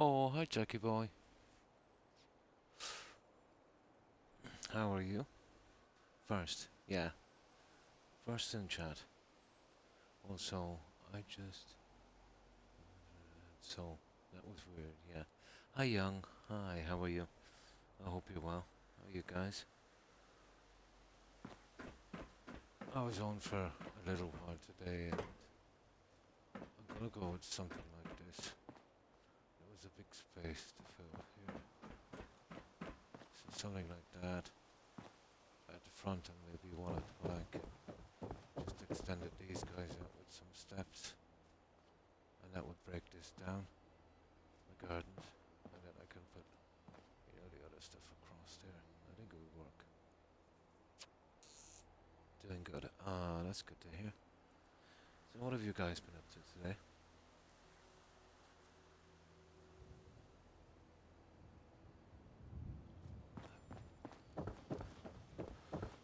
Oh, hi, Jackie boy. How are you? First, yeah, first in chat. Also, I just. So, that was weird, yeah. Hi, Young. Hi, how are you? I hope you're well. How are you guys? I was on for a little while today, and I'm gonna go with something like this. There was a big space to fill here. So, something like that at the front and maybe one at the back. Just extended these guys out with some steps, and that would break this down. The gardens, and then I can put, the other stuff across there. I think it would work. Doing good. That's good to hear. So what have you guys been up to today?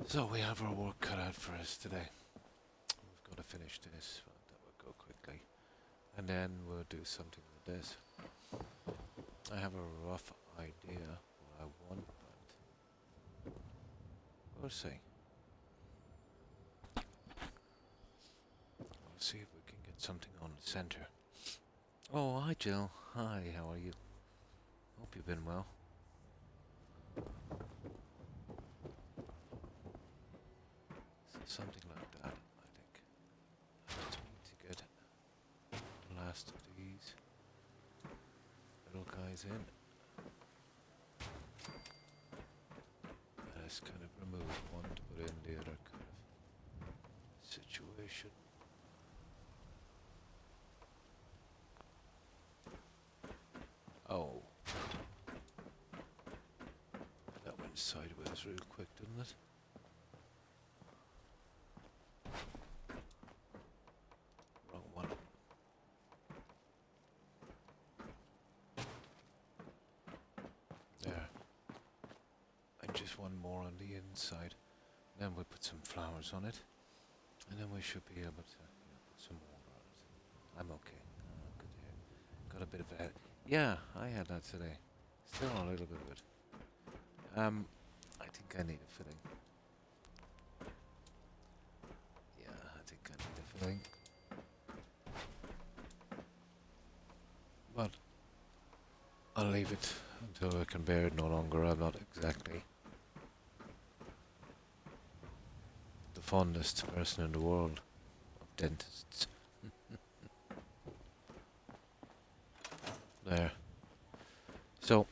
So we have our work cut out for us today. We've got to finish this, but that will go quickly. And then we'll do something with this. I have a rough idea what I want, but we'll see. We'll see if we can get something on the center. Oh, hi Jill. Hi, how are you? Hope you've been well. So something like that, I think. I just need to get the last of these little guys in. And let's kind of remove one to put in the other kind of situation. Oh. That went sideways real quick, didn't it? Wrong one. There. And just one more on the inside. Then we'll put some flowers on it. And then we should be able to put some water on it. I'm okay. Good to hear. Got a bit of a... Yeah, I had that today. Still a little bit of it. I think I need a filling. Yeah, I think I need a filling. But I'll leave it until I can bear it no longer. I'm not exactly the fondest person in the world of dentists. There. So,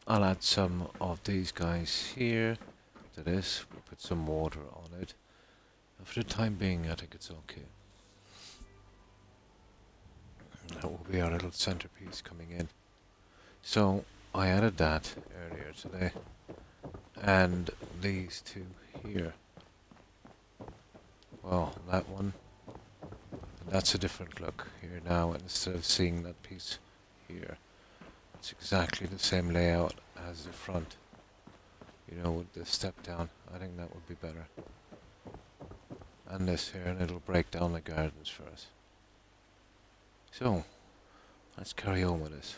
I'll add some of these guys here to this. We'll put some water on it. And for the time being, I think it's okay. That will be our little centerpiece coming in. So, I added that earlier today. And these two here. Well, that one. And that's a different look here now, instead of seeing that piece here. It's exactly the same layout as the front. With the step down. I think that would be better. And this here, and it'll break down the gardens for us. So, let's carry on with this.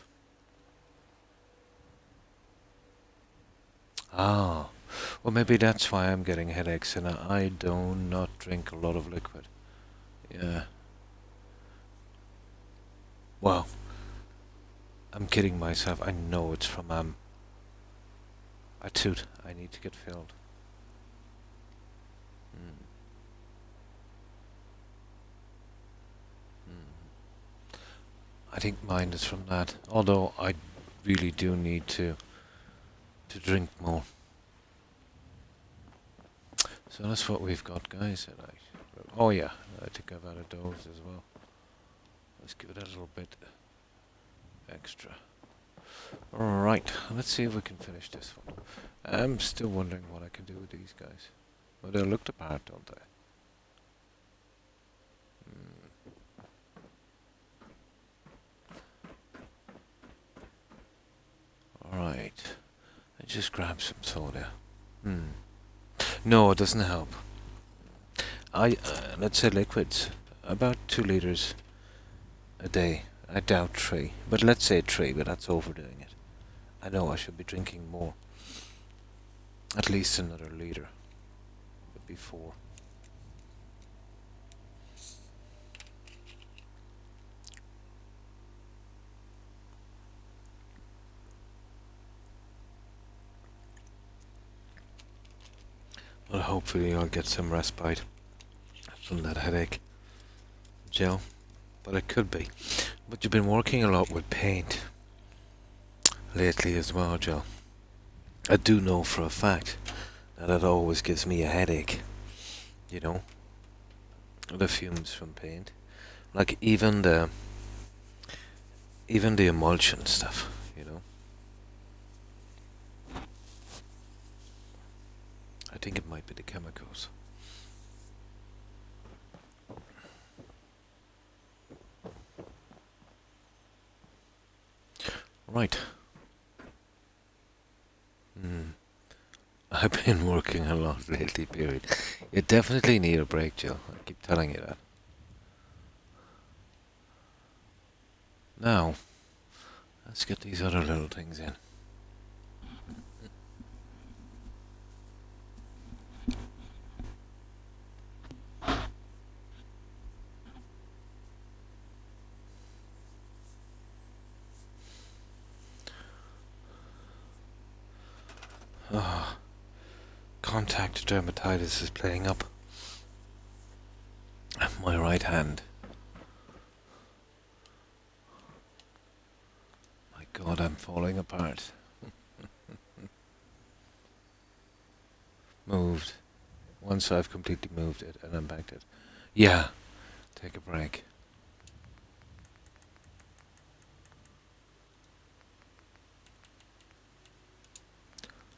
Ah, well maybe that's why I'm getting headaches, and I do not drink a lot of liquid. Yeah. Well, I'm kidding myself. I know it's from a tooth. I need to get filled. I think mine is from that. Although I really do need to drink more. So that's what we've got, guys. Oh yeah, I think I've added those as well. Let's give it a little bit extra. Alright, let's see if we can finish this one. I'm still wondering what I can do with these guys. Well, they look the part, don't they? Alright. I just grab some soda. No, it doesn't help. Let's say liquids. About 2 liters a day I doubt 3, but let's say 3, but that's overdoing it. I know I should be drinking more. At least another liter. But before. Well, hopefully I'll get some respite from that headache. Joe, but it could be. But you've been working a lot with paint lately as well, Joe. I do know for a fact that it always gives me a headache. You know, the fumes from paint, like even the emulsion stuff. You know, I think it might be the chemicals. Right. I've been working a lot lately, period. You definitely need a break, Jill. I keep telling you that. Now, let's get these other little things in. Ah, contact dermatitis is playing up. My right hand. My God, I'm falling apart. Moved. Once I've completely moved it and unbanked it. Yeah, take a break.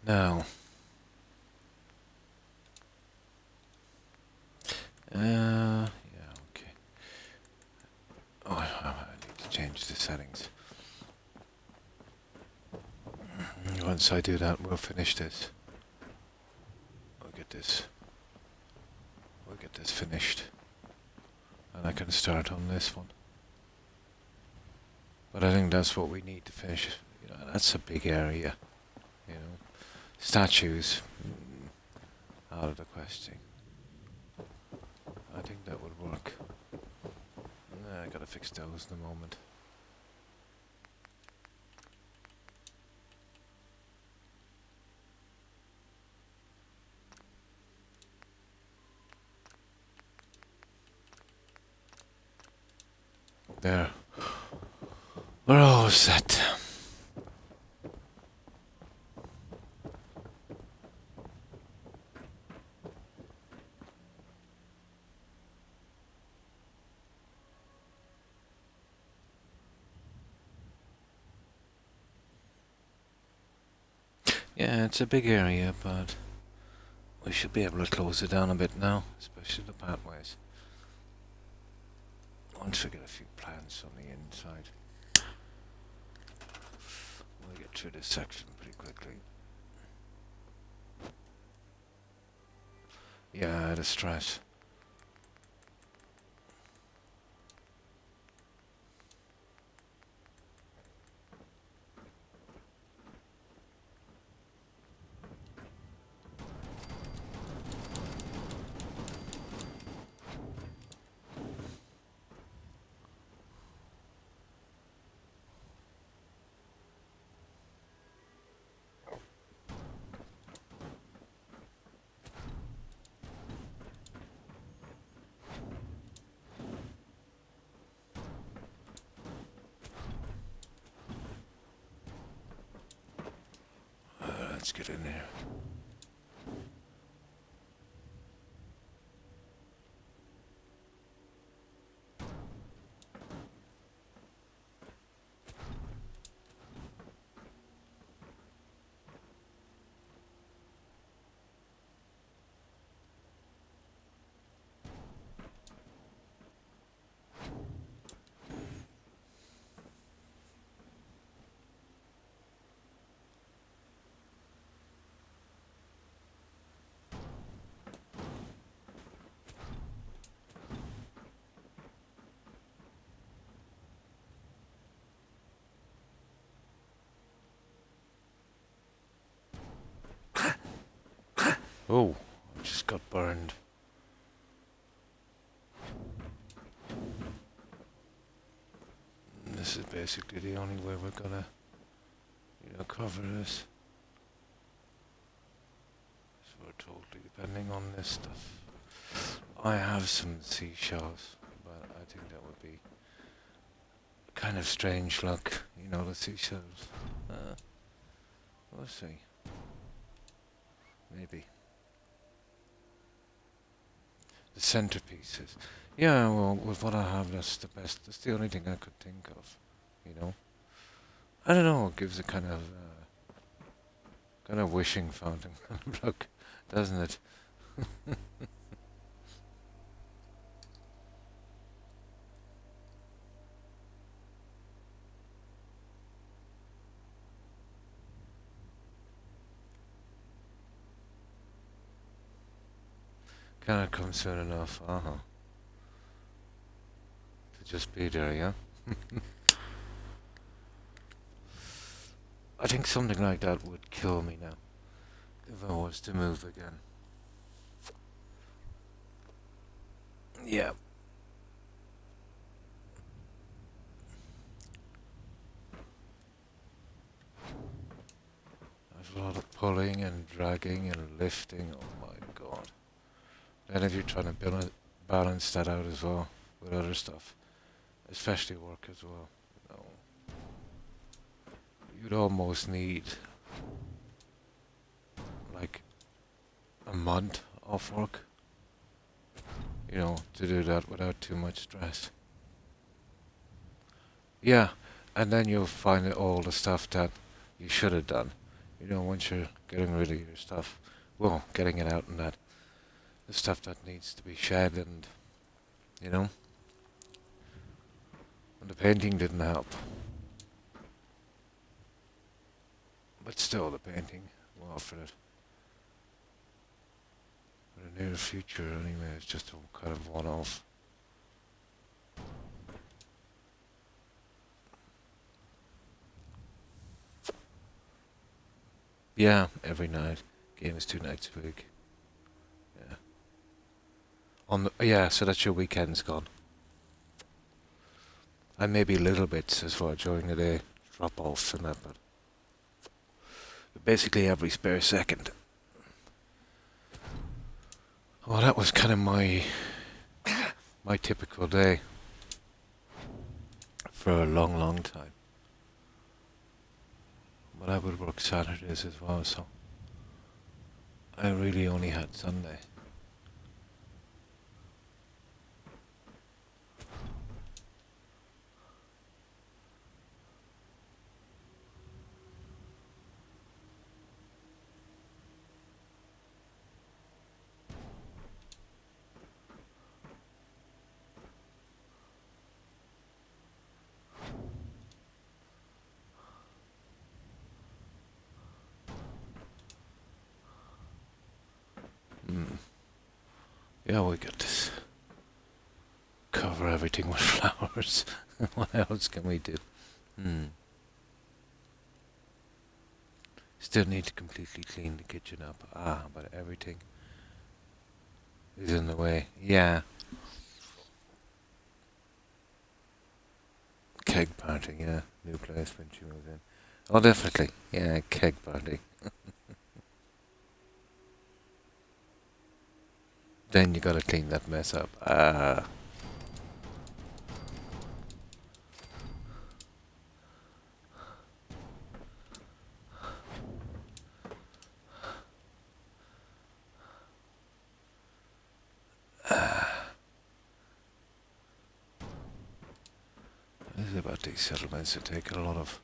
Now, yeah, okay. Oh, I need to change the settings. Once I do that, we'll finish this. We'll get this. We'll get this finished, and I can start on this one. But I think that's what we need to finish. You know, that's a big area. You know, statues out of the question. I think that would work. I gotta fix those in a moment. There. We're all set. Yeah, it's a big area, but we should be able to close it down a bit now, especially the pathways. Once we get a few plants on the inside, we'll get through this section pretty quickly. Yeah, the stress. Let's get in there. Oh, I just got burned. This is basically the only way we're gonna, cover this. So we're totally depending on this stuff. I have some seashells, but I think that would be kind of strange luck, the seashells. We'll see. Maybe. The centerpieces. Yeah, well, with what I have, that's the best. That's the only thing I could think of, I don't know, it gives a kind of wishing fountain look, doesn't it? Cannot come soon enough, to just be there, yeah? I think something like that would kill me now, if I was to move again. Yeah. There's a lot of pulling and dragging and lifting, oh my god. Then if you're trying to balance that out as well, with other stuff, especially work as well, you'd almost need like a month off work, to do that without too much stress. Yeah, and then you'll find all the stuff that you should have done, once you're getting rid of your stuff, well, getting it out and that, the stuff that needs to be shed and the painting didn't help. But still, the painting will offer it. But the near future, anyway, is just a kind of one-off. Yeah, every night. Game is 2 nights a week. Yeah. So that's your weekend's gone. And maybe little bits as well during the day, drop-offs and that, but basically every spare second. Well, that was kind of my typical day for a long, long time. But I would work Saturdays as well, so I really only had Sunday. Yeah, we got this. Cover everything with flowers. What else can we do? Still need to completely clean the kitchen up. But everything is in the way. Yeah. Keg party, yeah. New place when she moves in. Oh, definitely. Yeah, keg party. Then you gotta clean that mess up. This is about these settlements that take a lot of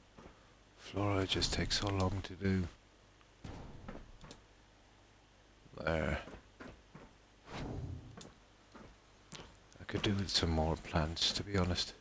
flora. It just takes so long to do. There. I could do with some more plants, to be honest.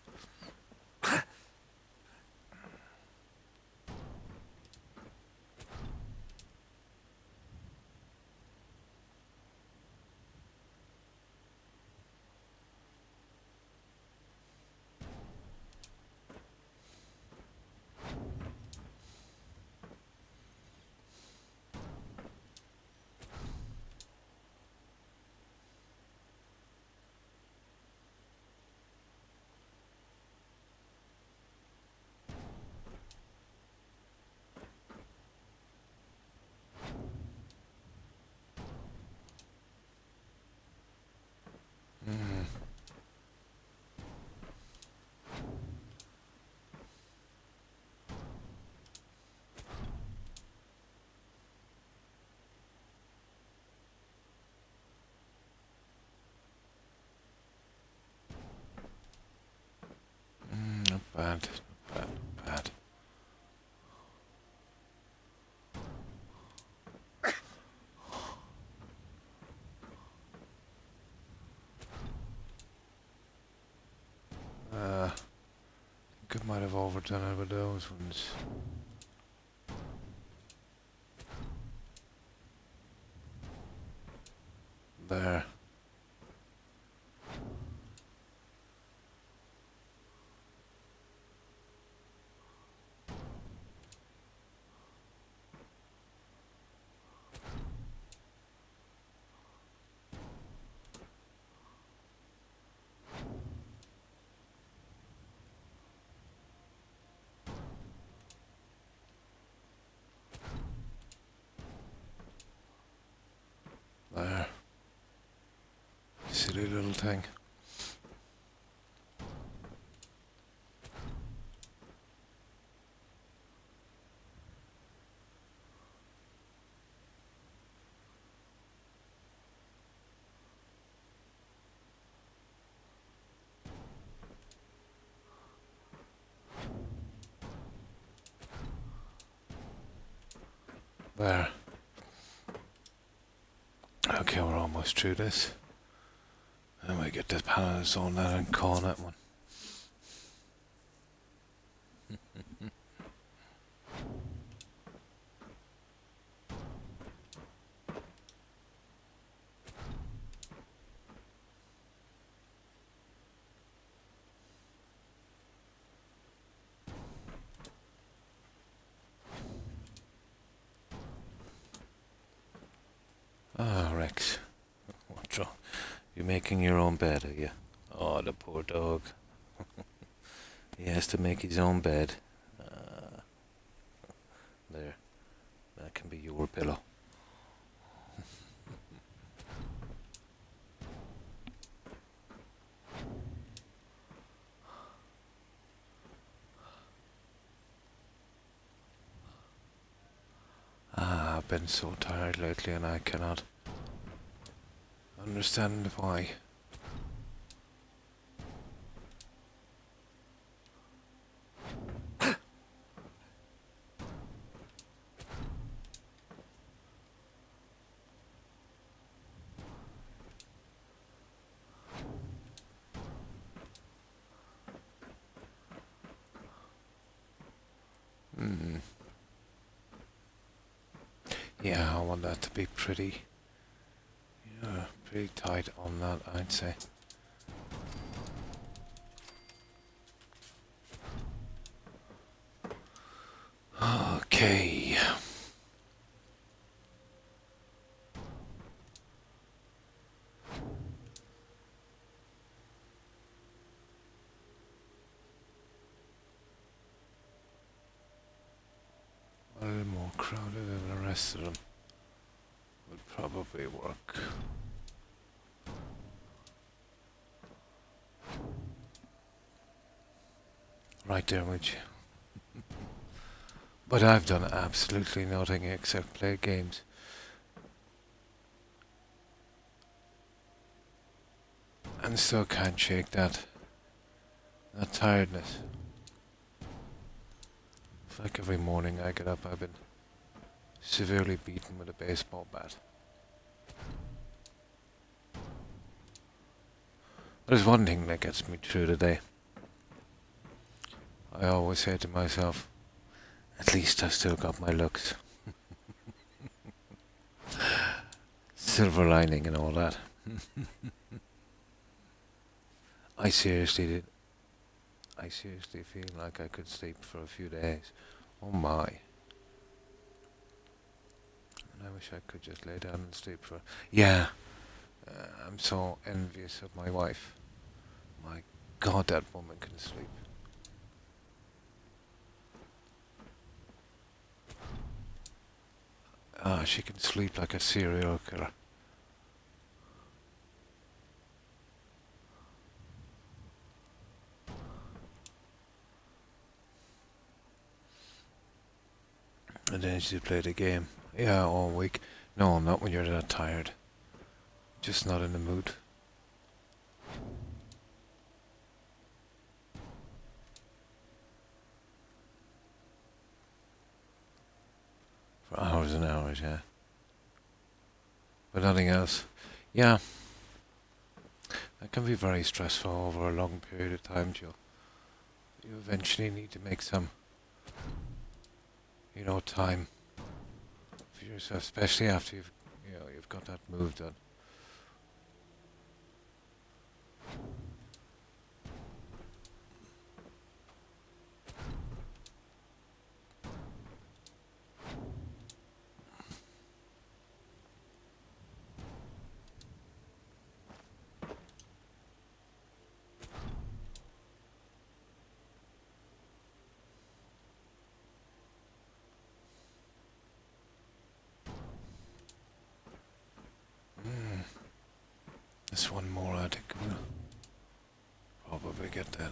bad, not bad. I think I might have overdone it with those ones. There. There. Silly little thing. There. Okay, we're almost through this. And we get this panels on that and call that one. Ah, Rex. What's wrong? You're making your own bed, are you? Oh, the poor dog. He has to make his own bed. There. That can be your pillow. I've been so tired lately and I cannot understand why. Yeah, I want that to be pretty, pretty tight on that, I'd say. Okay. A little more crowded than the rest of them would probably work. Right there with you. But I've done absolutely nothing except play games. And still can't shake that tiredness. It's like every morning I get up, I've been severely beaten with a baseball bat. There's one thing that gets me through the day. I always say to myself, at least I've still got my looks. Silver lining and all that. I seriously feel like I could sleep for a few days. Oh my. And I wish I could just lay down and sleep for... Yeah. I'm so envious of my wife. My God, that woman can sleep. She can sleep like a serial killer. And then she play the game. Yeah, all week. No, not when you're that tired. Just not in the mood. hours and hours, yeah. But nothing else. Yeah. That can be very stressful over a long period of time, Joe. You eventually need to make some, time for yourself, especially after you've got that move done. There's one more, I think we'll probably get that.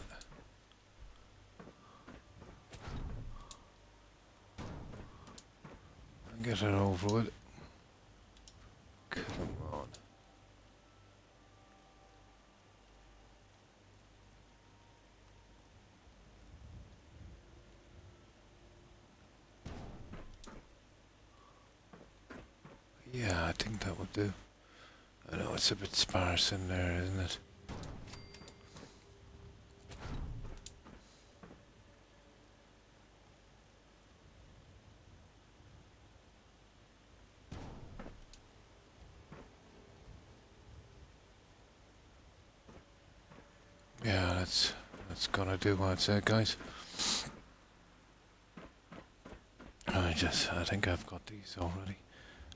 And get it over with. Come on. Yeah, I think that would do. I know it's a bit sparse in there, isn't it? Yeah, that's gonna do what I'd say, guys. I think I've got these already.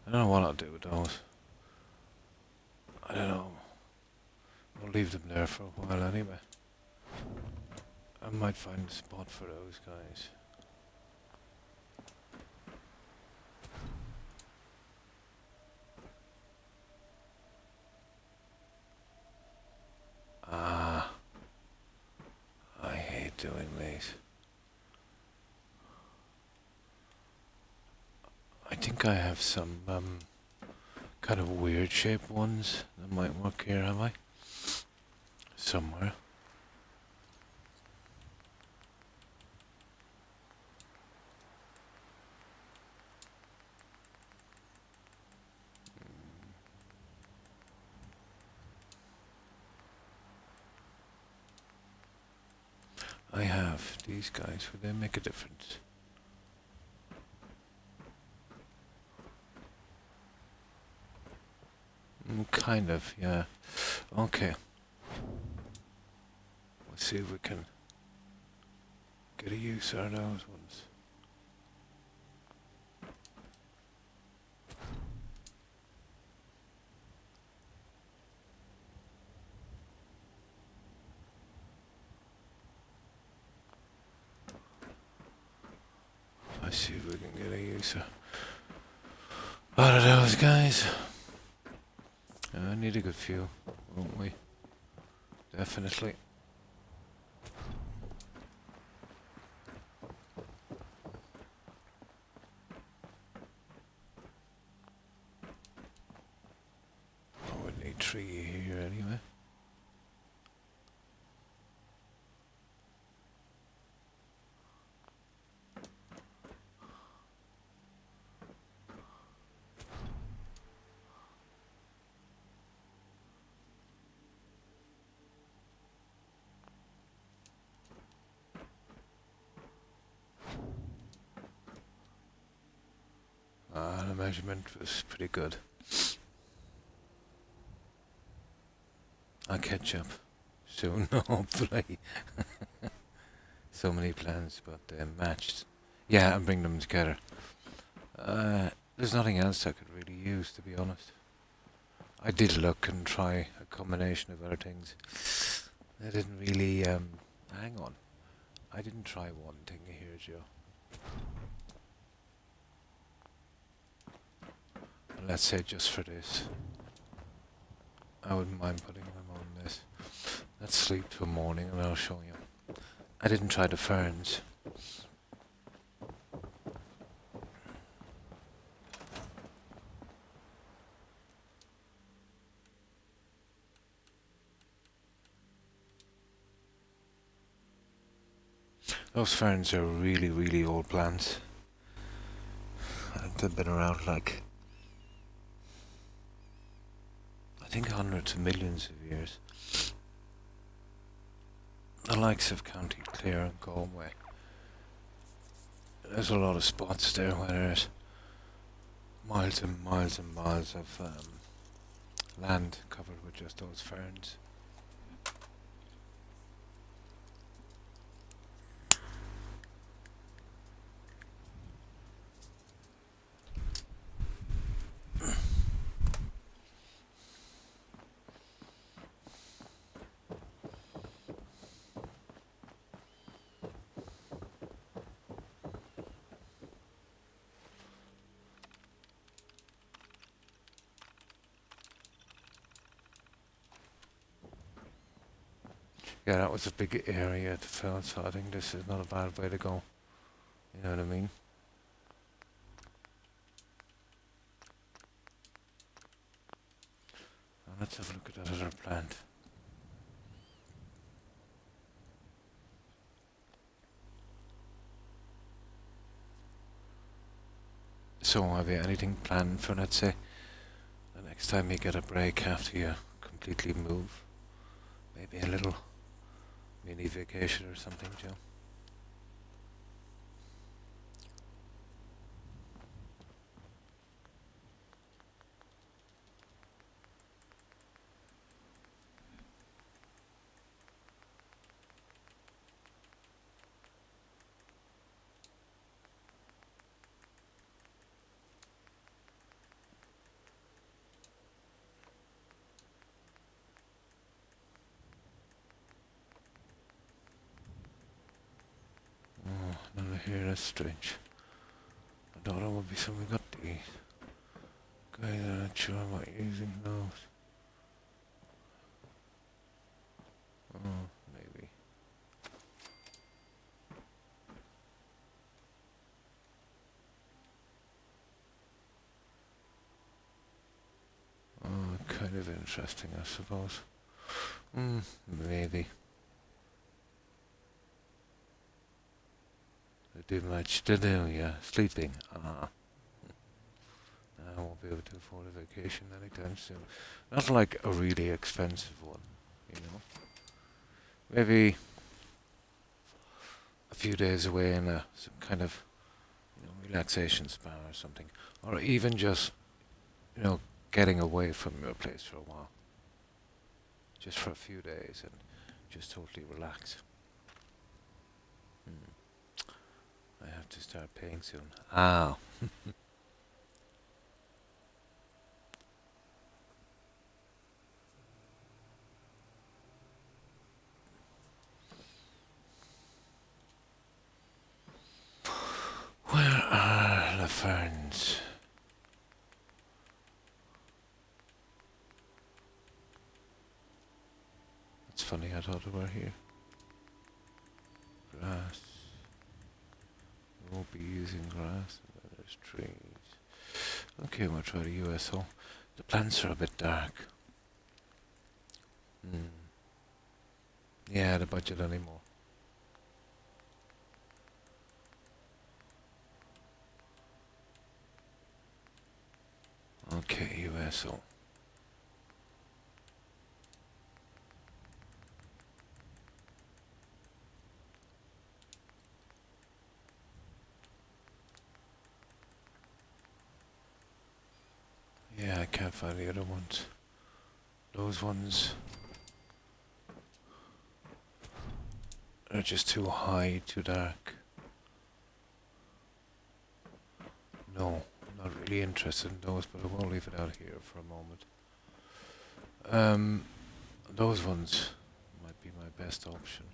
I don't know what I'll do with those. I don't know. I'll leave them there for a while anyway. I might find a spot for those guys. Ah, I hate doing these. I think I have some kind of weird shaped ones that might work here, have I? Somewhere. I have these guys. Would they make a difference? Kind of, yeah. Okay. Let's see if we can get a use out of those ones. Let's see if we can get a use out of those guys. I need a good few, won't we? Definitely. I would need 3 here anyway. The measurement was pretty good. I'll catch up soon, hopefully. So many plans, but they're matched. Yeah, and bring them together. There's nothing else I could really use, to be honest. I did look and try a combination of other things. I didn't really, hang on. I didn't try one thing here, Joe. Let's say just for this. I wouldn't mind putting them on this. Let's sleep till morning and I'll show you. I didn't try the ferns. Those ferns are really, really old plants. They've been around like, I think hundreds of millions of years. The likes of County Clare and Galway. There's a lot of spots there where there's miles and miles and miles of land covered with just those ferns. Yeah, that was a big area to fill, so I think this is not a bad way to go. You know what I mean? Now let's have a look at that other plant. So have you anything planned for, let's say, the next time you get a break after you completely move? Maybe a little mini vacation or something, Joe? Oh, none here, that's strange. I thought it would be something we got these. Guys, I'm not sure I'm not using those. Oh, maybe. Oh, kind of interesting, I suppose. Maybe. They do much to do, yeah. Sleeping. I won't be able to afford a vacation anytime soon. Not like a really expensive one, you know. Maybe a few days away in some kind of, relaxation spa or something. Or even just, getting away from your place for a while. Just for a few days and just totally relax. I have to start paying soon. Ah. Where are the ferns? It's funny, I thought they were here. Grass. We won't be using grass. There's trees. Okay, we'll try the USO. The plants are a bit dark. Yeah, the budget anymore. Okay, USO. Yeah, I can't find the other ones. Those ones are just too high, too dark. No, I'm not really interested in those, but I will leave it out here for a moment. Those ones might be my best option.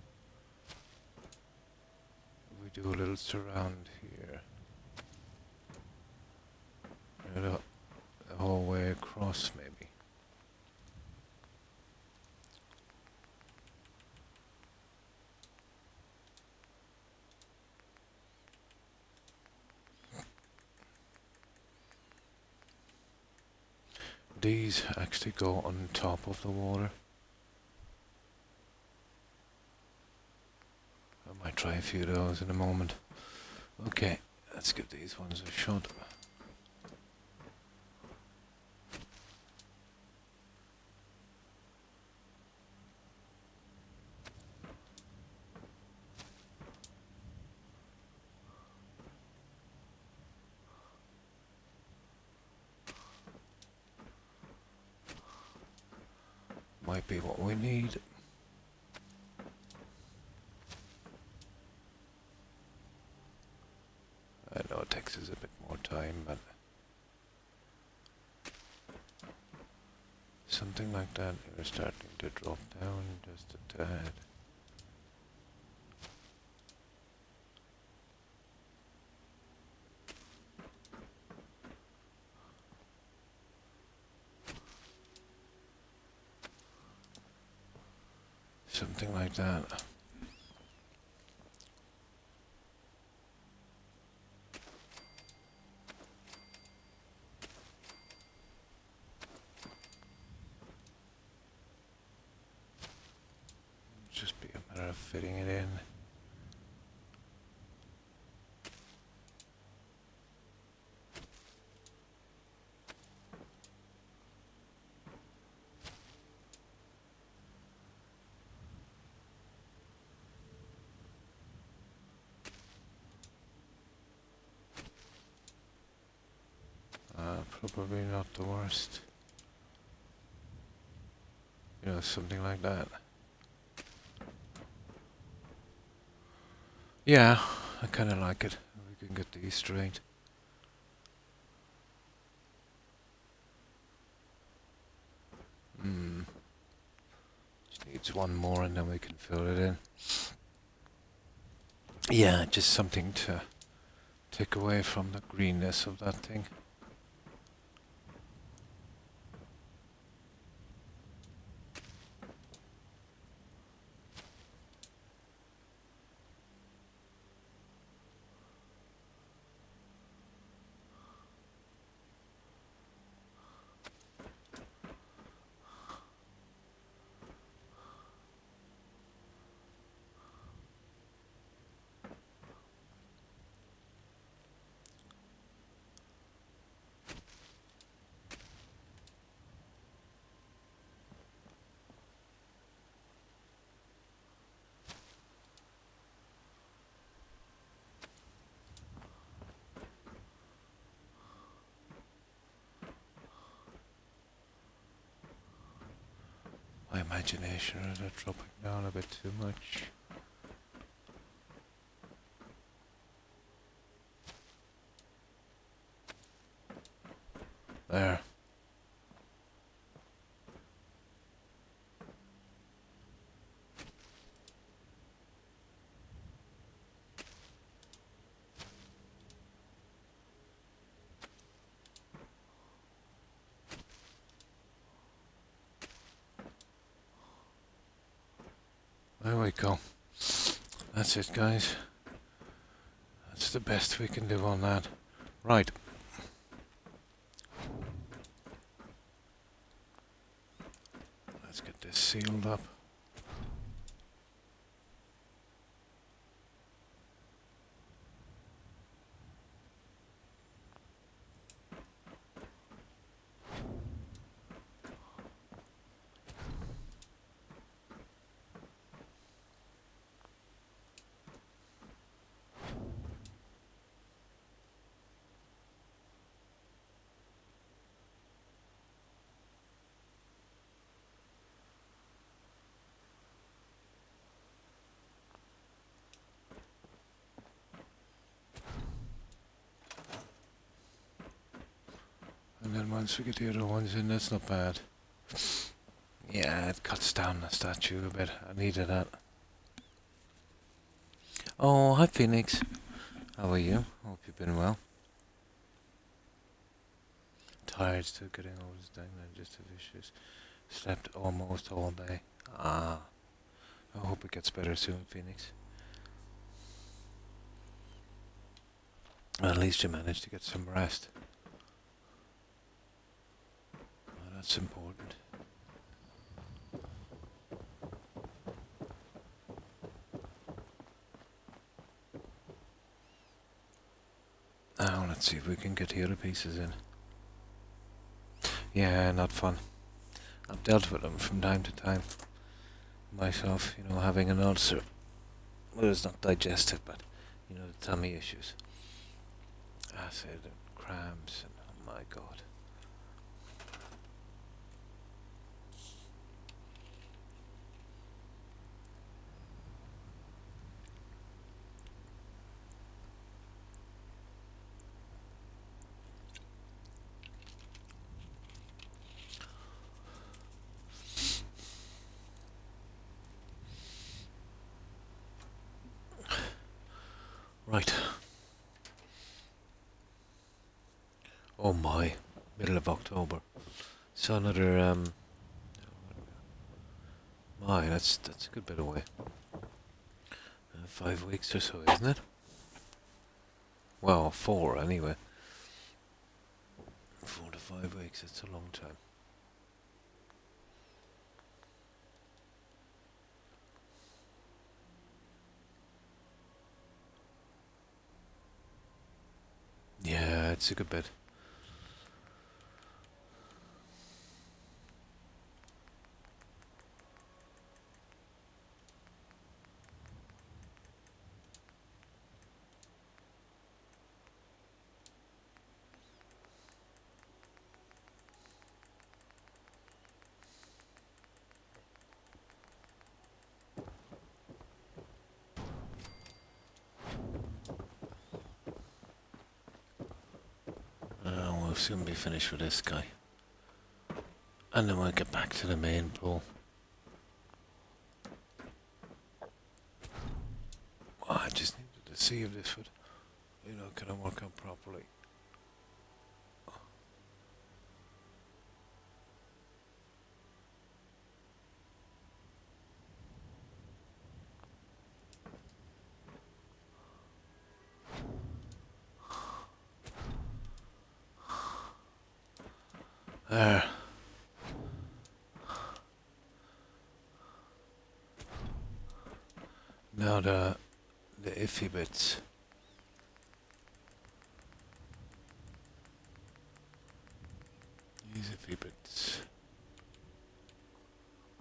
We do a little surround here. The whole way across, maybe. These actually go on top of the water. I might try a few of those in a moment. Okay, let's give these ones a shot. might be what we need. I know it takes us a bit more time, but something like that. We're starting to drop down just a tad. Something like that. Just be a matter of fitting it in. Probably not the worst. You know, something like that. Yeah, I kind of like it. We can get these straight. Just needs one more and then we can fill it in. Yeah, just something to take away from the greenness of that thing. My imagination is dropping down a bit too much. There. There we go. That's it, guys. That's the best we can do on that. Right. Let's get this sealed up. And then once we get the other ones in, that's not bad. Yeah, it cuts down the statue a bit. I needed that. Oh, hi Phoenix. How are you? Hope you've been well. Tired, still getting over this digestive issues. Slept almost all day. Ah. I hope it gets better soon, Phoenix. Well, at least you managed to get some rest. Well, that's important. Now, let's see if we can get the other pieces in. Yeah, not fun. I've dealt with them from time to time. Myself, you know, having an ulcer. Well, it's not digestive, but, you know, the tummy issues. Acid and cramps and, oh my god. Right. Oh my. Middle of October. So another my, that's a good bit away. 5 weeks or so, isn't it? Well, 4 anyway. 4 to 5 weeks, it's a long time. Yeah, it's a good bit. We'll soon be finished with this guy. And then we'll get back to the main pool. Oh, I just needed to see if this would, kind of work out properly. There. Now the iffy bits. These iffy bits.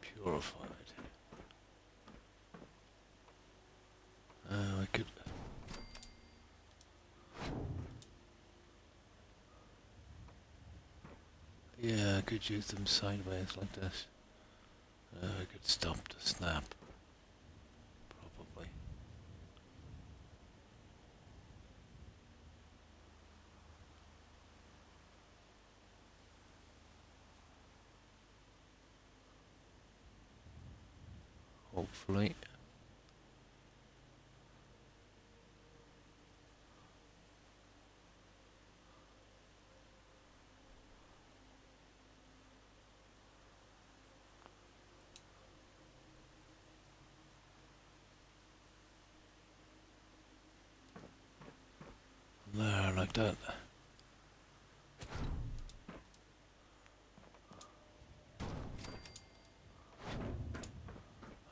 Purified. I could. Yeah, I could use them sideways like this. I could stop the snap. Probably. Hopefully. There, like that.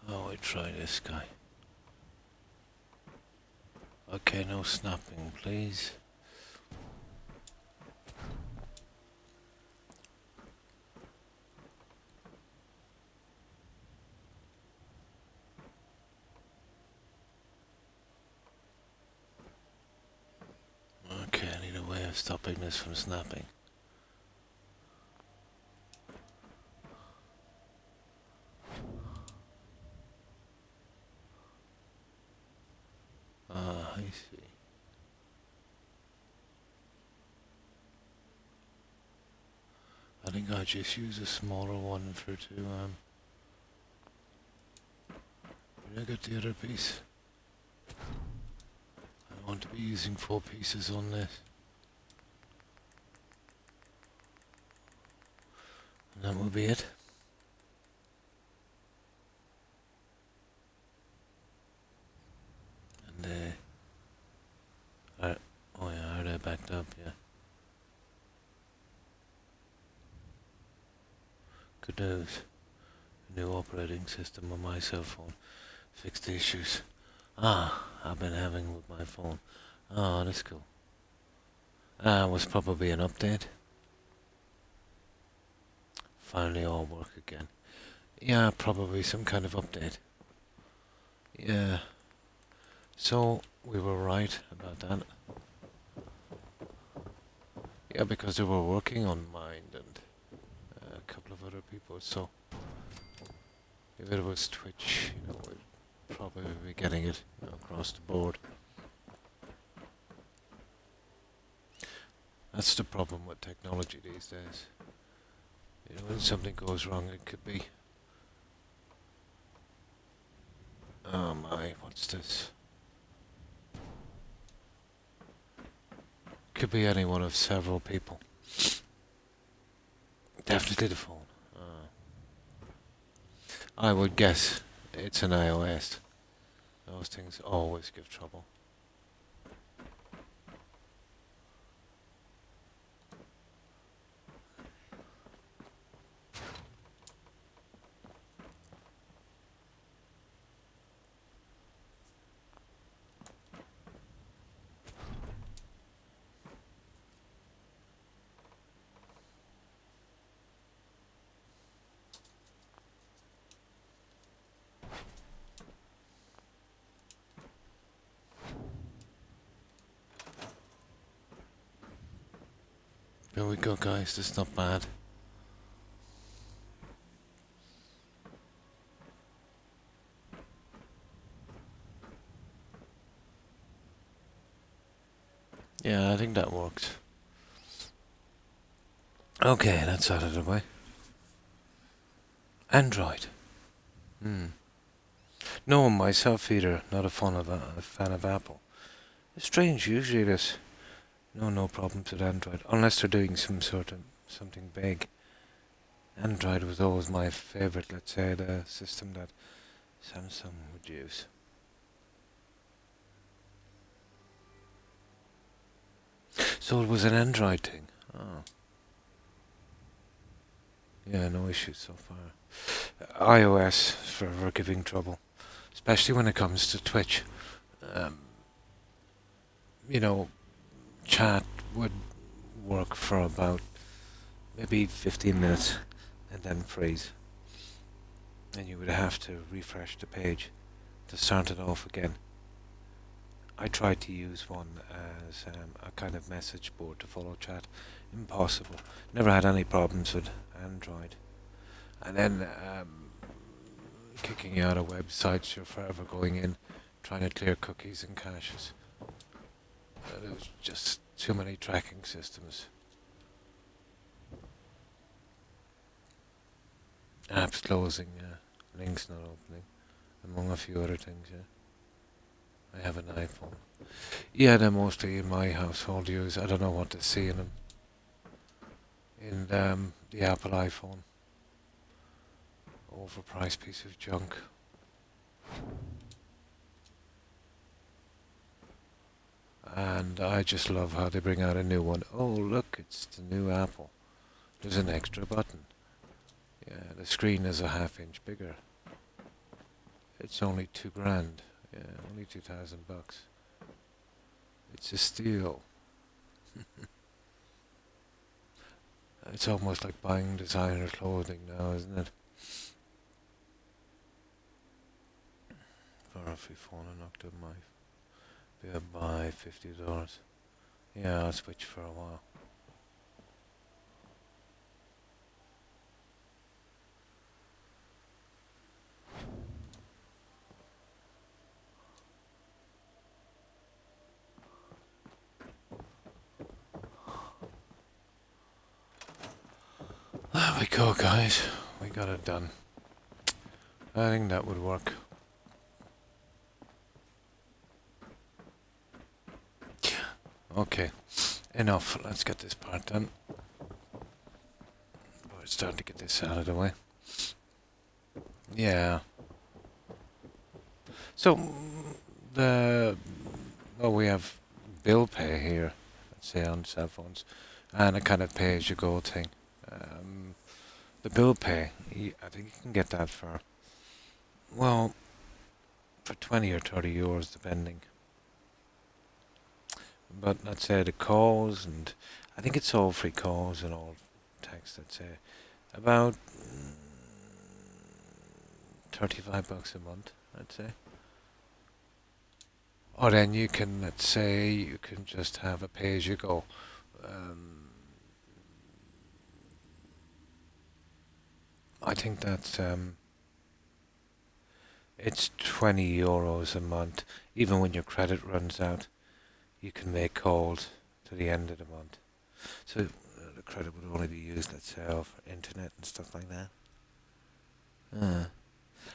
Oh, we try this guy. Okay, no snapping, please. Okay, I need a way of stopping this from snapping. Ah, I see. I think I'll just use a smaller one for when I get the other piece. I want to be using 4 pieces on this. And that will be it. And oh yeah, are they backed up? Yeah. Good news. New operating system on my cell phone. Fixed the issues. I've been having with my phone. Oh, that's cool. It was probably an update. Finally all work again. Yeah, probably some kind of update. Yeah. So, we were right about that. Yeah, because they were working on mine and a couple of other people, so if it was Twitch, we'd probably be getting it across the board. That's the problem with technology these days. When something goes wrong, it could be... Oh my, what's this? Could be any one of several people. Definitely the phone. I would guess it's an iOS. Those things always give trouble. Here we go, guys. This is not bad. Yeah, I think that works. Okay, that's out of the way. Android. No, myself either. Not a fan of Apple. It's strange. Usually there's no problems with Android, unless they're doing some sort of something big. Android was always my favorite. Let's say the system that Samsung would use. So it was an Android thing. Oh. Yeah, no issues so far. iOS forever giving trouble, especially when it comes to Twitch. Um, you know, chat would work for about maybe 15 minutes and then freeze. And you would have to refresh the page to start it off again. I tried to use one as a kind of message board to follow chat. Impossible. Never had any problems with Android. And then kicking you out of websites, you're forever going in, trying to clear cookies and caches. There was just too many tracking systems. Apps closing, links not opening, among a few other things, I have an iPhone. Yeah, they're mostly in my household use. I don't know what to see in them. In the Apple iPhone. Overpriced piece of junk. And I just love how they bring out a new one. Oh, look, it's the new Apple. There's an extra button. Yeah, the screen is a ½ inch bigger. It's only $2,000. Yeah, only 2,000 bucks. It's a steal. It's almost like buying designer clothing now, isn't it? For a free phone, I knocked up my be a buy $50. Yeah, I'll switch for a while. There we go, guys. We got it done. I think that would work. Okay, enough. Let's get this part done. It's starting to get this out of the way. Yeah. So, we have bill pay here, let's say on cell phones, and a kind of pay-as-you-go thing. The bill pay, I think you can get that for, well, for 20 or 30 euros depending. But let's say the calls, and I think it's all free calls and all text, let's say, about 35 bucks a month, I'd say. Or then you can, let's say, you can just have a pay-as-you-go. I think that's it's 20 euros a month. Even when your credit runs out, you can make calls to the end of the month. So the credit would only be used, let's say, for internet and stuff like that.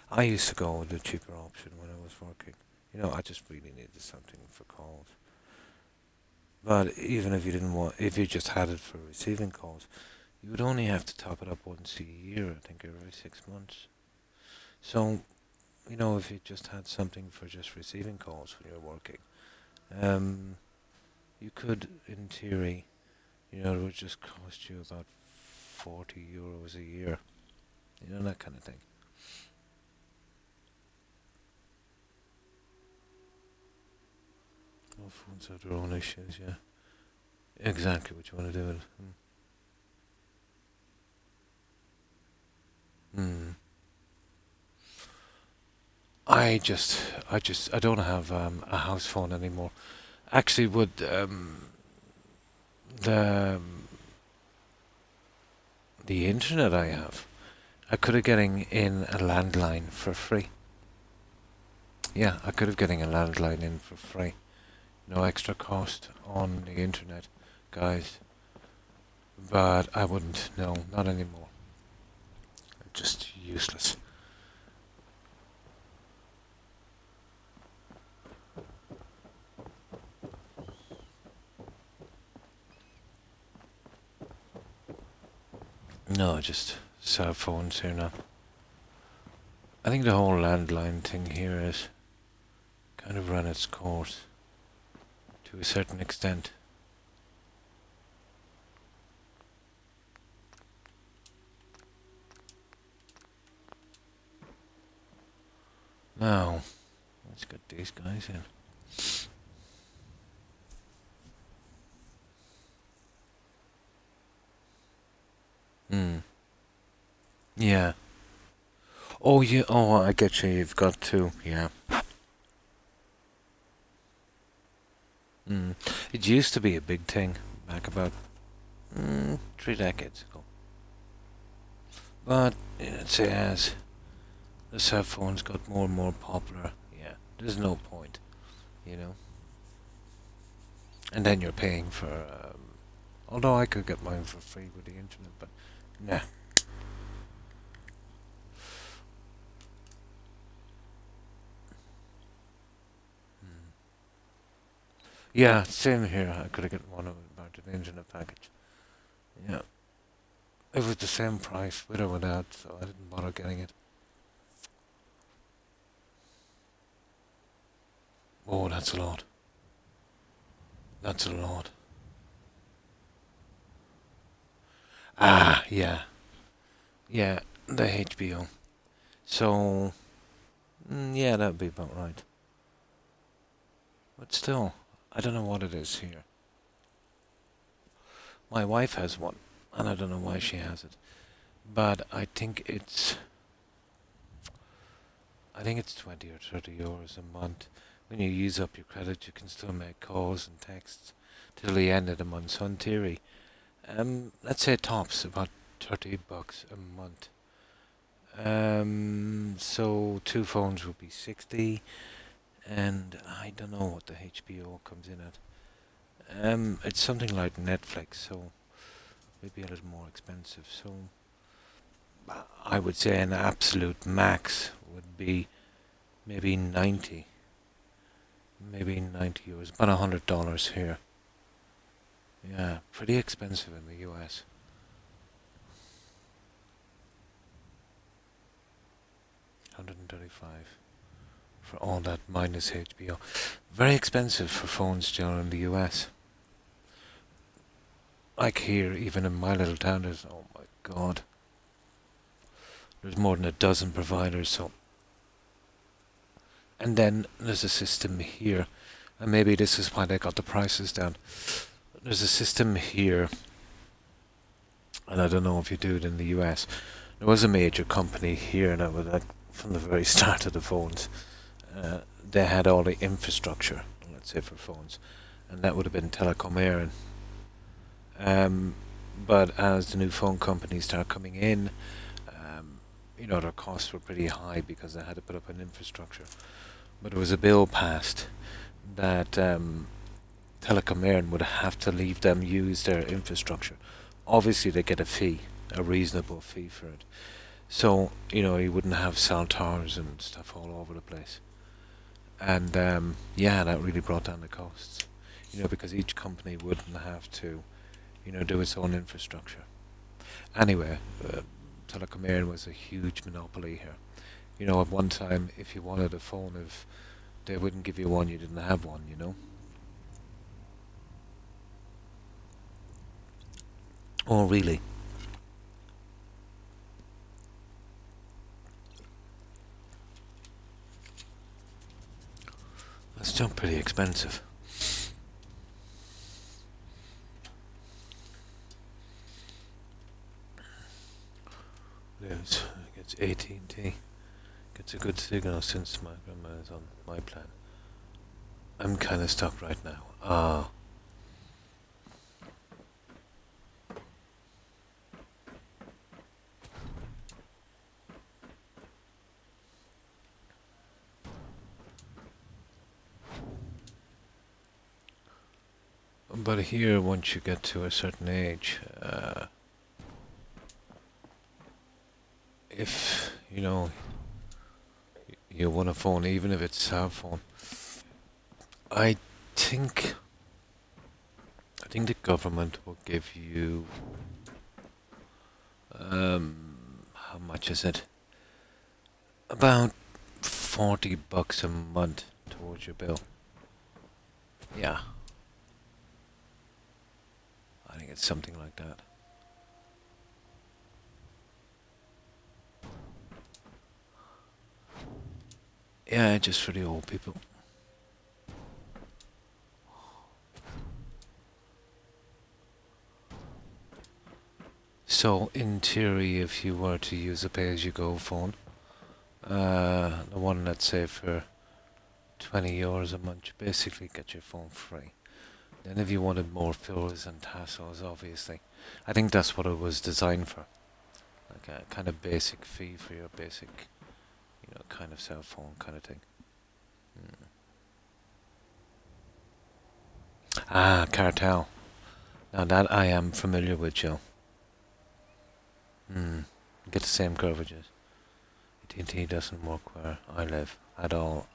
I used to go with the cheaper option when I was working. You know, I just really needed something for calls. But even if you didn't want, if you just had it for receiving calls, you would only have to top it up once a year, I think every 6 months. So, if you just had something for just receiving calls when you're working, you could, in theory, it would just cost you about €40 a year, that kind of thing. All phones have their own issues, yeah. Exactly what you want to do with it. Hmm. I don't have a house phone anymore. Actually, would the the internet I have, I could have getting in a landline for free. Yeah, I could have getting a landline in for free. No extra cost on the internet, guys. But I wouldn't. No, not anymore. Just useless. No, just cell phones here now. I think the whole landline thing here is kind of run its course to a certain extent. Now, let's get these guys in. Hmm. Yeah. Oh, yeah. Oh, I get you. You've got two. Yeah. Hmm. It used to be a big thing back about 3 decades ago. But it says the cell phones got more and more popular. Yeah. There's no point, you know. And then you're paying for. Although I could get mine for free with the internet, but nah. Mm. Yeah, same here. I could have got one of about an internet package. Yeah, it was the same price with or without, so I didn't bother getting it. Oh, that's a lot. That's a lot. Ah, yeah, yeah, the HBO. So, yeah, that'd be about right. But still, I don't know what it is here. My wife has one, and I don't know why she has it. But I think it's 20 or 30 euros a month. When you use up your credit, you can still make calls and texts till the end of the month. So in theory, let's say tops about $30 a month. So two phones would be 60, and I don't know what the HBO comes in at. It's something like Netflix, so maybe a little more expensive. So I would say an absolute max would be maybe 90, maybe 90 euros, about $100 here. Yeah, pretty expensive in the US. 135 for all that minus HBO. Very expensive for phones, Joe, in the US. Like here, even in my little town, there's, oh my god, there's more than a dozen providers. So, and then there's a system here, and maybe this is why they got the prices down. There's a system here, and I don't know if you do it in the US. There was a major company here that was like from the very start of the phones. Uh, they had all the infrastructure, let's say, for phones, and that would have been Telecom Air. Um, but as the new phone companies start coming in, their costs were pretty high because they had to put up an infrastructure. But there was a bill passed that Telecom Air would have to leave them use their infrastructure. Obviously, they get a fee, a reasonable fee for it. So, you wouldn't have cell towers and stuff all over the place. And yeah, that really brought down the costs. because each company wouldn't have to, do its own infrastructure. Anyway, Telecom was a huge monopoly here. At one time, if you wanted a phone, if they wouldn't give you one, you didn't have one. Oh, really? That's still pretty expensive. Yes, it's AT&T. Gets a good signal since my grandma is on my plan. I'm kind of stuck right now. But here, once you get to a certain age, if you want a phone, even if it's a cell phone, I think the government will give you how much is it? About $40 a month towards your bill. Yeah, I think it's something like that. Yeah, just for the old people. So, in theory, if you were to use a pay-as-you-go phone, the one, let's say, for €20 a month, you basically get your phone free. Then if you wanted more frills and tassels, obviously, I think that's what it was designed for. Like a kind of basic fee for your basic, kind of cell phone kind of thing. Ah, Cartel. Now that I am familiar with, Joe. Get the same coverages. AT&T doesn't work where I live at all.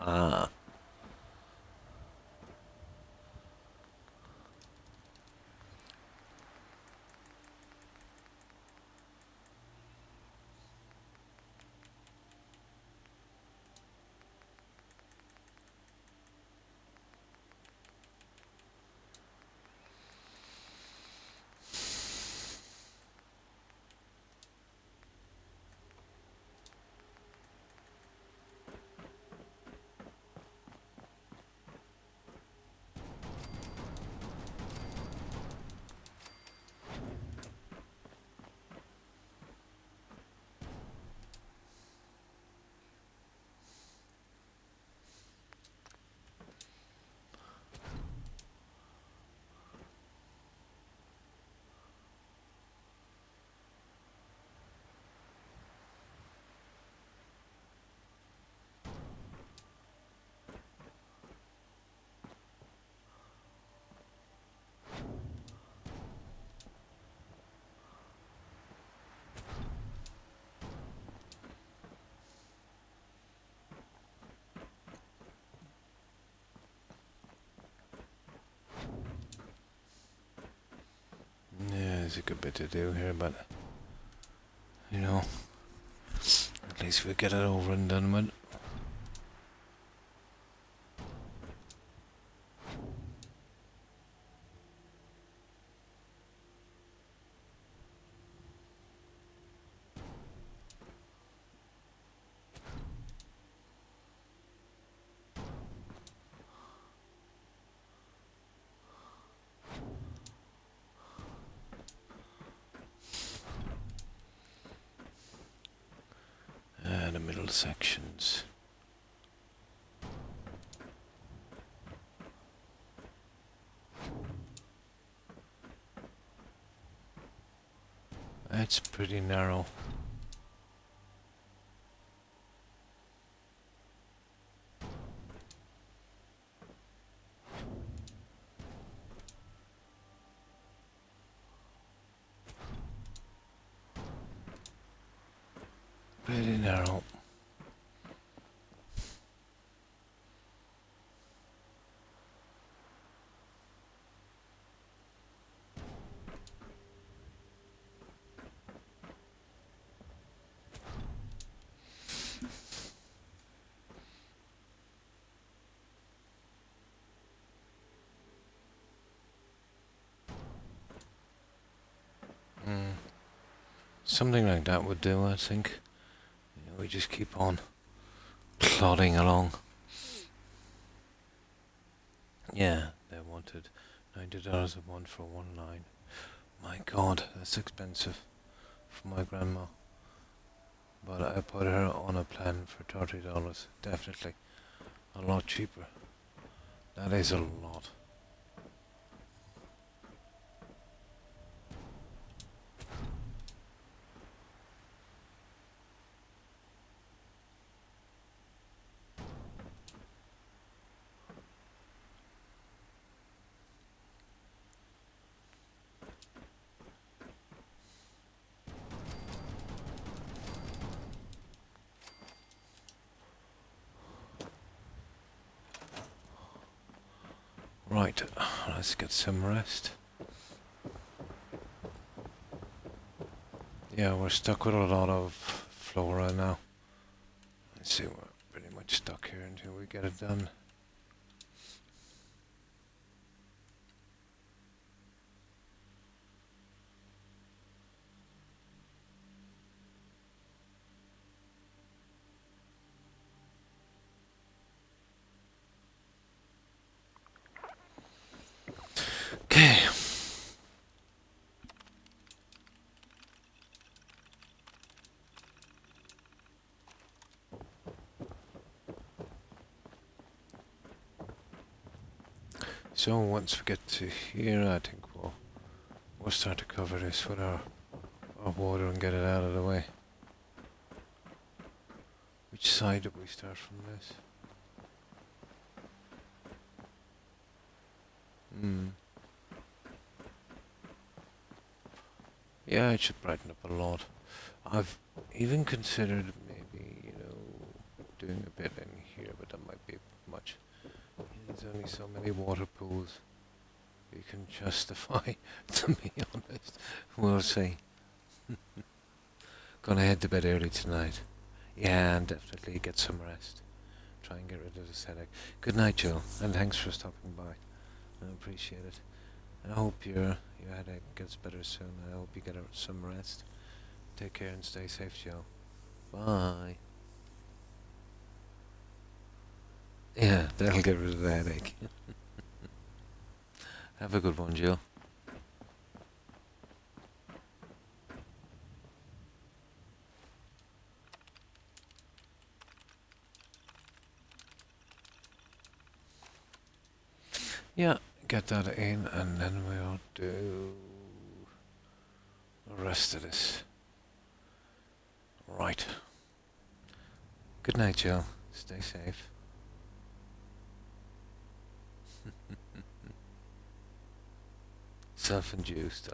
Yeah, there's a good bit to do here, but at least we get it over and done with. The middle sections. It's pretty narrow. Pretty narrow. Something like that would do, I think. We just keep on plodding along. Yeah, they wanted $90 a month for one line. My God, that's expensive for my grandma. But I put her on a plan for $30. Definitely a lot cheaper. That is a lot. Right, let's get some rest. Yeah, we're stuck with a lot of flora now. Let's see, we're pretty much stuck here until we get it done. Okay. So once we get to here, I think we'll start to cover this with our water and get it out of the way. Which side did we start from this? Yeah, it should brighten up a lot. I've even considered maybe, doing a bit in here, but that might be much. There's only so many water pools you can justify, to be honest. We'll see. Gonna head to bed early tonight. Yeah, and definitely get some rest. Try and get rid of this headache. Good night, Jill, and thanks for stopping by. I appreciate it. And I hope your headache gets better soon. I hope you get some rest. Take care and stay safe, Jill. Bye. Yeah, that'll get rid of the headache. Have a good one, Jill. Yeah, get that in, and then we'll do the rest of this. Right. Good night, Jill. Stay safe. Self-induced.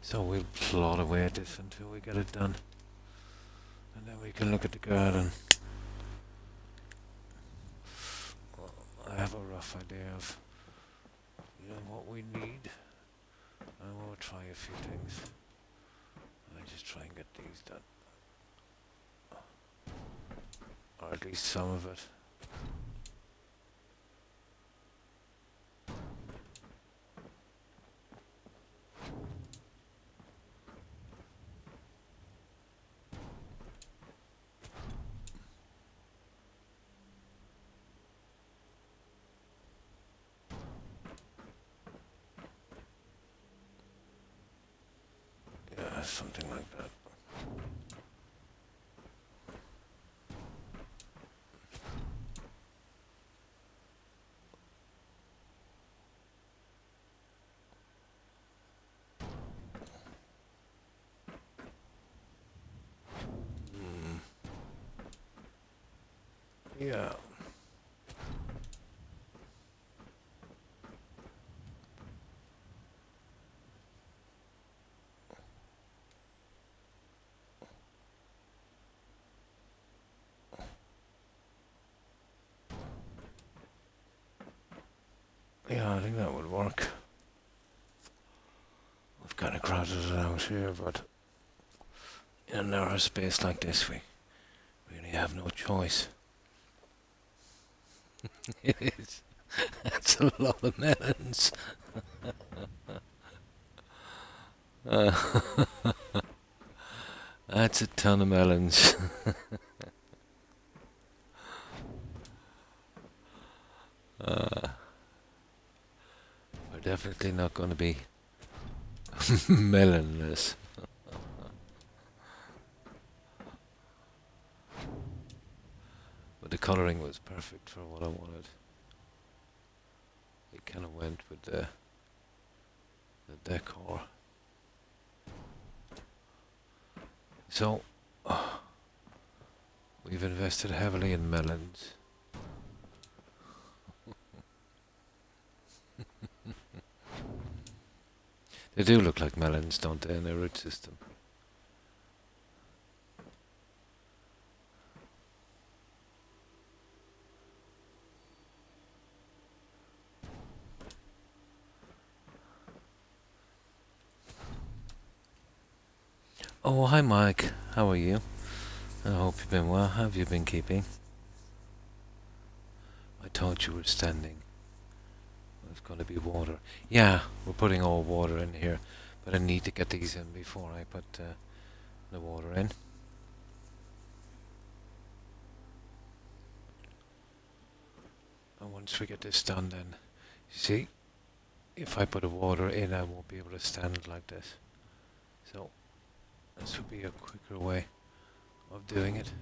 So we'll plod away at this until we get it done. And then we can look at the garden. Well, I have a rough idea of what we need. And we'll try a few things. I just try and get these done. Or at least some of it. Yeah, something like that. Yeah. Yeah, I think that would work. We've kind of crowded it out here, but in a narrow space like this, we really have no choice. It is. That's a lot of melons. Uh, that's a ton of melons. We're definitely not going to be melonless. But the colouring was perfect for what I wanted. It kind of went with the decor. So, we've invested heavily in melons. They do look like melons, don't they, in their root system? Oh, hi Mike. How are you? I hope you've been well. How have you been keeping? I thought you were standing. There's going to be water. Yeah, we're putting all water in here, but I need to get these in before I put the water in. And once we get this done, then you see, if I put the water in, I won't be able to stand it like this. So this would be a quicker way of doing it.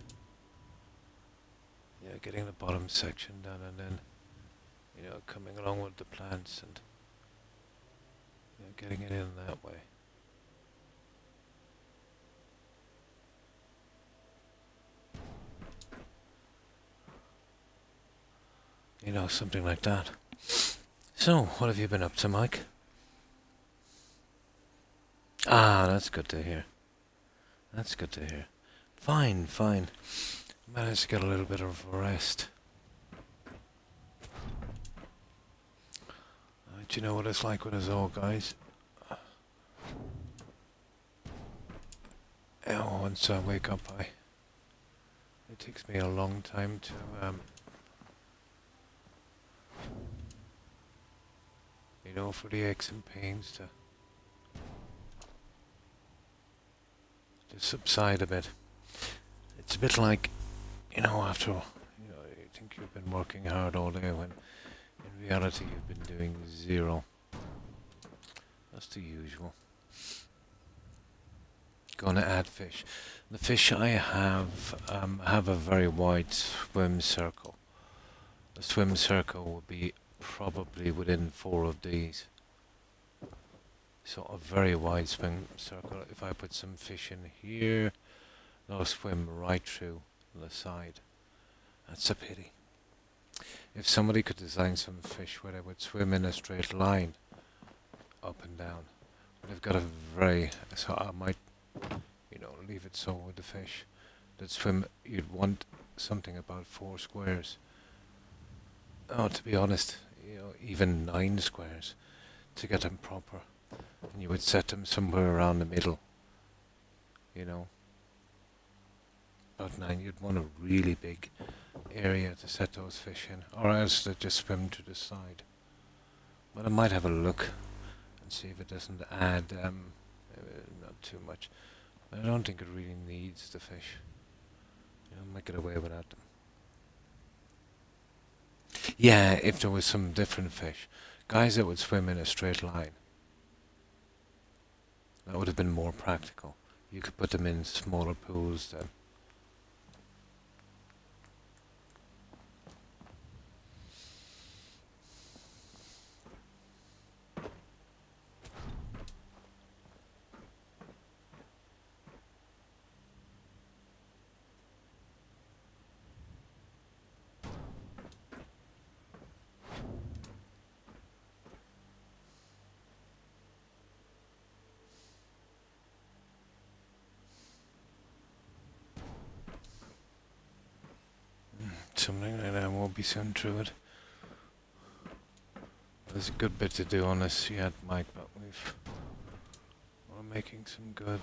Yeah, getting the bottom section done, and then coming along with the plants and getting it in that way. Something like that. So, what have you been up to, Mike? Ah, that's good to hear. That's good to hear. Fine, fine. Managed to get a little bit of rest. Do you know what it's like with us all, guys? Once I wake up, it takes me a long time to for the aches and pains to subside a bit. It's a bit like, after you think you've been working hard all day when in reality you've been doing zero. That's the usual. Gonna add fish. The fish I have a very wide swim circle. The swim circle will be probably within 4 of these. So a very wide swim circle. If I put some fish in here, they'll swim right through the side. That's a pity. If somebody could design some fish where they would swim in a straight line, up and down. They've got a so I might, leave it so with the fish that swim, you'd want something about 4 squares. Oh, to be honest, even 9 squares to get them proper. And you would set them somewhere around the middle, about 9. You'd want a really big area to set those fish in, or else they just swim to the side. But I might have a look and see if it doesn't add not too much. I don't think it really needs the fish. I might get away without them. Yeah, if there was some different fish, guys that would swim in a straight line, that would have been more practical. You could put them in smaller pools then. Something like that. Won't be soon through it. There's a good bit to do on this yet, Mike, but we're making some good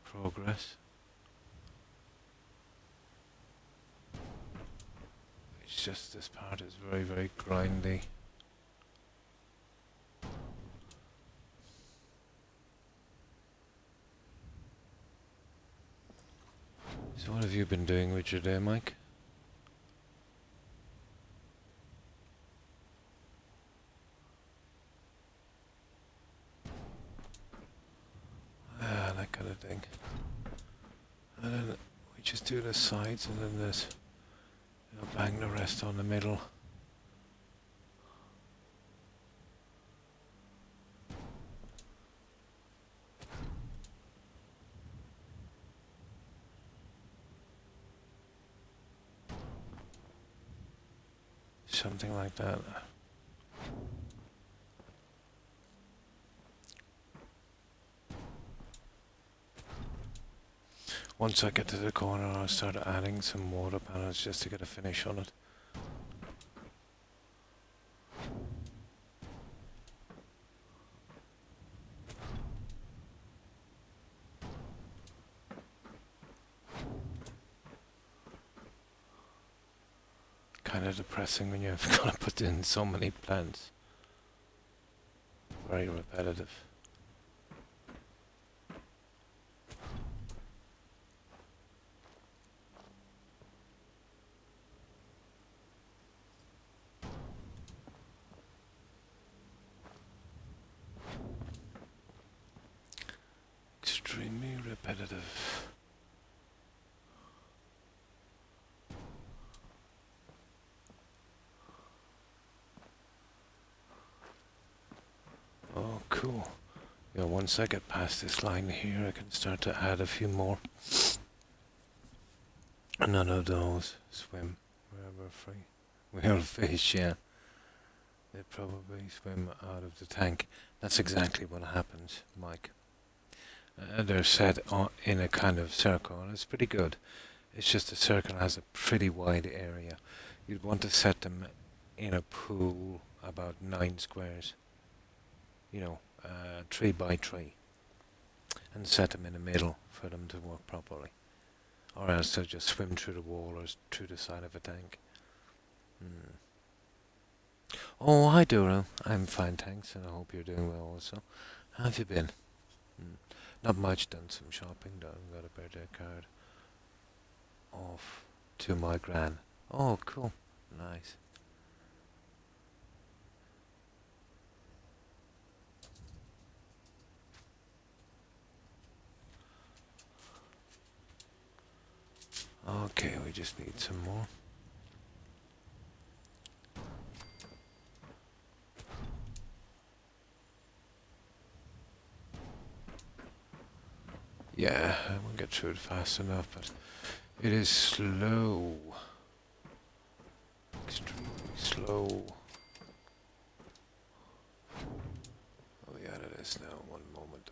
progress. It's just this part is very, very grindy. So what have you been doing with your day, Mike? That kind of thing. And then we just do the sides and then there's, bang the rest on the middle. Something like that. Once I get to the corner, I'll start adding some water panels just to get a finish on it. Kind of depressing when you've got to put in so many plants. Very repetitive. Extremely repetitive. Oh, cool. Yeah, once I get past this line here, I can start to add a few more. None of those swim wherever free. Whale fish, yeah. They probably swim out of the tank. That's exactly what happens, Mike. They're set in a kind of circle, and it's pretty good. It's just the circle has a pretty wide area. You'd want to set them in a pool about 9 squares. 3 by 3. And set them in the middle for them to work properly. Or else they'll just swim through the wall or through the side of a tank. Oh, hi Duro. I'm fine, thanks, and I hope you're doing well also. How have you been? Not much, done some shopping, got a birthday card off to my gran. Oh, cool. Nice. Okay, we just need some more. Yeah, I won't get through it fast enough, but it is slow. Extremely slow. Oh yeah, it is now. One moment.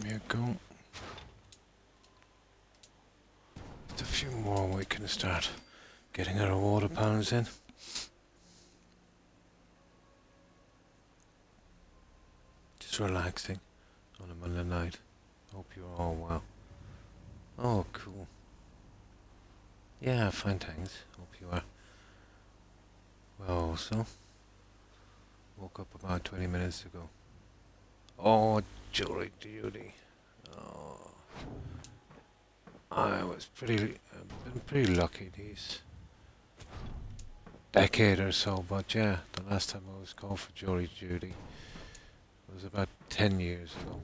There you go. Just a few more, we can start getting our water panels in. Just relaxing on a Monday night. Hope you're all well. Oh, cool. Yeah, fine, thanks. Hope you are. Well, also, woke up about 20 minutes ago. Oh, jury duty. Oh, I was been pretty lucky these decade or so, but yeah, the last time I was called for jury duty was about 10 years ago.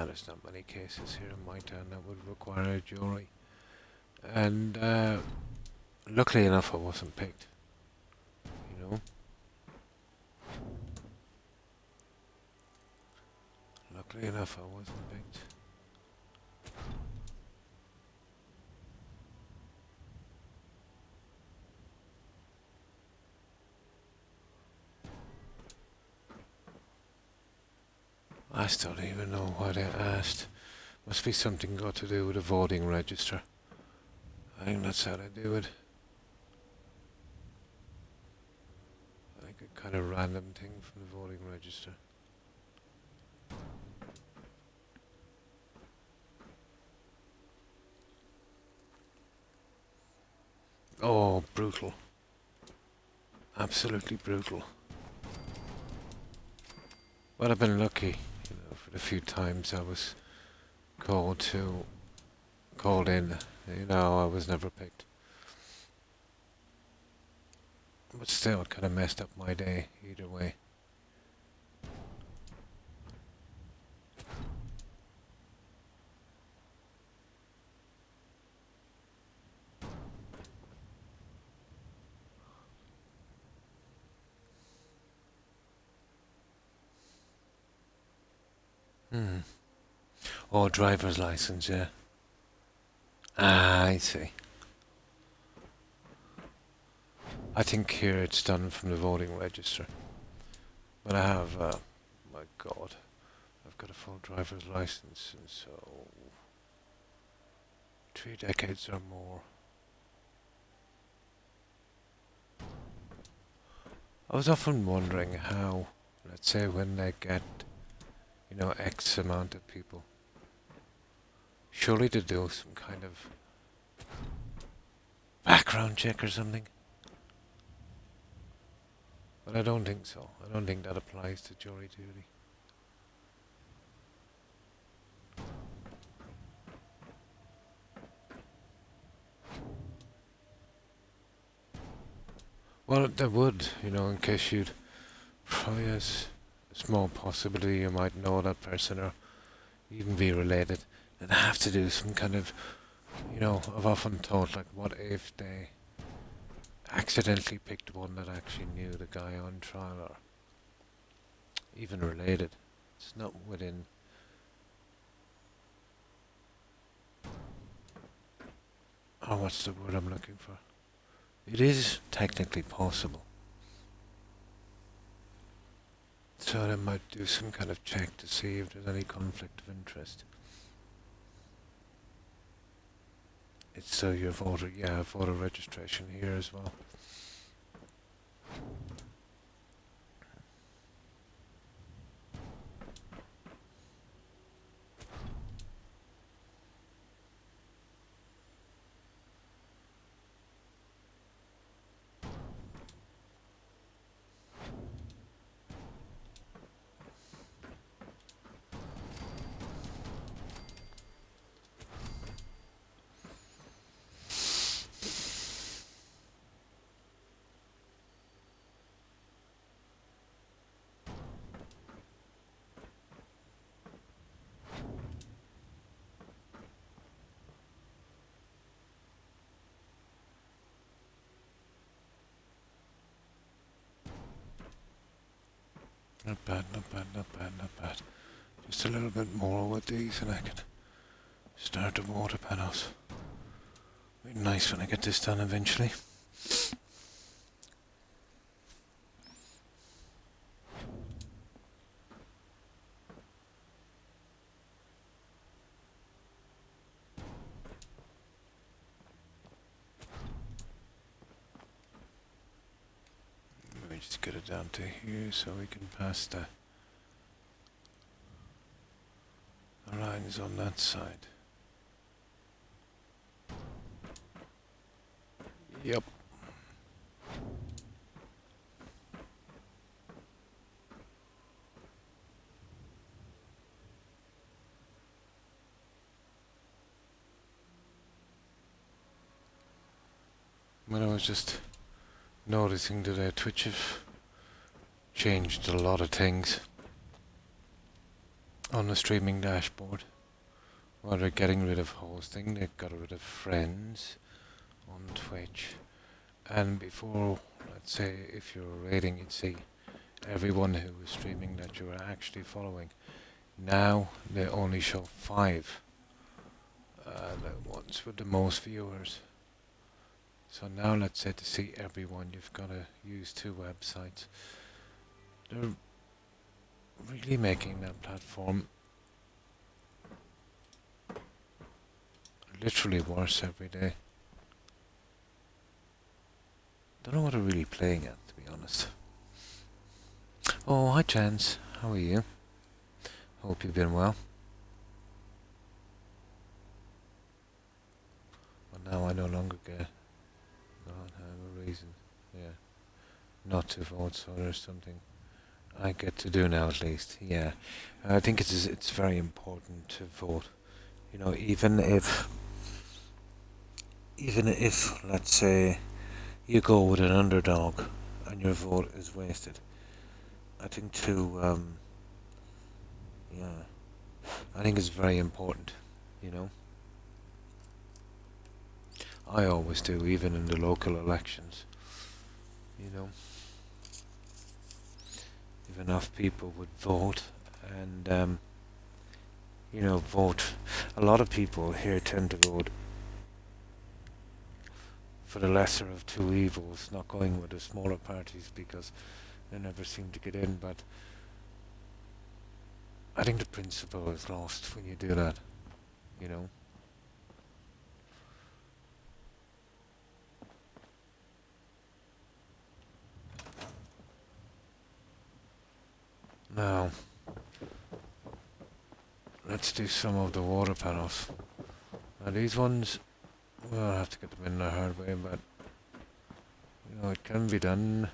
There's not many cases here in my town that would require a jury. And luckily enough, I wasn't picked, you know. Luckily enough, I wasn't picked. I still don't even know what I asked. Must be something got to do with the voting register. I think that's how they do it. I think a kind of random thing from the voting register. Oh, brutal. Absolutely brutal. Well, I've been lucky, for the few times I was called in. I was never picked. But still, it kind of messed up my day either way. Hmm. Oh, driver's license, yeah. I see. I think here it's done from the voting register. But I have, my God, I've got a full driver's license, and so 3 decades or more. I was often wondering how, let's say, when they get, X amount of people, surely to do some kind of background check or something. But I don't think so. I don't think that applies to jury duty. Well, there would, in case you'd probably has a small possibility you might know that person or even be related. And have to do some kind of, I've often thought, like, what if they accidentally picked one that actually knew the guy on trial or even related? It's not within. Oh, what's the word I'm looking for? It is technically possible. So they might do some kind of check to see if there's any conflict of interest. It's so your voter registration here as well. Not bad, not bad, not bad, not bad. Just a little bit more with these and I can start the water panels. Be nice when I get this done eventually. Let me just get it down to here so we can pass the lines on that side. Yep. When I was just noticing that Twitch have changed a lot of things on the streaming dashboard. Well, they're getting rid of hosting, they got rid of friends on Twitch. And before, let's say, if you're rating, you'd see everyone who was streaming that you were actually following. Now they only show 5. The ones with the most viewers. So now let's say to see everyone, you've got to use 2 websites. They're really making that platform literally worse every day. Don't know what they're really playing at, to be honest. Oh, hi Chance, how are you? Hope you've been well. Well, now I no longer not have a reason, not to vote, so there's something I get to do now at least, yeah. I think it's very important to vote, you know, even if, let's say, you go with an underdog and your vote is wasted. I think I think it's very important, you know. I always do, even in the local elections, you know. If enough people would vote and, you know, vote. A lot of people here tend to vote for the lesser of 2 evils, not going with the smaller parties because they never seem to get in, but I think the principle is lost when you do that, you know. Now, let's do some of the water panels. Now these ones, well, I'll have to get them in the hard way, but you know, it can be done.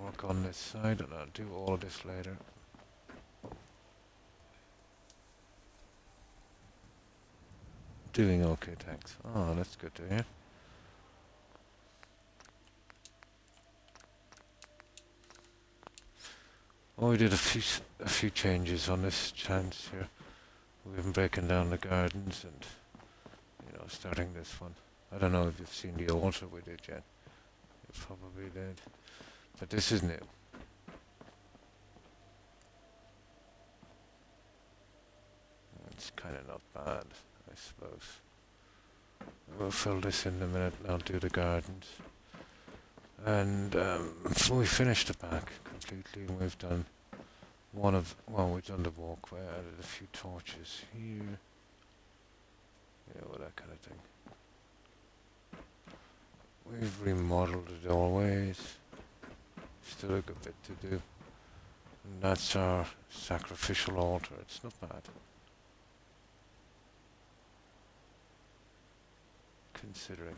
Work on this side and I'll do all of this later. Doing okay, thanks. Oh, that's good to hear. Well, we did a few changes on this chance here. We've been breaking down the gardens and, you know, starting this one. I don't know if you've seen the altar we did yet. You probably did. But this is new. It's kind of not bad, I suppose. We'll fill this in a minute and I'll do the gardens. And we finished the back completely, and we've done we've done the walkway, added a few torches here. Yeah, well, that kind of thing. We've remodeled the doorways. Still a good bit to do. And that's our sacrificial altar. It's not bad. Considering.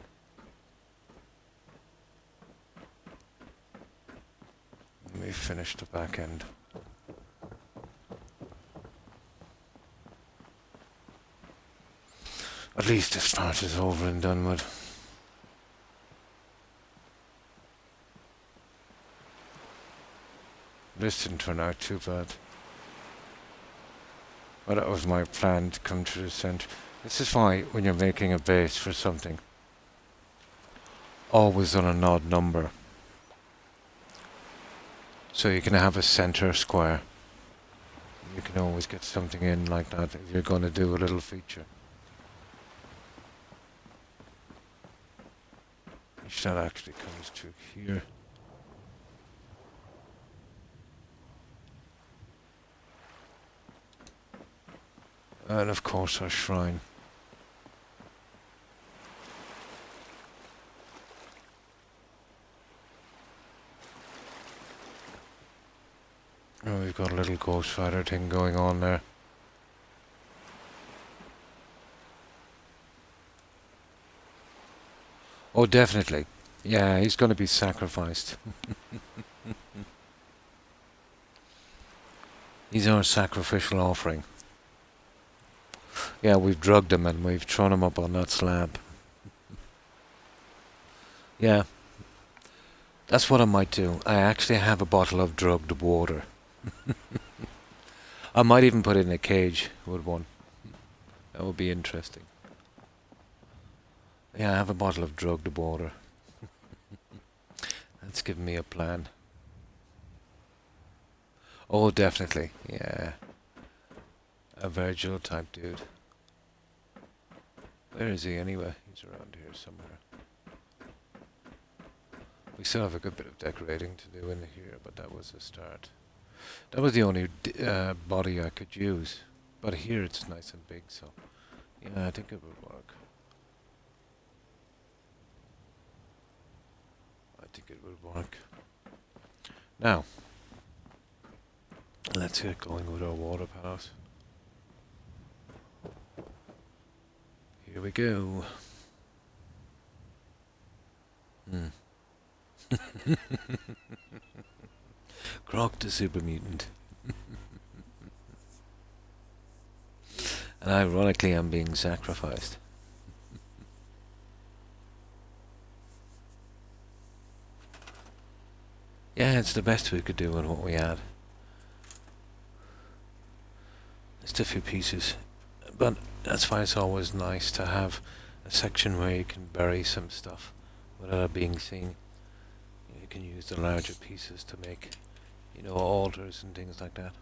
And we finished the back end. At least this part is over and done with. This didn't turn out too bad. But that was my plan, to come to the centre. This is why, when you're making a base for something, always on an odd number. So you can have a centre square. You can always get something in like that if you're going to do a little feature. Which that actually comes to here. And of course our shrine. Oh, we've got a little ghost rider thing going on there. Oh, definitely. Yeah, he's going to be sacrificed. He's our sacrificial offering. Yeah, we've drugged him and we've thrown him up on that slab. Yeah, that's what I might do. I actually have a bottle of drugged water. I might even put it in a cage with one. That would be interesting. Yeah, I have a bottle of drugged water. That's giving me a plan. Oh, definitely. Yeah. A Virgil type dude. Where is he anyway? He's around here somewhere. We still have a good bit of decorating to do in here, but that was a start. That was the only body I could use. But here it's nice and big, so yeah, I think it would work. I think it would work. Now, let's get going with our water pass. Here we go. Croc the super mutant. And ironically, I'm being sacrificed. Yeah, it's the best we could do with what we had. Just a few pieces. But that's why it's always nice to have a section where you can bury some stuff without it being seen. You can use the larger pieces to make, altars and things like that.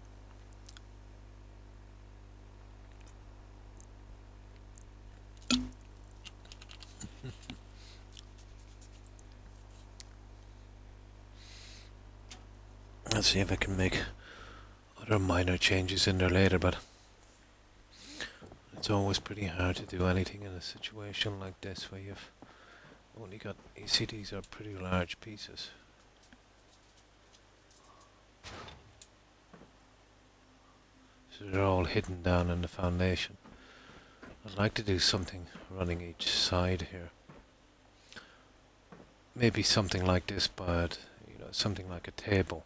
Let's see if I can make other minor changes in there later, but it's always pretty hard to do anything in a situation like this where you've only got, you see these are pretty large pieces. So they're all hidden down in the foundation. I'd like to do something running each side here. Maybe something like this, but something like a table.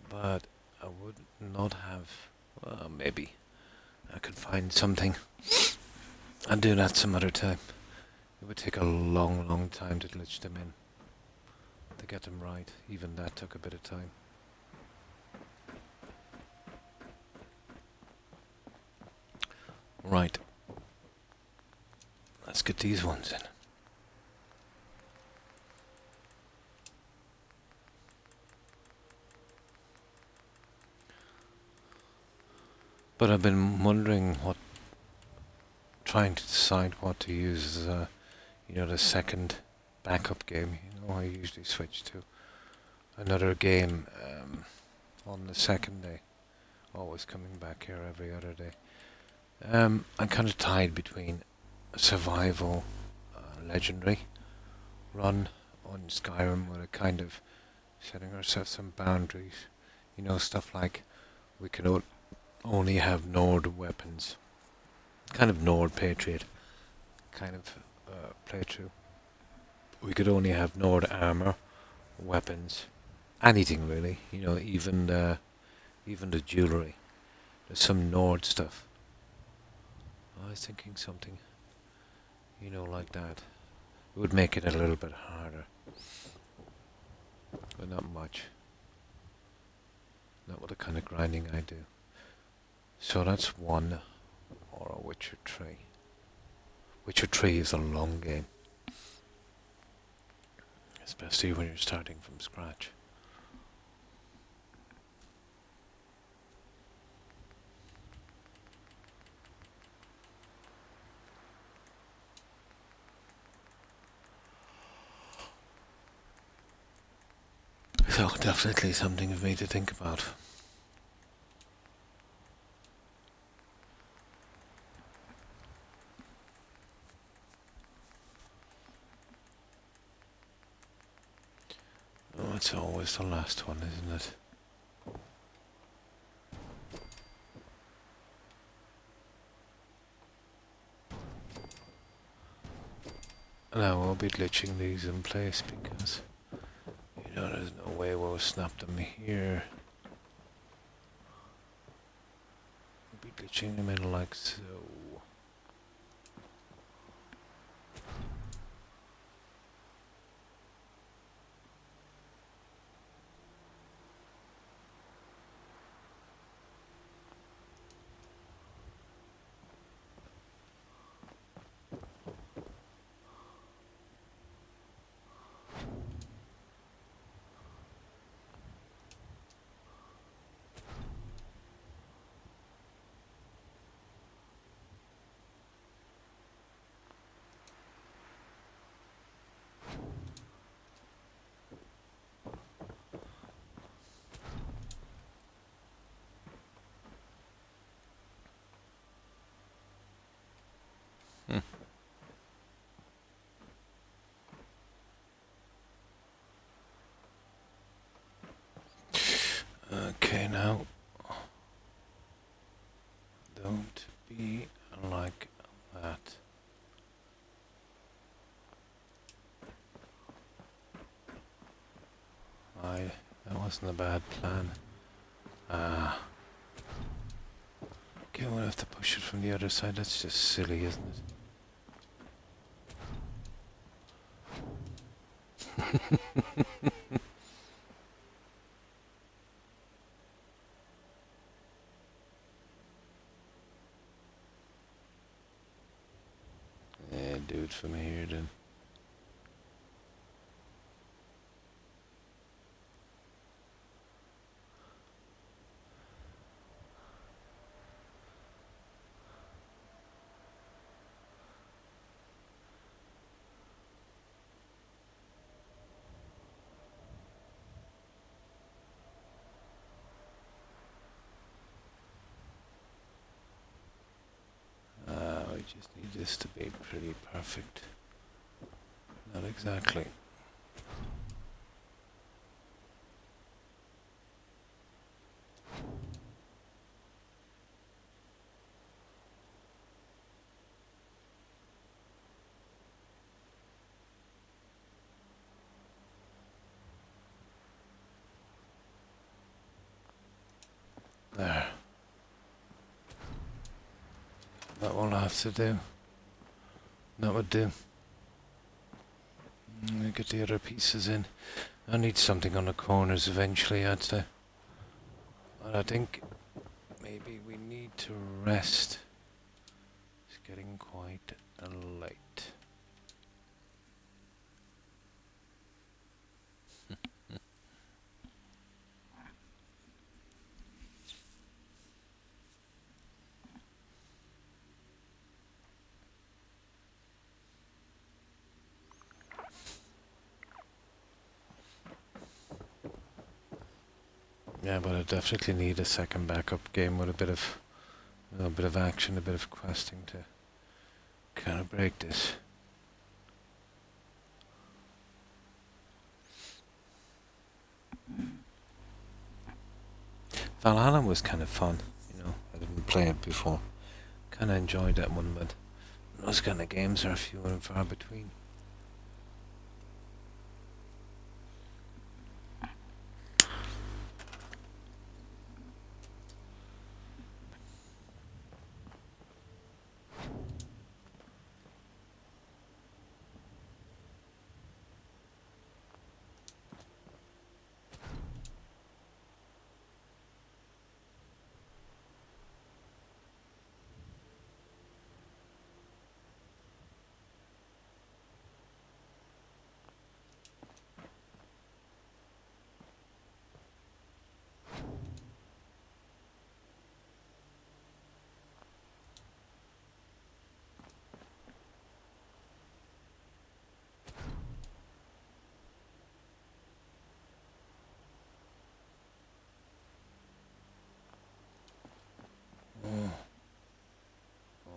But I would not have, well, maybe I could find something and do that some other time. It would take a long, long time to glitch them in, to get them right. Even that took a bit of time. Right. Let's get these ones in. But I've been wondering trying to decide what to use as the second backup game. I usually switch to another game on the second day. Always coming back here every other day. I'm kind of tied between a survival legendary run on Skyrim with a kind of setting ourselves some boundaries. Stuff like we can only have Nord weapons. Kind of Nord Patriot kind of playthrough. We could only have Nord armor, weapons, anything really. Even the jewelry. There's some Nord stuff. I was thinking something, like that. It would make it a little bit harder, but not much. Not with the kind of grinding I do. So that's one, or a Witcher 3. Witcher 3 is a long game, especially when you're starting from scratch. So definitely something for me to think about. Oh, it's always the last one, isn't it? And I will be glitching these in place because there's no way we'll snap them here. We'll be glitching them in like so. Don't be like that. That wasn't a bad plan. Okay, we'll have to push it from the other side. That's just silly, isn't it? Yeah, do it from here then. We just need this to be pretty perfect. Not exactly. There. That will have to do. That would do. Get the other pieces in. I need something on the corners eventually, I'd say. But I think maybe we need to rest. It's getting quite late. Yeah, but I definitely need a second backup game with a bit of action, a bit of questing to kind of break this. Valhalla was kind of fun, you know. I didn't play it before. Kind of enjoyed that one, but those kind of games are few and far between.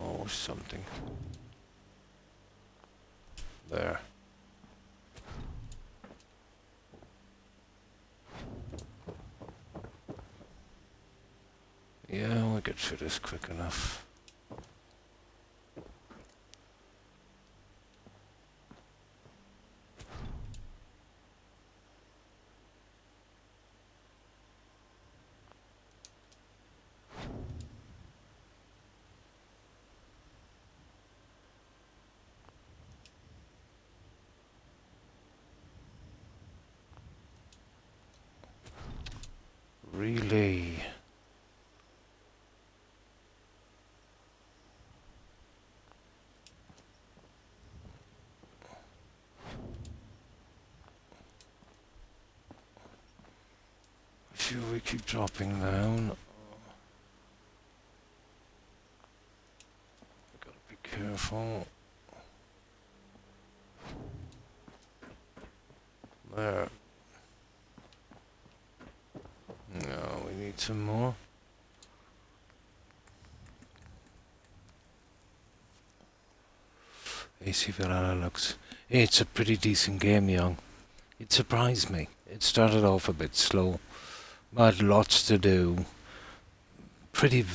Oh, something. There. Yeah, we'll get through this quick enough. Really? Should we keep dropping down? Gotta be careful. There. No, we need some more. AC Valhalla looks... It's a pretty decent game, young. It surprised me. It started off a bit slow, but lots to do. Pretty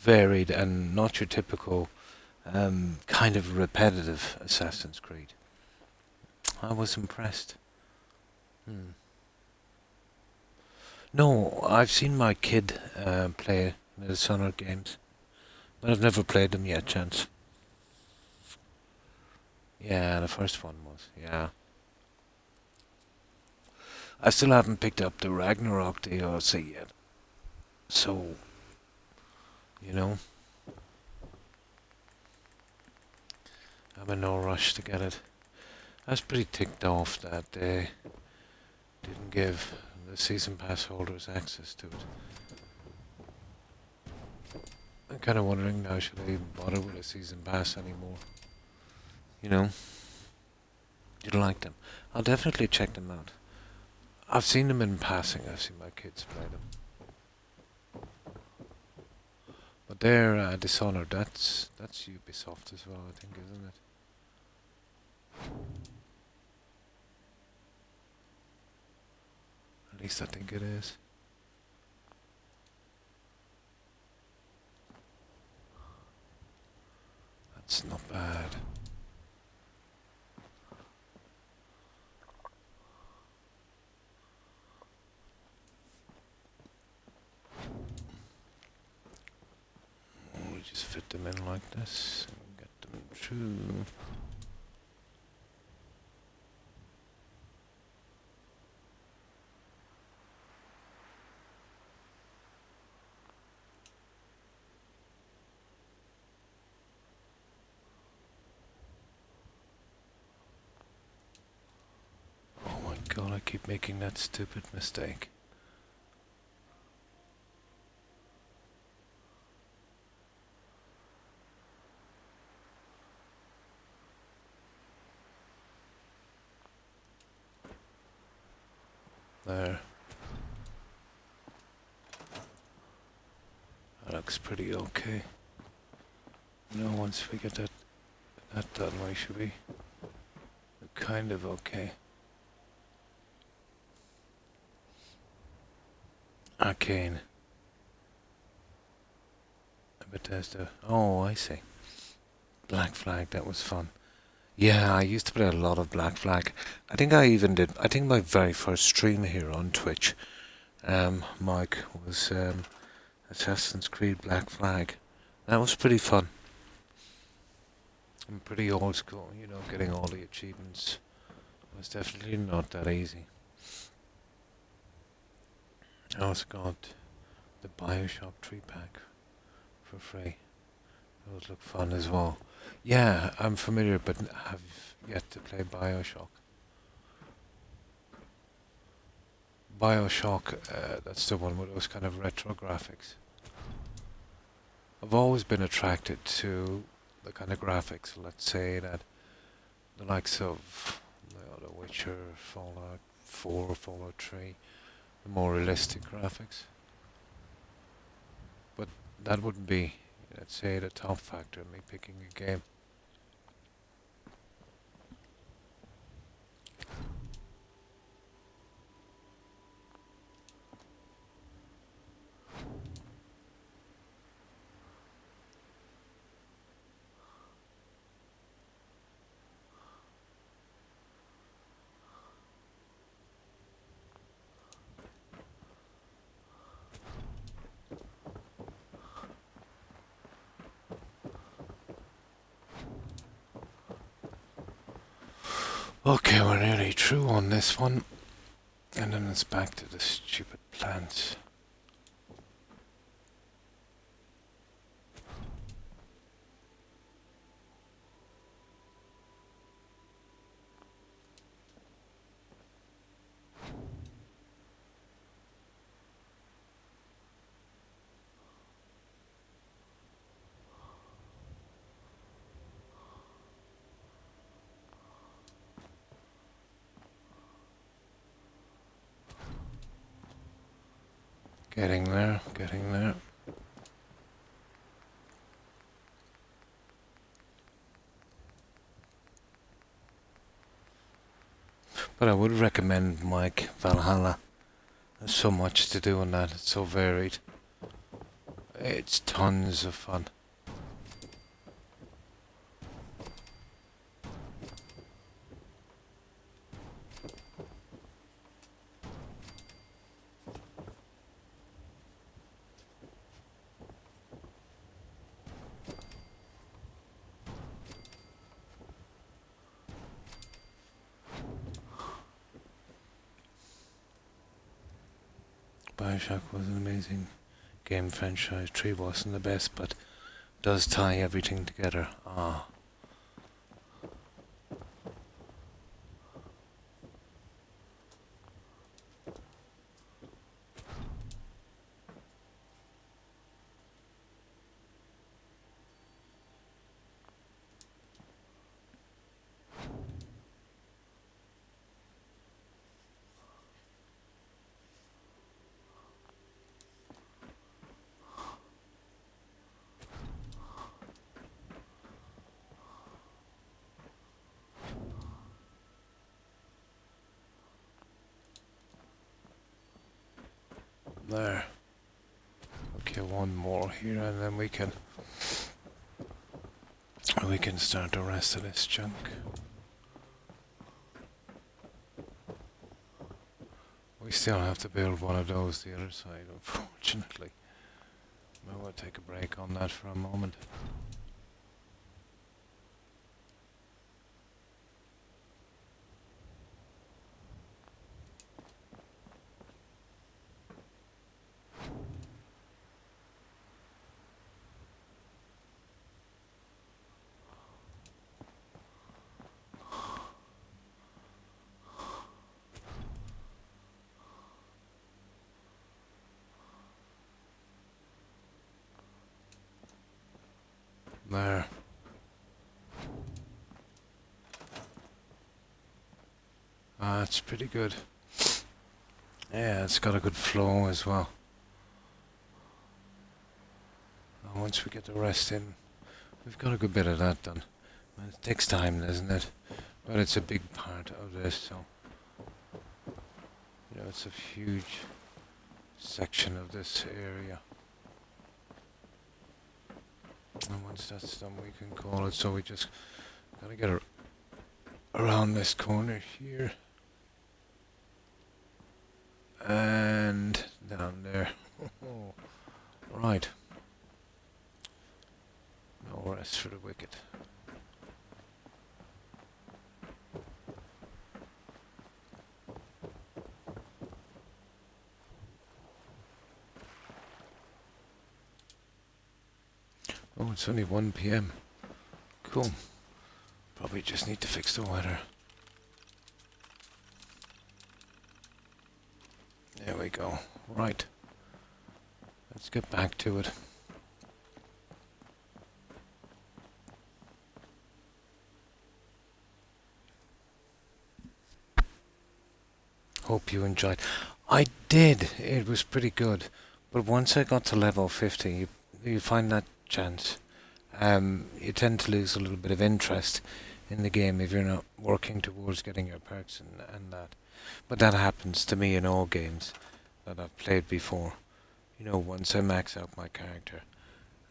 varied and not your typical kind of repetitive Assassin's Creed. I was impressed. Hmm. No, I've seen my kid play the Dishonored games, but I've never played them yet, Chance. Yeah, the first one was, yeah. I still haven't picked up the Ragnarok DLC yet, so, you know, I'm in no rush to get it. I was pretty ticked off that they didn't give the season pass holders access to it. I'm kind of wondering now, should I even bother with a season pass anymore? You know, you like them. I'll definitely check them out. I've seen them in passing. I've seen my kids play them. But they're Dishonored. That's Ubisoft as well, I think, isn't it? At least I think it is. That's not bad. We just fit them in like this and get them through. Oh my god, I keep making that stupid mistake. There. That looks pretty okay. You know, once we get that done, we should be kind of okay. Arcane. Bethesda. Oh, I see. Black Flag, that was fun. Yeah, I used to play a lot of Black Flag. I think my very first stream here on Twitch, Mike, was Assassin's Creed Black Flag. That was pretty fun. I'm pretty old school, you know, getting all the achievements was definitely not that easy. I also got the Bioshock 3 pack for free. Those look fun as well. Yeah, I'm familiar, but have yet to play Bioshock. Bioshock, that's the one with those kind of retro graphics. I've always been attracted to the kind of graphics, let's say, that the likes of The Witcher, Fallout 4, Fallout 3, the more realistic graphics. But that wouldn't be, let's say, the top factor in me picking a game. Okay, we're nearly through on this one, and then it's back to the stupid plants. Getting there, getting there. But I would recommend Mike Valhalla. There's so much to do in that, it's so varied. It's tons of fun. Bioshock was an amazing game franchise. 3 wasn't the best, but does tie everything together. Ah. There. Okay, one more here and then we can start the rest of this junk. We still have to build one of those the other side, unfortunately. I will take a break on that for a moment. There. Ah, it's pretty good. Yeah, it's got a good flow as well. And once we get the rest in, we've got a good bit of that done. And it takes time, doesn't it? But it's a big part of this, so you know, it's a huge section of this area. And once that's done, we can call it. So we just gotta get around this corner here and down there. Right. No rest for the wicked. Oh, it's only 1 PM. Cool. Probably just need to fix the weather. There we go. Right. Let's get back to it. Hope you enjoyed. I did. It was pretty good. But once I got to level 50, you find that chance. You tend to lose a little bit of interest in the game if you're not working towards getting your perks and that. But that happens to me in all games that I've played before. You know, once I max out my character,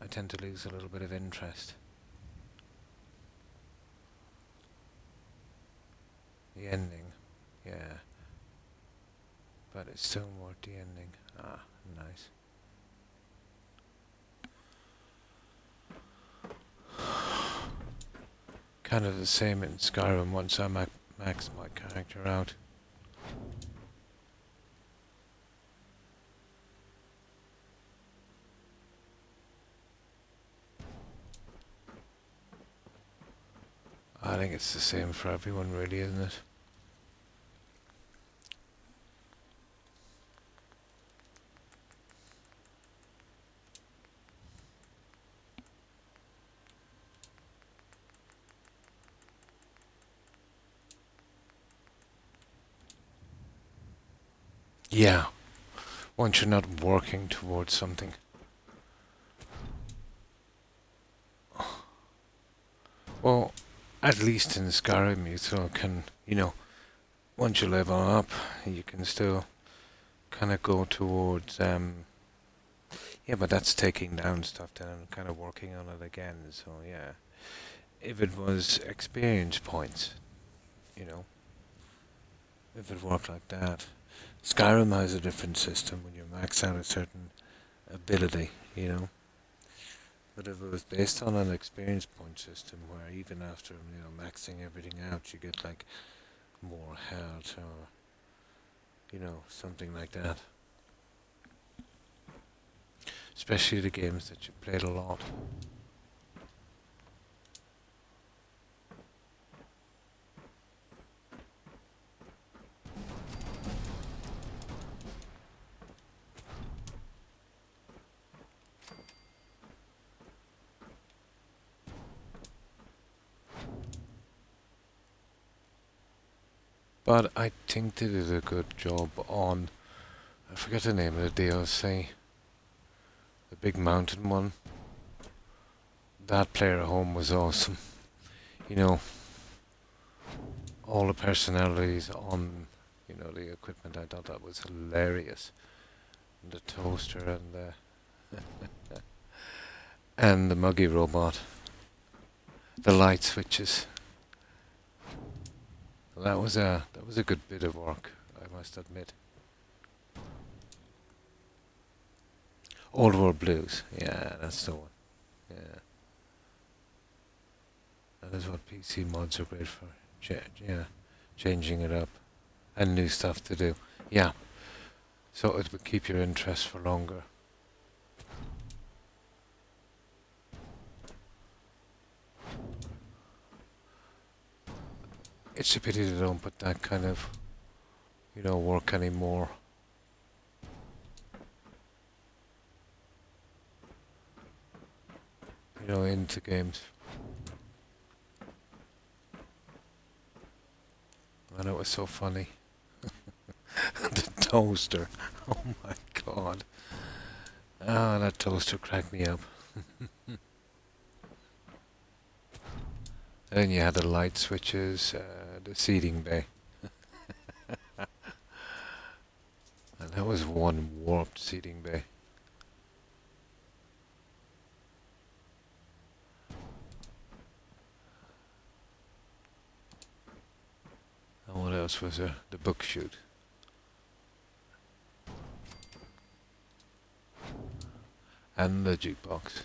I tend to lose a little bit of interest. The ending, yeah. But it's still worth the ending. Ah, nice. Kind of the same in Skyrim once I max my character out. I think it's the same for everyone really, isn't it? Yeah, once you're not working towards something. Well, at least in Skyrim you still can, you know, once you level up, you can still kind of go towards, Yeah, but that's taking down stuff then and kind of working on it again. So yeah, if it was experience points, you know, if it worked like that. Skyrim has a different system when you max out a certain ability, you know. But if it was based on an experience point system where even after, maxing everything out you get like more health or, something like that. Especially the games that you played a lot. But I think they did a good job on, I forget the name of the DLC, the big mountain one. That player at home was awesome. You know, all the personalities on, the equipment, I thought that was hilarious. The toaster and the muggy robot, the light switches. That was a good bit of work, I must admit. Old World Blues, yeah, that's the one. Yeah, that is what PC mods are great for. Yeah, changing it up and new stuff to do. Yeah, so it would keep your interest for longer. It's a pity they don't put that kind of, work anymore. Into games. And it was so funny. The toaster. Oh my god. Ah, that toaster cracked me up. And then you had the light switches, the seating bay. And that was one warped seating bay. And what else was there? The book chute. And the jukebox.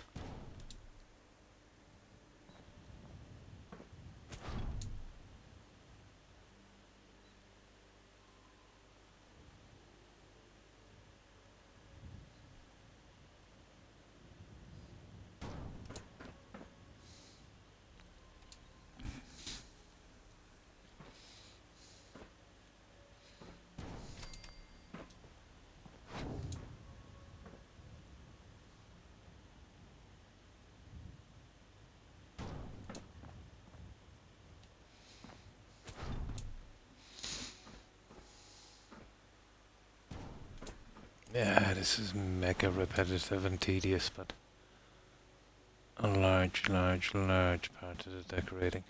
Yeah, this is mega repetitive and tedious, but a large, large, large part of the decorating.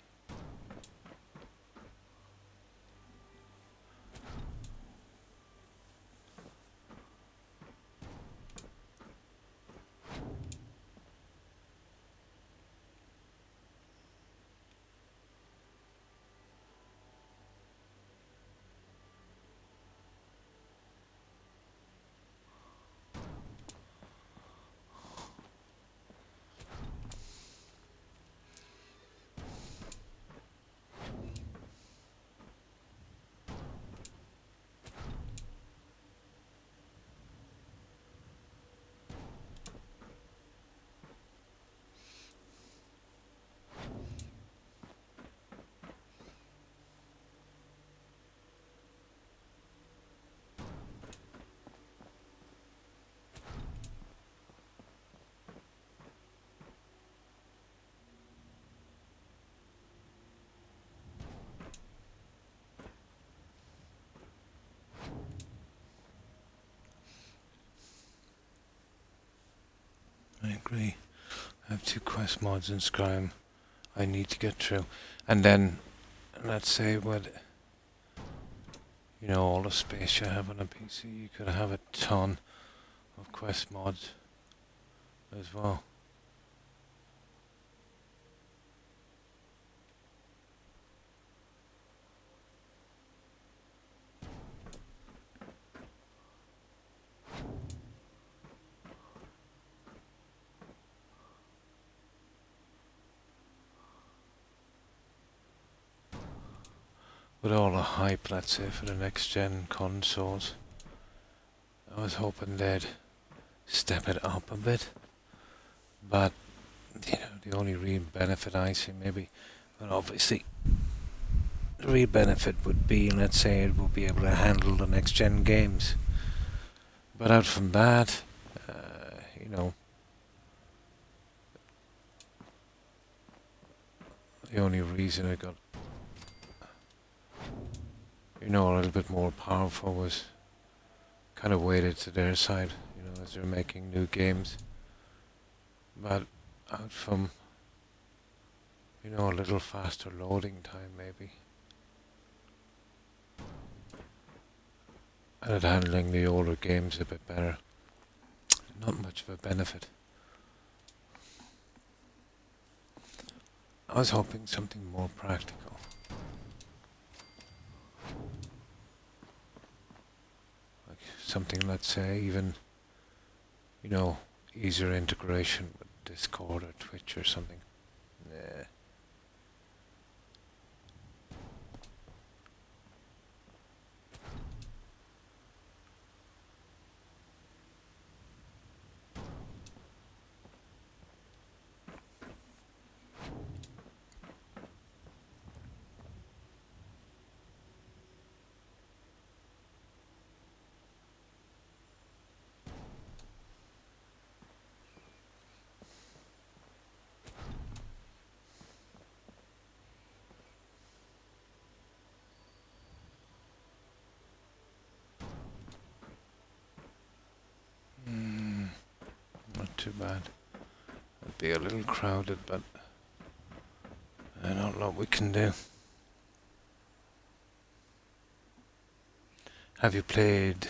I agree. I have 2 quest mods in Skyrim I need to get through. And then, let's say, all the space you have on a PC, you could have a ton of quest mods as well. With all the hype, let's say, for the next gen consoles, I was hoping they'd step it up a bit. But, the only real benefit I see maybe, well, obviously, the real benefit would be, let's say, it will be able to handle the next gen games. But out from that, the only reason it got, a little bit more powerful was kind of weighted to their side, as they're making new games. But out from, a little faster loading time maybe. And at handling the older games a bit better. Not much of a benefit. I was hoping something more practical. Like something, let's say, even, easier integration with Discord or Twitch or something. Nah. Not too bad. It'd be a little crowded, but I don't know what we can do. Have you played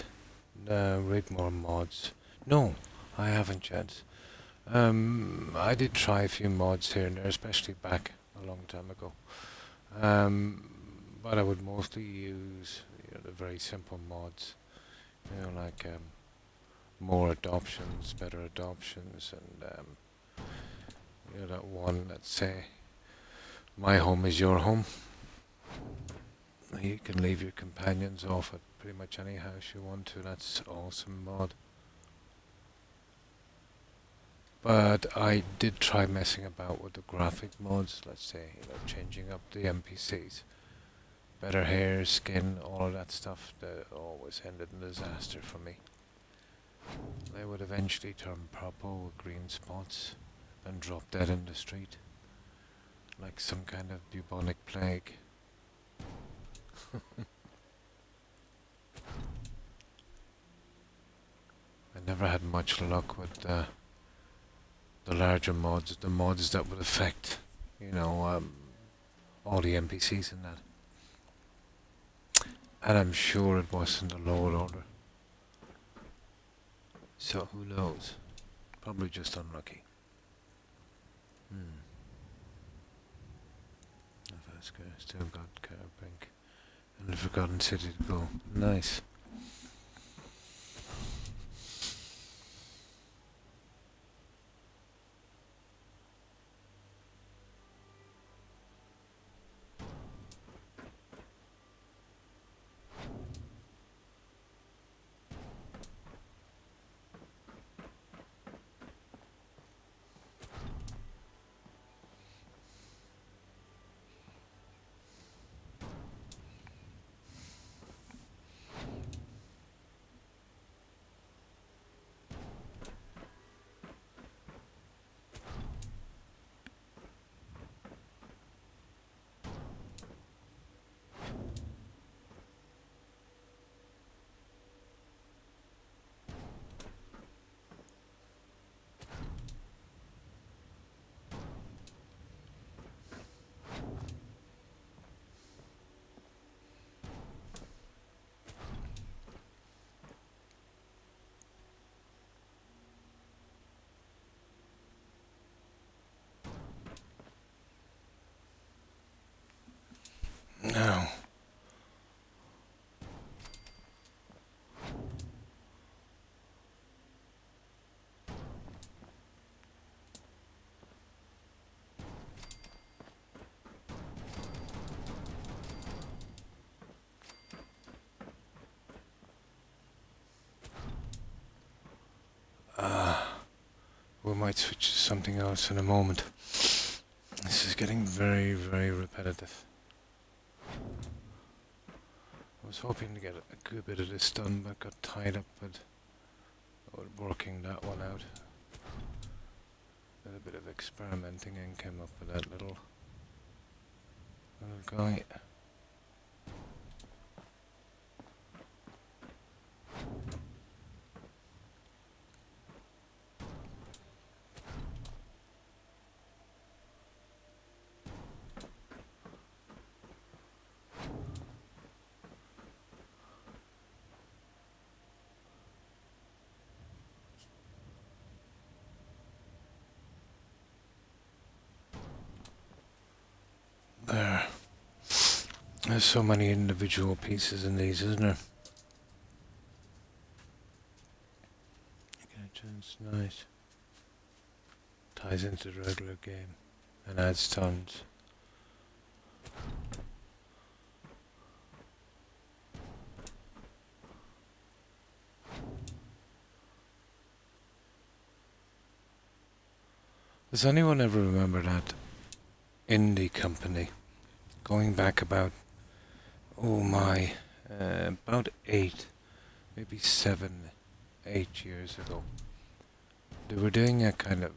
Rigmore mods? No, I haven't yet. I did try a few mods here and there, especially back a long time ago. But I would mostly use the very simple mods, like more adoptions, better adoptions, and that one, let's say, my home is your home. You can leave your companions off at pretty much any house you want to. That's awesome mod. But I did try messing about with the graphic mods, let's say, changing up the NPCs. Better hair, skin, all of that stuff, that always ended in disaster for me. They would eventually turn purple with green spots and drop dead in the street. Like some kind of bubonic plague. I never had much luck with the larger mods, the mods that would affect, all the NPCs in that. And I'm sure it wasn't a lower order. So who knows? Probably just unlucky. That's good. Still got Carpink. And the Forgotten City to go. Nice. might switch to something else in a moment. This is getting very, very repetitive. I was hoping to get a good bit of this done, but got tied up with working that one out. Did a bit of experimenting and came up with that little guy. There. There's so many individual pieces in these, isn't there? It's nice. Ties into the regular game and adds tons. Does anyone ever remember that indie company going back about, about 8, maybe 7, 8 years ago? They were doing a kind of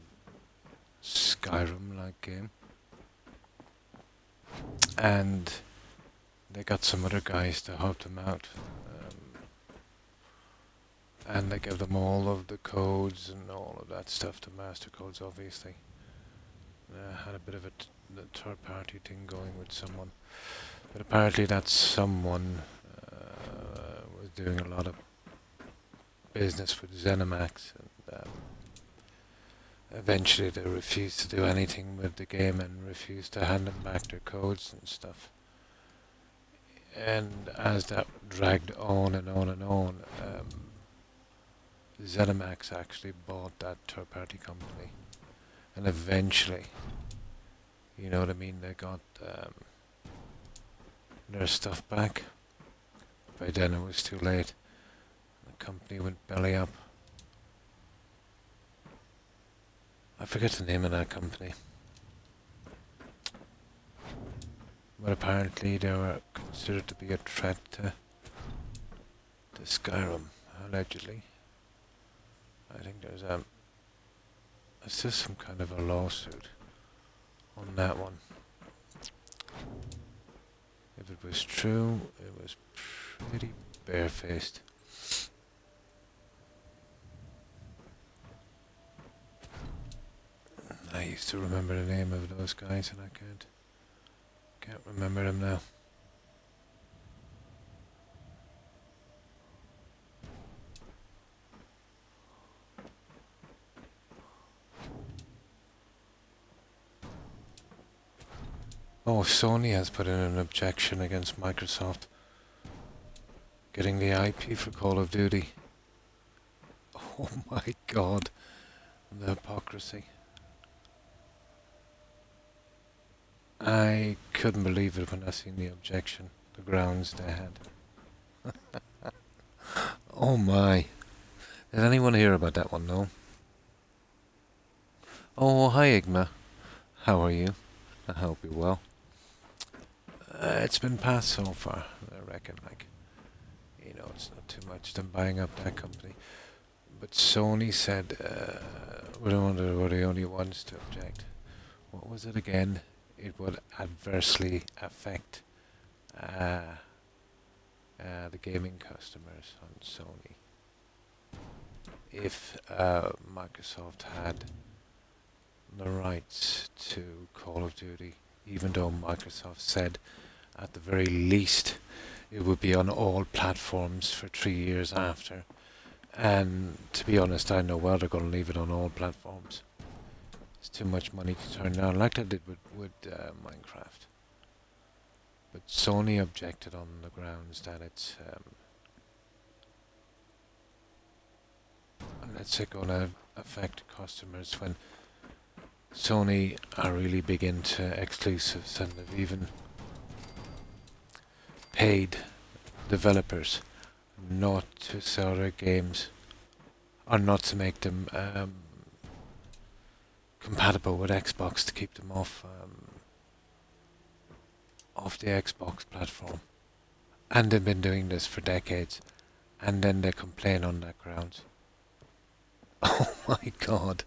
Skyrim-like game, and they got some other guys to help them out, and they gave them all of the codes and all of that stuff, the master codes obviously. Had a bit of a third-party thing going with someone, but apparently that someone was doing a lot of business with ZeniMax, and eventually they refused to do anything with the game and refused to hand them back their codes and stuff. And as that dragged on and on and on, ZeniMax actually bought that third-party company, and eventually, you know what I mean, they got their stuff back. By then it was too late. The company went belly up. I forget the name of that company. But apparently they were considered to be a threat to Skyrim, allegedly. I think there's just some kind of a lawsuit on that one. If it was true, it was pretty barefaced. I used to remember the name of those guys, and I can't remember them now. Oh, Sony has put in an objection against Microsoft getting the IP for Call of Duty. Oh my God, the hypocrisy. I couldn't believe it when I seen the objection, the grounds they had. Oh my. Did anyone hear about that one? No? Oh, hi Igma. How are you? I hope you're well. It's been passed so far, I reckon, it's not too much them buying up that company. But Sony said, we're the only ones to object. What was it again? It would adversely affect the gaming customers on Sony if Microsoft had the rights to Call of Duty, even though Microsoft said at the very least it would be on all platforms for 3 years after. And to be honest, I know well they're going to leave it on all platforms. It's too much money to turn down, like they did with Minecraft. But Sony objected on the grounds that it's let's say going to affect customers when Sony are really big into exclusives, and they've even paid developers not to sell their games or not to make them compatible with Xbox to keep them off the Xbox platform. And they've been doing this for decades. And then they complain on that grounds. Oh my god.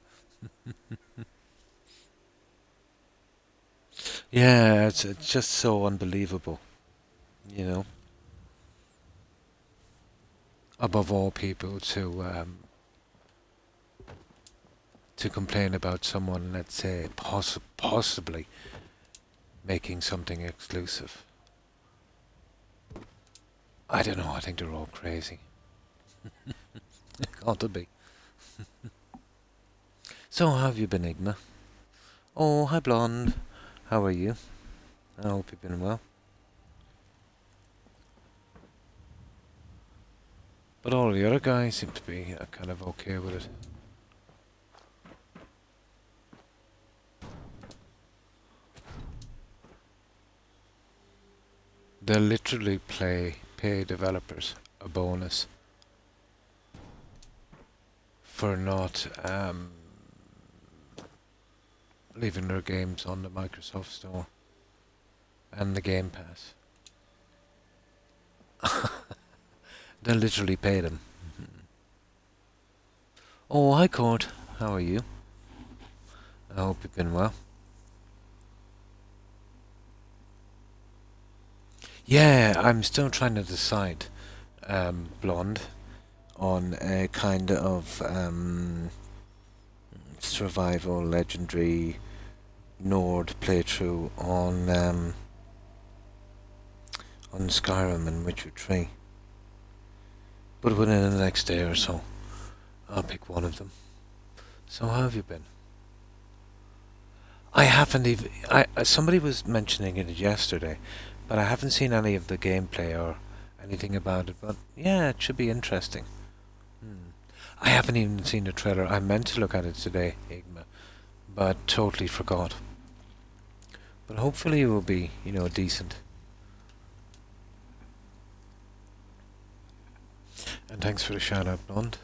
Yeah, it's just so unbelievable, you know. Above all people to complain about someone, let's say, possibly making something exclusive. I don't know, I think they're all crazy. Got to be. So, how have you been, Igma? Oh, hi, Blonde. How are you? I hope you've been well. But all the other guys seem to be kind of okay with it. They'll literally pay developers a bonus for not leaving their games on the Microsoft Store and the Game Pass. They'll literally pay them. Oh, hi Cord. How are you? I hope you've been well. Yeah, I'm still trying to decide, Blonde, on a kind of survival legendary Nord playthrough on Skyrim and Witcher 3. But within the next day or so, I'll pick one of them. So how have you been? I haven't even... somebody was mentioning it yesterday, but I haven't seen any of the gameplay or anything about it. But yeah, it should be interesting. I haven't even seen the trailer. I meant to look at it today, Igma, but totally forgot. But hopefully it will be, you know, decent. And thanks for the shout out, Blonde.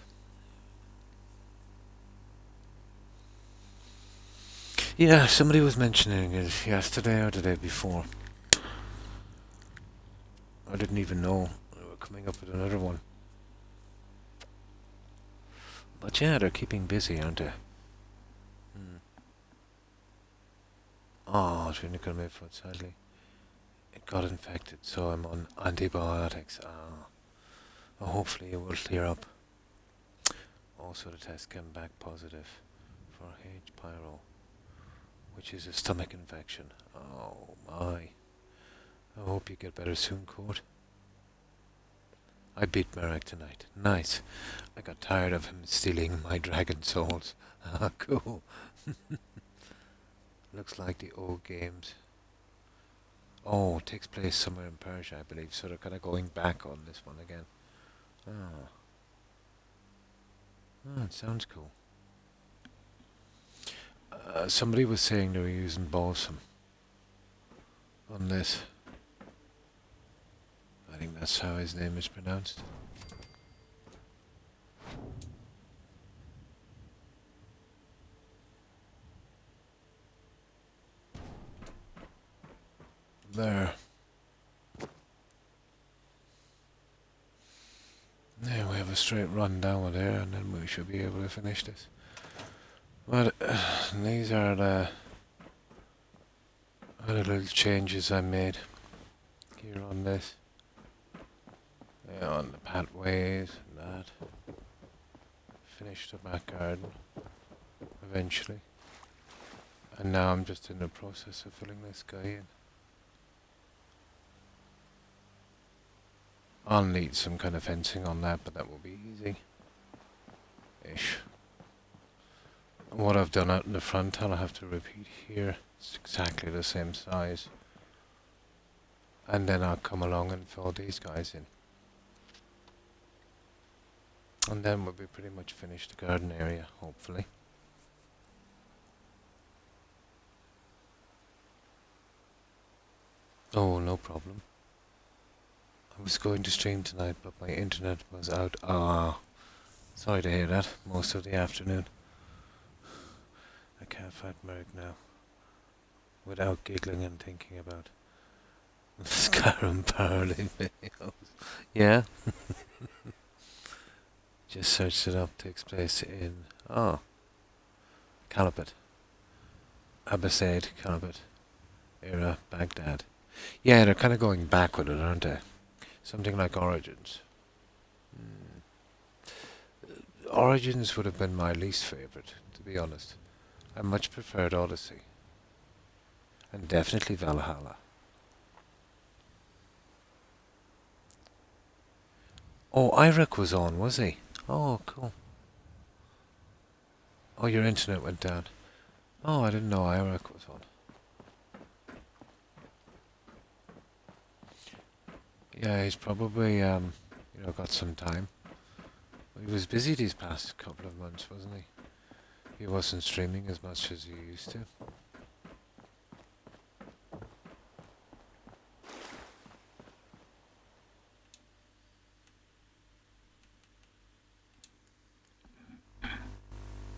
Yeah, somebody was mentioning it yesterday or the day before. I didn't even know they were coming up with another one. But yeah, they're keeping busy, aren't they? Oh, it's really got my foot, sadly. It got infected, so I'm on antibiotics. Well, hopefully it will clear up. Also, the test came back positive for H. pylori, which is a stomach infection. Oh my. I hope you get better soon, Cord. I beat Merrick tonight. Nice. I got tired of him stealing my dragon souls. Ah, cool. Looks like the old games. Oh, it takes place somewhere in Persia, I believe, so they're kind of going back on this one again. Ah. Oh, it sounds cool. Somebody was saying they were using balsam on this. I think that's how his name is pronounced. There. Yeah, we have a straight run down there, and then we should be able to finish this. But these are the little changes I made here on this. Yeah, on the pathways and that. Finished the back garden eventually. And now I'm just in the process of filling this guy in. I'll need some kind of fencing on that, but that will be easy-ish. What I've done out in the front, I'll have to repeat here. It's exactly the same size. And then I'll come along and fill these guys in. And then we'll be pretty much finished the garden area, hopefully. Oh, no problem. I was going to stream tonight, but my internet was out. Ah, sorry to hear that. Most of the afternoon. I can't fight Merrick now without giggling and thinking about Skyrim parody videos. Yeah? Just searched it up. Takes place in Caliphate. Abbasid Caliphate era Baghdad. Yeah, they're kind of going back with it, aren't they? Something like Origins. Origins would have been my least favourite, to be honest. I much preferred Odyssey. And definitely Valhalla. Oh, Eirik was on, was he? Oh, cool. Oh, your internet went down. Oh, I didn't know Eirik was on. Yeah, he's probably, got some time. He was busy these past couple of months, wasn't he? He wasn't streaming as much as he used to.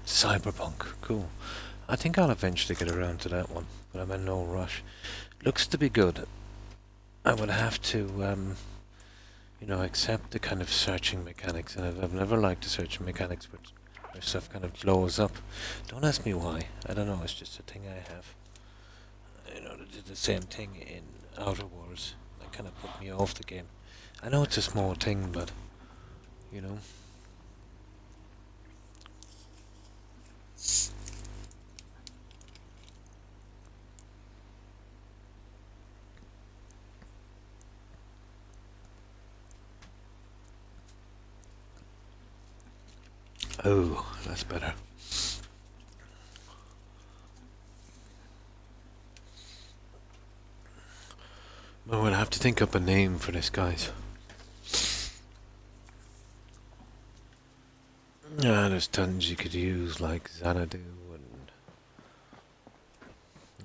Cyberpunk, cool. I think I'll eventually get around to that one, but I'm in no rush. Looks to be good. I would have to, accept the kind of searching mechanics in it. I've never liked the searching mechanics, but where stuff kind of blows up. Don't ask me why. I don't know, it's just a thing I have. They did the same thing in Outer Worlds. That kind of put me off the game. I know it's a small thing, but, you know. Oh, that's better. Well, we'll have to think up a name for this, guys. Yeah, there's tons you could use, like Xanadu,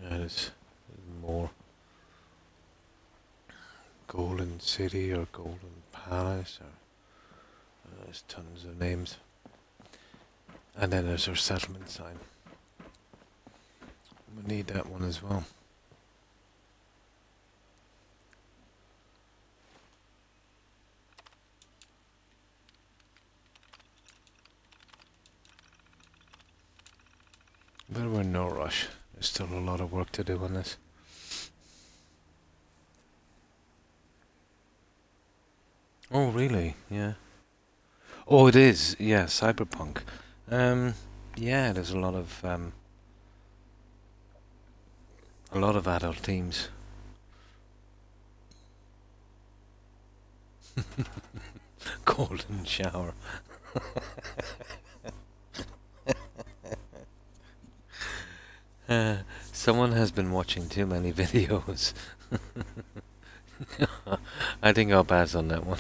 and there's more. Golden City or Golden Palace, or there's tons of names. And then there's our settlement sign. We need that one as well. But we're in no rush. There's still a lot of work to do on this. Oh, really? Yeah. Oh, it is. Yeah, Cyberpunk. Yeah, there's a lot of adult themes. Golden shower. Someone has been watching too many videos. I think I'll pass on that one.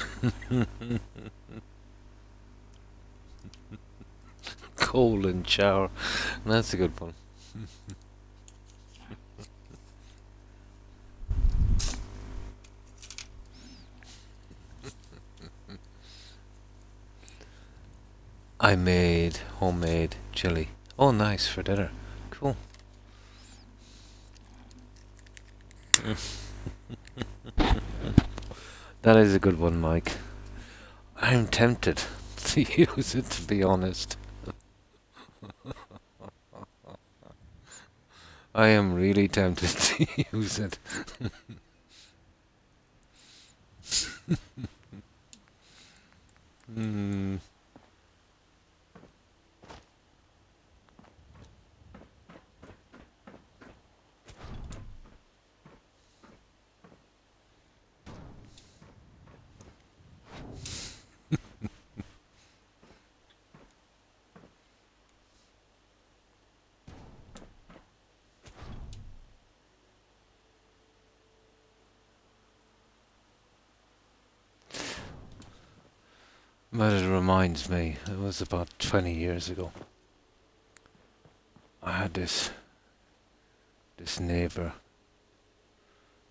Golden shower. That's a good one. I made homemade chili. Oh, nice, for dinner. Cool. That is a good one, Mike. I'm tempted to use it, to be honest. I am really tempted to use it. But it reminds me, it was about 20 years ago. I had this neighbour,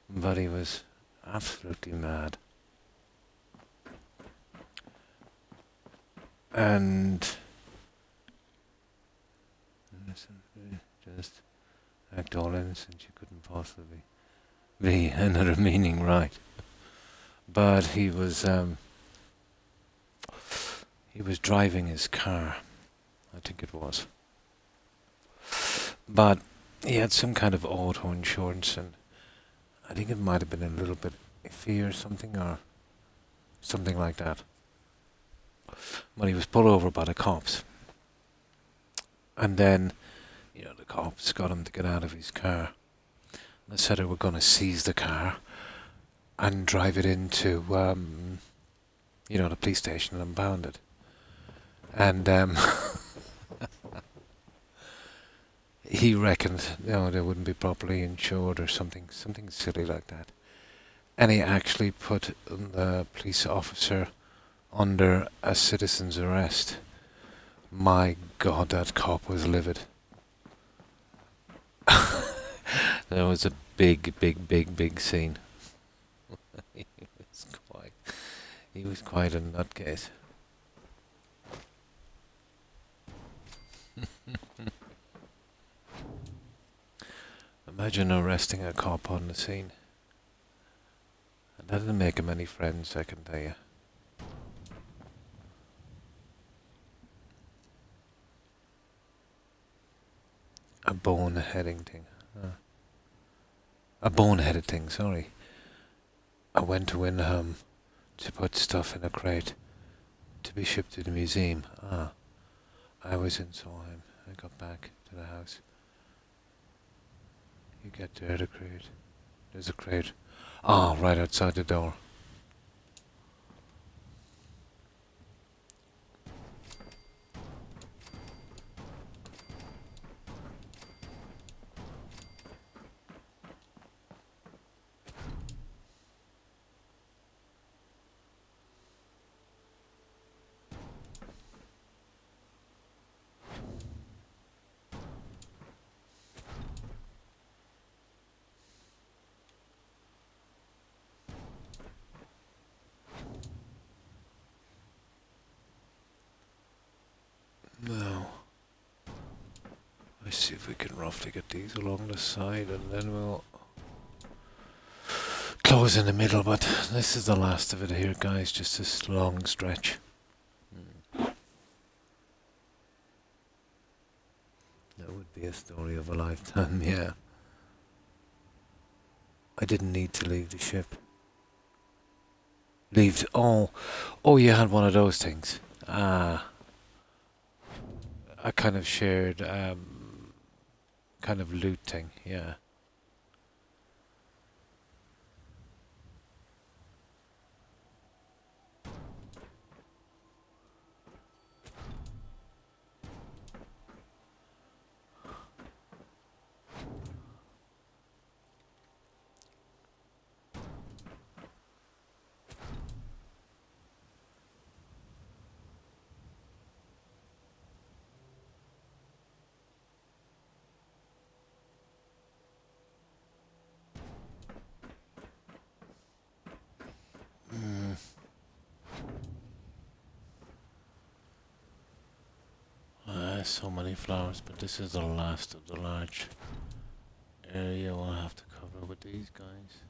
but he was absolutely mad. And just act all innocent. You couldn't possibly be another meaning, right? But he was driving his car, I think it was. But he had some kind of auto insurance, and I think it might have been a little bit iffy or something like that. But he was pulled over by the cops. And then, the cops got him to get out of his car. They said they were going to seize the car and drive it into, the police station and impound it. And he reckoned, they wouldn't be properly insured or something silly like that. And he actually put the police officer under a citizen's arrest. My God, that cop was livid. There was a big scene. He was quite a nutcase. Imagine arresting a cop on the scene. That didn't make him any friends, I can tell you. A boneheaded thing, sorry. I went to Windham to put stuff in a crate to be shipped to the museum. I was in Solheim. I got back to the house. You get there, the crate. There's a crate. Right outside the door. Now, let's see if we can roughly get these along the side, and then we'll close in the middle. But this is the last of it here, guys. Just this long stretch. That would be a story of a lifetime, yeah. I didn't need to leave the ship. Oh, you had one of those things. A kind of shared, kind of loot thing, yeah. So many flowers, but this is the last of the large area we'll have to cover with these guys.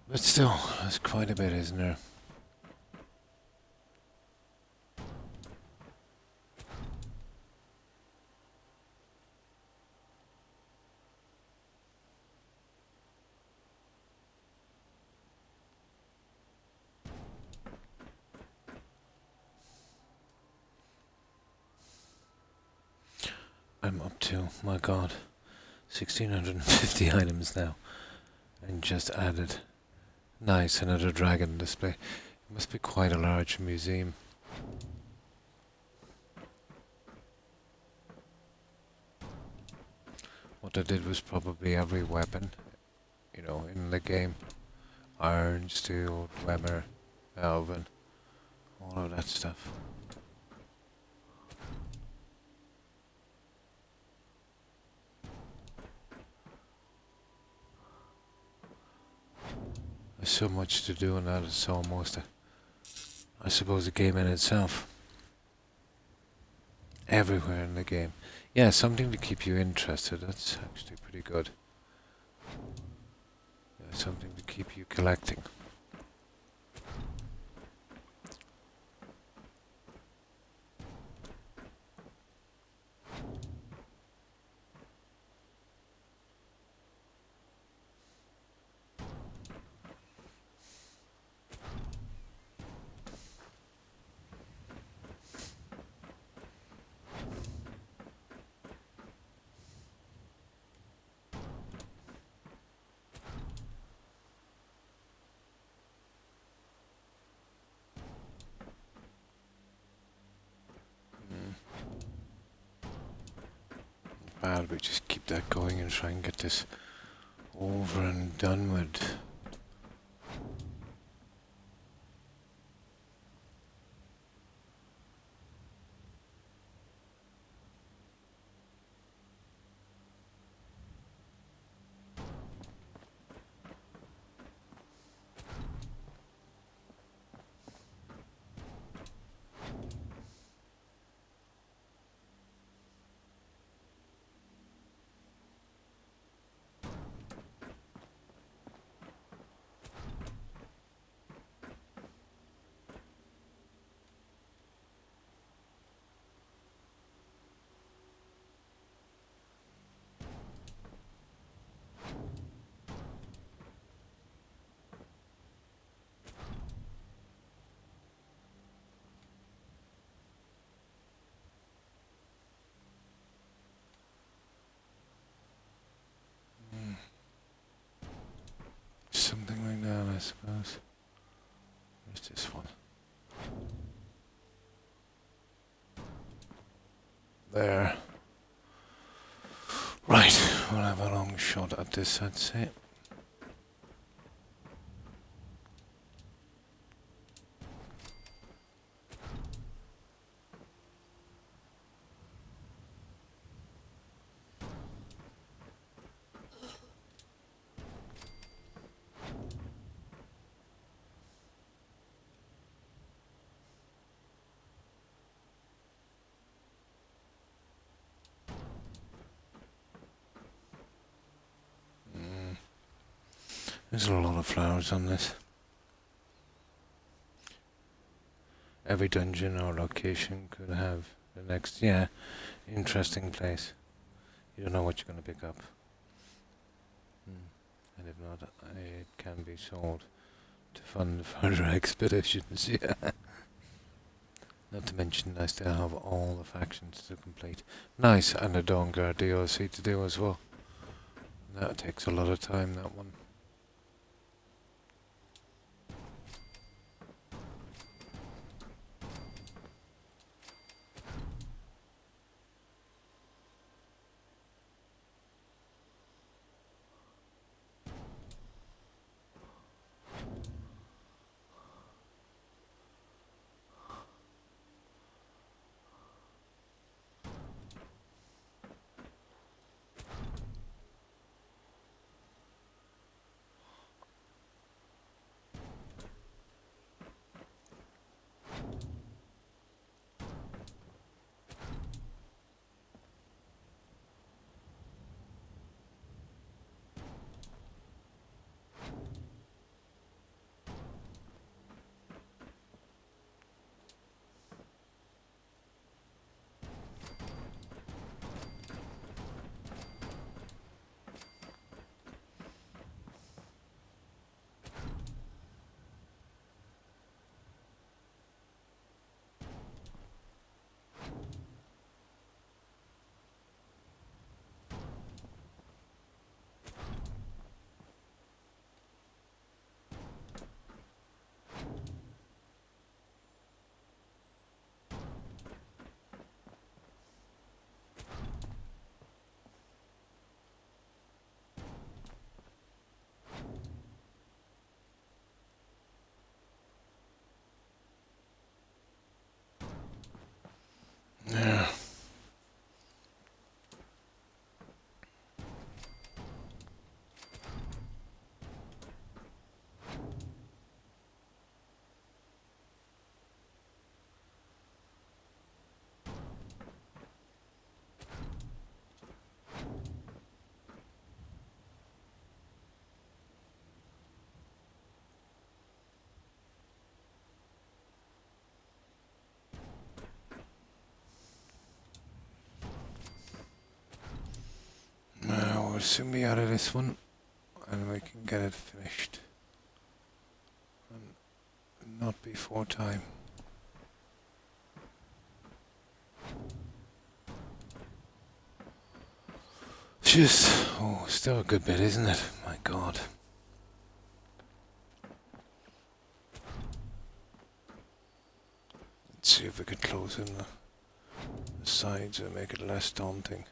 But still, there's quite a bit, isn't there? I'm up to, my God, 1,650 items now. And just added. Nice, another dragon display. It must be quite a large museum. What I did was probably every weapon, in the game. Iron, steel, Weber, Elven, all of that stuff. There's so much to do, and that is almost, I suppose, a game in itself. everywhere in the game. Yeah, something to keep you interested. That's actually pretty good. Yeah, something to keep you collecting. Bad, we just keep that going and try and get this over and done with. Something like that, I suppose. Where's this one? There. Right, we'll have a long shot at this, I'd say. There's a lot of flowers on this. Every dungeon or location could have the next, interesting place. You don't know what you're going to pick up. And if not, it can be sold to fund further expeditions, yeah. Not to mention, nice to have all the factions to complete. Nice, and a Dawnguard DLC to do as well. That takes a lot of time, that one. we'll soon be out of this one, and we can get it finished. And not before time. Just, oh, still a good bit, isn't it? My God. Let's see if we could close in the sides and make it less daunting.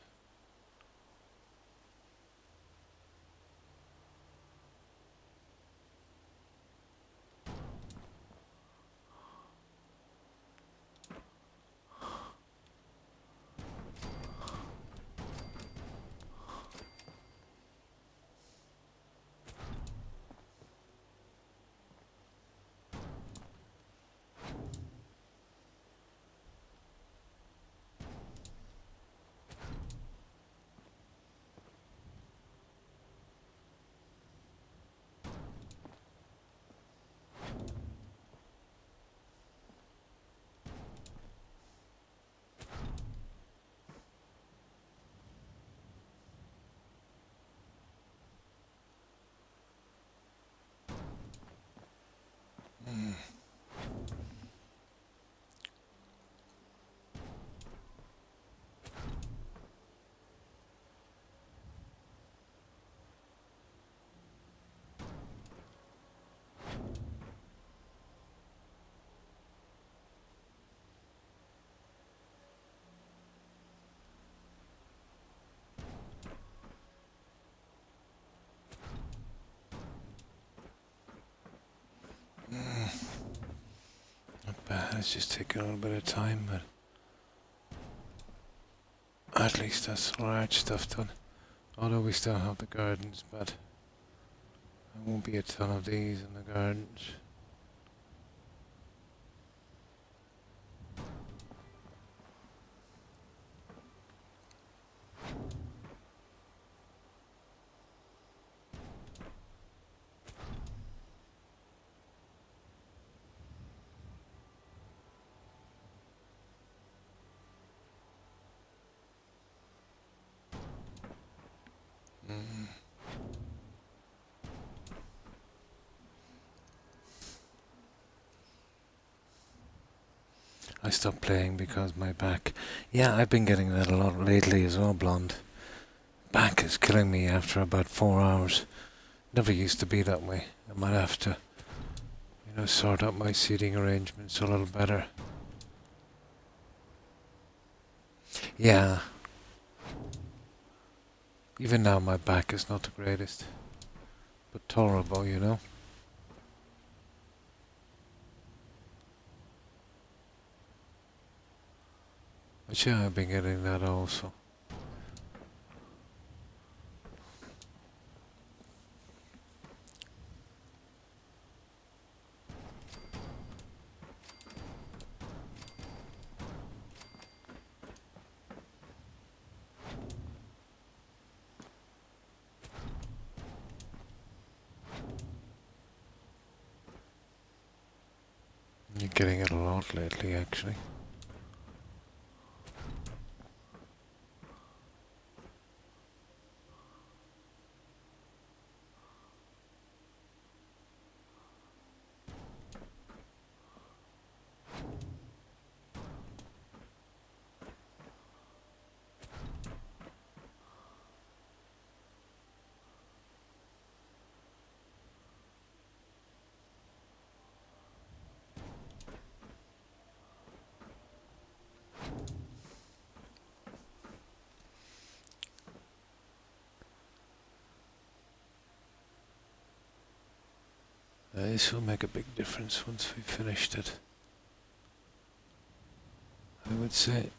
It's just taking a little bit of time, but at least that's large stuff done. Although we still have the gardens, but there won't be a ton of these in the gardens. I stopped playing because my back... Yeah, I've been getting that a lot lately as well, Blonde. Back is killing me after about 4 hours. Never used to be that way. I might have to, sort out my seating arrangements a little better. Yeah. Even now my back is not the greatest. But tolerable, you know. But yeah, I've been getting that also. You're getting it a lot lately, actually. This will make a big difference once we've finished it, I would say.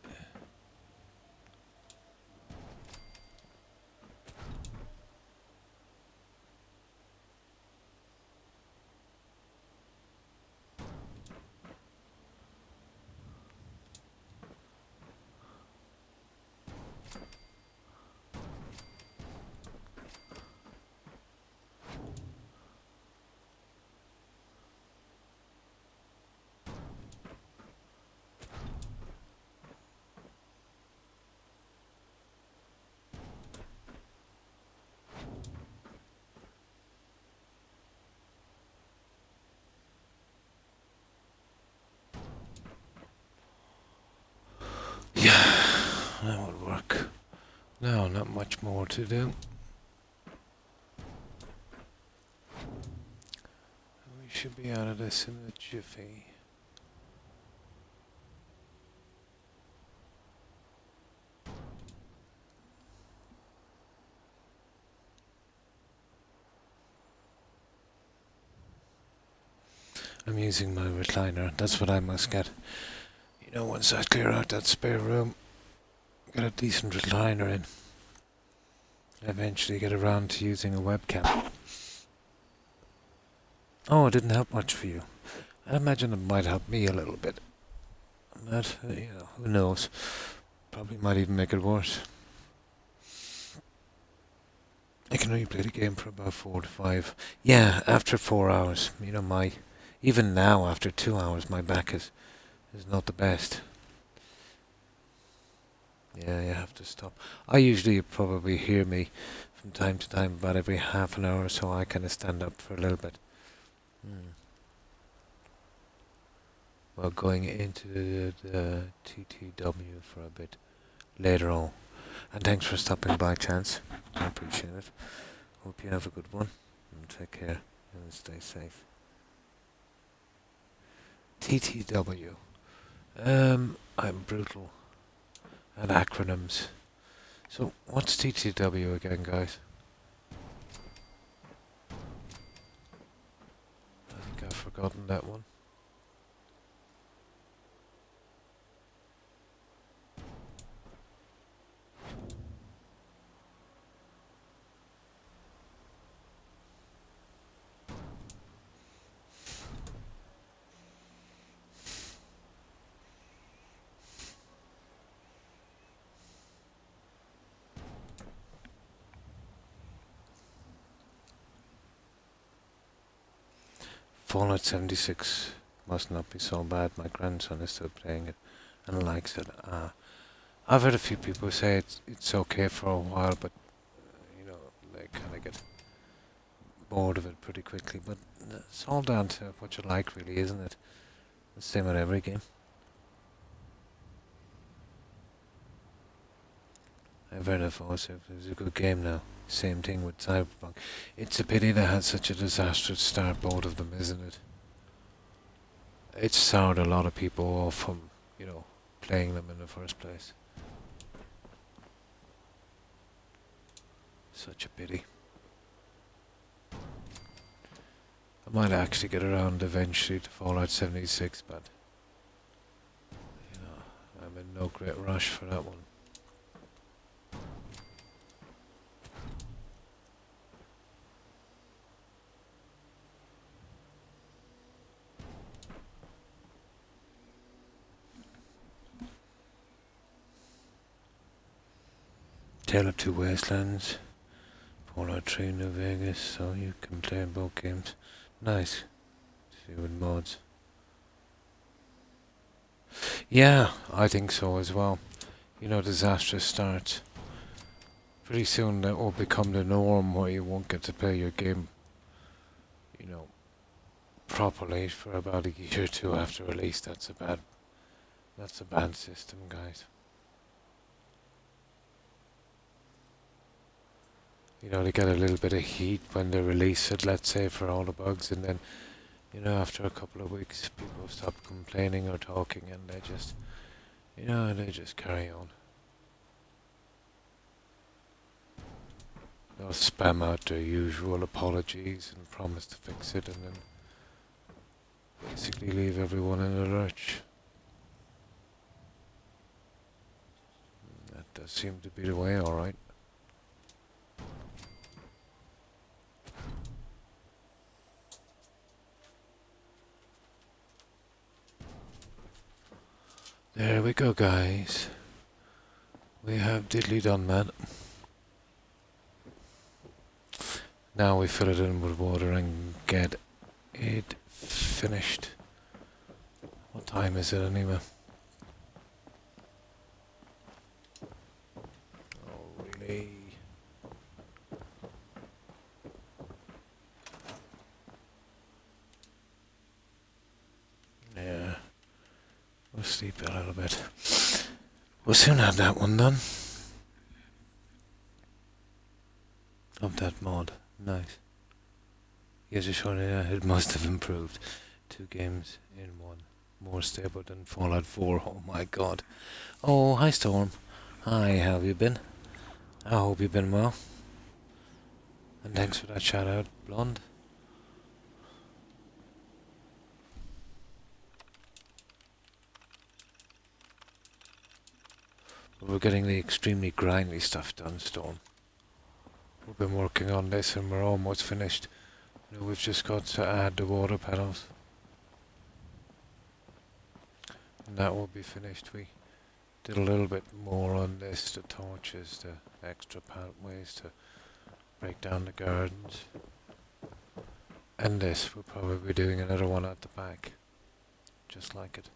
That would work. Now, not much more to do. We should be out of this in a jiffy. I'm using my recliner. That's what I must get. You know, once I clear out that spare room, get a decent recliner in. Eventually get around to using a webcam. Oh, it didn't help much for you. I imagine it might help me a little bit. But, who knows. Probably might even make it worse. I can only play the game for about 4 to 5. Yeah, after 4 hours. Even now, after 2 hours, my back is not the best. Yeah, you have to stop. I usually probably hear me from time to time, about every half an hour or so. I kind of stand up for a little bit. Well, going into the TTW for a bit later on. And thanks for stopping by, Chance. I appreciate it. Hope you have a good one. And take care and stay safe. TTW. I'm brutal at acronyms. So, what's TTW again, guys? I think I've forgotten that one. Fallout 76 must not be so bad. My grandson is still playing it and likes it. I've heard a few people say it's okay for a while, but they kind of get bored of it pretty quickly. But it's all down to what you like, really, isn't it? The same with every game. I've heard of also it was a good game now. Same thing with Cyberpunk. It's a pity they had such a disastrous start, both of them, isn't it? It soured a lot of people off from, playing them in the first place. Such a pity. I might actually get around eventually to Fallout 76, but I'm in no great rush for that one. Tale of Two Wastelands, Fallout 3 New Vegas, so you can play both games. Nice. See with mods. Yeah, I think so as well. Disastrous starts. Pretty soon that will become the norm where you won't get to play your game, properly for about a year or two after release. That's a bad system, guys. They get a little bit of heat when they release it, let's say, for all the bugs, and then, after a couple of weeks, people stop complaining or talking, and they just carry on. They'll spam out their usual apologies and promise to fix it, and then basically leave everyone in the lurch. That does seem to be the way, alright. There we go, guys. We have diddly done that. Now we fill it in with water and get it finished. What time is it anyway? Oh, really? Yeah. We'll sleep a little bit. We'll soon have that one done. Of that mod. Nice. Yes, surely it must have improved. 2 games in one. More stable than Fallout 4. Oh my god. Oh, hi Storm. Hi, how have you been? I hope you've been well. And thanks for that shout out, Blonde. We're getting the extremely grindy stuff done, Storm. We've been working on this and we're almost finished. You know, we've just got to add the water pedals. And that will be finished. We did a little bit more on this, the torches, the extra pathways to break down the gardens. And this, we'll probably be doing another one at the back. Just like it.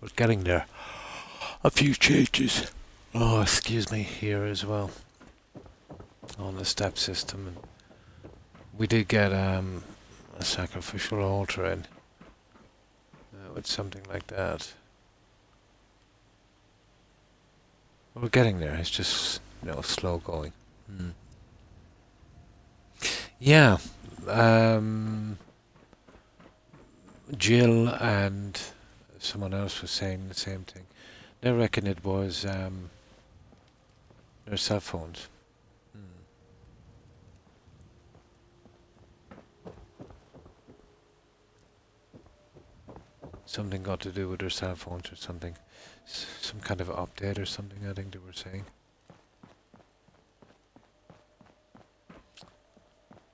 But getting there. A few changes. Oh, excuse me, here as well. On the step system. And we did get a sacrificial altar in. With something like that. We're getting there, it's just, you know, slow going. Yeah. Jill and someone else was saying the same thing. They reckon it was their cell phones. Something got to do with their cell phones or something. Some kind of update or something, I think they were saying.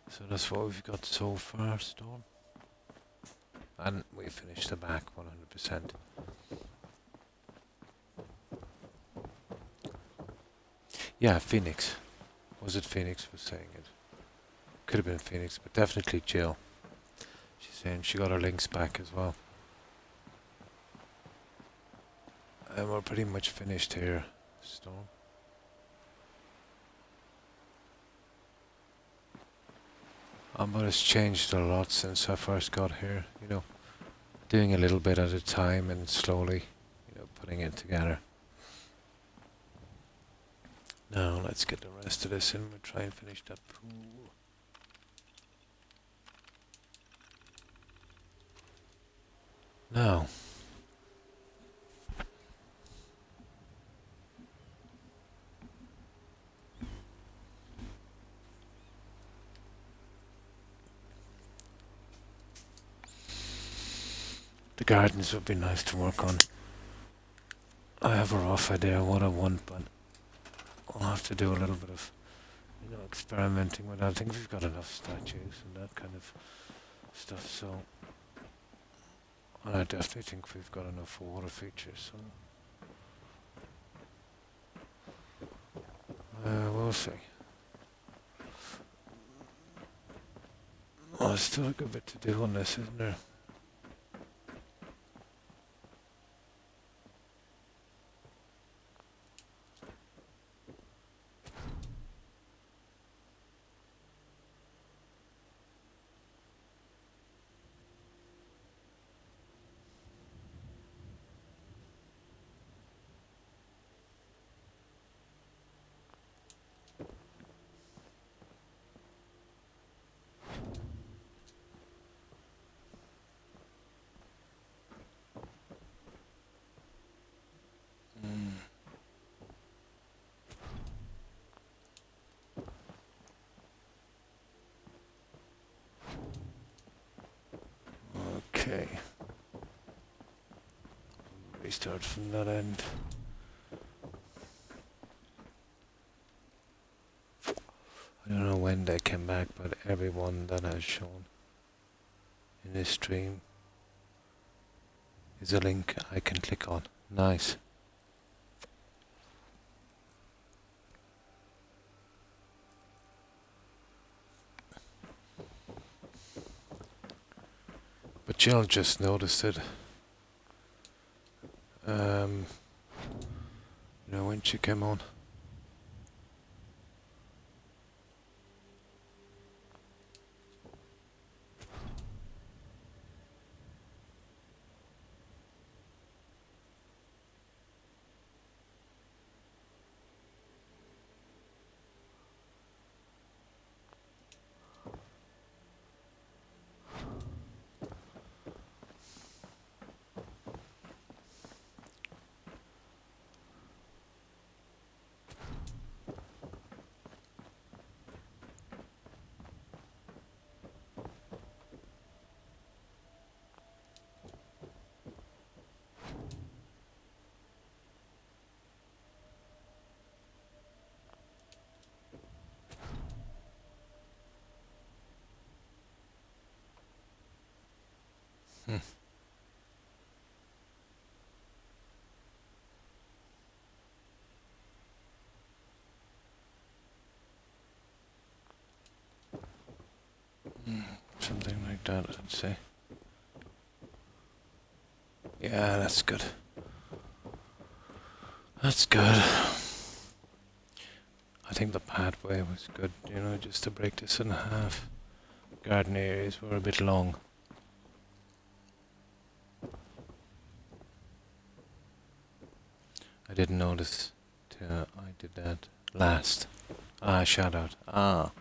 So that's what we've got so far, Storm. And we finished the back 100%. Yeah, Phoenix. Was it Phoenix was saying it? Could have been Phoenix, but definitely Jill. She's saying she got her links back as well. And we're pretty much finished here, Storm. But it's changed a lot since I first got here, you know. Doing a little bit at a time and slowly, you know, putting it together. Now let's get the rest of this in. We'll try and finish that pool. Now. The gardens would be nice to work on. I have a rough idea of what I want, but I'll have to do a little bit of, you know, experimenting with that. I think we've got enough statues and that kind of stuff, so I definitely think we've got enough water features, so we'll see. Oh, there's still a good bit to do on this, isn't there? Okay. Restart from that end. I don't know when they came back, but everyone that has shown in this stream is a link I can click on. Nice. But Jill just noticed it. You know, when she came on. Something like that, I'd say. Yeah, that's good. That's good. I think the pathway was good, you know, just to break this in half. Garden areas were a bit long. I didn't notice till I did that last. Ah, shout out. Ah.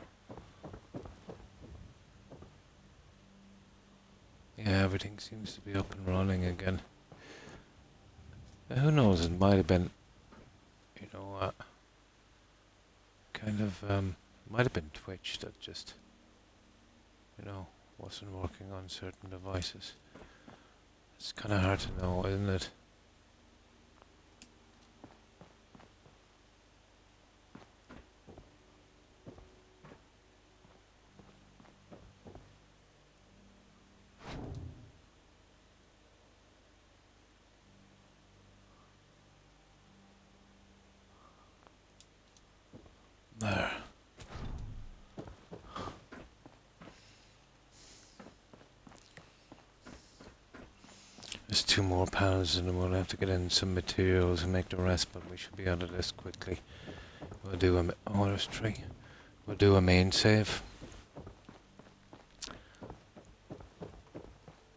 Yeah, everything seems to be up and running again. Who knows, it might have been, you know, kind of, might have been Twitch that just, you know, wasn't working on certain devices. It's kind of hard to know, isn't it? There. There's 2 more panels and then we'll have to get in some materials and make the rest, but we should be out of this quickly. We'll do a, oh, there's 3. We'll do a main save.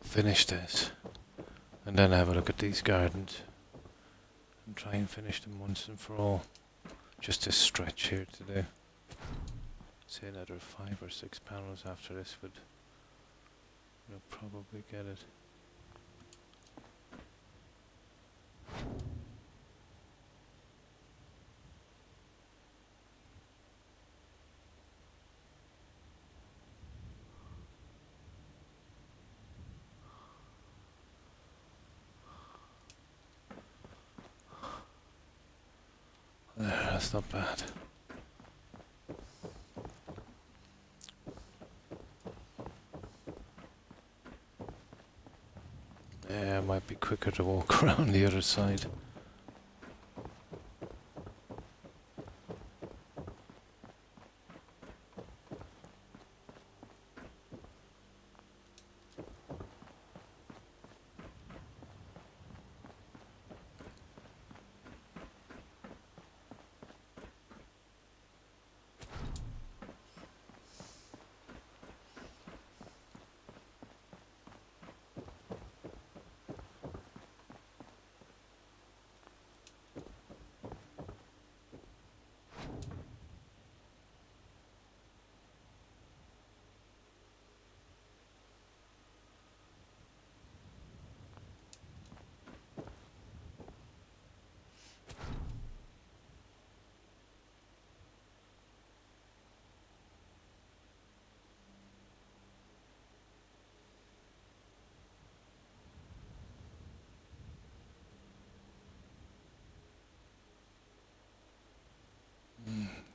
Finish this. And then have a look at these gardens. And try and finish them once and for all. Just this stretch here today. Say another 5 or 6 panels after this would, we'll probably get it. There, that's not bad. Yeah, it might be quicker to walk around the other side.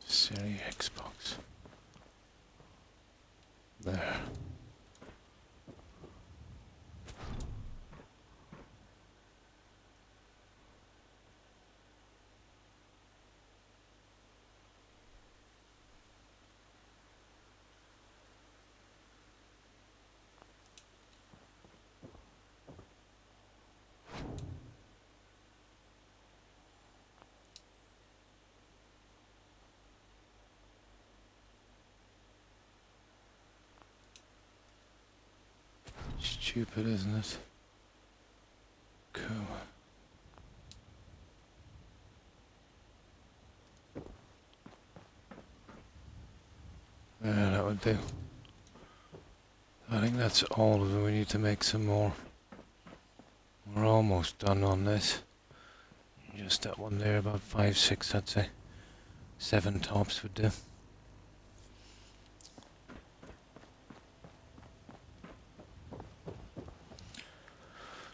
Series Xbox. There. Stupid, isn't it? Cool. Yeah, that would do. I think that's all of them. We need to make some more. We're almost done on this. Just that one there, about 5, 6, I'd say. 7 tops would do.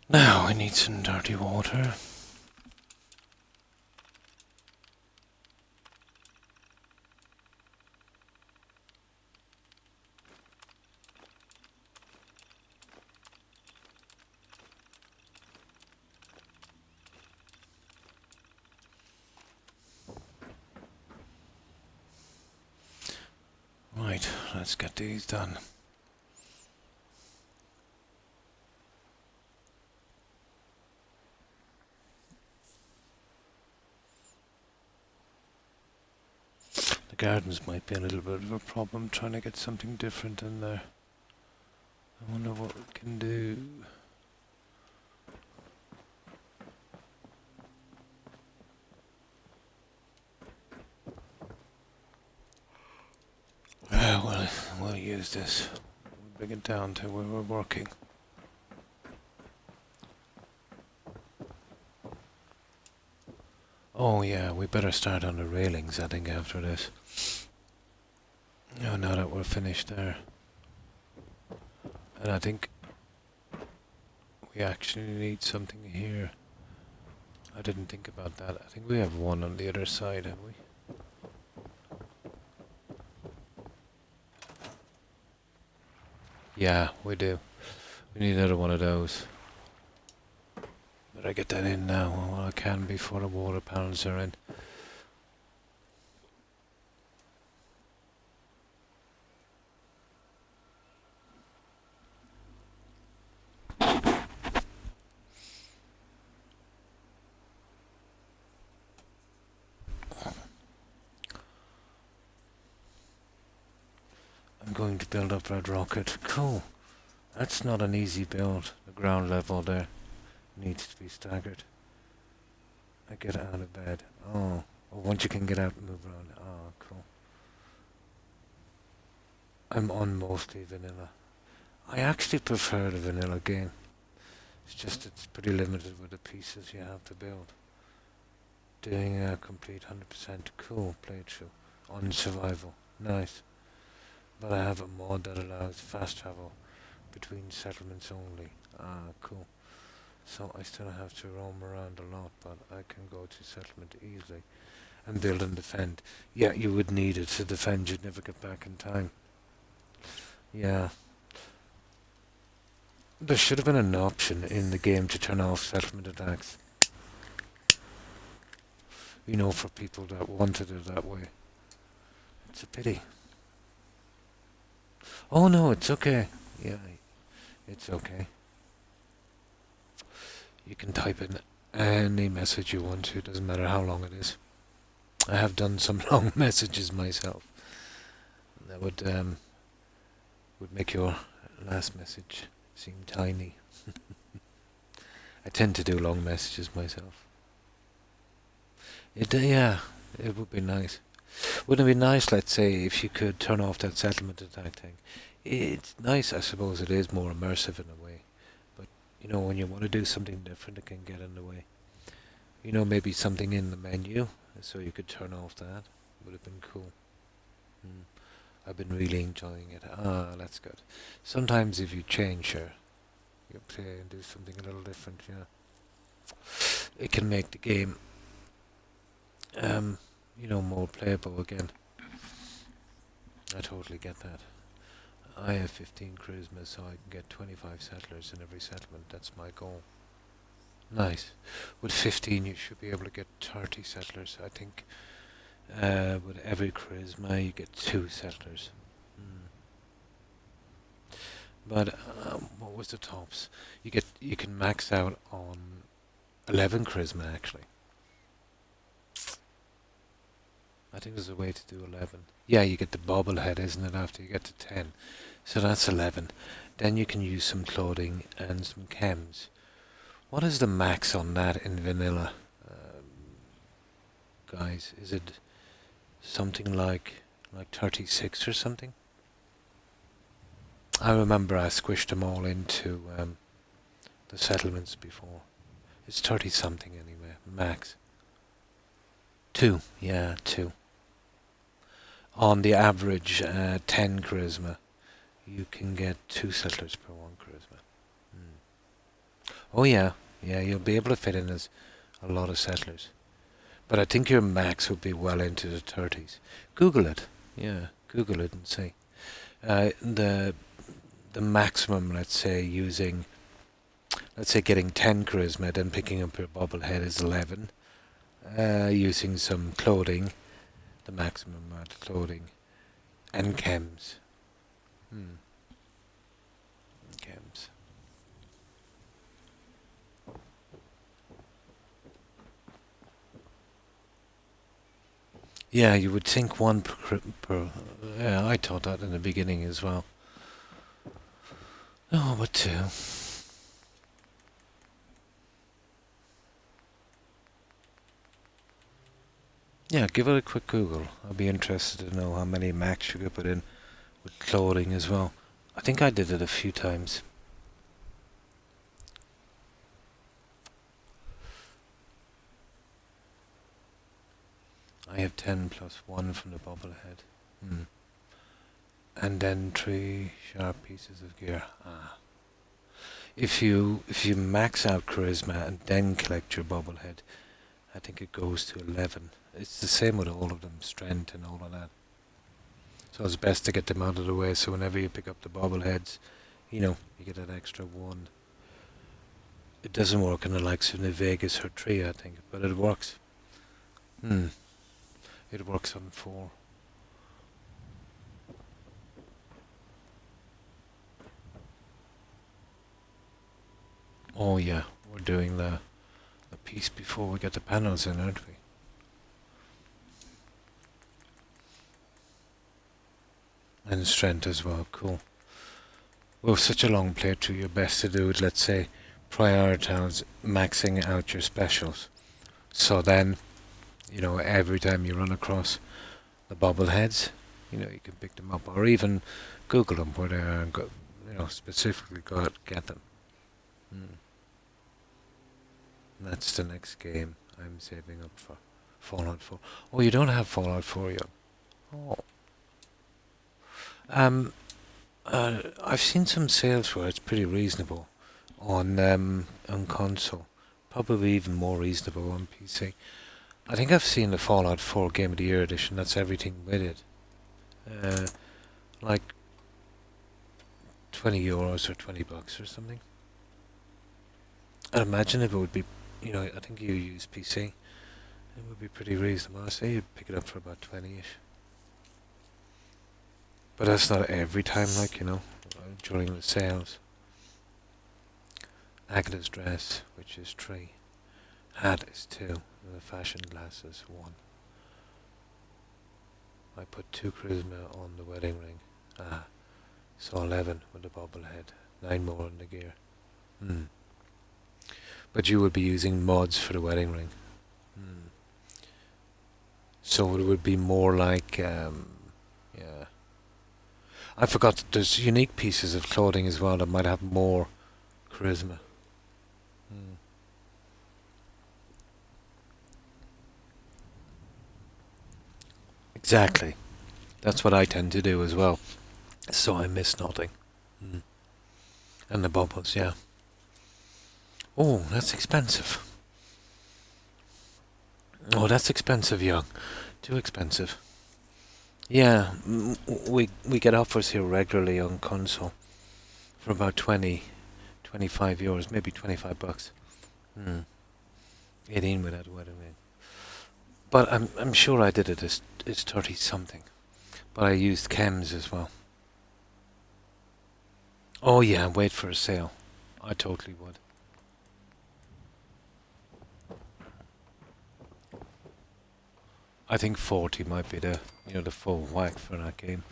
Now I need some dirty water. let's get these done. The gardens might be a little bit of a problem trying to get something different in there. I wonder what we can do. We'll use this. We'll bring it down to where we're working. Oh yeah, we better start on the railings, I think, after this. Oh, now that we're finished there. And I think we actually need something here. I didn't think about that. I think we have one on the other side, have we? Yeah, we do. We need another one of those. Better get that in now while I can before the water panels are in. I'm going to build up Red Rocket. Cool. That's not an easy build. The ground level there needs to be staggered. I get out of bed. Oh, once you can get out and move around. Oh, cool. I'm on mostly vanilla. I actually prefer the vanilla game. It's just it's pretty limited with the pieces you have to build. Doing a complete 100% cool playthrough on survival. Nice. But I have a mod that allows fast travel between settlements only. Ah, cool. So I still have to roam around a lot, but I can go to settlement easily and build and defend. Yeah, you would need it to defend. You'd never get back in time. Yeah. There should have been an option in the game to turn off settlement attacks. You know, for people that wanted it that way. It's a pity. Oh no, it's okay. Yeah, it's okay. You can type in any message you want to, doesn't matter how long it is. I have done some long messages myself. That would make your last message seem tiny. I tend to do long messages myself. Yeah, it would be nice. Wouldn't it be nice, let's say, if you could turn off that settlement attack thing? It's nice, I suppose it is more immersive in a way. But, you know, when you want to do something different, it can get in the way. You know, maybe something in the menu, so you could turn off that. Would have been cool. I've been really enjoying it. Ah, that's good. Sometimes if you change you play and do something a little different, yeah. It can make the game, you know, more playable again. I totally get that. I have 15 charisma, so I can get 25 settlers in every settlement. That's my goal. Nice. With 15 you should be able to get 30 settlers, I think. With every charisma you get 2 settlers. But what was the tops? You can max out on 11 charisma actually. I think there's a way to do 11. Yeah, you get the bobblehead, isn't it, after you get to 10. So that's 11. Then you can use some clothing and some chems. What is the max on that in vanilla? Guys, is it something like 36 or something? I remember I squished them all into the settlements before. It's 30 something anyway, max. 2, yeah, 2. On the average 10 charisma, you can get 2 settlers per 1 charisma. Oh yeah, you'll be able to fit in as a lot of settlers. But I think your max would be well into the 30s. Google it. Yeah, Google it and see. The maximum, let's say, getting 10 charisma, then picking up your bobblehead is 11. Using some clothing, the maximum amount of clothing, and chems. Hmm. Games. Yeah, you would think one per. Yeah, I thought that in the beginning as well. Oh, but two. Yeah, give it a quick Google. I'd be interested to know how many max you could put in with clothing as well. I think I did it a few times. I have 10 plus 1 from the bobblehead. Hmm. And then 3 sharp pieces of gear. Ah. If you max out charisma and then collect your bobblehead, I think it goes to 11. It's the same with all of them, strength and all of that. So it's best to get them out of the way so whenever you pick up the bobbleheads, you get that extra 1. It doesn't work in the likes of the Vegas or 3, I think, but it works. Hmm. It works on 4. Oh yeah, we're doing the piece before we get the panels in, aren't we? And strength as well, cool. With such a long playthrough, your best to do is, let's say, prioritize maxing out your specials. So then, every time you run across the bobbleheads, you can pick them up, or even Google them where they are and go, specifically go out and get them. Mm. That's the next game I'm saving up for. Fallout 4. Oh, you don't have Fallout 4 yet? Oh. Um, I've seen some sales where it's pretty reasonable on console. Probably even more reasonable on PC. I think I've seen the Fallout 4 Game of the Year edition. That's everything with it. Like €20 or $20 or something. I'd imagine if it would be, I think you use PC. It would be pretty reasonable. I say you'd pick it up for about 20ish. But that's not every time, during the sales. Agatha's dress, which is 3. Hat is 2. And the fashion glasses 1. I put 2 charisma on the wedding ring. So 11 with the bobblehead. 9 more on the gear. Hmm. But you would be using mods for the wedding ring. Hmm. So it would be more like, yeah. I forgot that there's unique pieces of clothing as well that might have more charisma. Hmm. Exactly. That's what I tend to do as well. So I miss nothing. Hmm. And the bubbles, yeah. Oh, that's expensive. Oh, that's expensive, young. Too expensive. Yeah, we get offers here regularly on console for about 20, €25, maybe $25. Hmm. 18 without wedding ring. But I'm sure I did it as 30 something. But I used chems as well. Oh yeah, wait for a sale. I totally would. I think 40 might be the full whack for that game.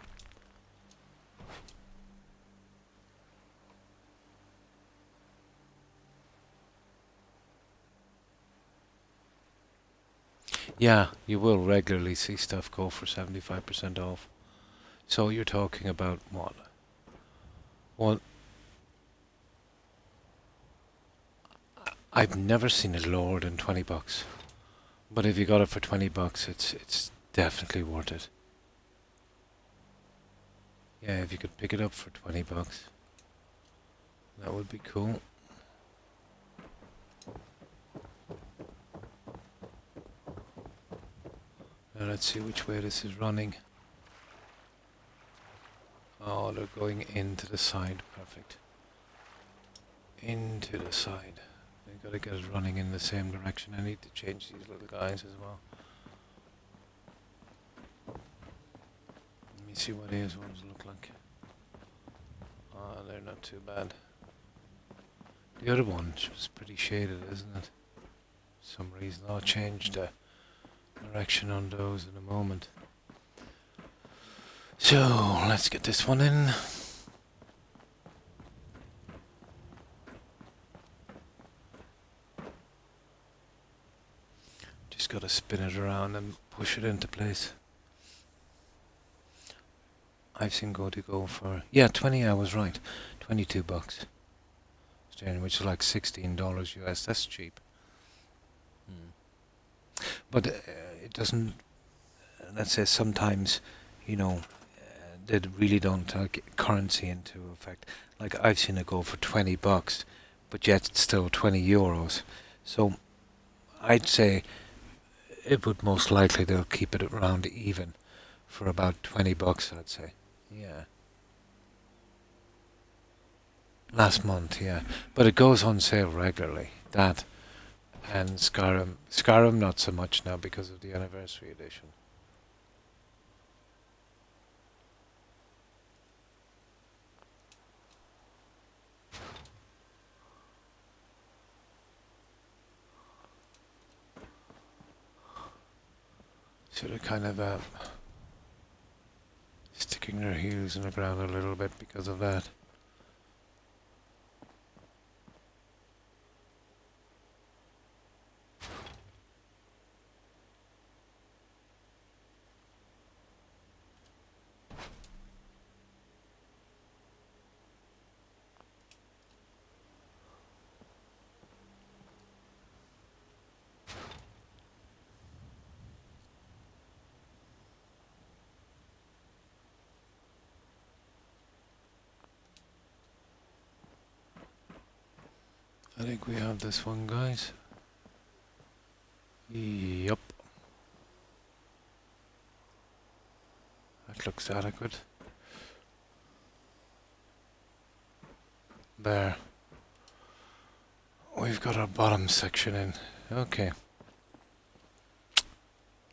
Yeah, you will regularly see stuff go for 75% off. So you're talking about what? Well, I've never seen it lower than $20. But if you got it for $20, it's definitely worth it. Yeah, if you could pick it up for $20, that would be cool. Now let's see which way this is running. Oh, they're going into the side. Perfect. Into the side. I gotta get it running in the same direction. I need to change these little guys as well. Let me see what these ones look like. Oh, they're not too bad. The other one was pretty shaded, isn't it? For some reason I'll change the direction on those in a moment. So, let's get this one in. Just gotta spin it around and push it into place. I've seen go for, yeah, 20, I was right, $22 Australian, which is like $16 US, that's cheap. But it doesn't, let's say sometimes, you know, they really don't take currency into effect. Like I've seen it go for $20, but yet it's still €20. So I'd say it would most likely they'll keep it around even for about $20, I'd say. Yeah. Last month, yeah. But it goes on sale regularly. That and Skyrim. Skyrim not so much now because of the anniversary edition. So they're kind of sticking their heels in the ground a little bit because of that. I think we have this one, guys. Yup. That looks adequate. There. We've got our bottom section in. Okay.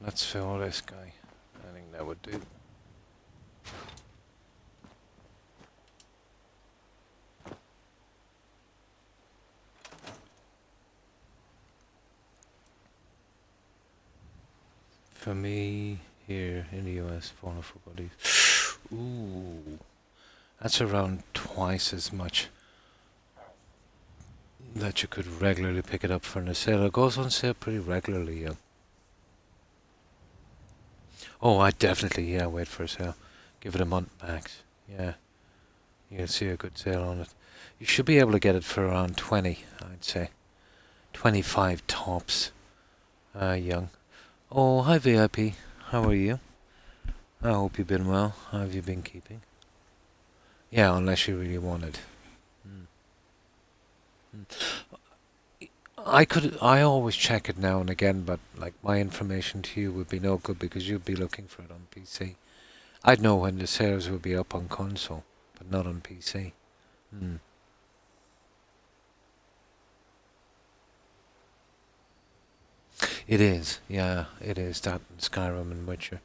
Let's fill this guy. I think that would do. For me, here in the US, 404 bodies. Ooh. That's around twice as much that you could regularly pick it up for a sale. It goes on sale pretty regularly, yeah. Oh, I definitely, yeah, wait for a sale. Give it a month max, yeah. You'll see a good sale on it. You should be able to get it for around 20, I'd say. 25 tops. Young. Oh, hi VIP. How are you? I hope you've been well. How have you been keeping? Yeah, unless you really wanted. I always check it now and again, but like my information to you would be no good because you'd be looking for it on PC. I'd know when the sales would be up on console, but not on PC. It is, yeah, it is, that and Skyrim and Witcher.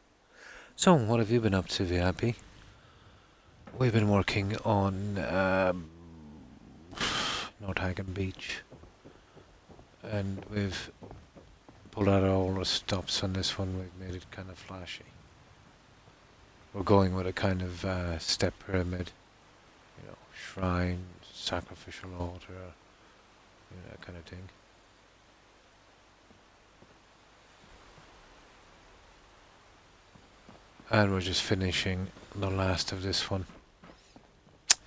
So, what have you been up to, VIP? We've been working on Northagen Beach, and we've pulled out all the stops on this one. We've made it kind of flashy. We're going with a kind of step pyramid, you know, shrine, sacrificial altar, you know, that kind of thing. And we're just finishing the last of this one.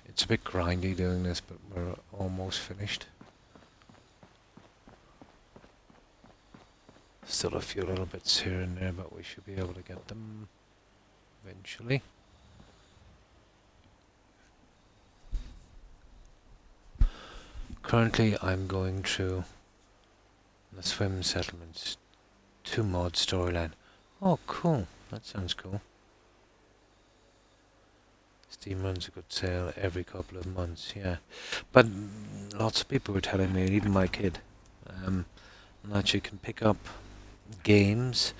It's a bit grindy doing this, but we're almost finished. Still a few little bits here and there, but we should be able to get them eventually. Currently I'm going through the swim settlements 2 mod storyline. Oh cool, that sounds cool. Steam runs a good sale every couple of months, yeah. But lots of people were telling me, and even my kid, that you can pick up games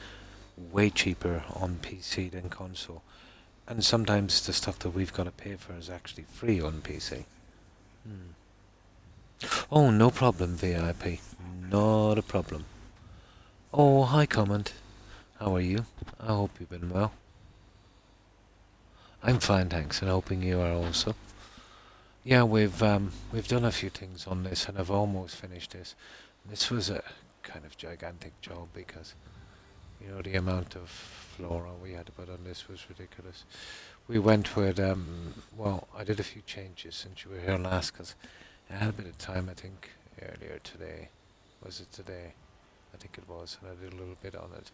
way cheaper on PC than console. And sometimes the stuff that we've got to pay for is actually free on PC. Oh, no problem, VIP. Not a problem. Oh, hi, Comment. How are you? I hope you've been well. I'm fine, thanks, and hoping you are also. Yeah, we've done a few things on this, and I've almost finished this. This was a kind of gigantic job because, you know, the amount of flora we had to put on this was ridiculous. We went with, well, I did a few changes since you were here last because I had a bit of time, I think, earlier today. Was it today? I think it was, and I did a little bit on it.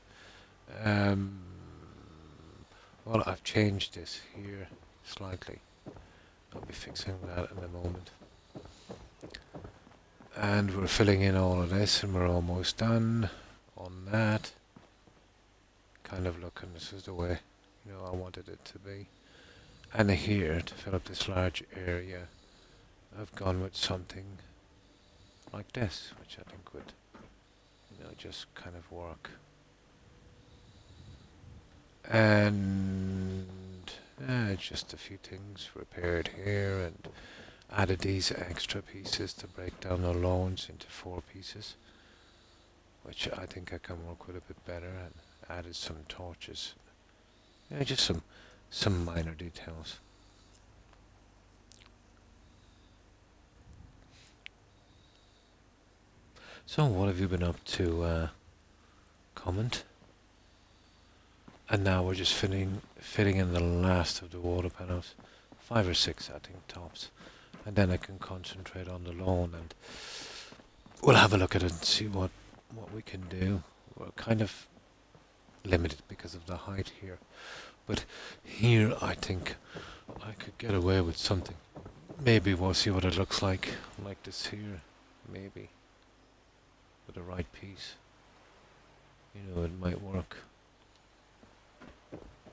Well, I've changed this here slightly. I'll be fixing that in a moment. And we're filling in all of this, and we're almost done on that. Kind of looking, this is the way, you know, I wanted it to be. And here, to fill up this large area, I've gone with something like this, which I think would, you know, just kind of work. And just a few things repaired here and added these extra pieces to break down the loans into 4 pieces, which I think I can work with a bit better, and added some torches. Yeah, just some minor details. So what have you been up to, Comment? And now we're just fitting in the last of the water panels. 5 or 6, I think, tops. And then I can concentrate on the lawn, and we'll have a look at it and see what we can do. We're kind of limited because of the height here. But here I think I could get away with something. Maybe we'll see what it looks like this here. Maybe. With the right piece. You know, it might work.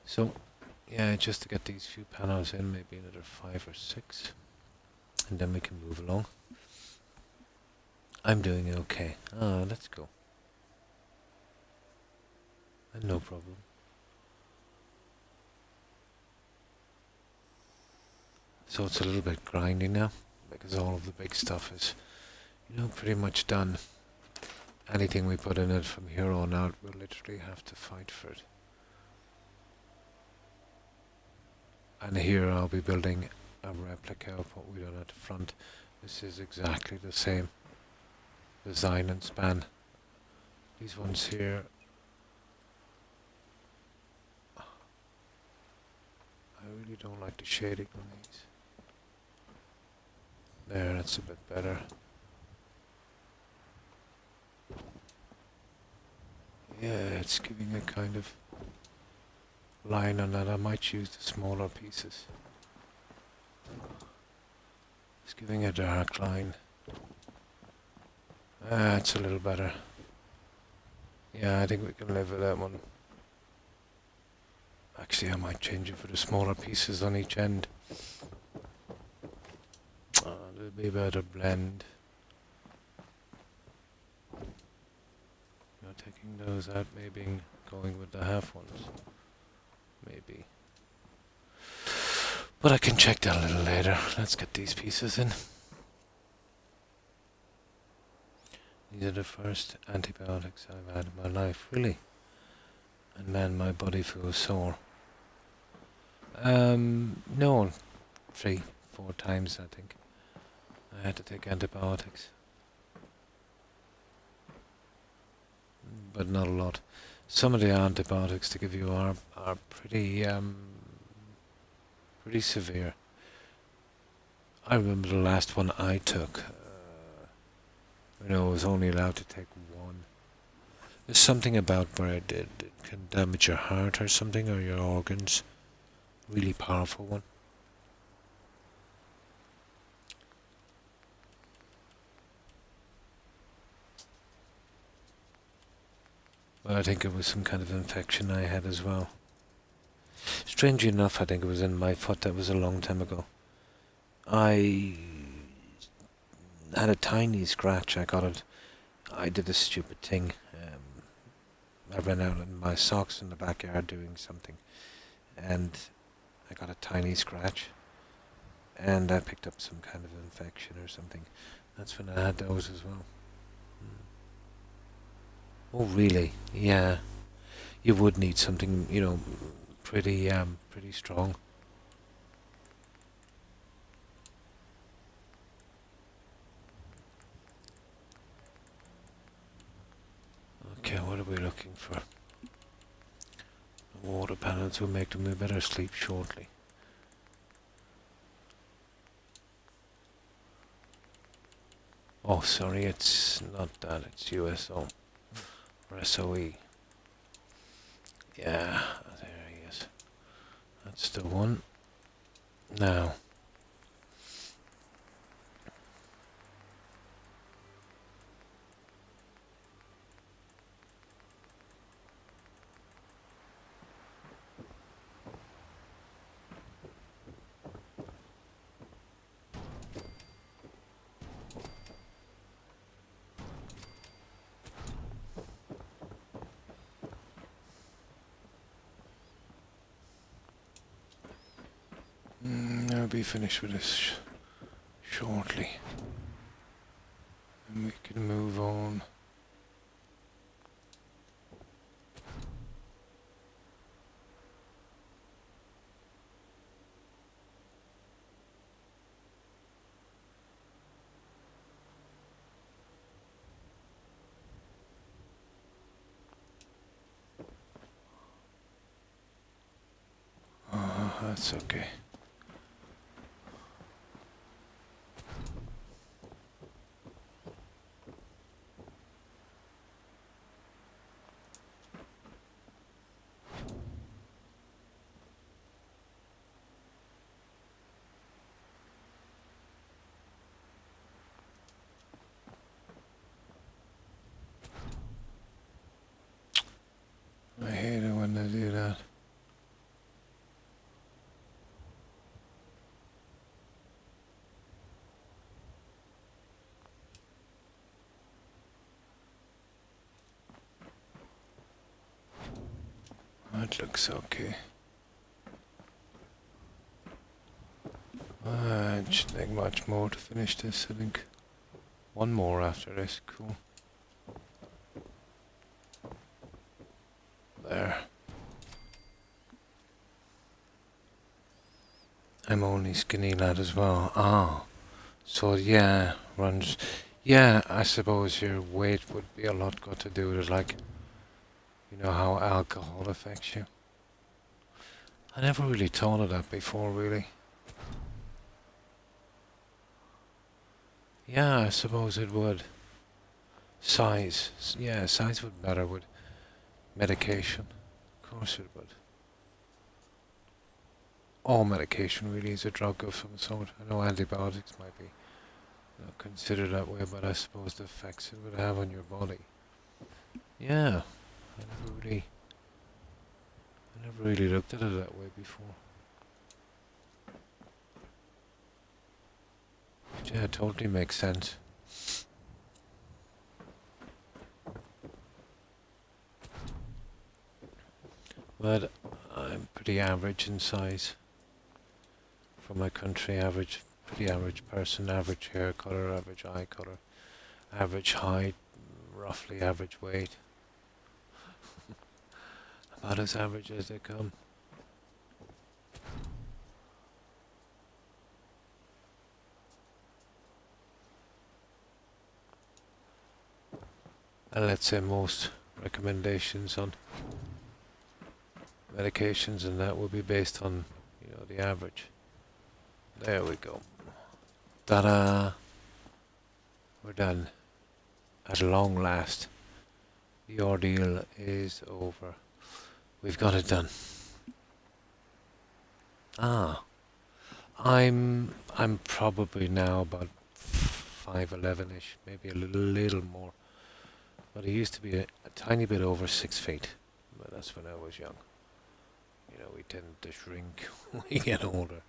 So, yeah, just to get these few panels in, maybe another 5 or 6. And then we can move along. I'm doing okay. Let's go. And no problem. So it's a little bit grindy now, because all of the big stuff is, you know, pretty much done. Anything we put in it from here on out, we'll literally have to fight for it. And here I'll be building a replica of what we done at the front. This is exactly the same design and span. These ones here, I really don't like the shading on these. There, that's a bit better. Yeah, it's giving a kind of line on that. I might use the smaller pieces. It's giving a dark line. It's a little better. Yeah, I think we can live with that one. Actually, I might change it for the smaller pieces on each end. There'll be a better blend. Taking those out, maybe going with the half ones. Maybe. But I can check that a little later. Let's get these pieces in. These are the first antibiotics I've had in my life, really. And man, my body feels sore. No, 3, 4 times I think. I had to take antibiotics. But not a lot. Some of the antibiotics they give you are pretty severe. I remember the last one I took. I was only allowed to take 1. There's something about where it can damage your heart or something, or your organs. Really powerful one. But I think it was some kind of infection I had as well. Strangely enough, I think it was in my foot. That was a long time ago. I had a tiny scratch. I did a stupid thing. I ran out in my socks in the backyard doing something. And I got a tiny scratch, and I picked up some kind of infection or something. That's when I had those as well. Oh, really? Yeah. You would need something, pretty strong. Okay, what are we looking for? The water panels will make them. We better sleep shortly. Oh, sorry, it's not that. It's USO or SOE. Yeah, there he is. That's the one. Now. I'll be finished with this shortly. And we can move on. That's okay. I hate it when they do that. That looks okay. It shouldn't take much more to finish this, I think. One more after this, cool. There. I'm only skinny lad as well. Ah. So yeah, runs. Yeah, I suppose your weight would be a lot got to do with it, like, you know how alcohol affects you. I never really thought of that before, really. Yeah, I suppose it would. Size. Yeah, size would matter with medication. Of course it would. All medication really is a drug of some sort. I know antibiotics might be not considered that way, but I suppose the effects it would have on your body. Yeah, I never really looked at it that way before. Yeah, it totally makes sense. But I'm pretty average in size. For my country, average, pretty average person, average hair color, average eye color, average height, roughly average weight. About as average as they come. And let's say most recommendations on medications and that will be based on, the average. There we go. Ta-da! We're done. At long last, the ordeal is over. We've got it done. Ah, I'm probably now about 5'11"-ish, maybe a little more. But I used to be a tiny bit over 6 feet. But that's when I was young. We tend to shrink when we get older.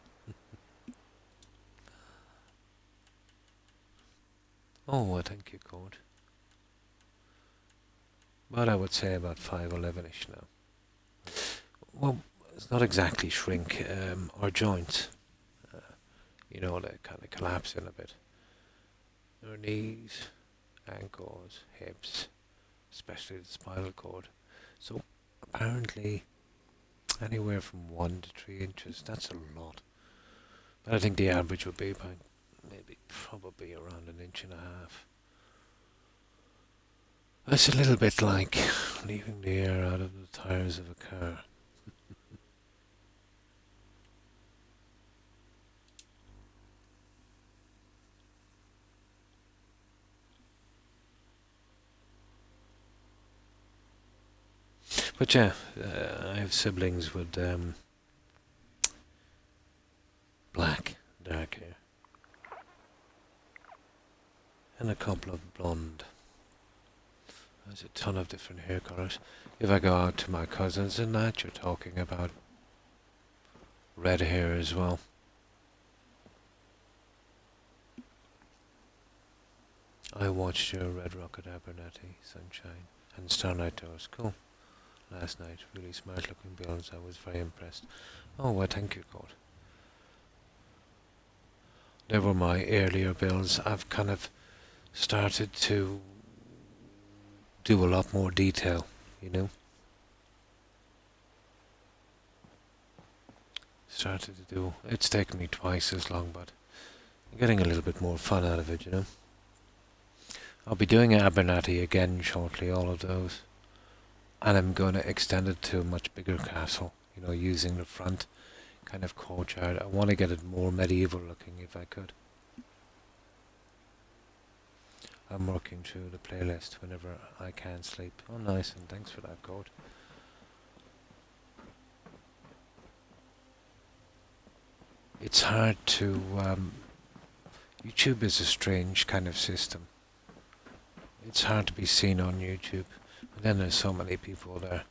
Oh, I think you could. But I would say about 5'11"-ish now. Well, it's not exactly shrink, our joints. Uh, they kind of collapse in a bit. Our knees, ankles, hips, especially the spinal cord. So apparently anywhere from 1 to 3 inches, that's a lot. But I think the average would be about maybe probably around an inch and a half. That's a little bit like leaving the air out of the tires of a car. But yeah, I have siblings with black, dark hair, and a couple of blonde. There's a ton of different hair colours. If I go out to my cousins and that, you're talking about red hair as well. I watched your Red Rocket Abernathy, Sunshine, and Starlight Doors. Cool. Last night, really smart looking builds. I was very impressed. Oh, well, thank you, God. They were my earlier builds. I've kind of started to do a lot more detail, Started to do. It's taken me twice as long, but I'm getting a little bit more fun out of it, I'll be doing Abernathy again shortly, all of those. And I'm going to extend it to a much bigger castle, using the front kind of courtyard. I want to get it more medieval looking if I could. I'm working through the playlist whenever I can sleep. Oh, nice, and thanks for that code. It's hard to... YouTube is a strange kind of system. It's hard to be seen on YouTube, but then there's so many people there.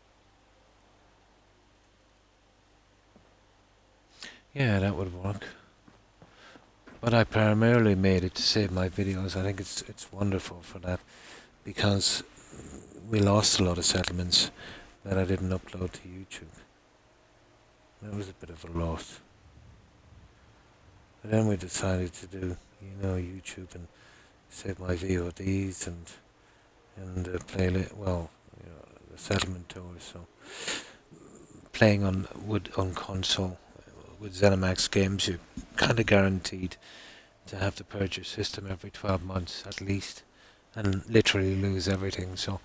Yeah, that would work. But I primarily made it to save my videos. I think it's wonderful for that, because we lost a lot of settlements that I didn't upload to YouTube. That was a bit of a loss. But then we decided to do, YouTube and save my VODs and play the settlement tours. So playing on console with ZeniMax games, you're kind of guaranteed to have to purge your system every 12 months at least, and literally lose everything. So,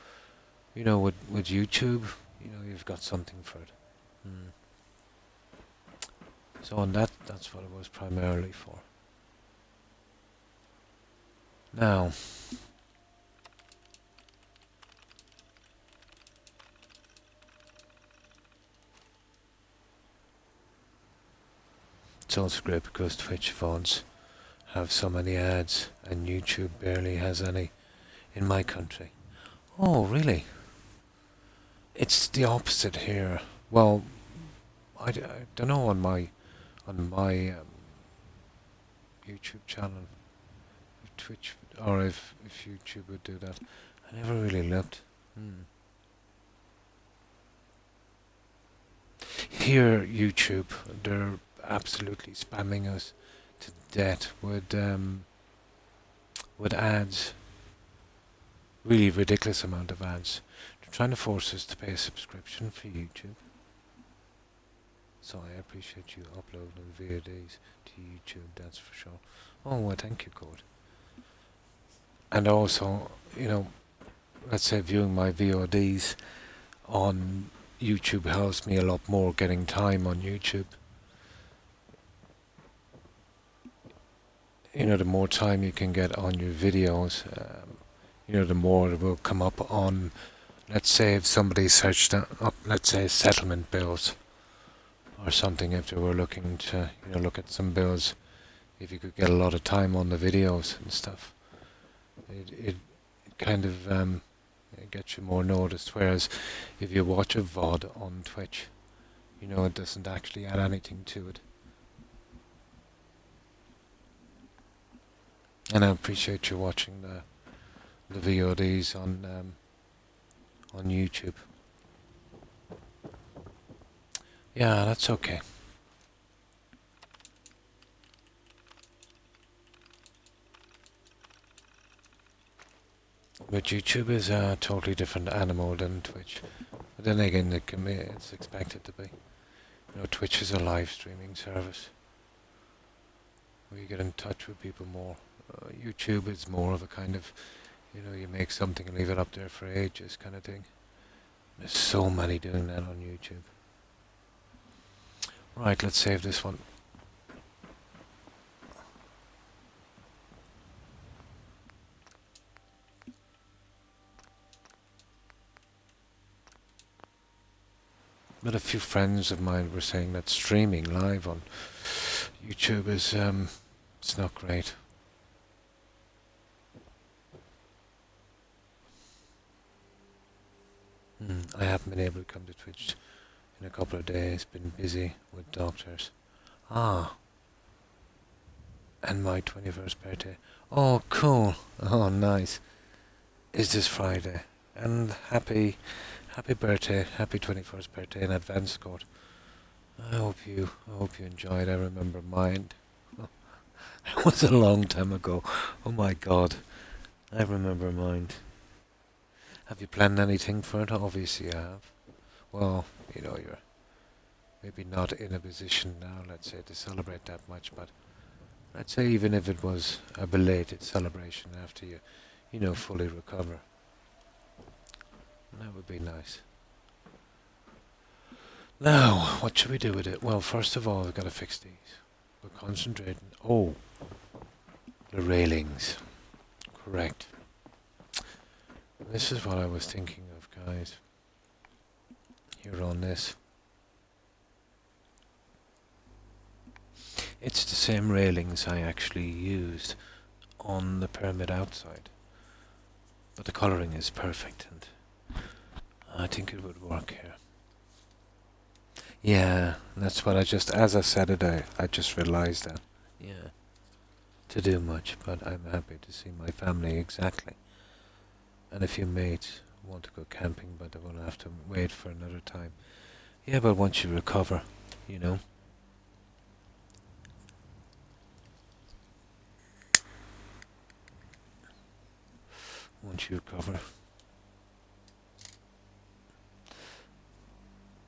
with YouTube, you've got something for it. So on that's what it was primarily for. Now, it's also great because Twitch phones have so many ads and YouTube barely has any in my country. Oh, really? It's the opposite here. Well, I don't know on my YouTube channel, if Twitch, or if YouTube would do that. I never really looked. Here, YouTube, they're absolutely spamming us to death with ads. Really ridiculous amount of ads. They're trying to force us to pay a subscription for YouTube. So I appreciate you uploading VODs to YouTube, that's for sure. Oh, well, thank you, Code. And also, let's say viewing my VODs on YouTube helps me a lot more getting time on YouTube. The more time you can get on your videos, the more it will come up on, let's say if somebody searched up, let's say settlement bills or something, if they were looking to, look at some bills, if you could get a lot of time on the videos and stuff, it kind of it gets you more noticed. Whereas if you watch a VOD on Twitch, it doesn't actually add anything to it. And I appreciate you watching the VODs on YouTube. Yeah, that's okay. But YouTube is a totally different animal than Twitch. But then again, it's expected to be. You know, Twitch is a live streaming service where you get in touch with people more. YouTube is more of a kind of, you know, you make something and leave it up there for ages kind of thing. There's so many doing that on YouTube. Right, let's save this one. But a few friends of mine were saying that streaming live on YouTube is, it's not great. I haven't been able to come to Twitch in a couple of days, been busy with doctors. Ah, and my 21st birthday. Oh, cool. Oh, nice. Is this Friday? And happy birthday, happy 21st birthday in advance, Scott. I hope you enjoyed. I remember mine. It was a long time ago. Oh my God, I remember mine. Have you planned anything for it? Obviously, you have. Well, you know, you're maybe not in a position now, let's say, to celebrate that much, but I'd say even if it was a belated celebration after you know, fully recover, that would be nice. Now, what should we do with it? Well, first of all, we've got to fix these. We're concentrating. Oh, the railings. Correct. This is what I was thinking of, guys. Here on this. It's the same railings I actually used on the pyramid outside. But the colouring is perfect and I think it would work here. Yeah, that's what as I said it, I just realised that. Yeah. To do much, but I'm happy to see my family, exactly. And a few mates want to go camping, but they will have to wait for another time. Yeah, but once you recover, you know. Once you recover.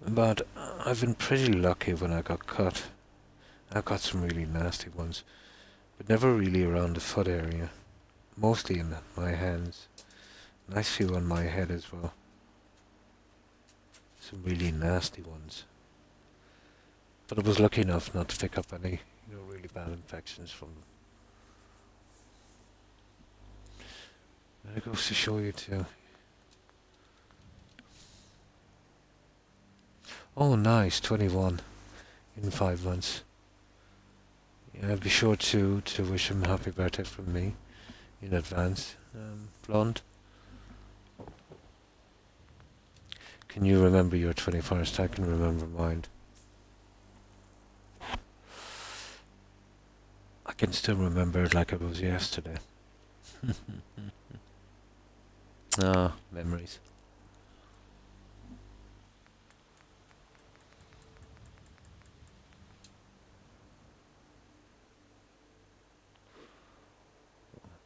But I've been pretty lucky when I got cut. I've got some really nasty ones, but never really around the foot area. Mostly in my hands. Nice few on my head as well. Some really nasty ones. But I was lucky enough not to pick up any, you know, really bad infections from them. And it goes to show you too. Oh, nice, 21 in 5 months. Yeah, be sure to wish him happy birthday from me in advance. Blonde. Can you remember your 21st? I can remember mine. I can still remember it like it was yesterday. Ah, memories.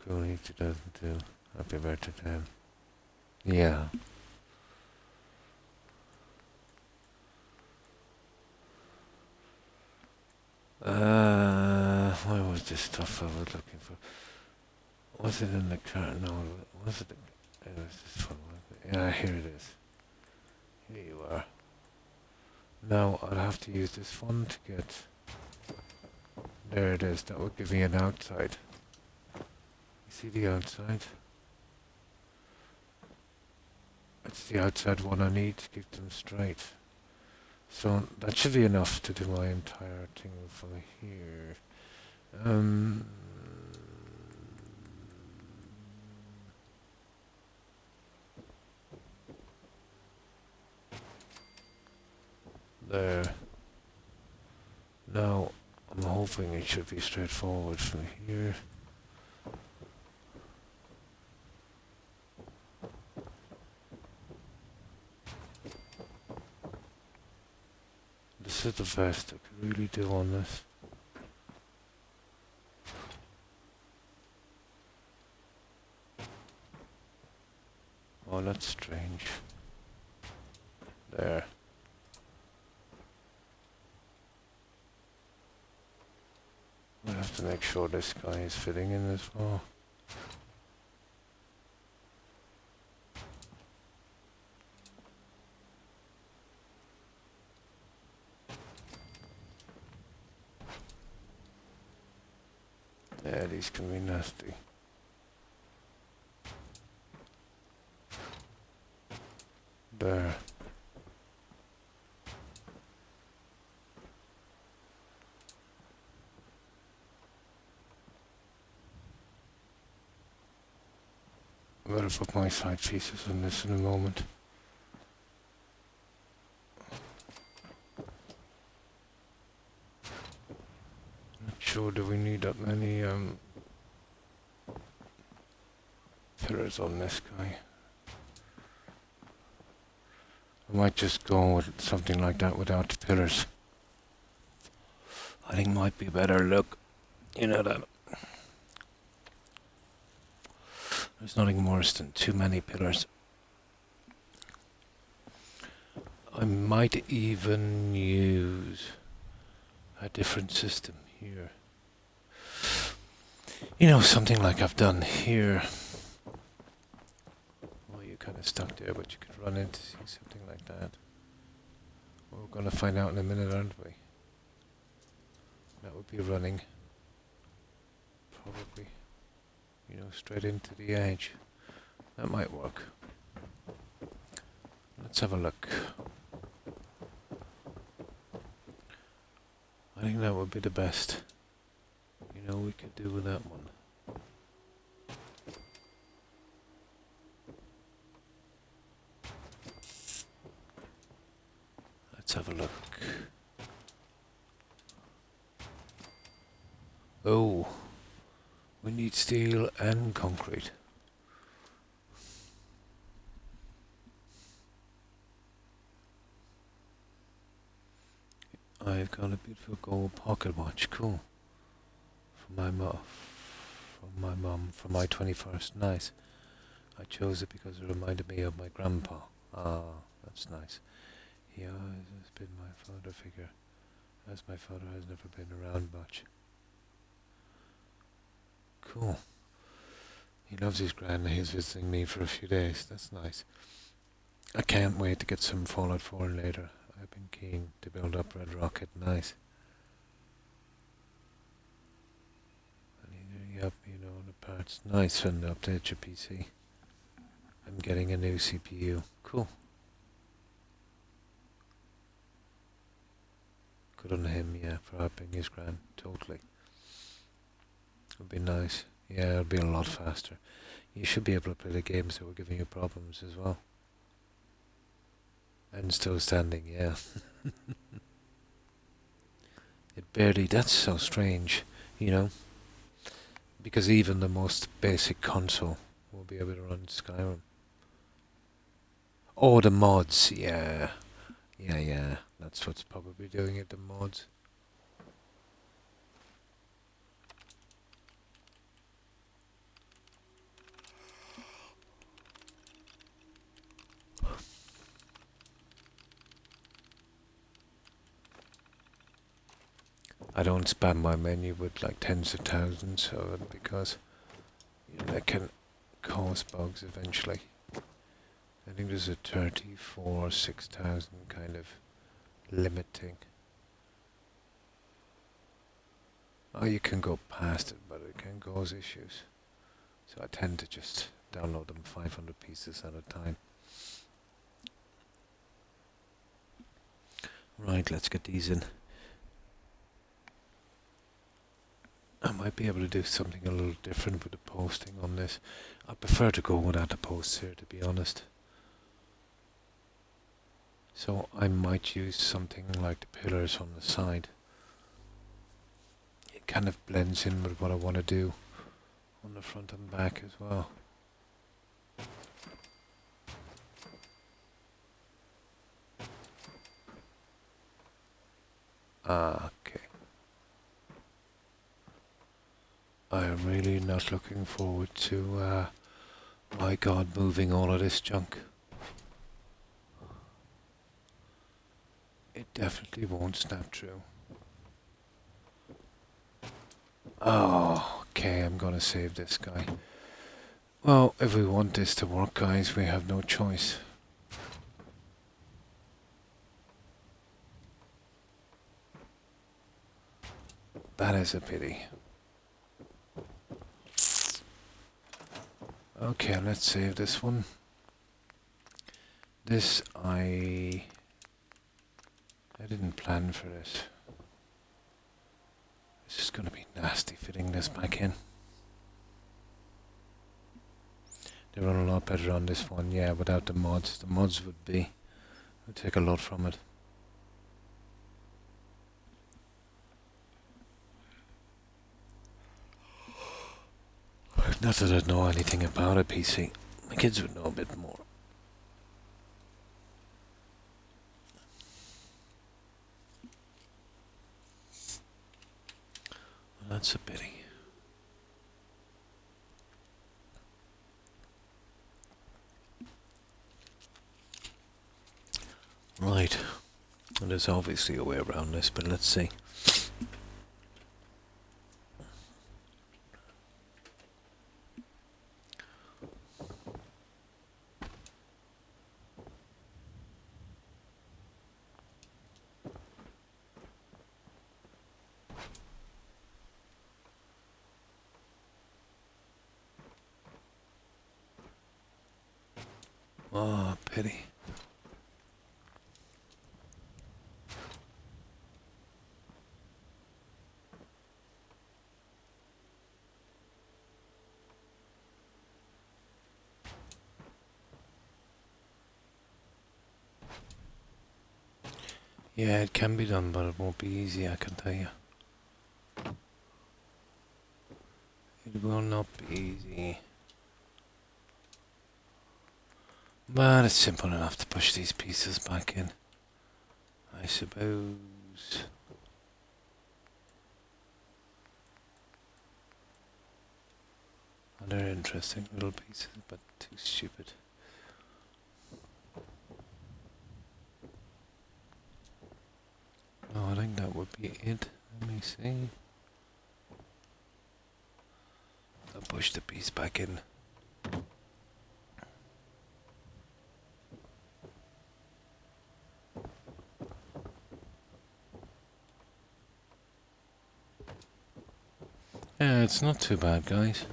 Cool, 2002. Happy birthday to him. Yeah. Where was this stuff I was looking for? Was it in the car? No, was it? It was this one. Yeah, here it is. Here you are. Now I'll have to use this one to get. There it is. That will give me an outside. You see the outside? It's the outside one I need to keep them straight. So that should be enough to do my entire thing from here. There. Now, I'm hoping it should be straightforward from here. this is the best I could really do on this. Oh, that's strange. There. I have to make sure this guy is fitting in as well. Yeah, these can be nasty. There. I'm gonna put my side pieces on this in a moment. Not sure do we need that many pillars on this guy. I might just go with something like that without the pillars. I think might be a better look. You know that. There's nothing worse than too many pillars. I might even use a different system here. You know, something like I've done here. Well, you're kind of stuck there, but you could run into something like that. We're going to find out in a minute, aren't we? That would be running. Probably. You know, straight into the edge. That might work. Let's have a look. I think that would be the best. You know, we could do with that one. Let's have a look. Oh. We need steel and concrete. I've got a beautiful gold pocket watch, cool. For my mum, for my 21st, nice. I chose it because it reminded me of my grandpa. Ah, that's nice. He always has been my father figure, as my father has never been around much. Cool. He loves his gran. He's visiting me for a few days. That's nice. I can't wait to get some Fallout 4 later. I've been keen to build up Red Rocket. Nice. Yep, you know, the parts. Nice, and update your PC. I'm getting a new CPU. Cool. Good on him, yeah, for helping his gran. Totally. It'd be nice. Yeah, it'd be a lot faster. You should be able to play the games that were giving you problems as well. And still standing, yeah. It barely, that's so strange, you know. Because even the most basic console will be able to run Skyrim. Oh, the mods, yeah. Yeah. That's what's probably doing it, the mods. I don't spam my menu with like tens of thousands of it because you know, that can cause bugs eventually. I think there's a 34, 6,000 kind of limiting. Oh, you can go past it, but it can cause issues. So I tend to just download them 500 pieces at a time. Right, let's get these in. I might be able to do something a little different with the posting on this. I prefer to go without the posts here, to be honest. So I might use something like the pillars on the side. It kind of blends in with what I want to do on the front and back as well. Okay. I am really not looking forward to, my god, moving all of this junk. It definitely won't snap through. Oh, okay, I'm gonna save this guy. Well, if we want this to work, guys, we have no choice. That is a pity. Okay, let's save this one. This, I didn't plan for it. It's just gonna be nasty fitting this back in. They run a lot better on this one, yeah, without the mods. The mods would take a lot from it. Not that I know anything about a PC. My kids would know a bit more. That's a pity. Right. Well, there's obviously a way around this, but let's see. Oh, pity. Yeah, it can be done, but it won't be easy, I can tell you. It will not be easy. But it's simple enough to push these pieces back in, I suppose. And they're interesting little pieces, but too stupid. No, I think that would be it. Let me see. I'll push the piece back in. Yeah, it's not too bad, guys.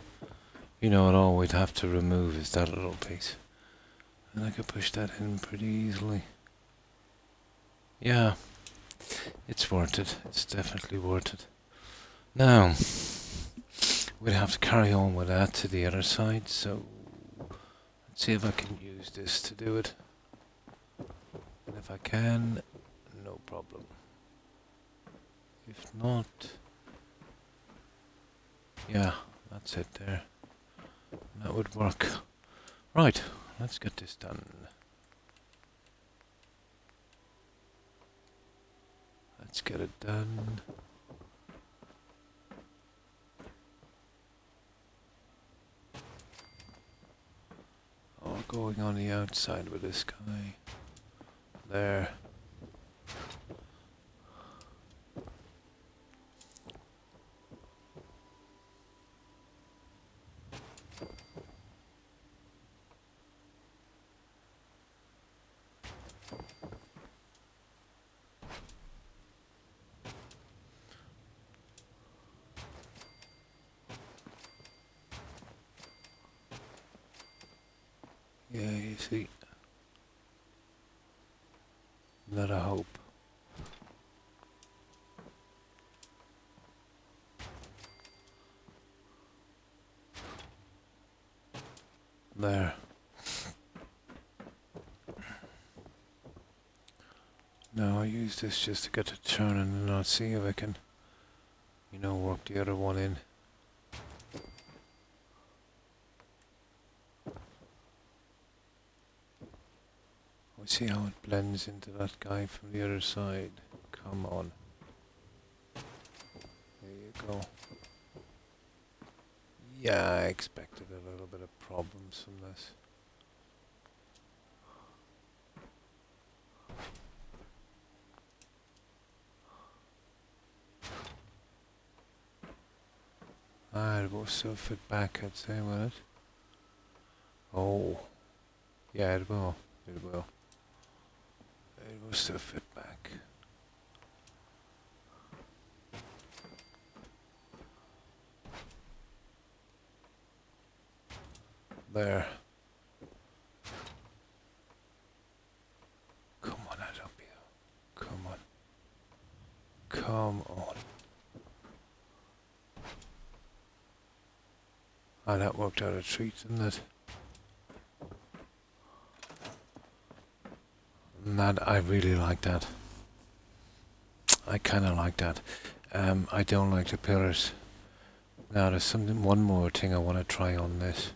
You know, all we'd have to remove is that little piece. And I could push that in pretty easily. Yeah, it's worth it. It's definitely worth it. Now, we'd have to carry on with that to the other side, so let's see if I can use this to do it. And if I can, no problem. If not, yeah, that's it there. That would work. Right, let's get this done. Let's get it done. Oh, going on the outside with this guy. There. Yeah, you see. Not a hope. There. Now I use this just to get to turning and I'll see if I can, you know, work the other one in. We'll see how it blends into that guy from the other side. Come on. go. Yeah, I expected a little bit of problems from this. Ah, it will still fit back, I'd say, will it? Oh, yeah, it will. It will. It will still fit back. There. Come on, Adopio. Come on. Come on. Ah, that worked out a treat, didn't it? That, I really like that. I kind of like that. I don't like the pillars. Now there's one more thing I want to try on this.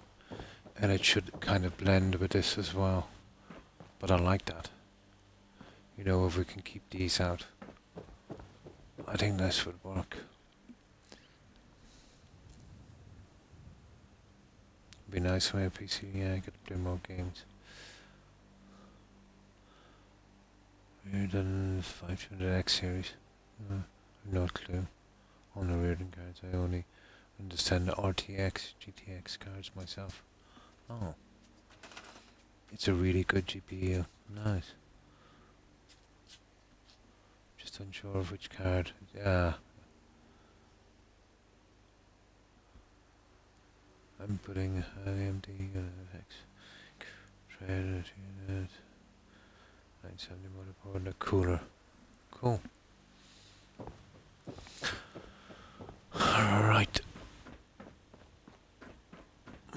And it should kind of blend with this as well. But I like that. You know, if we can keep these out. I think this would work. Be nice when I PC, yeah, I could play more games. We're done 500X series. No clue. On the Reardon cards, I only understand the RTX, GTX cards myself. Oh. It's a really good GPU. Nice. Just unsure of which card. Yeah. I'm putting AMD X Thread unit 970 motherboard and a cooler. Cool. Alright.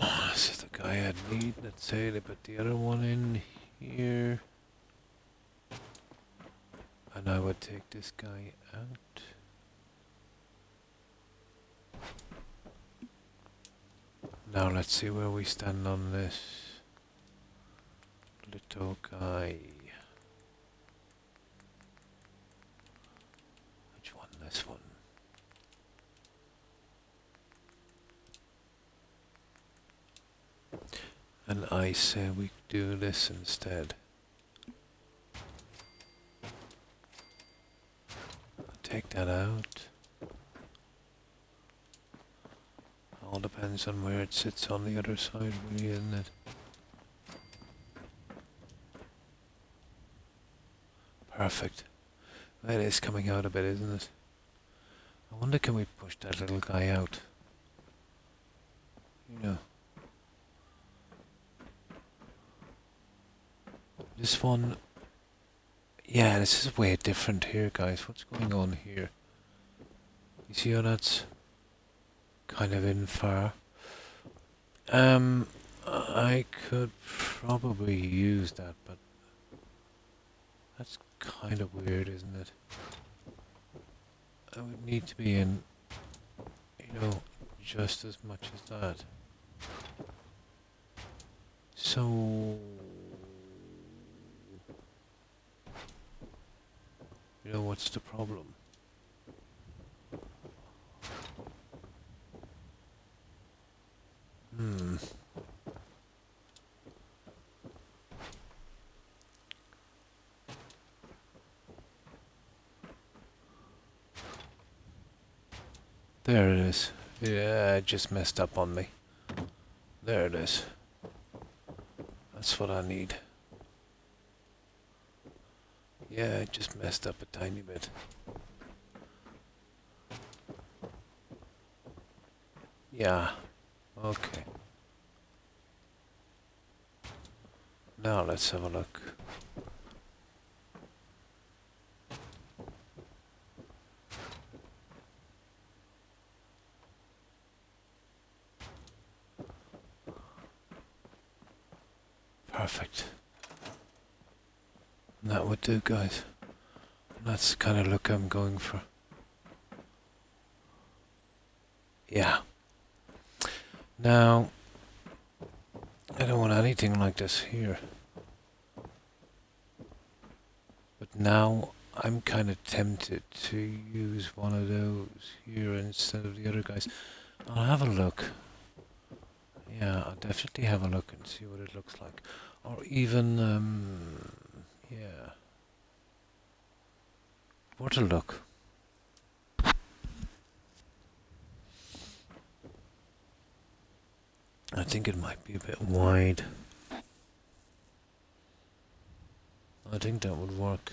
Oh, this is the guy I'd need. Let's say they put the other one in here. And I would take this guy out. Now let's see where we stand on this little guy. Which one? This one. And I say we do this instead. Take that out. All depends on where it sits on the other side, really, isn't it? Perfect. It is coming out a bit, isn't it? I wonder, can we push that little guy out? You know. This one... Yeah, this is way different here, guys. What's going on here? You see how that's kind of in far? I could probably use that, but that's kind of weird, isn't it? I would need to be in, you know, just as much as that. So, you know, what's the problem? There it is. Yeah, it just messed up on me. There it is. That's what I need. Yeah, it just messed up a tiny bit. Yeah. Okay. Now let's have a look. Perfect. That would do, guys. That's the kind of look I'm going for. Yeah. Now, I don't want anything like this here. But now I'm kind of tempted to use one of those here instead of the other guys. I'll have a look. Yeah, I'll definitely have a look and see what it looks like. Or even, yeah, what a look. I think it might be a bit wide. I think that would work.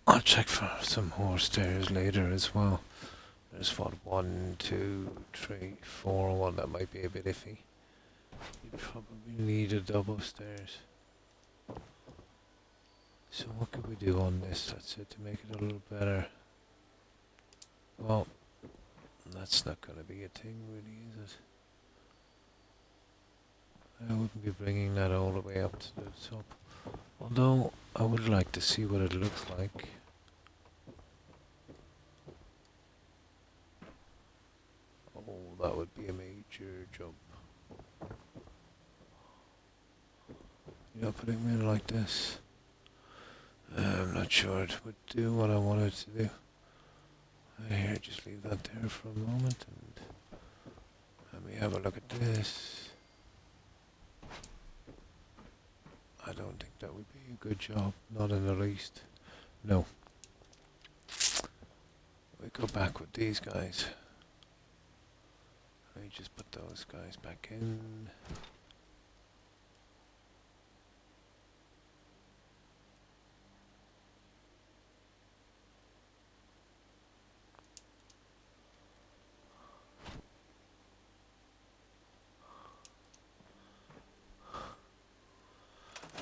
I'll check for some more stairs later as well. There's what, 1, 2, 3, 4. Well, that might be a bit iffy. You probably need a double stairs. So what could we do on this? That's it, to make it a little better. Well, that's not going to be a thing really, is it? I wouldn't be bringing that all the way up to the top. Although, I would like to see what it looks like. Oh, that would be a major jump. You know, putting me like this. I'm not sure it would do what I wanted to do. Here, just leave that there for a moment and let me have a look at this. I don't think that would be a good job, not in the least. No. We go back with these guys. Let me just put those guys back in.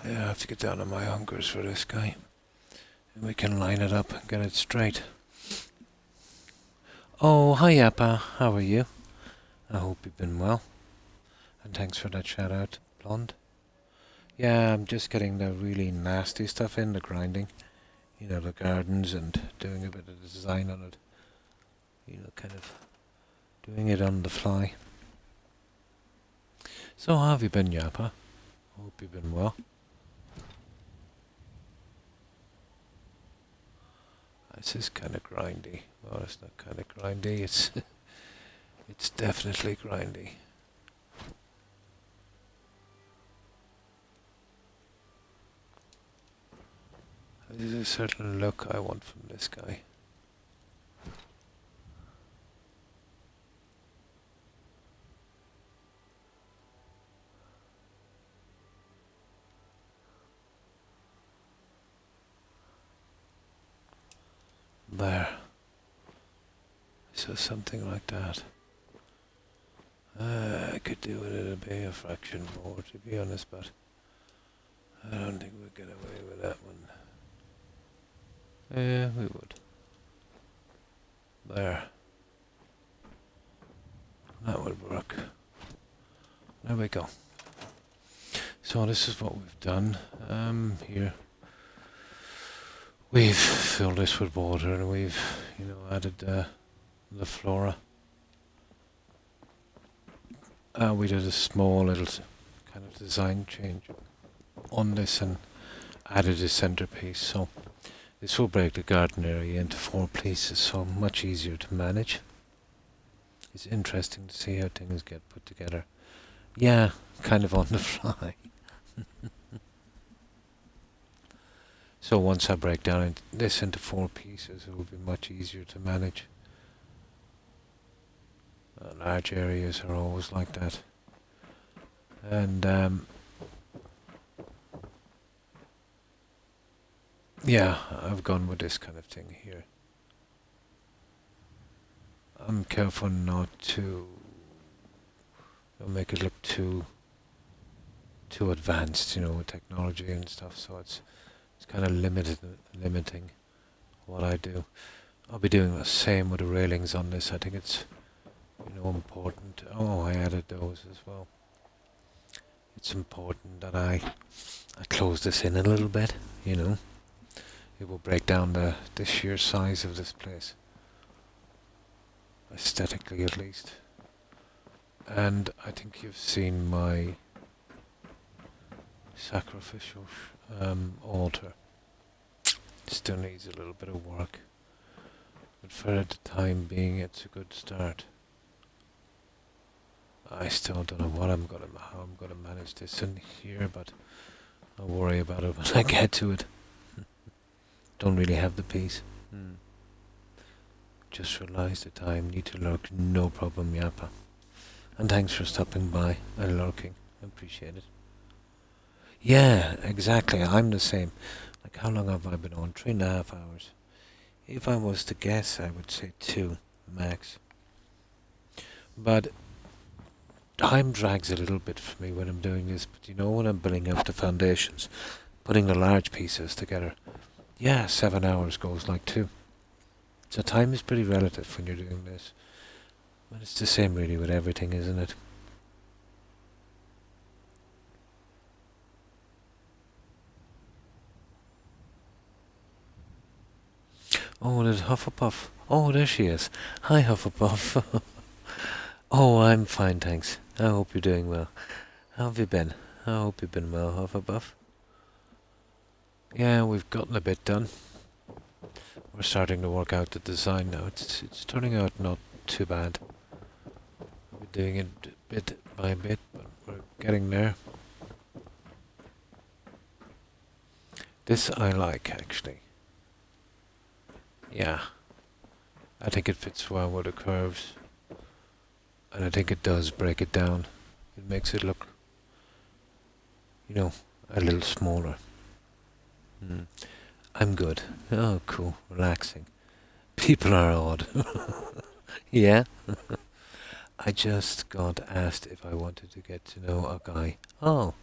Yeah, I have to get down on my hunkers for this guy. And we can line it up and get it straight. Oh, hi Appa, how are you? I hope you've been well. And thanks for that shout out, Blonde. Yeah, I'm just getting the really nasty stuff in, the grinding. You know, the gardens and doing a bit of design on it. You know, kind of doing it on the fly. So how have you been, Yappa? Hope you've been well. This is kind of grindy. Well, it's not kind of grindy. It's it's definitely grindy. There's a certain look I want from this guy. There. So something like that. I could do it a bit a fraction more, to be honest, but I don't think we'll get away with that one. Yeah, we would. There. That would work. There we go. So this is what we've done here. We've filled this with water and we've, you know, added the flora. We did a small little kind of design change on this and added a centerpiece. So this will break the garden area into 4 pieces, so much easier to manage. It's interesting to see how things get put together. Yeah, kind of on the fly. So once I break down this into 4 pieces, it will be much easier to manage. Large areas are always like that. And yeah, I've gone with this kind of thing here. I'm careful not to make it look too advanced, you know, with technology and stuff. So it's kind of limiting what I do. I'll be doing the same with the railings on this. I think it's, you know, important. Oh, I added those as well. It's important that I close this in a little bit, you know. It will break down the sheer size of this place. aesthetically at least. And I think you've seen my sacrificial altar. Still needs a little bit of work, but for the time being, it's a good start. I still don't know how I'm gonna manage this in here, but I'll worry about it when I get to it. Don't really have the peace. Just realised the time. Need to lurk. No problem, Yappa. And thanks for stopping by and lurking. I appreciate it. Yeah, exactly. I'm the same. Like, how long have I been on? 3.5 hours. If I was to guess, I would say 2, max. But time drags a little bit for me when I'm doing this. But you know, when I'm building up the foundations, putting the large pieces together, yeah, 7 hours goes like 2. So time is pretty relative when you're doing this. But it's the same really with everything, isn't it? Oh, there's Hufflepuff. Oh, there she is. Hi, Hufflepuff. Oh, I'm fine, thanks. I hope you're doing well. How have you been? I hope you've been well, Hufflepuff. Yeah, we've gotten a bit done. We're starting to work out the design now. It's turning out not too bad. We're doing it bit by bit, but we're getting there. This I like, actually. Yeah. I think it fits well with the curves. And I think it does break it down. It makes it look, you know, a little smaller. I'm good. Oh, cool. Relaxing. People are odd. Yeah? I just got asked if I wanted to get to know a guy. Oh.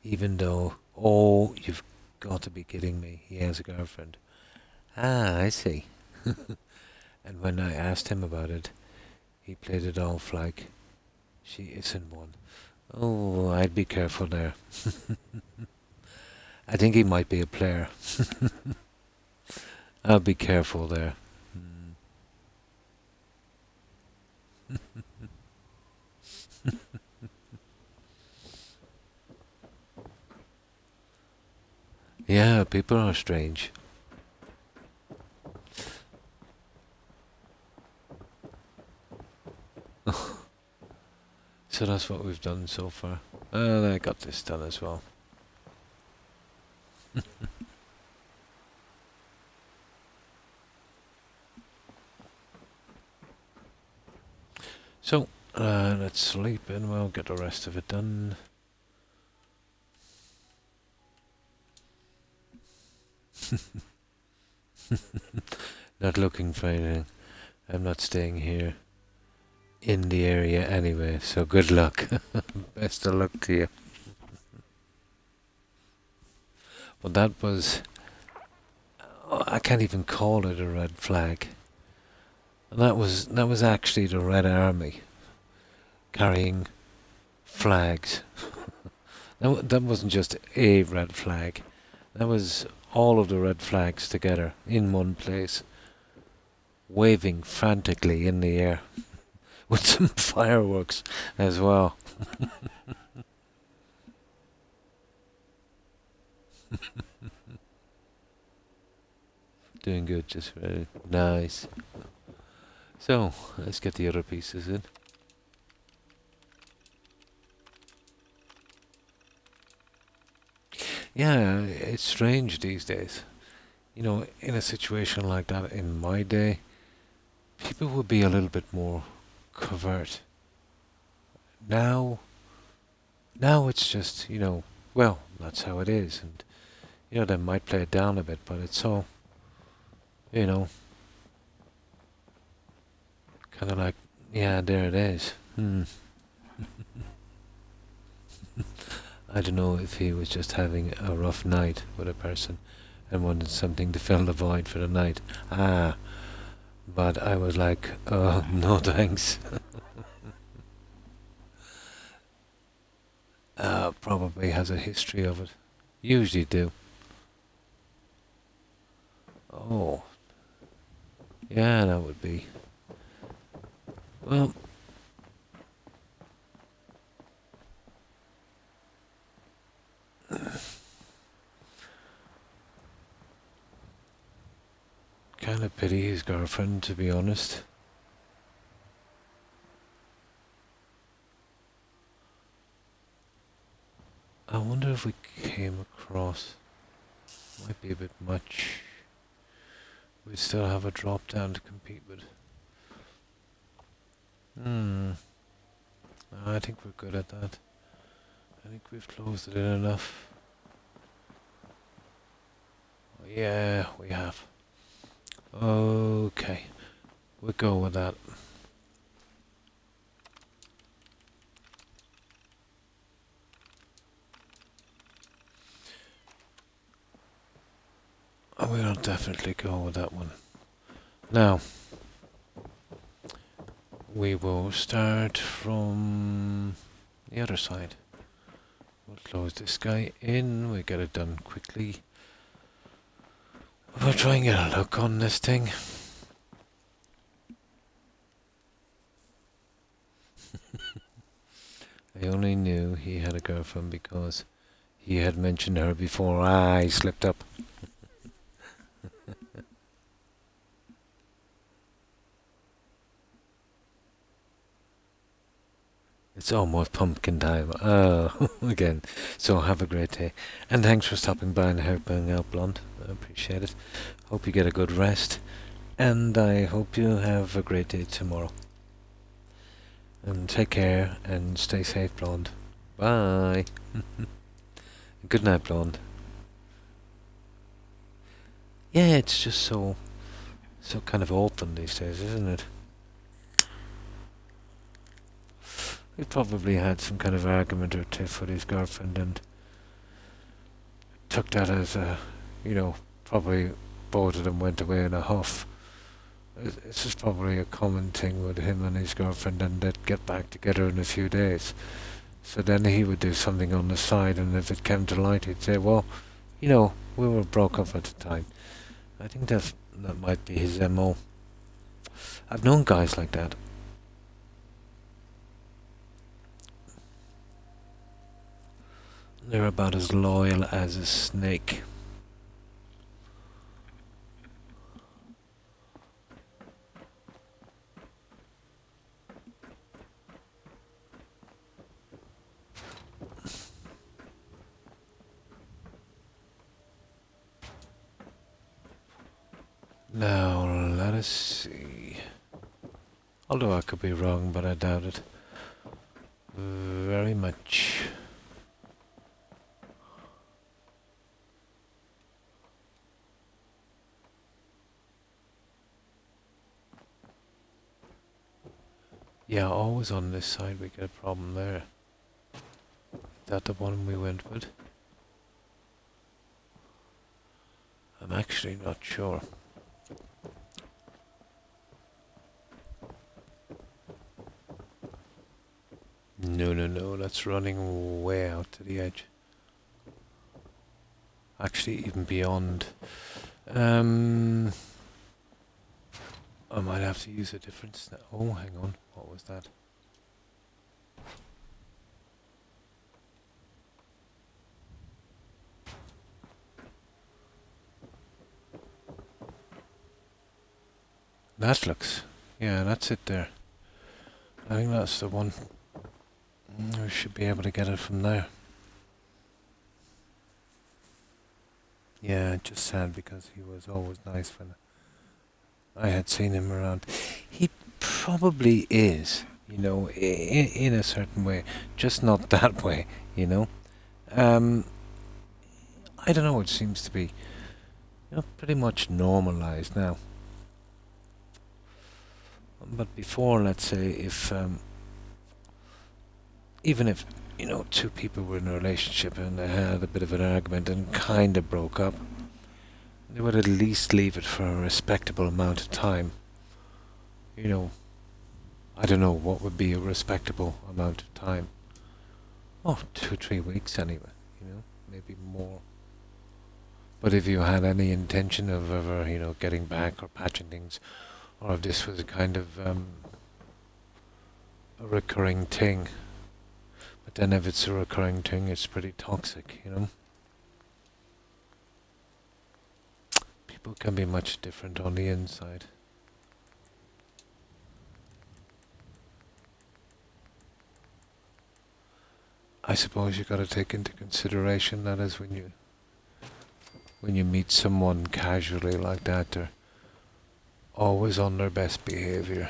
Even though... Oh, you've got to be kidding me. He has a girlfriend. Ah, I see. And when I asked him about it, he played it off like she isn't one. Oh, I'd be careful there. I think he might be a player. I'll be careful there. Yeah, people are strange. So that's what we've done so far. And I got this done as well. So, let's sleep and we'll get the rest of it done. Not looking for anything. I'm not staying here in the area anyway, so good luck. Best of luck to you. But that was... I can't even call it a red flag. And that was actually the Red Army carrying flags. That wasn't just a red flag. That was all of the red flags together in one place, waving frantically in the air with some fireworks as well. Doing good, just very nice. So, let's get the other pieces in. Yeah, it's strange these days. You know, in a situation like that in my day, people would be a little bit more covert. Now it's just, you know, well, that's how it is. And, you know, they might play it down a bit, but it's all, you know, kind of like, yeah, there it is. I don't know if he was just having a rough night with a person and wanted something to fill the void for the night. But I was like, oh, no thanks. Probably has a history of it. Usually do. Oh. Yeah, that would be. Well, kind of pity his girlfriend, to be honest. I wonder if we came across... Might be a bit much. We still have a drop down to compete with. I think we're good at that. I think we've closed it in enough. Yeah, we have. Okay, we'll go with that. We'll definitely go with that one. Now, we will start from the other side. We'll close this guy in, we get it done quickly. We'll try and get a look on this thing. I only knew he had a girlfriend because he had mentioned her before I slipped up. It's almost pumpkin time. Oh, again. So have a great day. And thanks for stopping by and helping out, Blonde. I appreciate it. Hope you get a good rest. And I hope you have a great day tomorrow. And take care and stay safe, Blonde. Bye. Good night, Blonde. Yeah, it's just so kind of open these days, isn't it? He probably had some kind of argument or tiff with his girlfriend and took that as a, probably both of them went away in a huff. It's just probably a common thing with him and his girlfriend, and they'd get back together in a few days. So then he would do something on the side, and if it came to light, he'd say, well, we were broke up at the time. I think that might be his MO. I've known guys like that. They're about as loyal as a snake. Now, let us see. Although I could be wrong, but I doubt it very much. Yeah, always on this side we get a problem there. Is that the one we went with? I'm actually not sure. No, that's running way out to the edge. Actually, even beyond. I might have to use a different oh, hang on. What was that? That looks... Yeah, that's it there. I think that's the one. We should be able to get it from there. Yeah, just sad because he was always nice when I had seen him around. He probably is, in a certain way, just not that way, I don't know, it seems to be, pretty much normalized now. But before, let's say, if, even if, two people were in a relationship and they had a bit of an argument and kind of broke up, they would at least leave it for a respectable amount of time. I don't know what would be a respectable amount of time. Oh, 2-3 weeks anyway, maybe more. But if you had any intention of ever, getting back or patching things, or if this was a kind of a recurring thing. But then if it's a recurring thing, it's pretty toxic, you know? People can be much different on the inside. I suppose you got to take into consideration that as when you meet someone casually like that, they're always on their best behavior.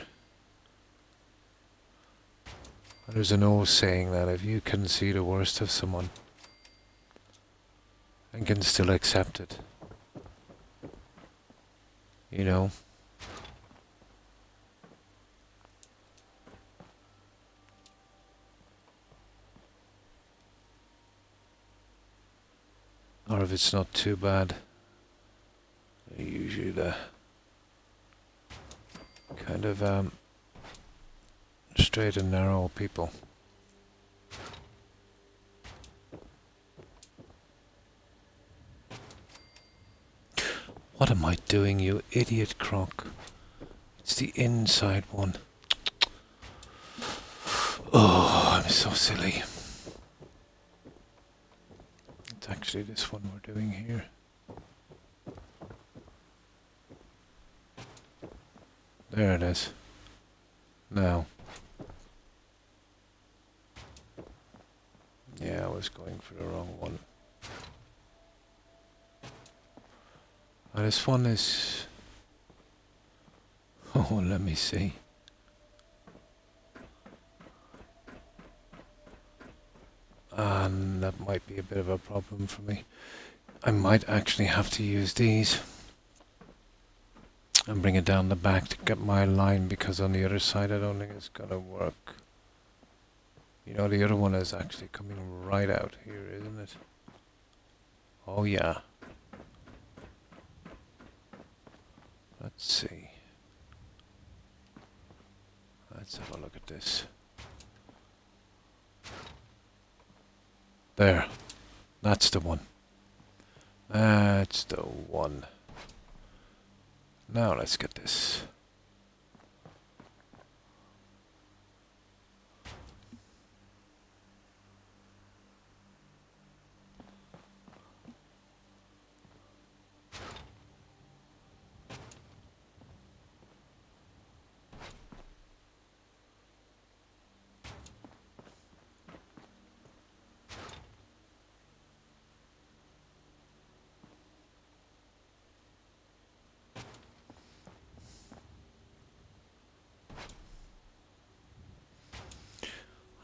And there's an old saying that if you can see the worst of someone and can still accept it, you know, or if it's not too bad, usually the kind of straight and narrow people. What am I doing, you idiot, Croc? It's the inside one. Oh, I'm so silly. It's actually this one we're doing here. There it is. Now. Yeah, I was going for the wrong one. This one is... Oh, let me see. And that might be a bit of a problem for me. I might actually have to use these and bring it down the back to get my line, because on the other side I don't think it's gonna work. You know, the other one is actually coming right out here, isn't it? Oh yeah. Let's see. Let's have a look at this. There. That's the one. That's the one. Now let's get this.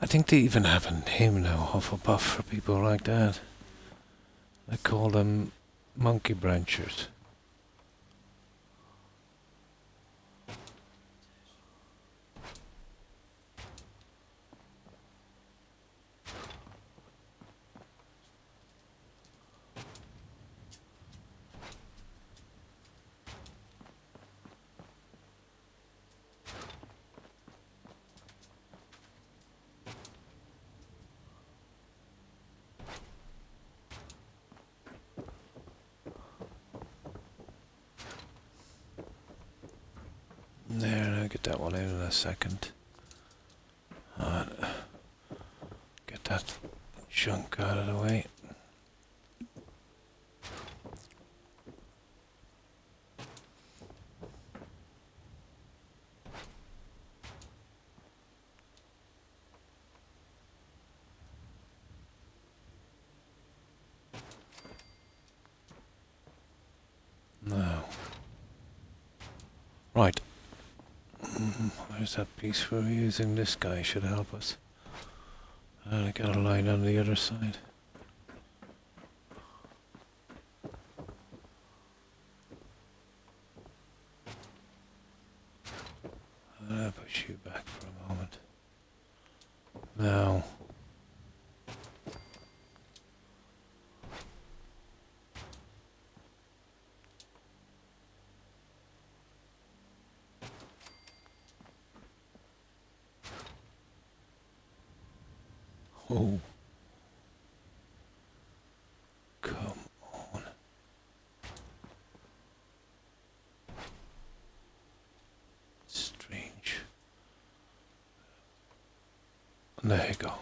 I think they even have a name now, Hufflepuff, for people like that. They call them monkey branchers. There, I'll get that one in a second. Get that junk out of the way. Now. Right. Where's that piece we're using? This guy should help us. And I got a line on the other side. I'll push you back for a moment. Now. Oh. Come on. Strange. There you go.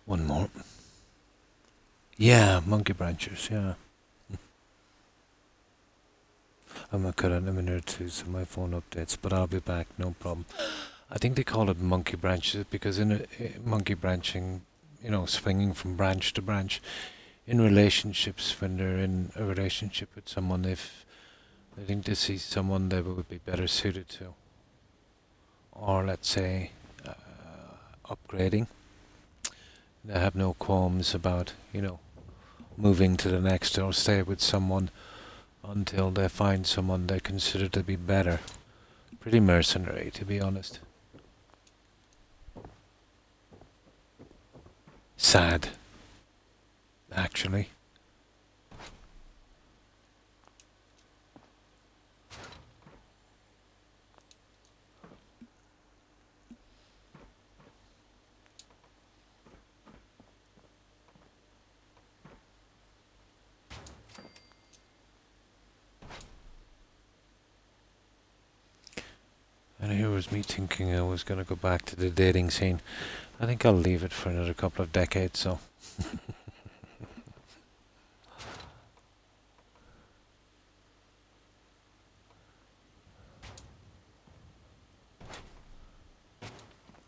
One more. Yeah, monkey branches, yeah. I'm gonna cut out in a minute or two so my phone updates, but I'll be back, no problem. I think they call it monkey branches because in monkey branching, you know, swinging from branch to branch, in relationships, when they're in a relationship with someone, they think they see someone they would be better suited to, or let's say upgrading, they have no qualms about, you know, moving to the next or stay with someone until they find someone they consider to be better. Pretty mercenary, to be honest. Sad, actually. And here was me thinking I was going to go back to the dating scene. I think I'll leave it for another couple of decades, so.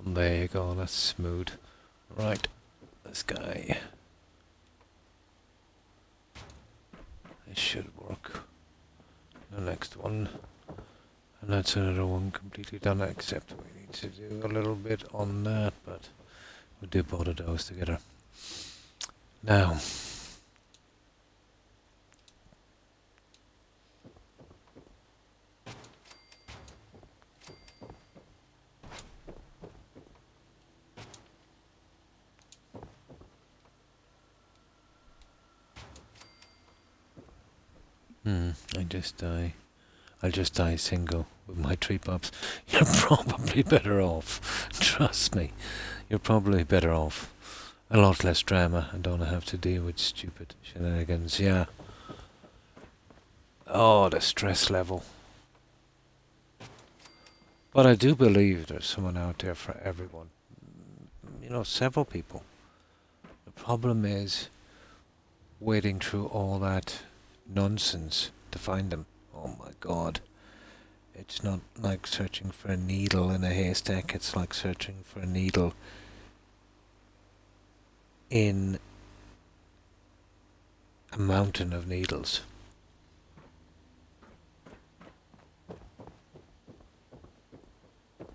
There you go, that's smooth. Right, this guy. This should work. The next one. And that's another one completely done, except we need to do a little bit on that, but we'll do both of those together. Now. I just die. I'll just die single with my tree pops. You're probably better off. Trust me. You're probably better off. A lot less drama and don't have to deal with stupid shenanigans. Yeah. Oh, the stress level. But I do believe there's someone out there for everyone. You know, several people. The problem is wading through all that nonsense to find them. Oh my god. It's not like searching for a needle in a haystack, it's like searching for a needle in a mountain of needles.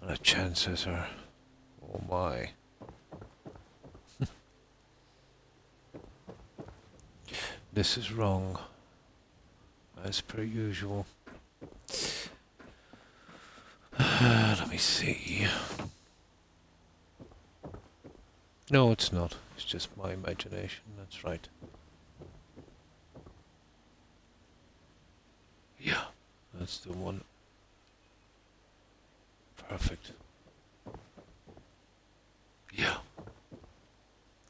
And the chances are, oh my. This is wrong, as per usual. Let me see. No, it's not. It's just my imagination, that's right. Yeah, that's the one. Perfect. Yeah.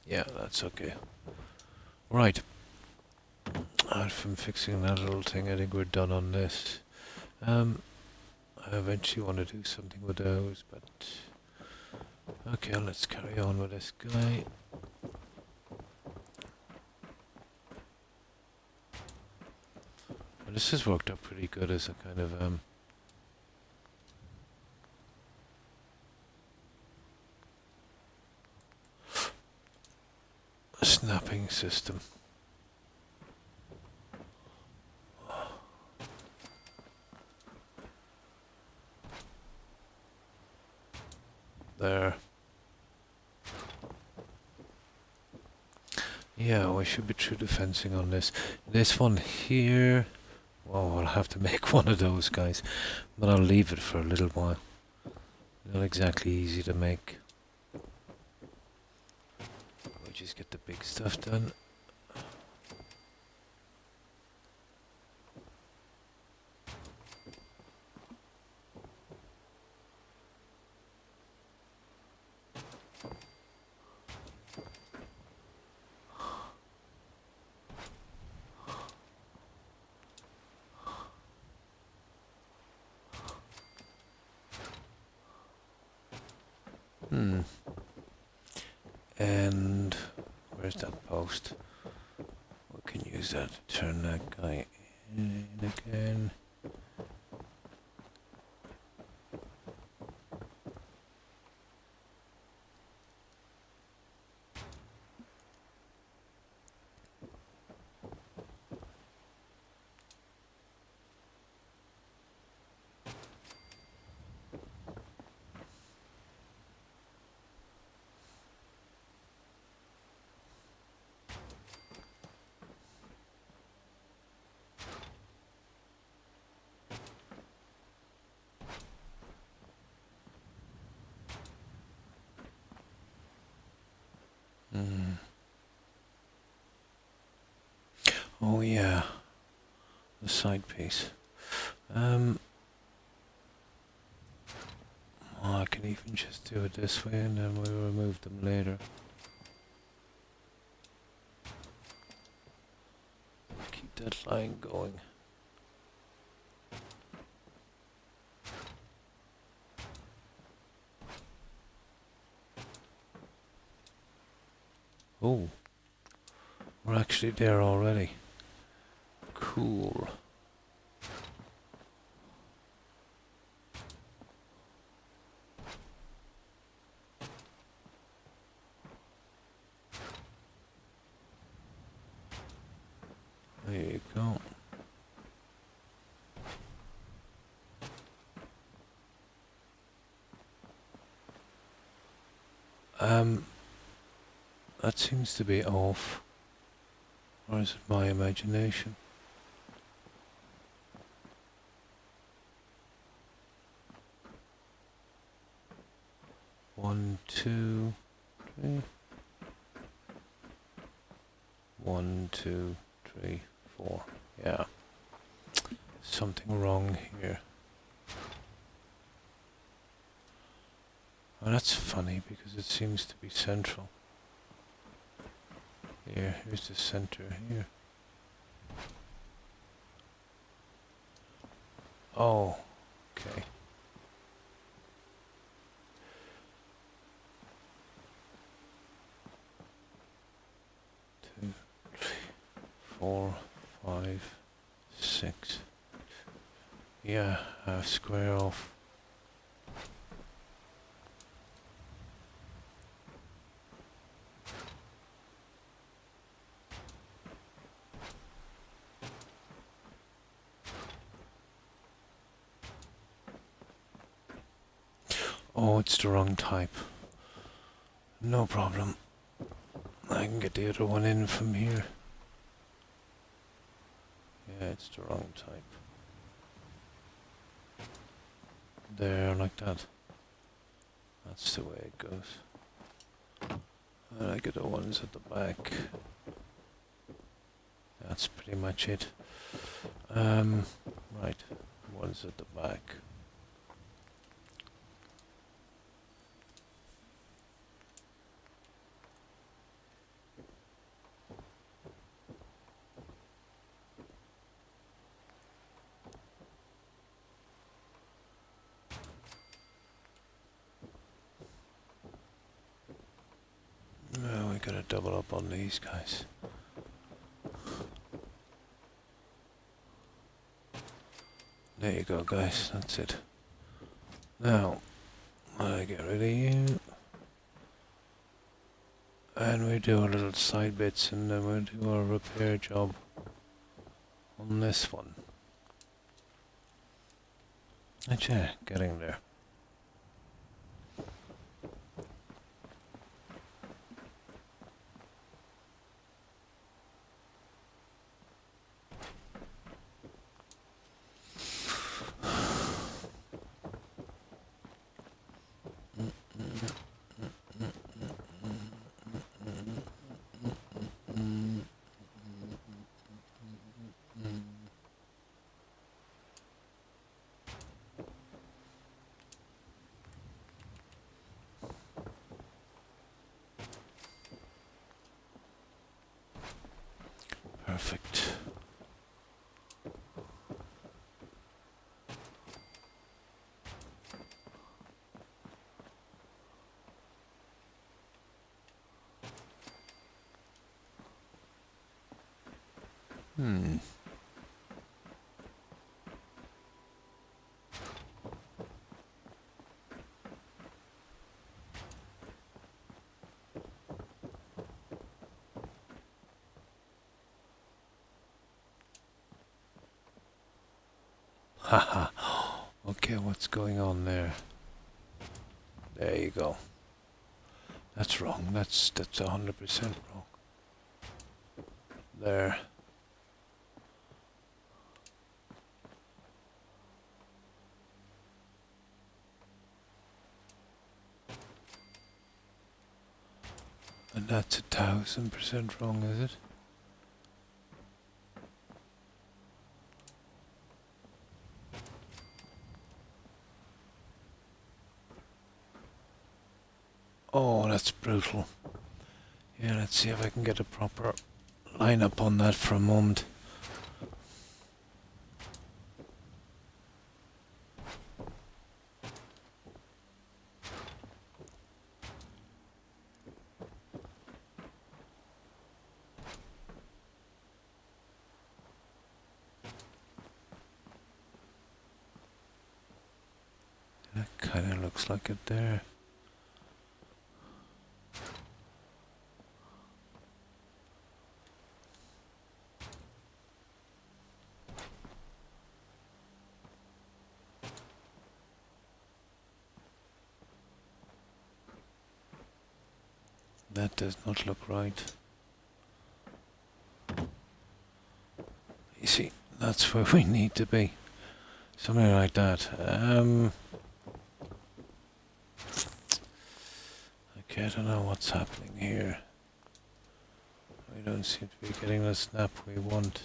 Yeah, that's okay. Right. From fixing that little thing, I think we're done on this. I eventually want to do something with those, but okay, let's carry on with this guy. And this has worked out pretty good as a kind of snapping system. There. Yeah, we should be true to fencing on this. This one here, well, I'll have to make one of those guys, but I'll leave it for a little while. Not exactly easy to make. We just get the big stuff done. And where's that post? We can use that to turn that guy in again. Oh yeah, the side piece. Oh, I can even just do it this way and then we'll remove them later. Keep that line going. Oh, we're actually there already. Cool. There you go. That seems to be off. Or is it my imagination? One, two, three. 1, 2, 3, 4. Yeah. Something wrong here. Oh, that's funny because it seems to be central. Here, here's the center here. Oh, okay. Two, three, 4, 5, 6. Yeah, square off. Oh, it's the wrong type. No problem. I can get the other one in from here. Yeah, it's the wrong type. There, like that. That's the way it goes. And I get the ones at the back. That's pretty much it. Right, ones at the back. Now we gotta double up on these guys. There you go, guys. That's it. Now, I get rid of you. And we do our little side bits and then we'll do our repair job on this one. And yeah, getting there. Perfect. Hmm. Haha. Okay, what's going on there? There you go. That's wrong. That's 100% wrong. There. And that's 1000% wrong, is it? Oh, that's brutal. Yeah, let's see if I can get a proper line up on that for a moment. That kind of looks like it there. That does not look right. You see, that's where we need to be. Something like that. Okay, I don't know what's happening here. We don't seem to be getting the snap we want.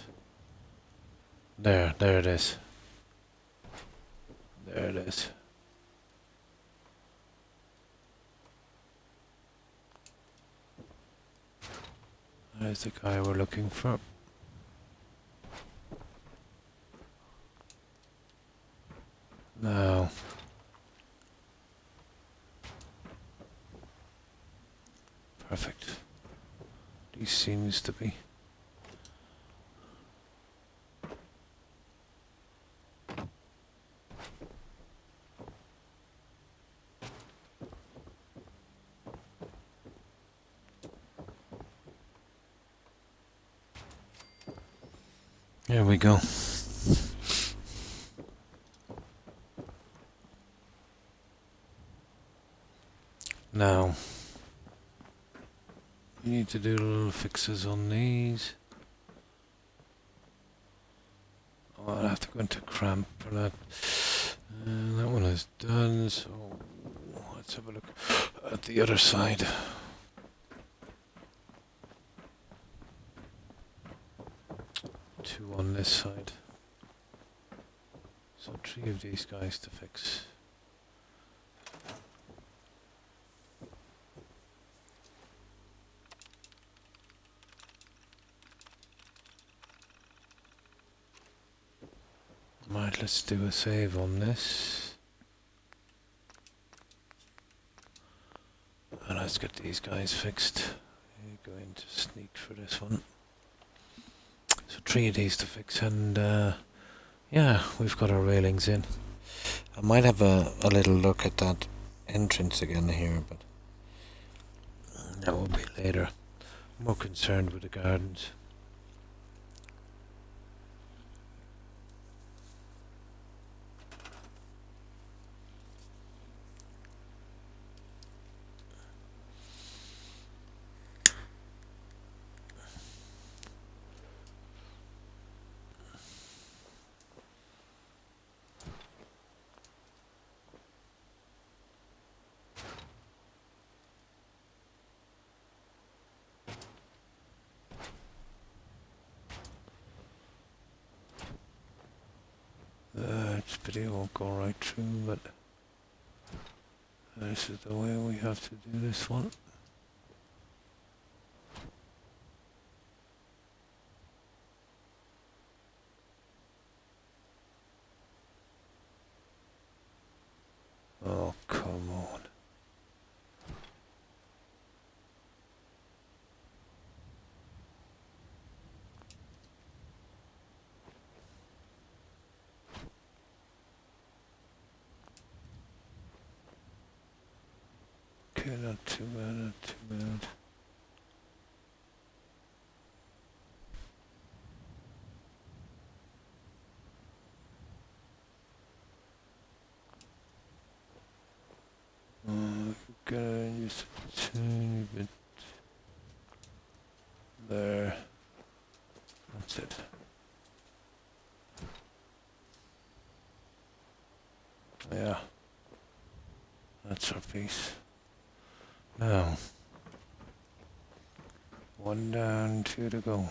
There it is. There it is. There's the guy we're looking for. Now. Perfect. He seems to be. There we go. Now, we need to do little fixes on these. Oh, I'll have to go into cramp for that. That one is done, so let's have a look at the other side. Two on this side. So 3 of these guys to fix. Right, let's do a save on this. And let's get these guys fixed. Go into sneak for this one. So 3 of these to fix, and yeah, we've got our railings in. I might have a little look at that entrance again here, but that will be later. I'm more concerned with the gardens. This video won't go right through, but this is the way we have to do this one. Oh, come on. not too bad, not too bad. Gonna use a tiny bit there. That's it. Yeah. That's our piece. Now, one down, two to go.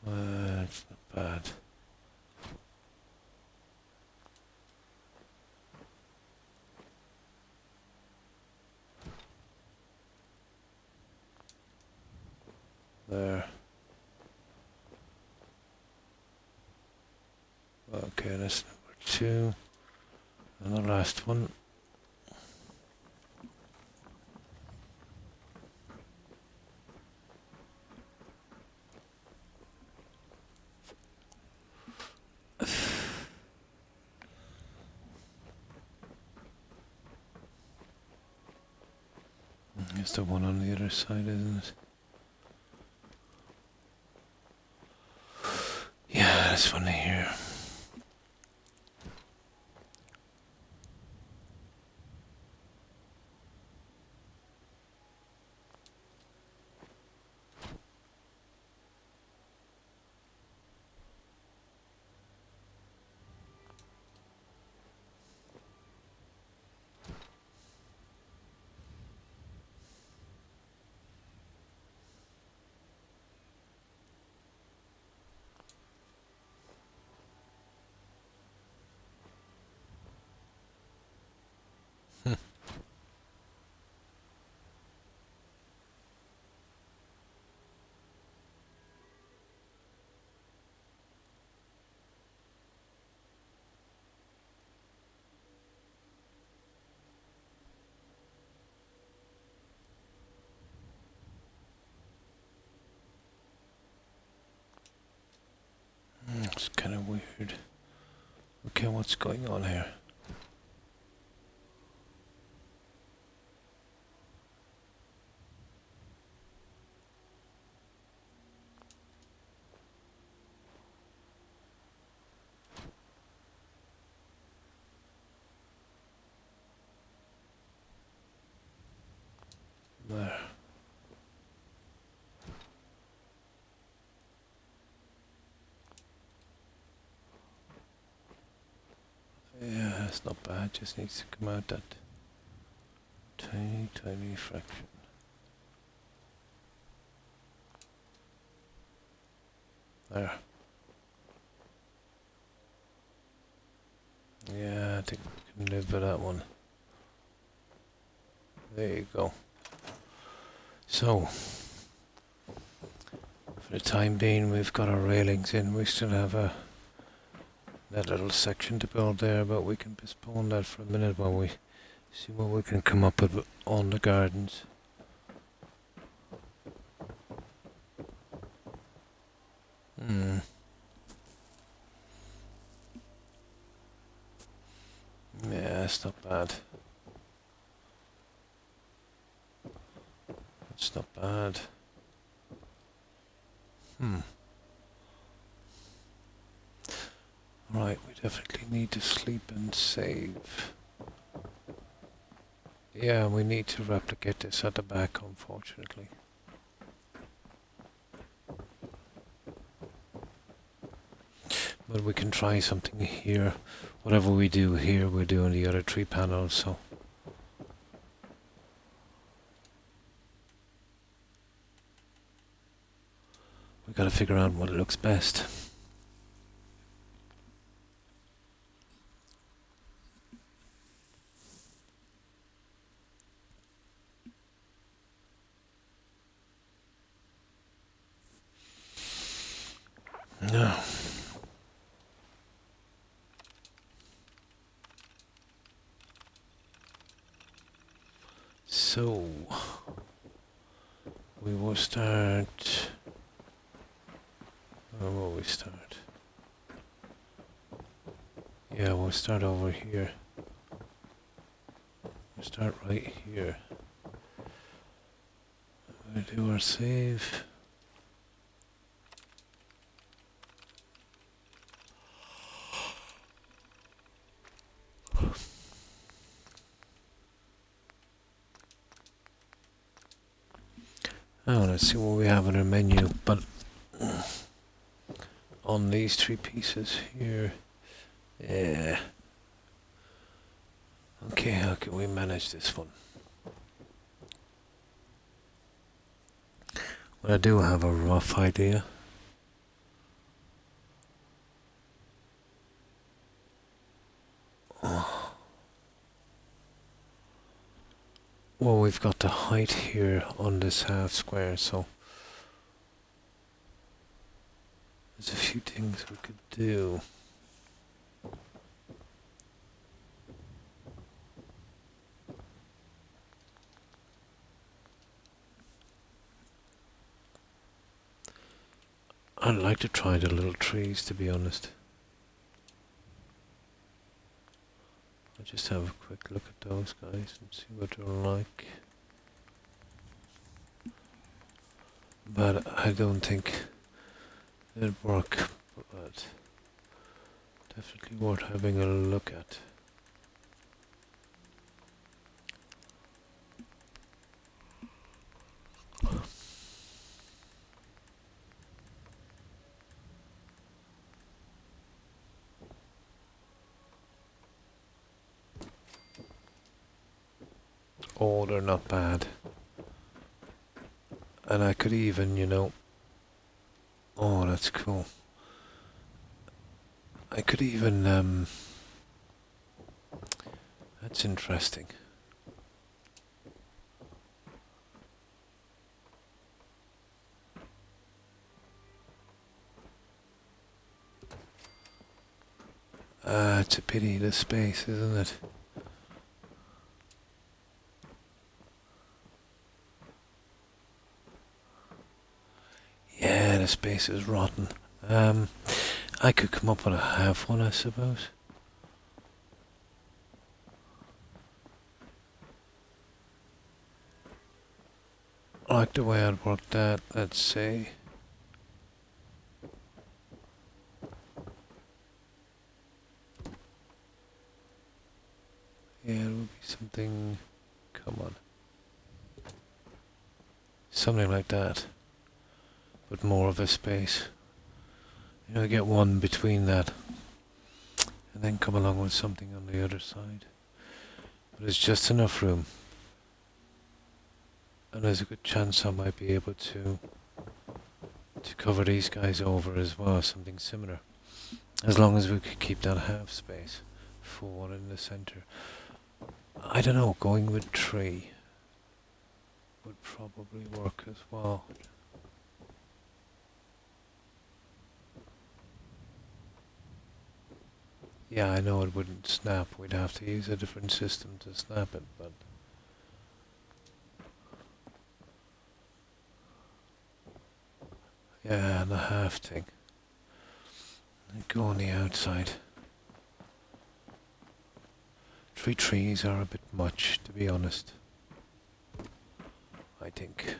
That's not bad. There. Okay, that's number two. And the last one. It's the one on the other side, isn't it? Yeah, this one here. It's kind of weird. Okay, what's going on here? There. Yeah, it's not bad, just needs to come out that tiny, tiny fraction. There. Yeah, I think we can live with that one. There you go. So, for the time being, we've got our railings in. We still have that little section to build there, but we can postpone that for a minute while we see what we can come up with on the gardens. Yeah, it's not bad. It's not bad. Right, we definitely need to sleep and save. Yeah, we need to replicate this at the back, unfortunately. But we can try something here. Whatever we do here, we'll do on the other 3 panels, so. We gotta figure out what looks best. No. So we will start. Where will we start? Yeah, we'll start over here. We'll start right here. We'll do our save. I want to see what we have in our menu, but on these 3 pieces here, yeah. Okay, how can we manage this one? Well, I do have a rough idea. Well, we've got the height here on this half square, so there's a few things we could do. I'd like to try the little trees, to be honest. I'll just have a quick look at those guys and see what they're like. But I don't think it'd work, but definitely worth having a look at. Oh, they're not bad. And I could even, you know... Oh, that's cool. I could even, That's interesting. It's a pity, the space, isn't it? Yeah, the space is rotten. I could come up with a half one, I suppose. I like the way I'd work that, let's say. Yeah, it would be something... Come on. Something like that. But more of a space. You know, get one between that. And then come along with something on the other side. But it's just enough room. And there's a good chance I might be able to cover these guys over as well, something similar. As long as we could keep that half space. Full one in the center. I don't know, going with 3 would probably work as well. Yeah, I know it wouldn't snap. We'd have to use a different system to snap it, but... Yeah, the half thing. Go on the outside. 3 trees are a bit much, to be honest. I think.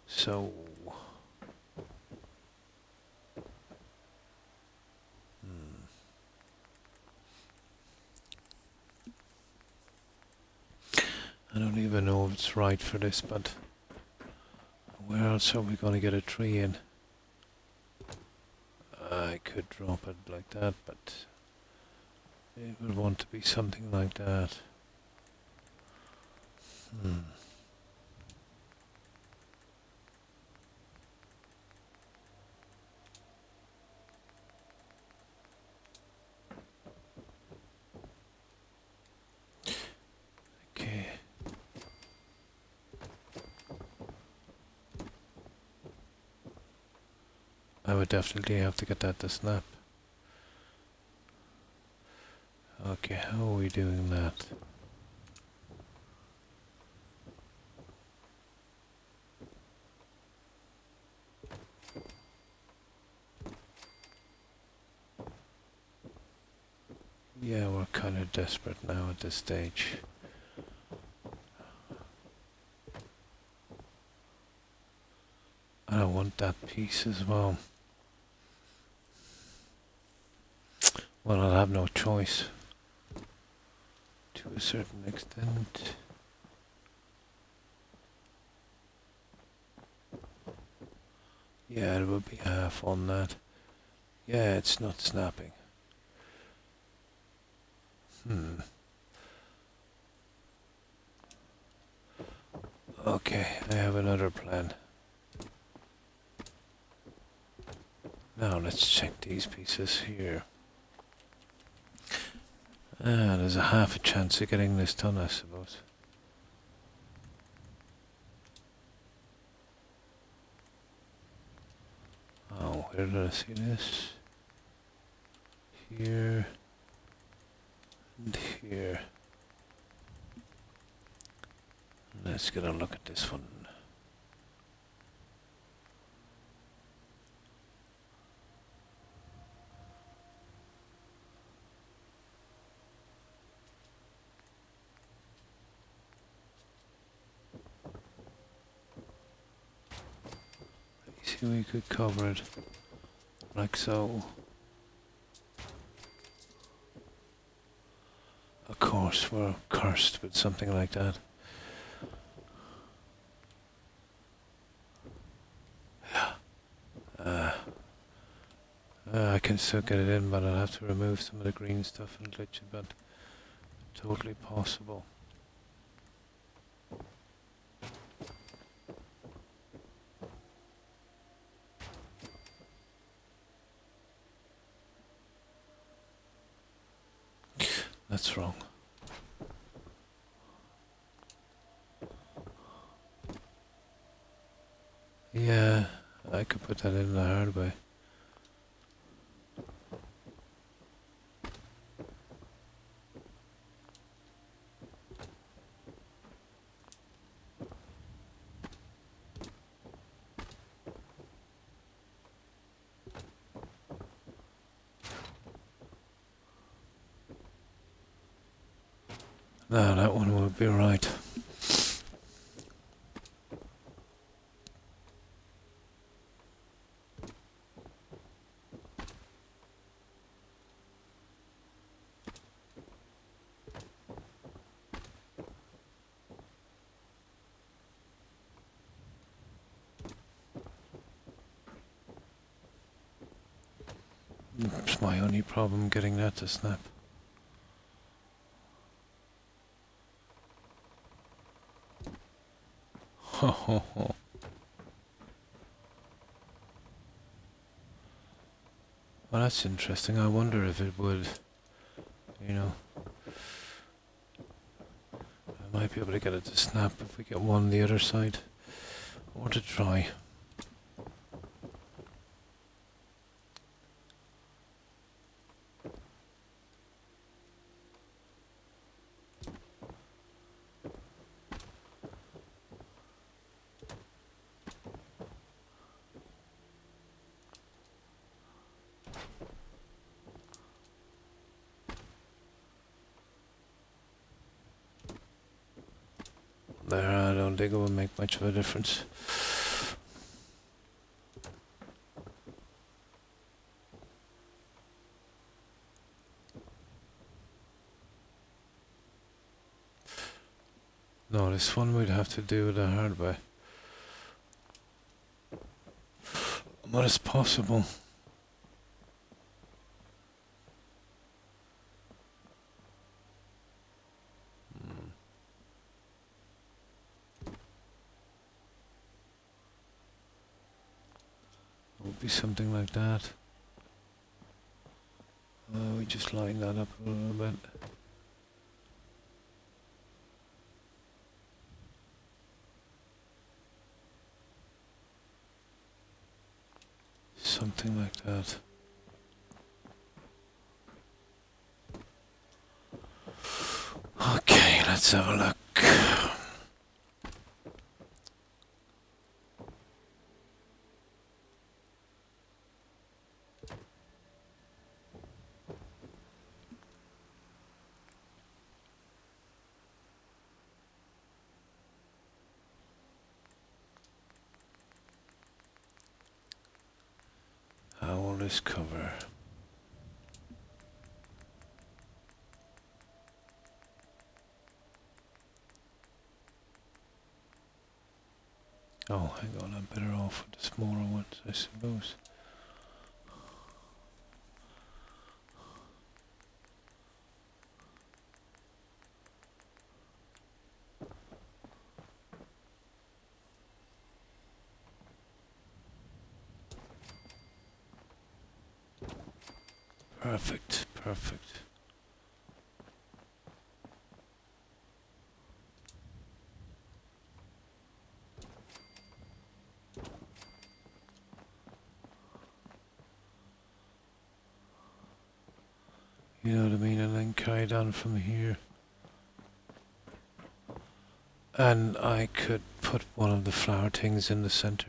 So... I don't even know if it's right for this, but... Where else are we going to get a tree in? I could drop it like that, but... It would want to be something like that. Okay. I would definitely have to get that to snap. Okay, how are we doing that? Yeah, we're kind of desperate now at this stage. And I want that piece as well. Well, I'll have no choice. To a certain extent. Yeah, it would be half on that. Yeah, it's not snapping. Okay, I have another plan. Now let's check these pieces here. There's a half a chance of getting this done, I suppose. Oh, where did I see this? Here. And here. Let's get a look at this one. See, we could cover it like so. Of course, we're cursed with something like that. I can still get it in, but I'll have to remove some of the green stuff and glitch it, but totally possible. That's wrong. Yeah, I could put that in the hard way. No, that one would be right. It's my only problem getting that to snap. Ho ho ho. Well, that's interesting. I wonder if it would, you know. I might be able to get it to snap if we get one on the other side. Or to try. There, I don't think it will make much of a difference. No, this one we'd have to do the hard way. What is possible? It would be something like that. We just line that up a little bit. Something something like that. Okay, let's have a look. How will this cover? Oh, hang on, I'm better off with the smaller ones, I suppose. Perfect, perfect. You know what I mean? And then carry down from here. And I could put one of the flower things in the center.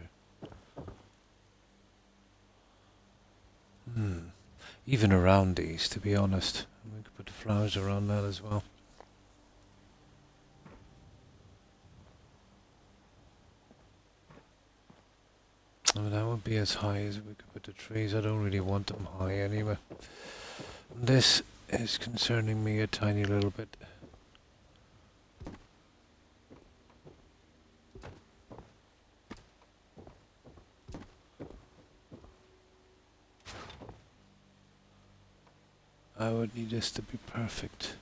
Even around these, to be honest. We could put the flowers around that as well. I mean, that would be as high as we could put the trees. I don't really want them high anyway. This is concerning me a tiny little bit. I would need this to be perfect.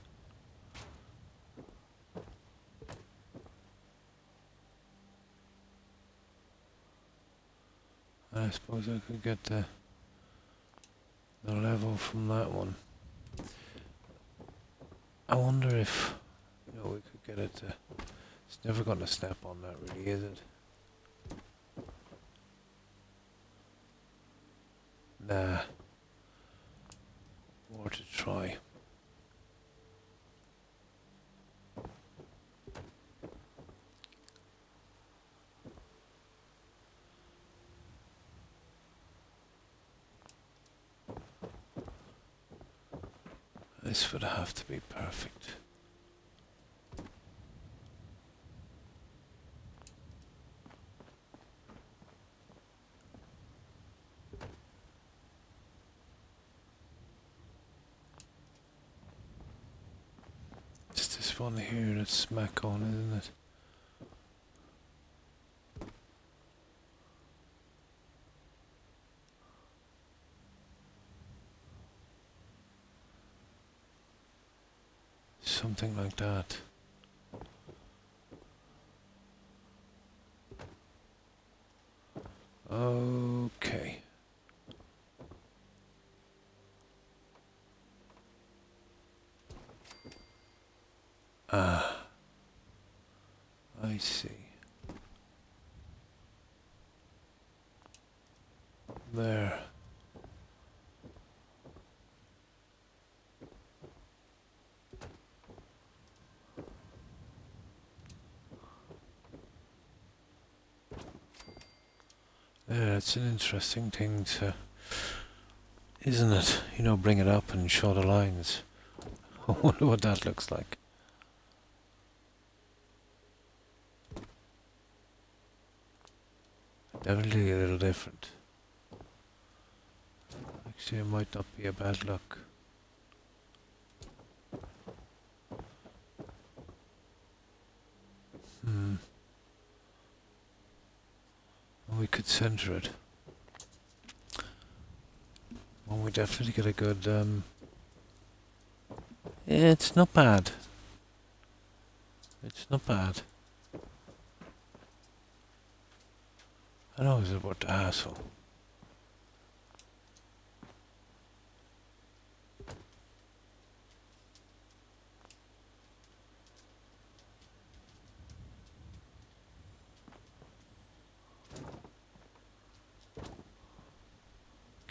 I suppose I could get the level from that one. I wonder if, you know, we could get it to... It's never going to snap on that really, is it? Nah. More to try. This would have to be perfect. It's this one here that's smack on, isn't it? Something like that. Okay. Ah, I see. There. Yeah, it's an interesting thing to, isn't it? You know, bring it up and show the lines. I wonder what that looks like. Definitely a little different. Actually, it might not be a bad look. We could center it. Well, we definitely get a good, it's not bad. It's not bad. I know it's about the hassle.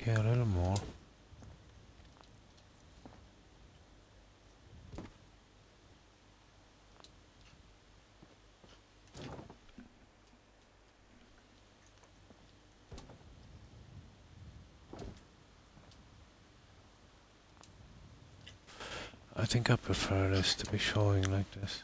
Okay, a little more. I think I prefer this to be showing like this.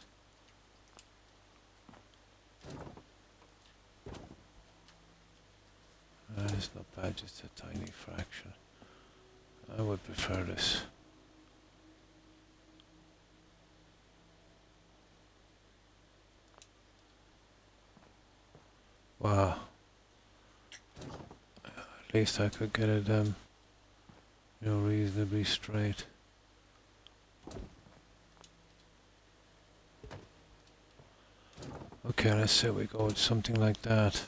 It's not bad, just a tiny fraction. I would prefer this. Wow. At least I could get it, reasonably straight. Okay, let's say we go with something like that.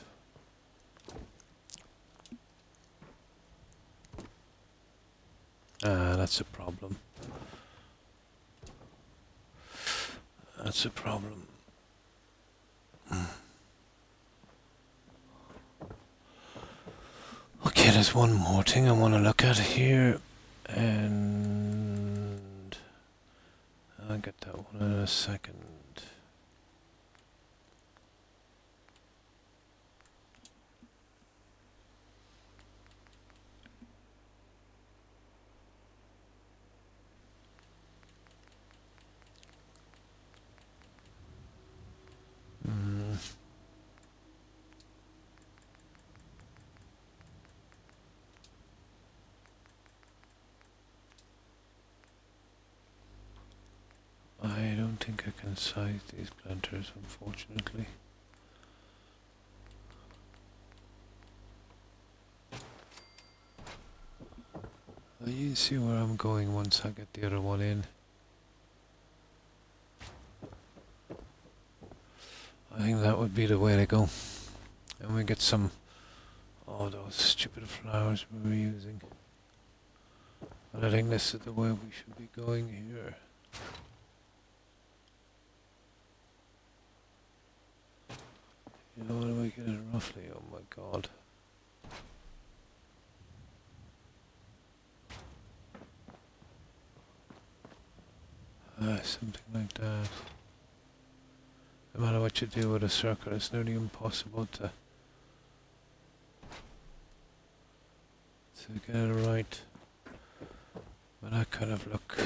Ah, that's a problem. That's a problem. Okay, there's one more thing I want to look at here, and I'll get that one in a second. I don't think I can size these planters, unfortunately. You see where I'm going once I get the other one in. I think that would be the way to go. And we get some, oh, those stupid flowers we were using. But I think this is the way we should be going here. You know, what do I get it roughly? Oh my god. Something like that. No matter what you do with a circle, it's nearly impossible to get it right. But that kind of look.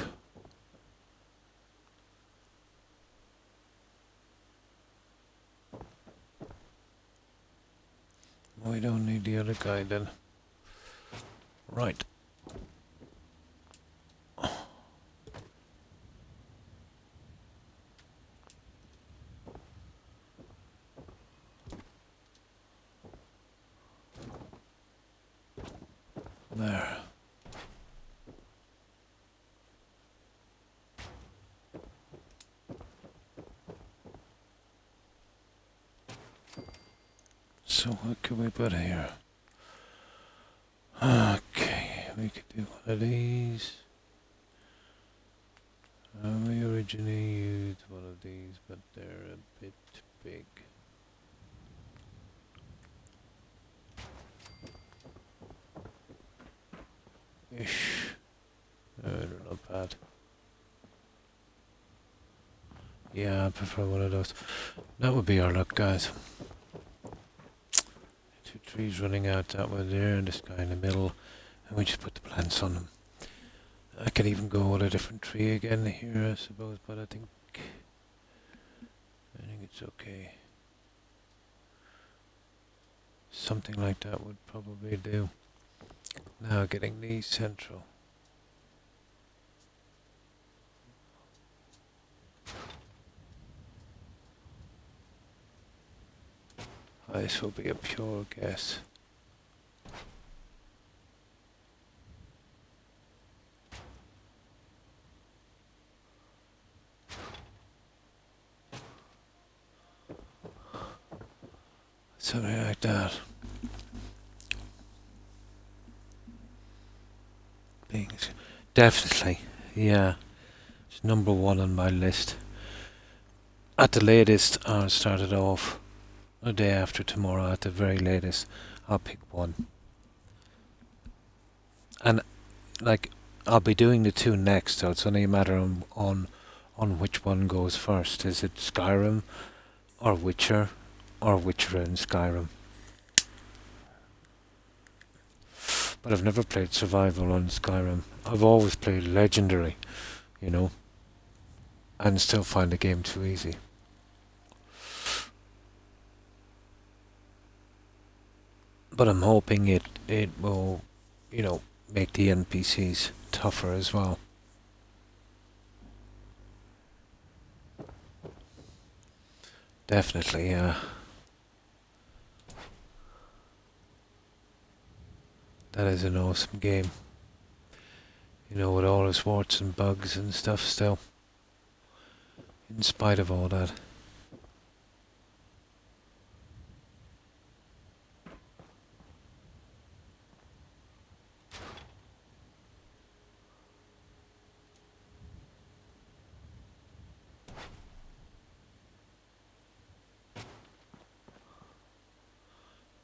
We don't need the other guy then. Right. There. So what could we put here? Okay, we could do one of these. We originally used one of these, but they're a bit big. Ish. They're not bad. Yeah, I prefer one of those. That would be our luck, guys. Two trees running out that way there, and this guy in the middle, and we just put the plants on them. I could even go with a different tree again here, I suppose, but I think it's okay. Something like that would probably do. Now getting these central. This will be a pure guess. Something like that. Definitely, yeah. It's number one on my list. At the latest, I'll start it off a day after tomorrow. At the very latest, I'll pick one. And like, I'll be doing the two next, so it's only a matter on which one goes first. Is it Skyrim or Witcher and Skyrim? But I've never played survival on Skyrim. I've always played legendary, you know, and still find the game too easy. But I'm hoping it will, you know, make the NPCs tougher as well. Definitely, yeah. That is an awesome game. You know, with all its warts and bugs and stuff still. In spite of all that.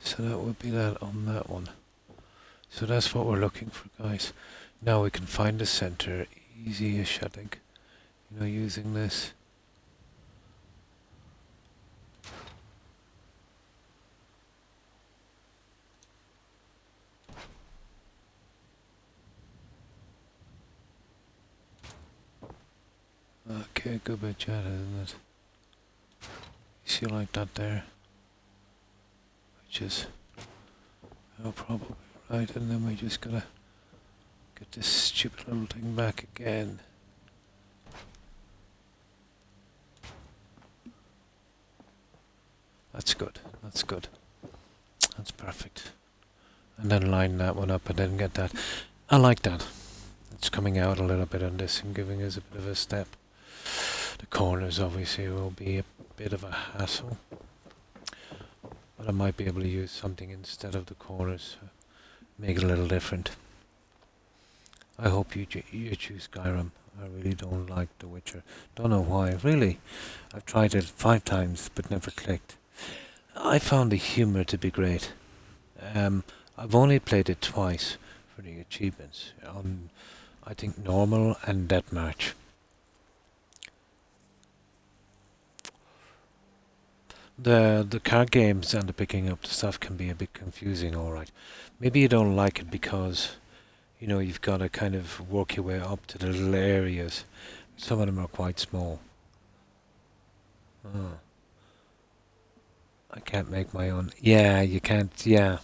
So that would be that on that one. So that's what we're looking for, guys. Now we can find the center easy-ish, I think. You know, using this. Okay, good bit chat, isn't it? You see like that there? Which is probably right, and then we just gotta get this stupid little thing back again. That's good, that's good. That's perfect. And then line that one up and then get that. I like that. It's coming out a little bit on this and giving us a bit of a step. The corners obviously will be a bit of a hassle. But I might be able to use something instead of the corners. Make it a little different. I hope you choose Skyrim. I really don't like The Witcher. Don't know why. Really. I've tried it 5 times but never clicked. I found the humour to be great. I've only played it twice for the achievements. On, I think, normal and deathmatch. The card games and the picking up the stuff can be a bit confusing, alright. Maybe you don't like it because, you know, you've got to kind of work your way up to the little areas. Some of them are quite small. Oh. I can't make my own. Yeah, you can't. Yeah,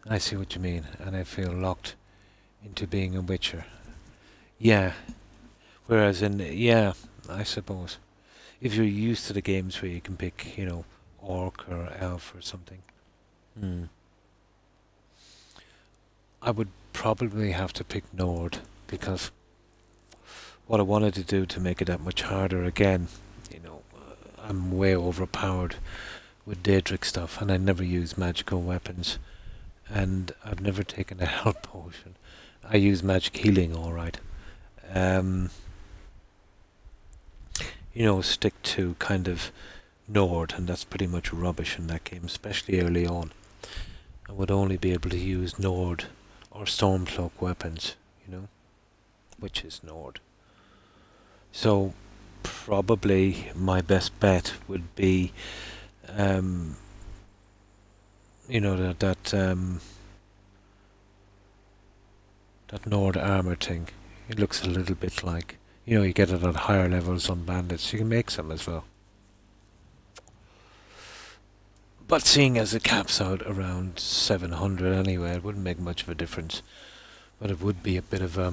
I see what you mean. And I feel locked into being a witcher. Yeah. Whereas yeah, I suppose. If you're used to the games where you can pick, you know, orc or elf or something. Hmm. I would probably have to pick Nord because what I wanted to do to make it that much harder again, you know, I'm way overpowered with Daedric stuff and I never use magical weapons and I've never taken a health potion. I use magic healing, alright. You know, stick to kind of Nord and that's pretty much rubbish in that game, especially early on. I would only be able to use Nord or Stormcloak weapons, you know, which is Nord. So probably my best bet would be, you know, that Nord armor thing. It looks a little bit like, you know, you get it at higher levels on bandits. You can make some as well. But seeing as it caps out around 700 anyway, it wouldn't make much of a difference. But it would be a bit of a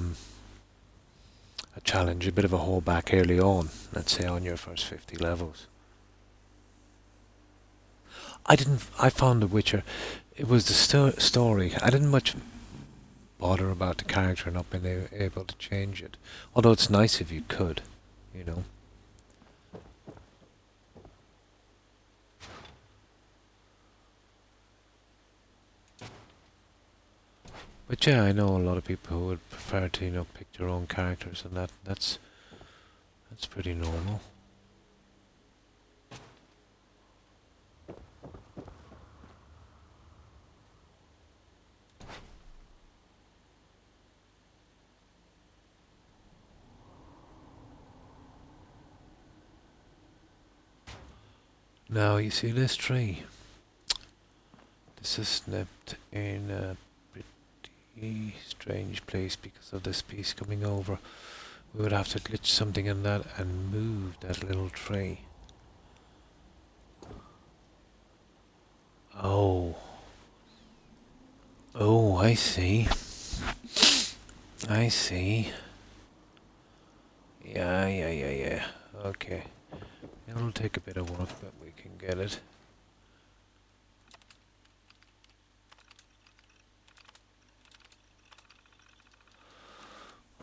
challenge, a bit of a holdback early on, let's say on your first 50 levels. I found The Witcher, it was the story. I didn't much bother about the character not being able to change it. Although it's nice if you could, you know. But yeah, I know a lot of people who would prefer to, you know, pick their own characters, and that's pretty normal. Now you see this tree. This is snipped in a pretty strange place because of this piece coming over. We would have to glitch something in that and move that little tree. Oh. Oh, I see. I see. Yeah. Okay. It'll take a bit of work, but we can get it.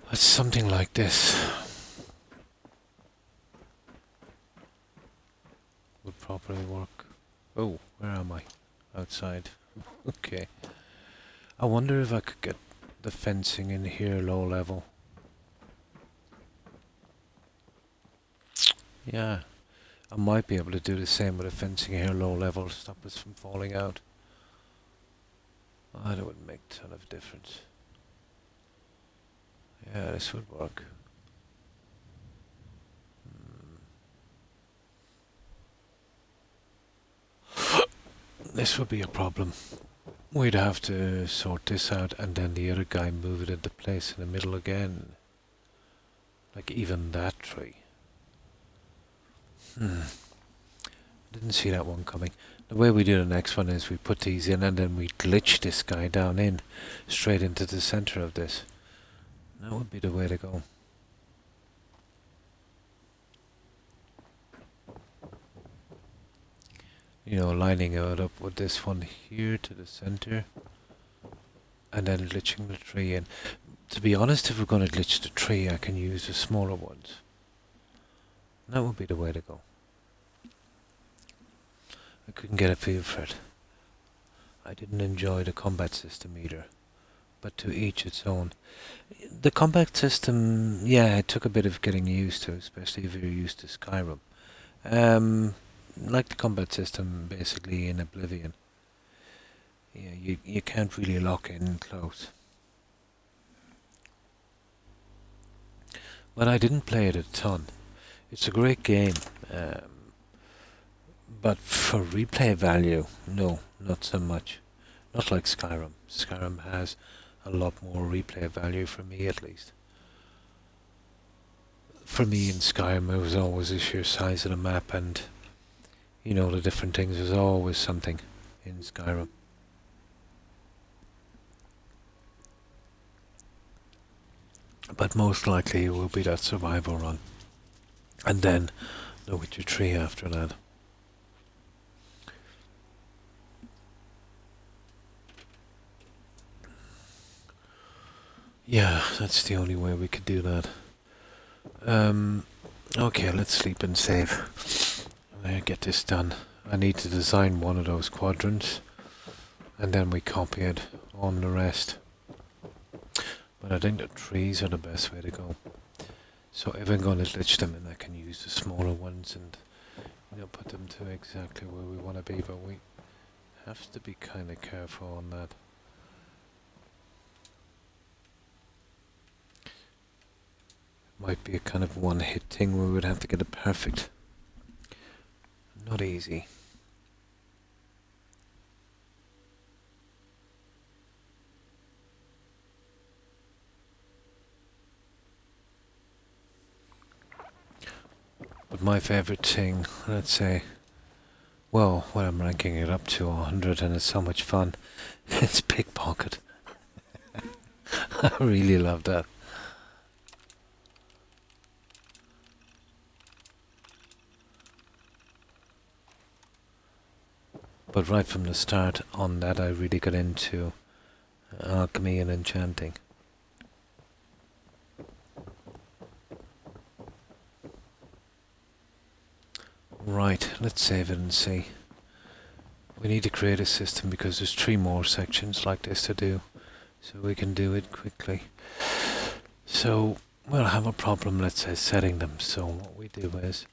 But something like this would probably work. Oh, where am I? Outside. Okay. I wonder if I could get the fencing in here low level. Yeah. I might be able to do the same with the fencing here low level, stop us from falling out. Oh, that would make a ton of difference. Yeah, this would work. This would be a problem. We'd have to sort this out and then the other guy move it into place in the middle again. Like even that tree. Didn't see that one coming. The way we do the next one is we put these in and then we glitch this guy down in, straight into the center of this. That would be the way to go. You know, lining it up with this one here to the center and then glitching the tree in. To be honest, if we're going to glitch the tree, I can use the smaller ones. That would be the way to go. I couldn't get a feel for it. I didn't enjoy the combat system either, but to each its own. The combat system, yeah, it took a bit of getting used to, especially if you're used to Skyrim. Like the combat system basically in Oblivion. Yeah, you can't really lock in close. But I didn't play it a ton. It's a great game, but for replay value, no, not so much. Not like Skyrim. Skyrim has a lot more replay value for me, at least. For me in Skyrim, it was always the sheer size of the map and, you know, the different things. There's always something in Skyrim. But most likely it will be that survival run. And then the Witcher 3 after that. Yeah, that's the only way we could do that. Okay, let's sleep and save. Get this done. I need to design one of those quadrants, and then we copy it on the rest. But I think the trees are the best way to go. So if I'm going to glitch them, and I can use the smaller ones and, you know, put them to exactly where we want to be. But we have to be kind of careful on that. Might be a kind of one-hit thing where we would have to get it perfect. Not easy. But my favorite thing, let's say, well, when I'm ranking it up to 100 and it's so much fun, it's pickpocket. I really love that. But right from the start on that I really got into alchemy and enchanting. Right, let's save it and see. We need to create a system because there's 3 more sections like this to do, so we can do it quickly. So we'll have a problem, let's say, setting them. So what we do is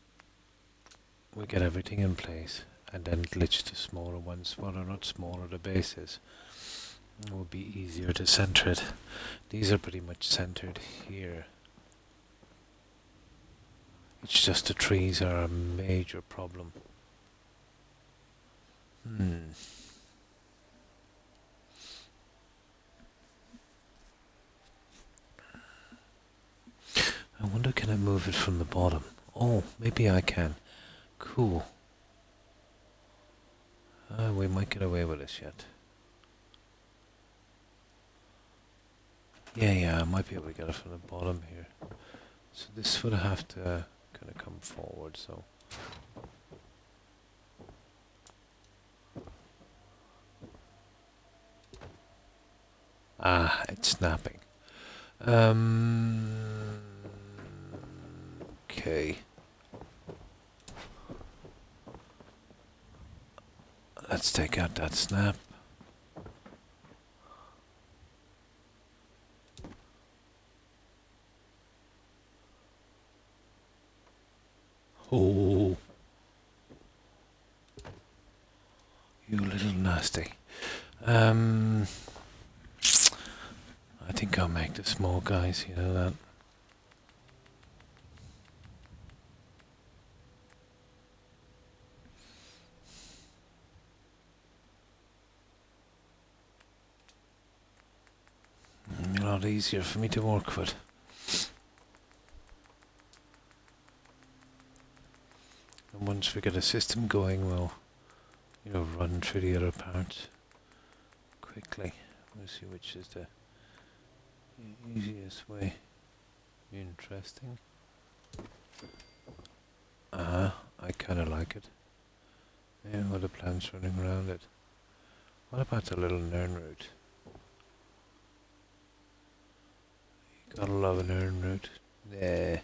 we get everything in place and then glitch the smaller ones. Well, they're not smaller, the bases. It will be easier to center it. These are pretty much centered here. It's just the trees are a major problem. Hmm. I wonder, can I move it from the bottom? Oh, maybe I can. Cool. We might get away with this yet. Yeah, I might be able to get it from the bottom here. So this would have to kind of come forward, so. Ah, it's snapping. Okay. Let's take out that snap. Oh, you little nasty. I think I'll make the small guys, you know that. A lot easier for me to work with. And once we get a system going, we'll, run through the other parts quickly. We'll see which is the easiest way. Interesting. I kind of like it. Yeah, all the plants running around it. What about the little nern root? You gotta love an nern root. Yeah.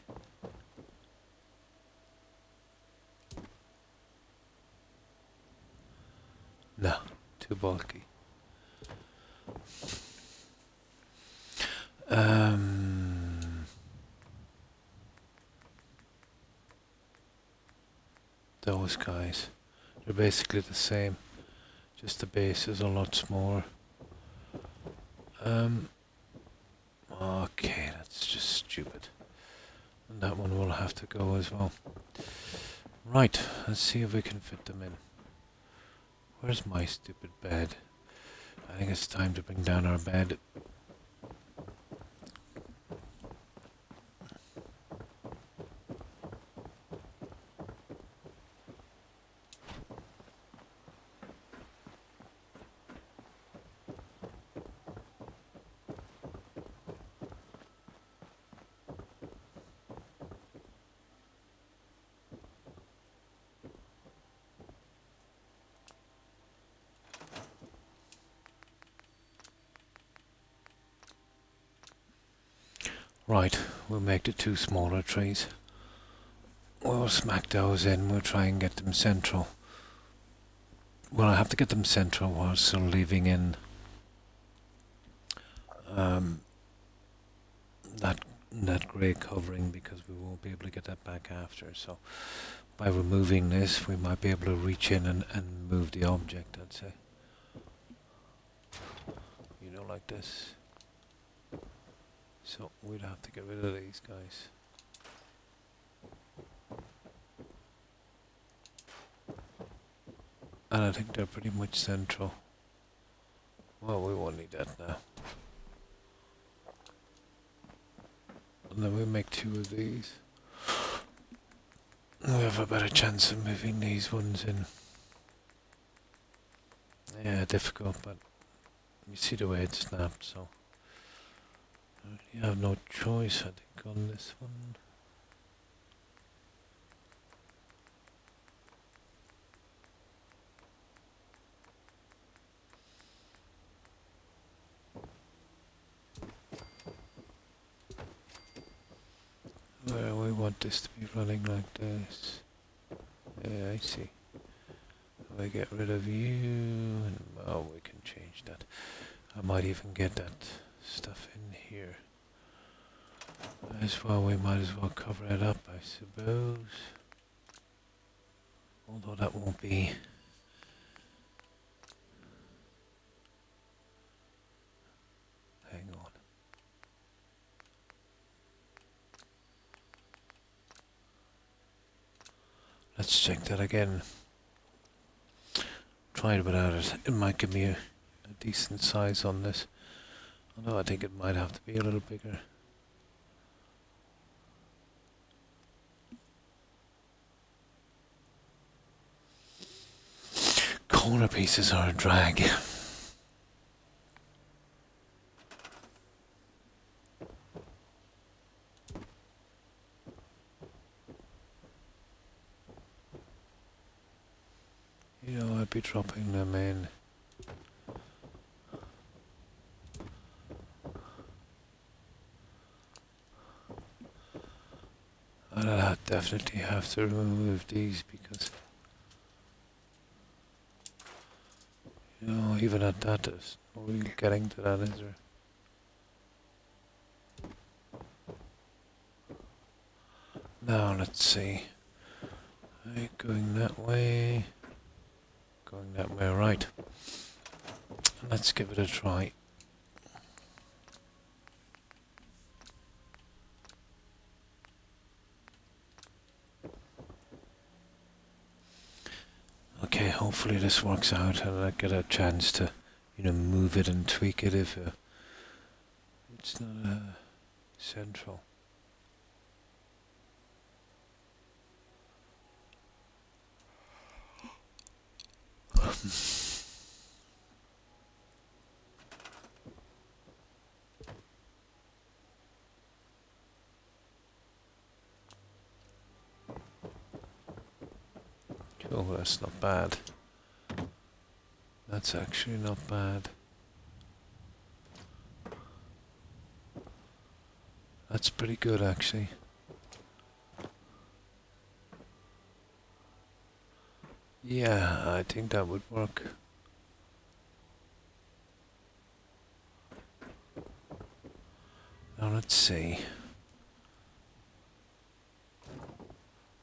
No, too bulky. Those guys, they're basically the same, just the base is a lot smaller. Okay, that's just stupid. And that one will have to go as well. Right, let's see if we can fit them in. Where's my stupid bed? I think it's time to bring down our bed. Right, we'll make the two smaller trees. We'll smack those in, we'll try and get them central. Well, I have to get them central while still leaving in that grey covering, because we won't be able to get that back after. So by removing this, we might be able to reach in and move the object, I'd say. Like this. So we'd have to get rid of these guys. And I think they're pretty much central. Well, we won't need that now. And then we make two of these. We have a better chance of moving these ones in. Yeah, difficult, but you see the way it snapped, so you have no choice, I think, on this one. Where we want this to be running like this. Yeah, I see. I get rid of you, and oh, we can change that. I might even get that stuff in here as well. We might as well cover it up, I suppose. Although that won't be. Hang on. Let's check that again. try it without it. It might give me a decent size on this. Although I think it might have to be a little bigger. Corner pieces are a drag. You know, I'd be dropping them in. And I'll definitely have to remove these because, you know, even at that, there's no real getting to that, is there? Now, let's see. Right, going that way. Going that way, right. Let's give it a try. Okay, hopefully this works out and I get a chance to, you know, move it and tweak it if it's not central. Oh, that's not bad. That's actually not bad. That's pretty good, actually. Yeah, I think that would work. Now let's see.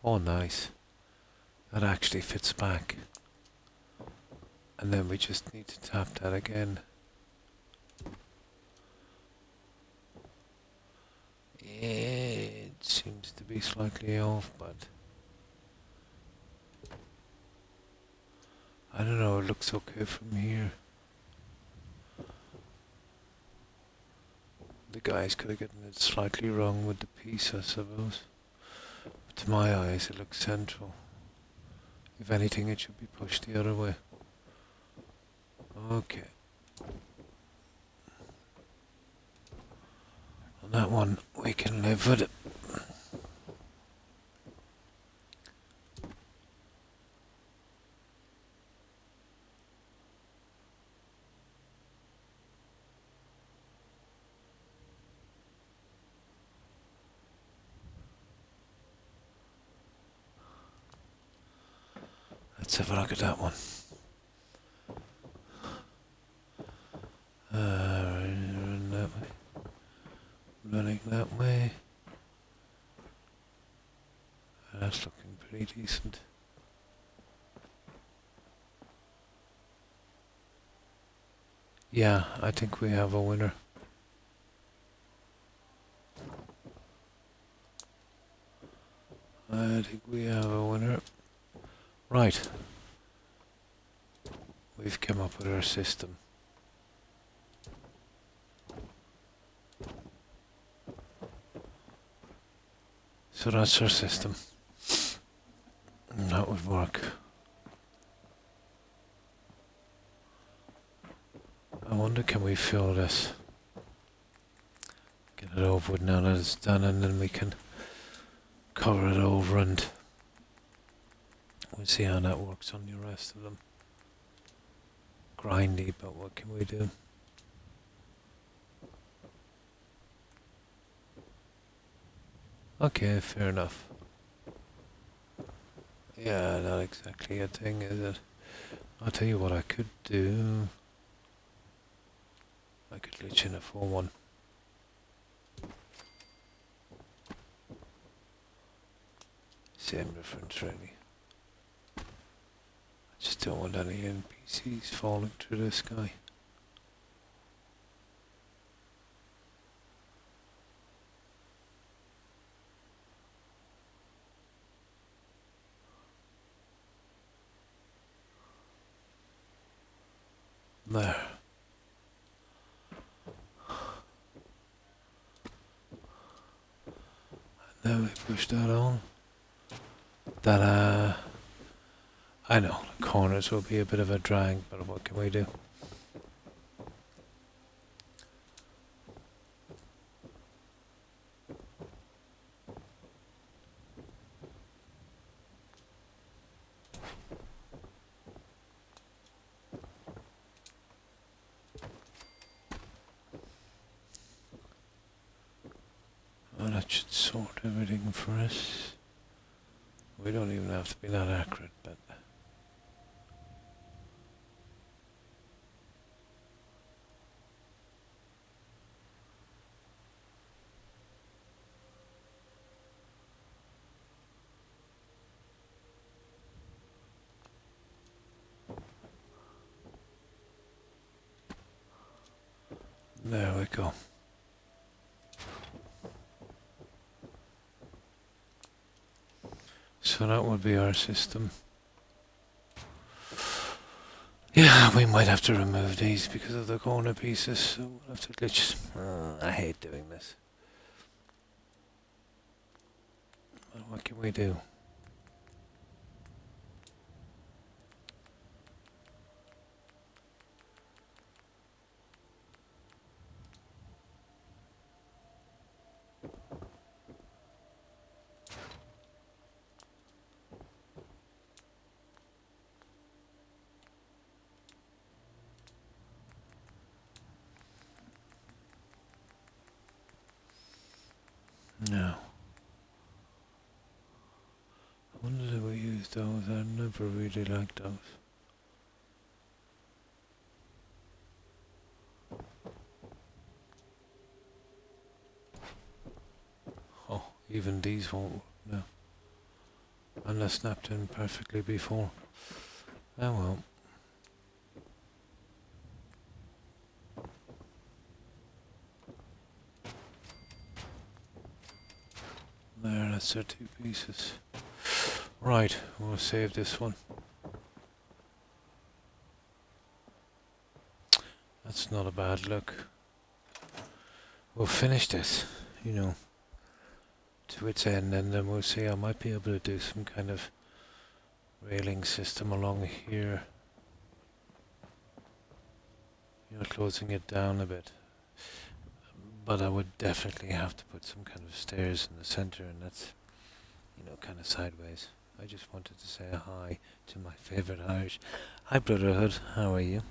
Oh, nice. That actually fits back. And then we just need to tap that again. It seems to be slightly off, but I don't know, it looks okay from here. The guys could have gotten it slightly wrong with the piece, I suppose. But to my eyes, it looks central. If anything, it should be pushed the other way. Okay. On that one, we can live with it. Let's have a look at that one. Run that way. Running that way. That's looking pretty decent. Yeah, I think we have a winner. I think we have a winner. Right. We've come up with our system. So that's our system. And that would work. I wonder, can we fill this? Get it over with now that it's done, and then we can cover it over and we'll see how that works on the rest of them. Grindy, but what can we do? Okay, fair enough. Yeah, not exactly a thing, is it? I'll tell you what I could do. I could glitch in a 4-1. Same difference, really. I just don't want any NPCs falling through the sky. There. Now we push that on. Ta-da! I know, the corners will be a bit of a drag, but what can we do? Well, that should sort everything for us. We don't even have to be that accurate, but... There we go. So that would be our system. Yeah, we might have to remove these because of the corner pieces, so we'll have to glitch. I hate doing this. But what can we do? No. I wonder if we use those. I never really liked those. Oh, even these won't work now. Unless snapped in perfectly before. Oh well. There, that's our two pieces. Right, we'll save this one. That's not a bad look. We'll finish this, you know, to its end, and then we'll see. I might be able to do some kind of railing system along here. You know, closing it down a bit. But I would definitely have to put some kind of stairs in the center, and that's, you know, kind of sideways. I just wanted to say hi to my favorite Irish. Hi, Brotherhood. How are you?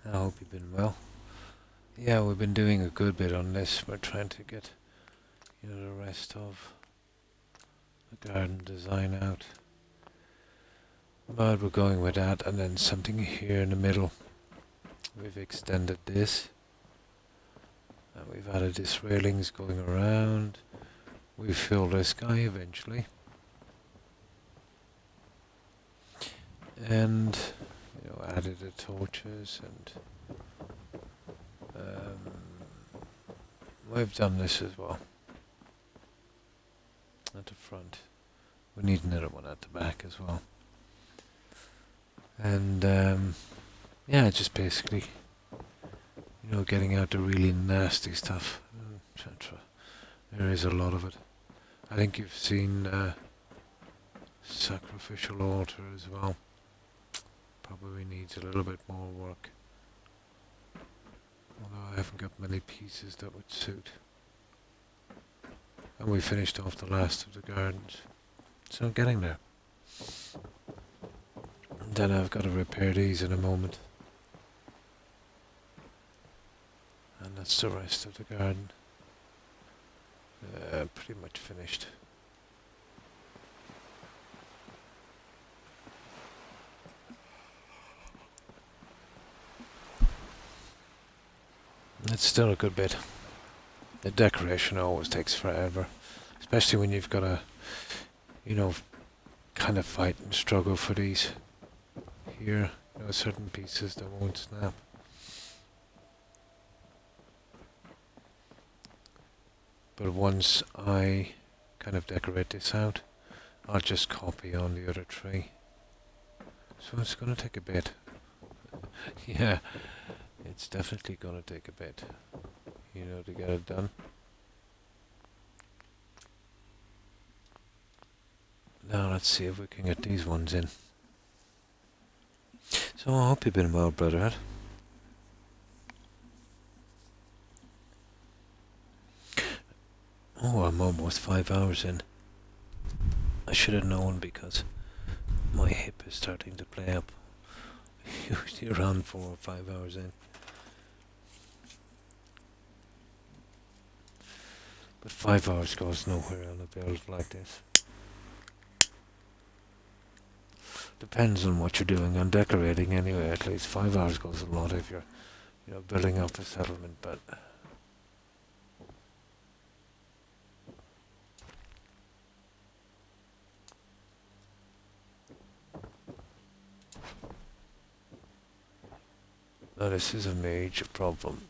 I hope you've been well. Yeah, we've been doing a good bit on this. We're trying to get, you know, the rest of the garden design out. But we're going with that, and then something here in the middle. We've extended this. And we've added this railings going around. We fill this guy eventually. And, you know, added the torches, and we've done this as well. At the front. We need another one at the back as well. And yeah, just basically, you know, getting out the really nasty stuff, etc. There is a lot of it. I think you've seen sacrificial altar as well. Probably needs a little bit more work. Although I haven't got many pieces that would suit. And we finished off the last of the gardens. So I'm getting there. And then I've got to repair these in a moment. And that's the rest of the garden. Pretty much finished. It's still a good bit. The decoration always takes forever, especially when you've got to, you know, kind of fight and struggle for these. Here, you know, certain pieces that won't snap. But once I kind of decorate this out, I'll just copy on the other tree. So it's going to take a bit. Yeah, it's definitely gonna take a bit, to get it done. Now let's see if we can get these ones in. So I hope you've been well, brotherhead. Oh, I'm almost 5 hours in. I should have known because my hip is starting to play up. Usually around 4 or 5 hours in. But 5 hours goes nowhere on a build like this. Depends on what you're doing on decorating anyway. At least 5 hours goes a lot if you're, building up a settlement. But now this is a major problem.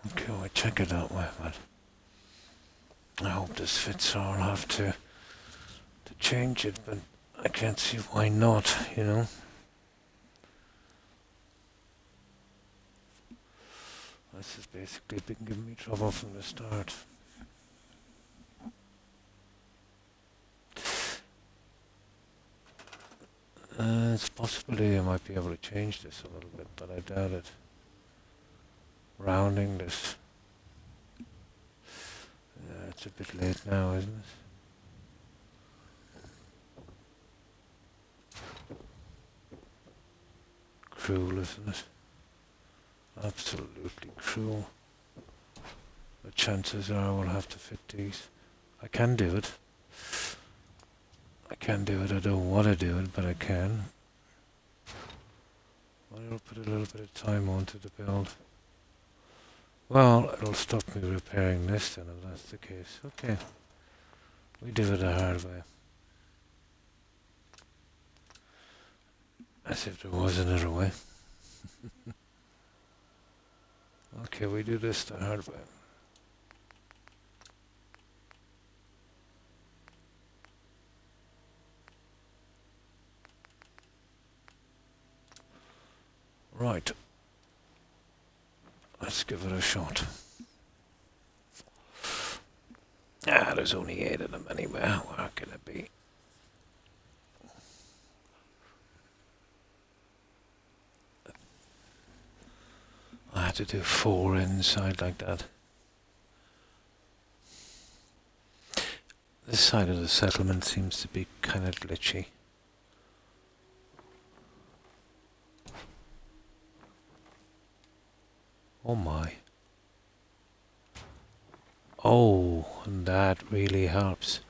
Okay, we'll check it that way, but I hope this fits, or I'll have to change it, but I can't see why not, This has basically been giving me trouble from the start. It's a possibility I might be able to change this a little bit, but I doubt it. Rounding this. Yeah, it's a bit late now, isn't it? Cruel, isn't it? Absolutely cruel. The chances are we'll have to fit these. I can do it. I don't want to do it, but I can. I'll put a little bit of time onto the build. Well, it'll stop me repairing this then, if that's the case. Okay. We do it the hard way. As if there was another way. Okay, we do this the hard way. Right. Let's give it a shot. There's only 8 of them anyway. Where can it be? I had to do 4 inside like that. This side of the settlement seems to be kind of glitchy. Oh my. Oh, and that really helps.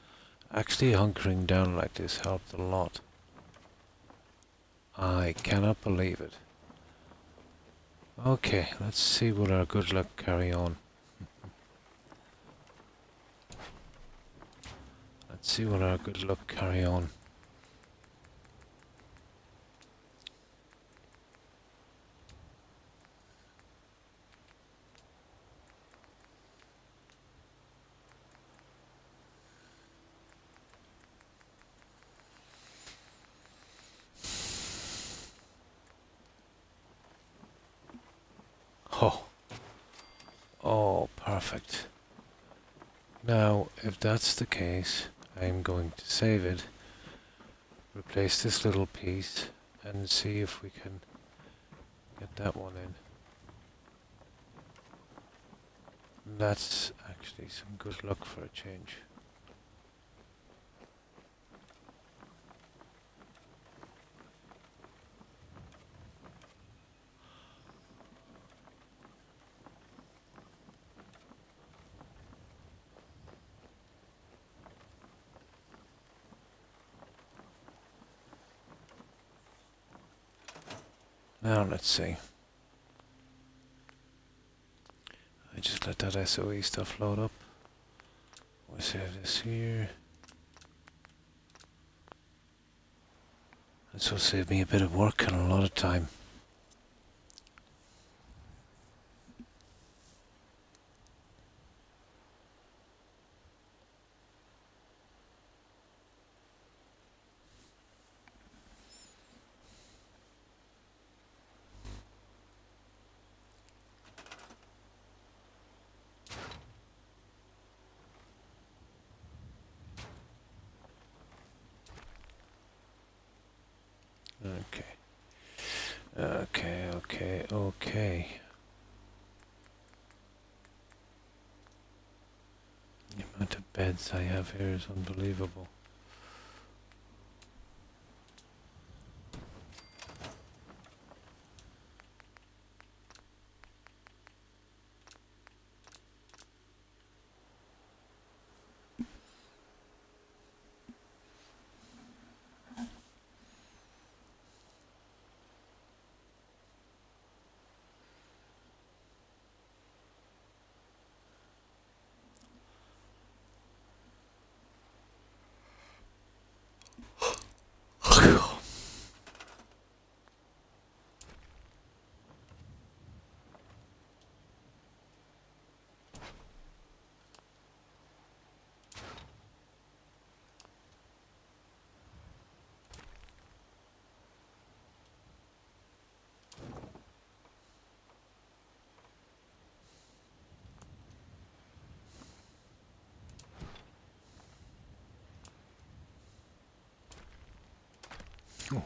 Actually hunkering down like this helped a lot. I cannot believe it. Okay, let's see will our good luck carry on. Let's see will our good luck carry on. Oh. Oh, perfect. Now, if that's the case, I'm going to save it, replace this little piece, and see if we can get that one in. That's actually some good luck for a change. Now let's see. I just let that SOE stuff load up. We'll save this here. This will save me a bit of work and a lot of time. Okay. The amount of beds I have here is unbelievable.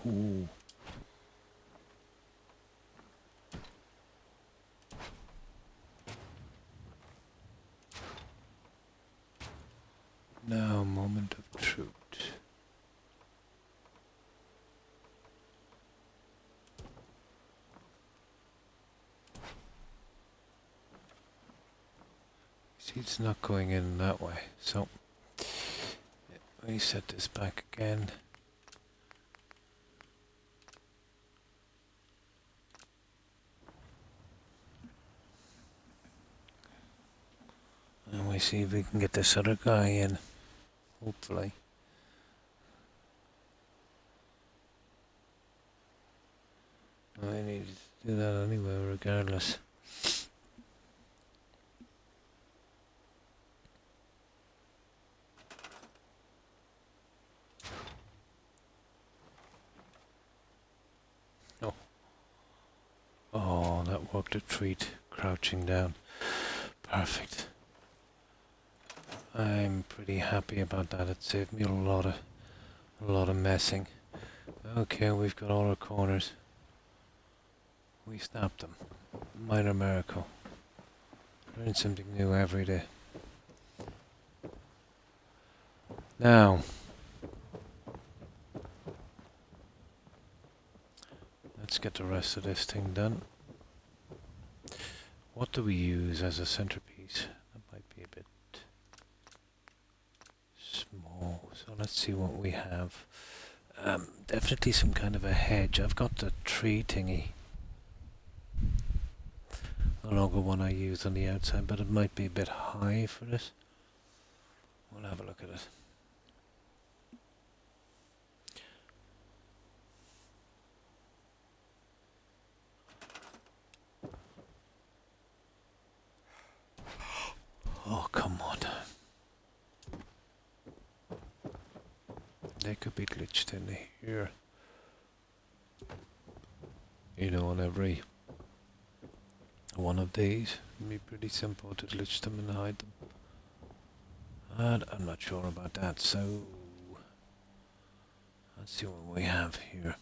Ooh. Now, moment of truth. See, it's not going in that way, so let me set this back again. And we see if we can get this other guy in, hopefully. I need to do that anyway, regardless. Oh. Oh, that worked a treat, crouching down. Perfect. I'm pretty happy about that. It saved me a lot of messing. Okay, we've got all our corners. We snapped them. Minor miracle. Learn something new every day. Now, let's get the rest of this thing done. What do we use as a centerpiece? That might be a bit small, so let's see what we have. Definitely some kind of a hedge. I've got the tree thingy. The longer one I use on the outside, but it might be a bit high for this. We'll have a look at it. Oh, come on. They could be glitched in here. You know, on every one of these. It'd be pretty simple to glitch them and hide them. And I'm not sure about that, so let's see what we have here.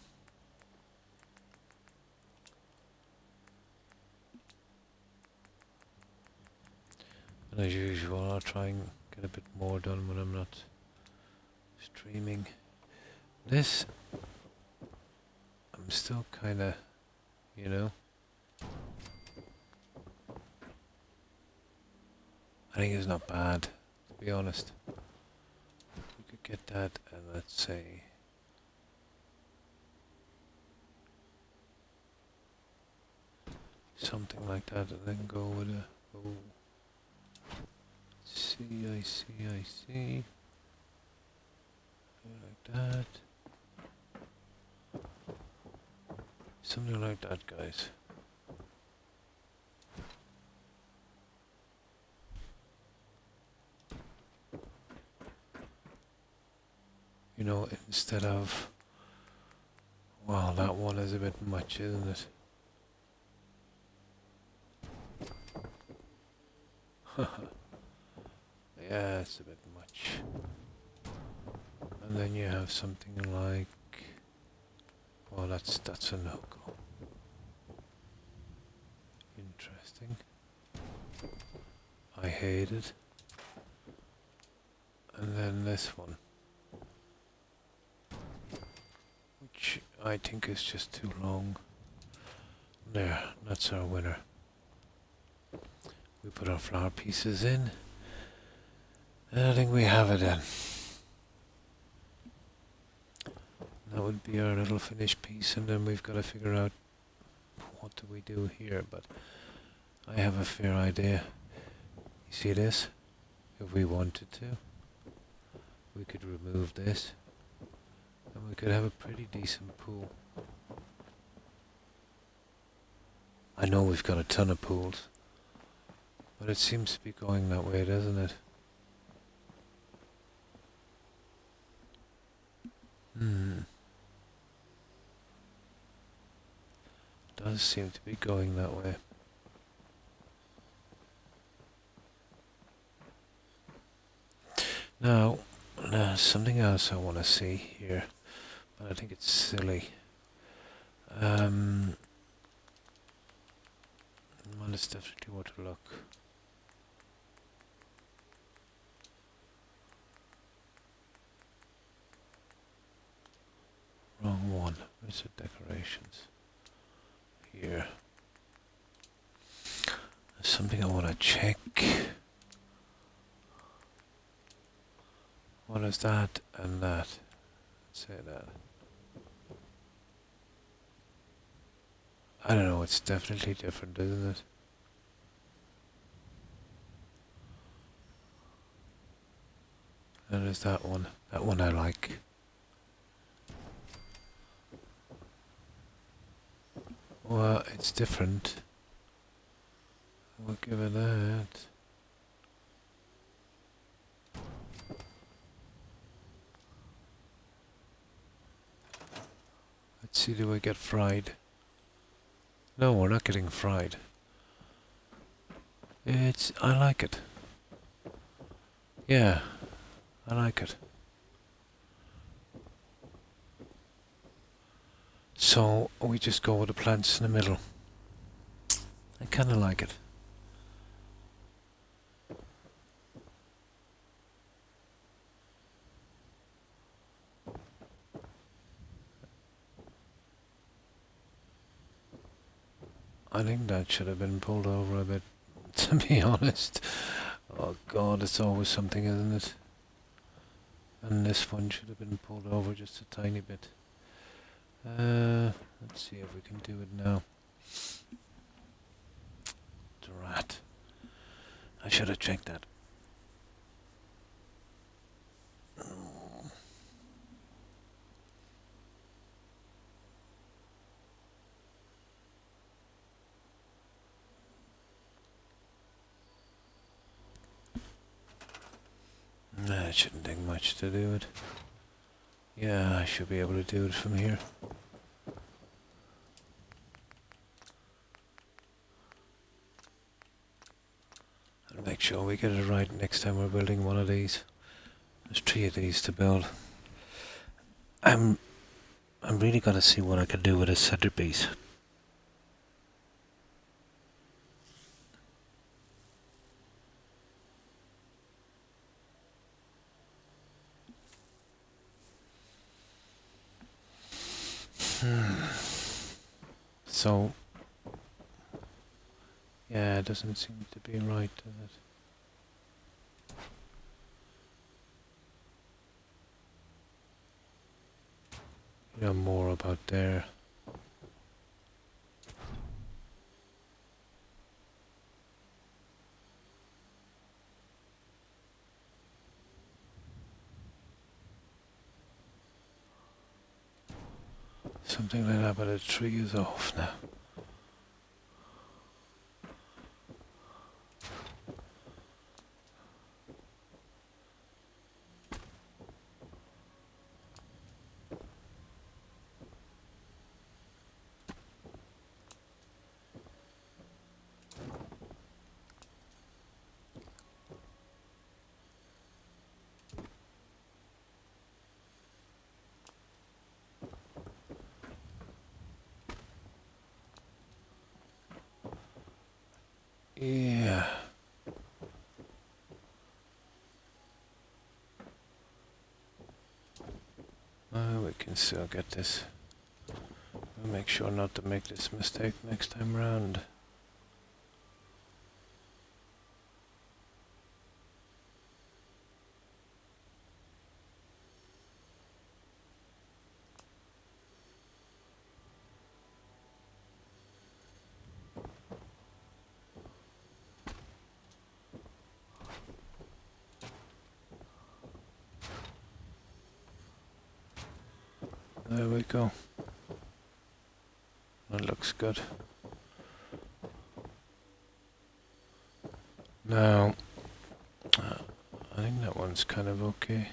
And as usual, I'll try and get a bit more done when I'm not streaming. This, I'm still kind of, you know, I think it's not bad, to be honest. We could get that, and let's say something like that, and then go with a. Oh, let's see. Like that. Something like that, guys. You know, instead of... Wow, that one is a bit much, isn't it? Yeah, it's a bit much. And then you have something like... Well, that's a no-go. Interesting. I hate it. And then this one. Which I think is just too long. There, that's our winner. We put our flower pieces in. And I think we have it then. That would be our little finished piece, and then we've got to figure out what do we do here, but I have a fair idea. You see this? If we wanted to, we could remove this, and we could have a pretty decent pool. I know we've got a ton of pools, but it seems to be going that way, doesn't it? Does seem to be going that way. Now, something else I want to see here, but I think it's silly. Well, it's definitely worth a look. Wrong one. Where's the decorations? Here. There's something I want to check. What is that and that? Let's say that. I don't know, it's definitely different, isn't it? And there's that one. That one I like. Well, it's different. We'll give it that. Let's see, do we get fried? No, we're not getting fried. I like it. Yeah, I like it. So we just go with the plants in the middle. I kind of like it. I think that should have been pulled over a bit, to be honest. Oh God, it's always something, isn't it? And this one should have been pulled over just a tiny bit. Let's see if we can do it now. Drat. I should have checked that. Nah, it shouldn't take much to do it. Yeah, I should be able to do it from here. And make sure we get it right next time we're building one of these. There's 3 of these to build. I'm really gonna see what I can do with a centerpiece. So, yeah, it doesn't seem to be right, does it? You know more about there. Something like that, but the tree is off now. Yeah. We can still get this. We'll make sure not to make this mistake next time round. There we go. That looks good. Now, I think that one's kind of okay.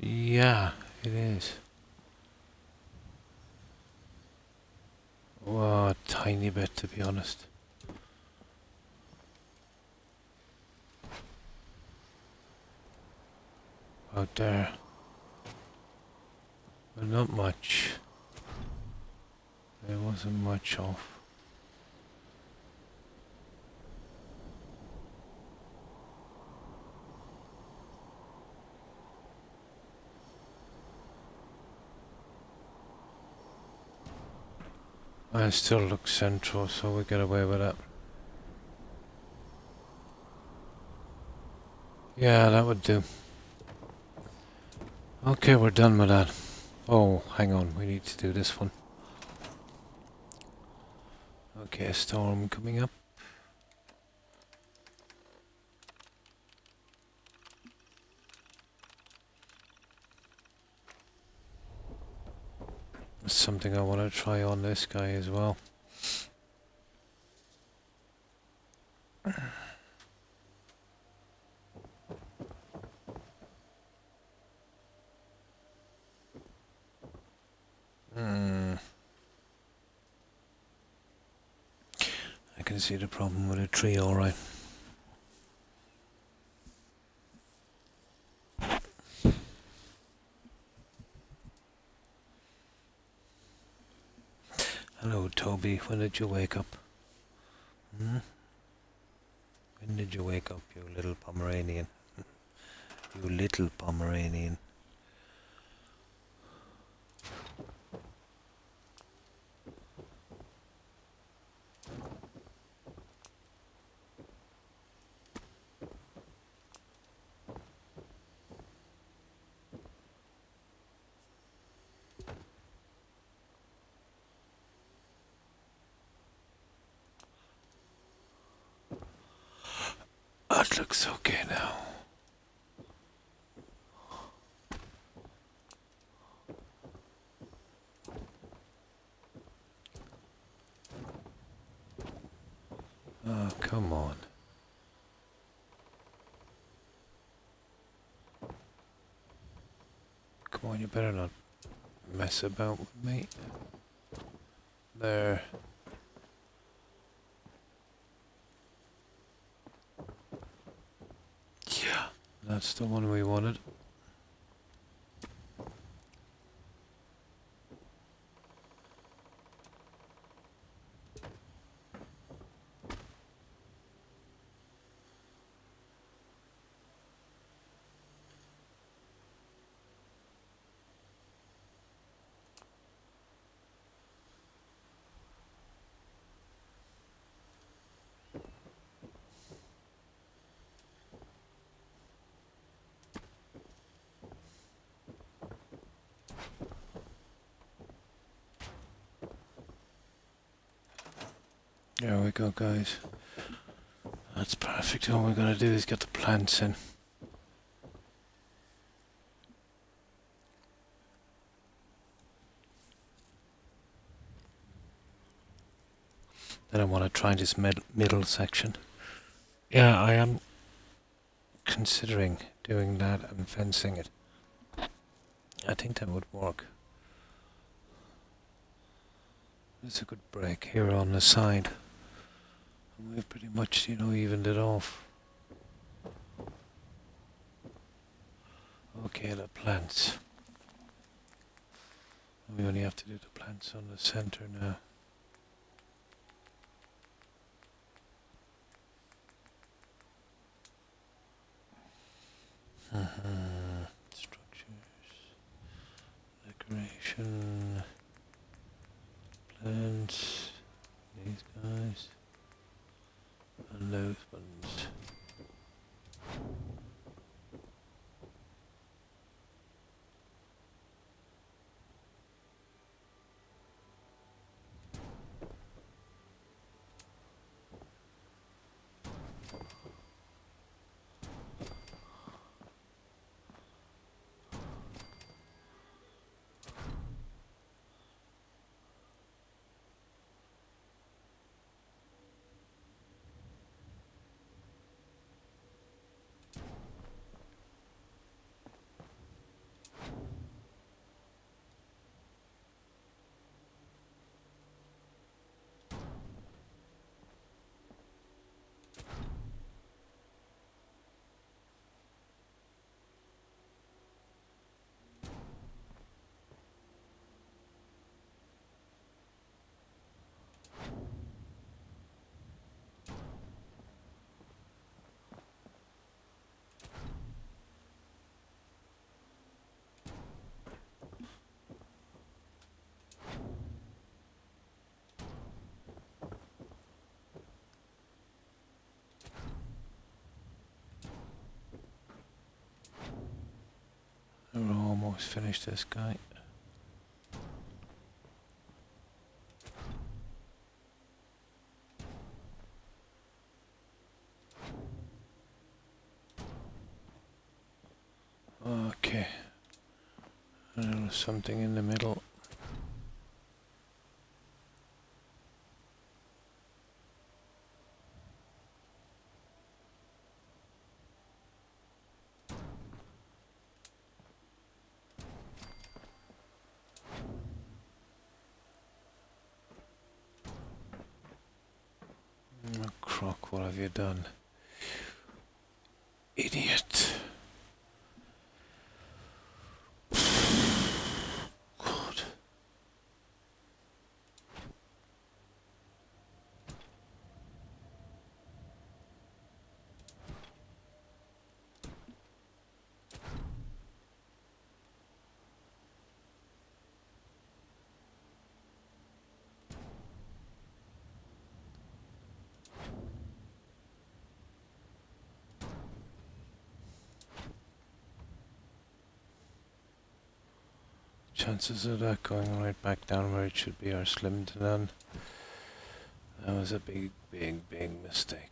Yeah, it is. Well, a tiny bit, to be honest. Out there. But not much. There wasn't much off. I still look central, so we get away with that. Yeah, that would do. Okay, we're done with that. Oh, hang on, we need to do this one. Okay, a storm coming up. That's something I want to try on this guy as well. I can see the problem with a tree, alright. Hello, Toby. When did you wake up? When did you wake up, you little Pomeranian? You little Pomeranian. That looks okay now. Oh, come on. Come on, you better not mess about with me. There. Yeah, that's the one we wanted. There we go, guys. That's perfect. All we're gonna do is get the plants in. Then I want to try this middle section. Yeah, I am considering doing that and fencing it. I think that would work. It's a good break here on the side. And we've pretty much, evened it off. Okay, the plants. We only have to do the plants on the center now. Structures, decoration, plants, these guys, and those ones. We're almost finished this guy. Okay. And there's something in the middle. Croc, what have you done? Idiot. God. Chances of that going right back down where it should be are slim to none. That was a big, big, big mistake.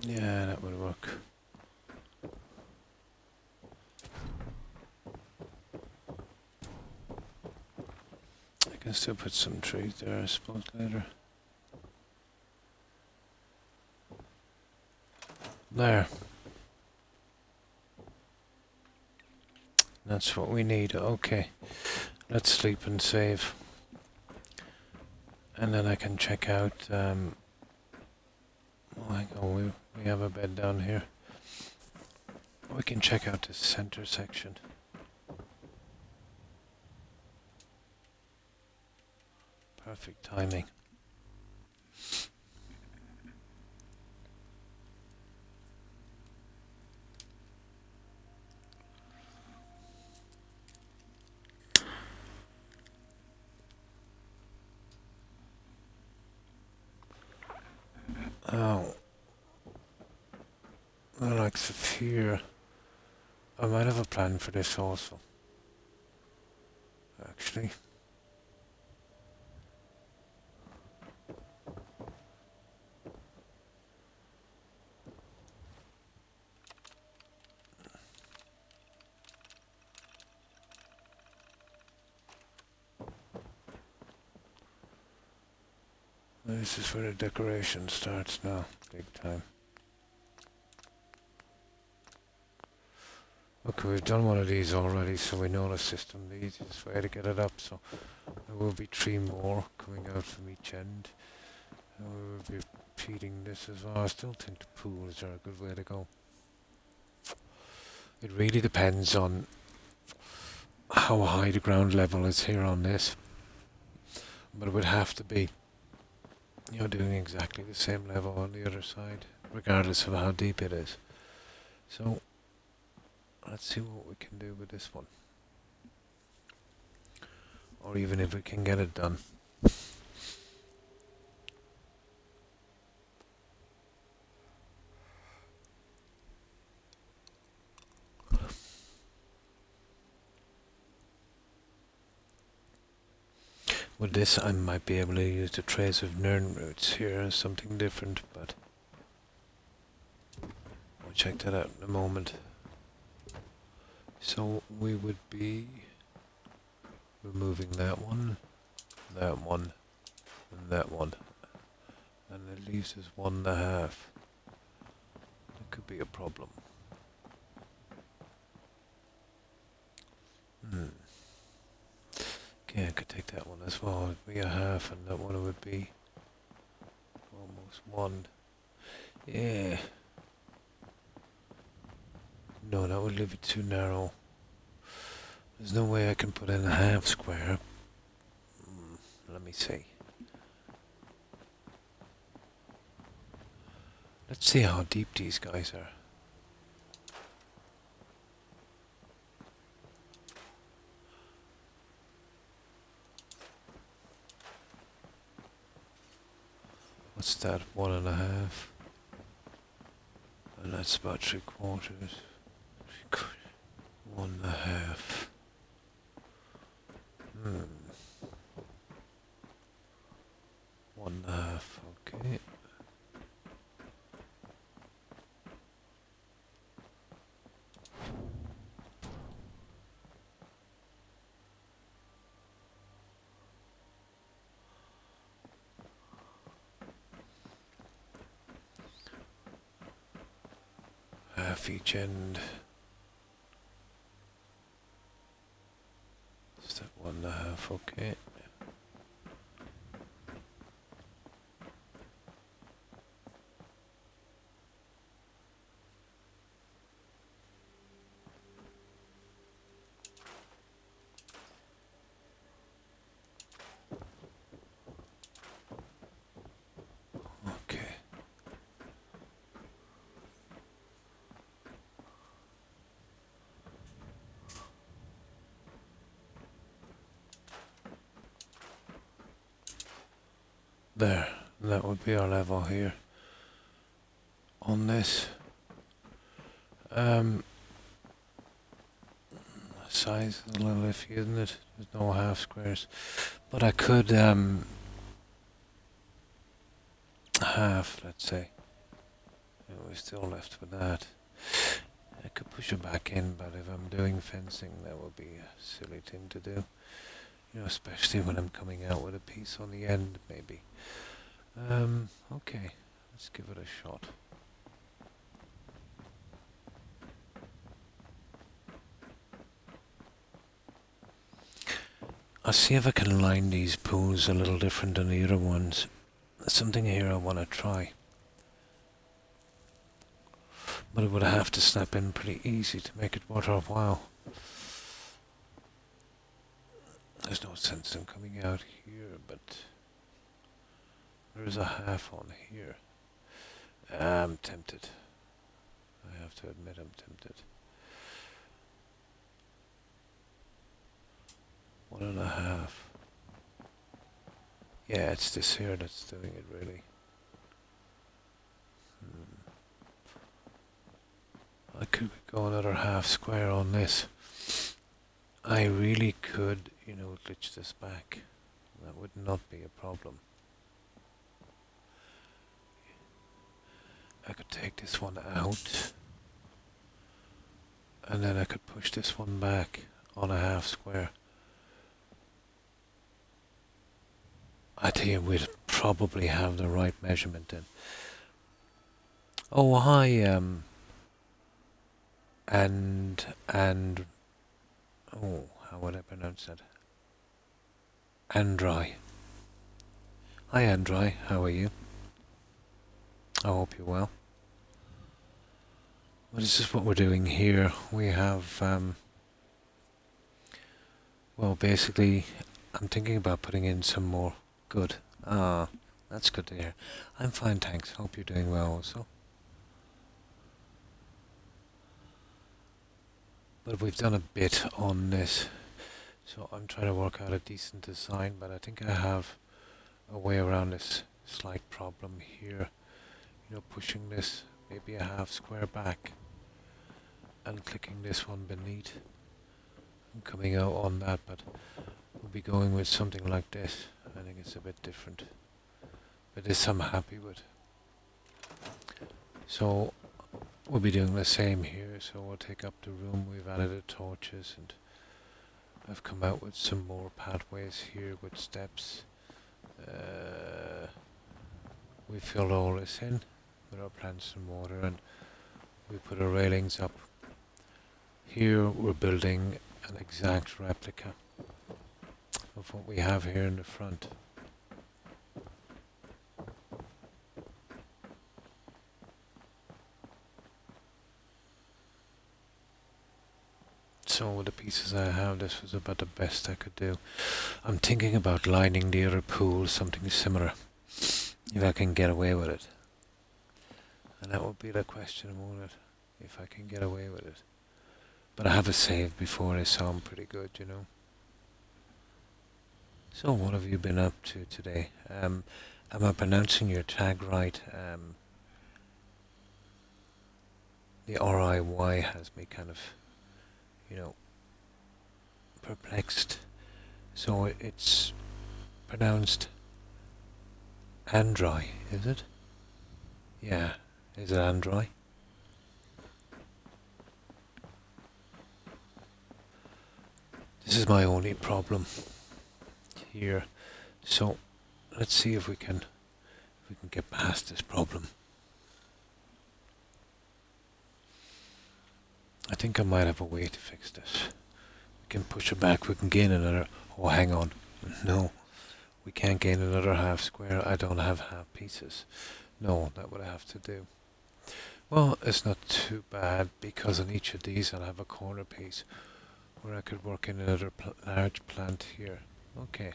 Yeah, that would work. I can still put some trees there, I suppose, later. There. That's what we need. Okay. Let's sleep and save. And then I can check out... we have a bed down here. We can check out the center section. Perfect timing. looks of here. I might have a plan for this also. Actually. This is where the decoration starts now, big time. Okay, we've done one of these already, so we know the system, the easiest way to get it up, so there will be 3 more coming out from each end. And we will be repeating this as well. I still think the pools are a good way to go. It really depends on how high the ground level is here on this, but it would have to be, you know, doing exactly the same level on the other side, regardless of how deep it is. So let's see what we can do with this one, or even if we can get it done. With this I might be able to use the trace of Nern roots here as something different, but we'll check that out in a moment. So we would be removing that one, and that one, and it leaves us 1.5. That could be a problem. Okay, I could take that one as well. It'd be 1/2, and that one would be almost 1. Yeah. No, that would leave it too narrow. There's no way I can put in a 1/2 square. Let me see. Let's see how deep these guys are. What's that? 1.5. And that's about 3/4. 1.5. 1.5, okay. Half each end. Step 1.5, okay. Okay. There, that would be our level here on this. Size is a little iffy, isn't it? There's no 1/2 squares, but I could 1/2, let's say. And we're still left with that. I could push it back in, but if I'm doing fencing, that would be a silly thing to do. You know, especially when I'm coming out with a piece on the end, maybe. Okay, let's give it a shot. I'll see if I can line these pools a little different than the other ones. There's something here I want to try. But it would have to snap in pretty easy to make it worth our while. There's no sense in coming out here, but there is a 1/2 on here. I'm tempted. I have to admit I'm tempted. 1.5. Yeah, it's this here that's doing it really. could we go another half square on this? I really could, you know, glitch this back. That would not be a problem. I could take this one out, and then I could push this one back on a half square. I think we'd probably have the right measurement then. Oh, hi, oh, how would I pronounce that? Andri. Hi, Andri, how are you? I hope you're well. Well, this is what we're doing here. We have, well, basically, I'm thinking about putting in some more. Good. Ah, that's good to hear. I'm fine, thanks. Hope you're doing well also. But we've done a bit on this, so I'm trying to work out a decent design, but I think I have a way around this slight problem here. You know, pushing this maybe a half square back and clicking this one beneath and coming out on that, but we'll be going with something like this. I think it's a bit different, but this I'm happy with. So we'll be doing the same here, so we'll take up the room. We've added the torches, and I've come out with some more pathways here with steps. We filled all this in with our plants and water, and we put our railings up. Here we're building an exact replica of what we have here in the front. So with the pieces I have, this was about the best I could do. I'm thinking about lining the other pool something similar, if I can get away with it. And that would be the question, won't it? If I can get away with it. But I have a save before this, so I'm pretty good, you know. So what have you been up to today? Am I pronouncing your tag right? The RIY has me kind of, you know, perplexed. So it's pronounced Andri, is it? Yeah, is it Andri? This is my only problem here. So let's see if we can get past this problem. I think I might have a way to fix this. We can push it back, we can gain another. Oh, hang on. No, we can't gain another half square. I don't have half pieces. No, that would I have to do. Well, it's not too bad, because on each of these I'll have a corner piece where I could work in another large plant here. Okay,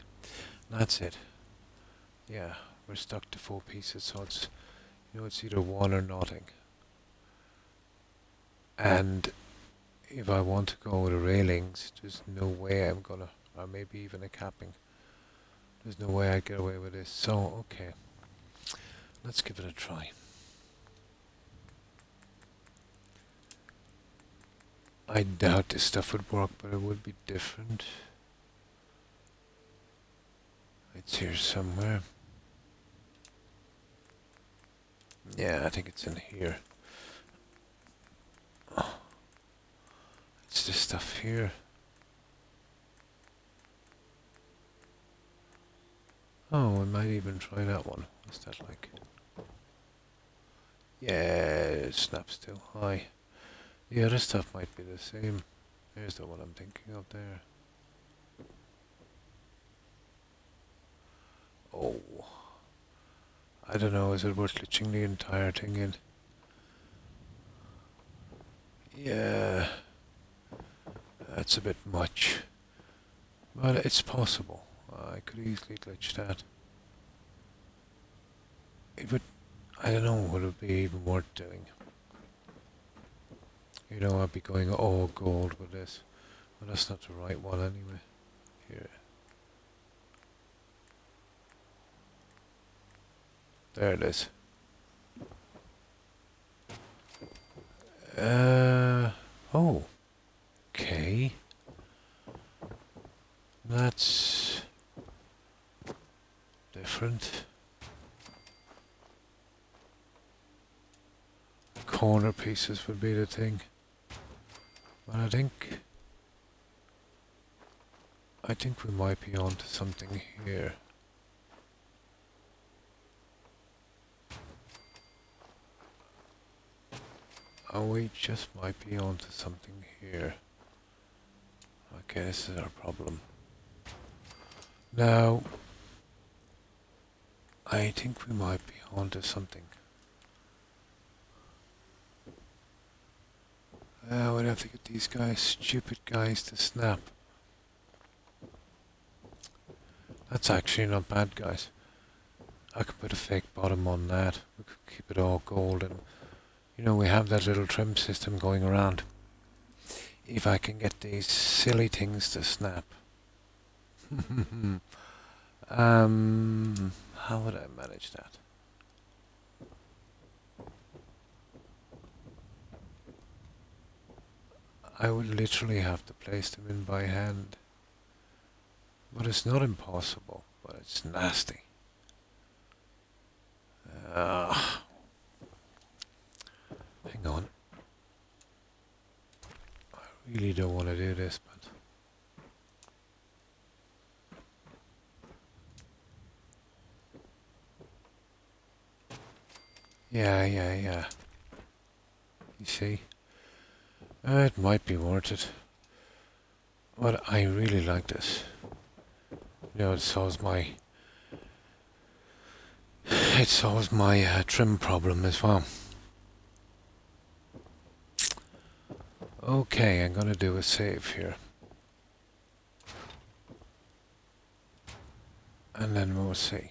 that's it. Yeah, we're stuck to 4 pieces, so it's, you know, it's either one or nothing. And if I want to go with the railings, there's no way I'm gonna, or maybe even a capping. There's no way I'd get away with this. So, okay, let's give it a try. I doubt this stuff would work, but it would be different. It's here somewhere. Yeah, I think it's in here. Oh, it's this stuff here. Oh, we might even try that one. What's that like? Yeah, it snaps too high. The other stuff might be the same. There's the one I'm thinking of there. Oh, I don't know, is it worth glitching the entire thing in? Yeah, that's a bit much. But it's possible. I could easily glitch that. It would, I don't know, would it be even worth doing? You know, I'd be going all gold with this. Well, that's not the right one anyway. Here. There it is. Oh, okay. That's different. Corner pieces would be the thing. But I think we might be onto something here. Oh, we just might be onto something here. Okay, this is our problem. Now, I think we might be onto something. We'd have to get these guys, stupid guys, to snap. That's actually not bad, guys. I could put a fake bottom on that. We could keep it all gold, and you know, we have that little trim system going around. If I can get these silly things to snap. How would I manage that? I would literally have to place them in by hand. But it's not impossible, but it's nasty. Hang on. I really don't want to do this, but... Yeah. You see? It might be worth it. But I really like this. You know, it solves my trim problem as well. Okay, I'm gonna do a save here. And then we'll see.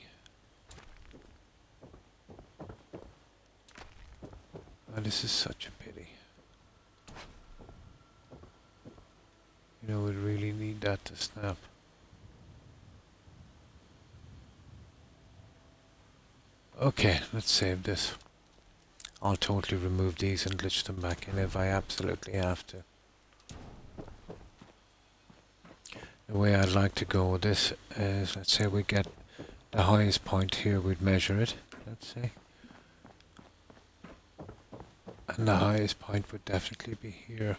Oh, this is such a pity. You know, we really need that to snap. Okay, let's save this. I'll totally remove these and glitch them back in if I absolutely have to. The way I'd like to go with this is, let's say we get the highest point here, we'd measure it, let's say. And the highest point would definitely be here.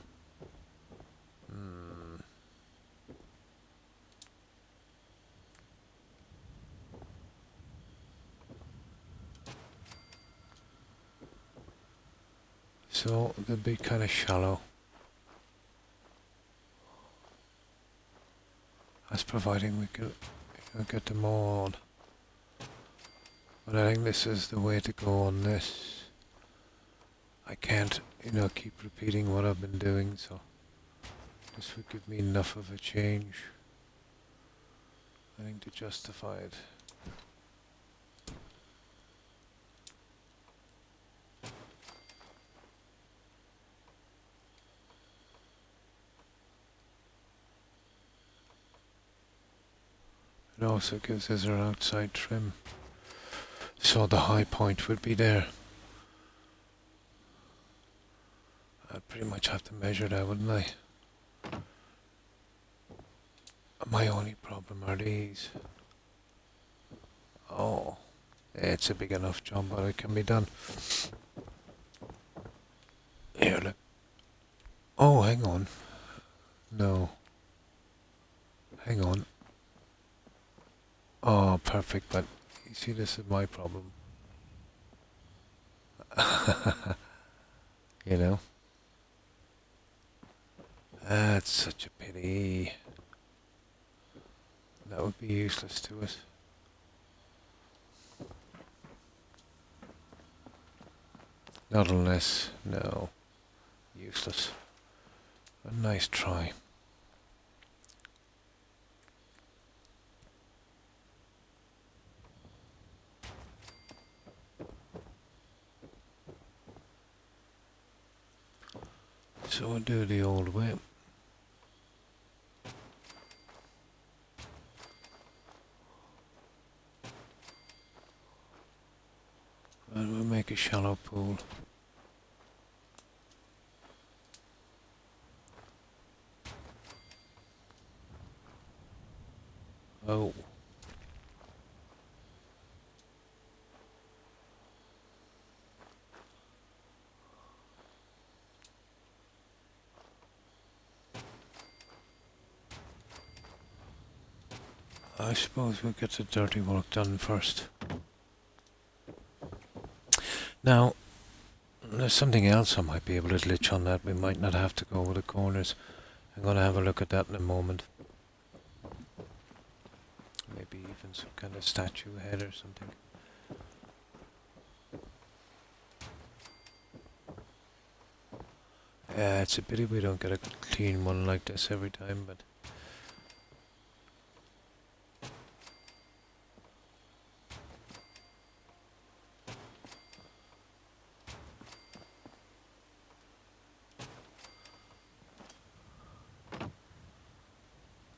So they'll be kind of shallow. That's providing we can get them all on. But I think this is the way to go on this. I can't, you know, keep repeating what I've been doing, so this would give me enough of a change, I think, to justify it. It also gives us our outside trim, so the high point would be there. I'd pretty much have to measure that, wouldn't I? My only problem are these. Oh, it's a big enough job, but it can be done. Here, look. Oh, hang on. No. Hang on. Oh, perfect, but you see, this is my problem. You know? That's such a pity. That would be useless to us. Not unless, no, useless. A nice try. So we'll do the old way. And we'll make a shallow pool. Oh. I suppose we'll get the dirty work done first. Now, there's something else I might be able to glitch on that. We might not have to go over the corners. I'm going to have a look at that in a moment. Maybe even some kind of statue head or something. Yeah, it's a pity we don't get a clean one like this every time, but...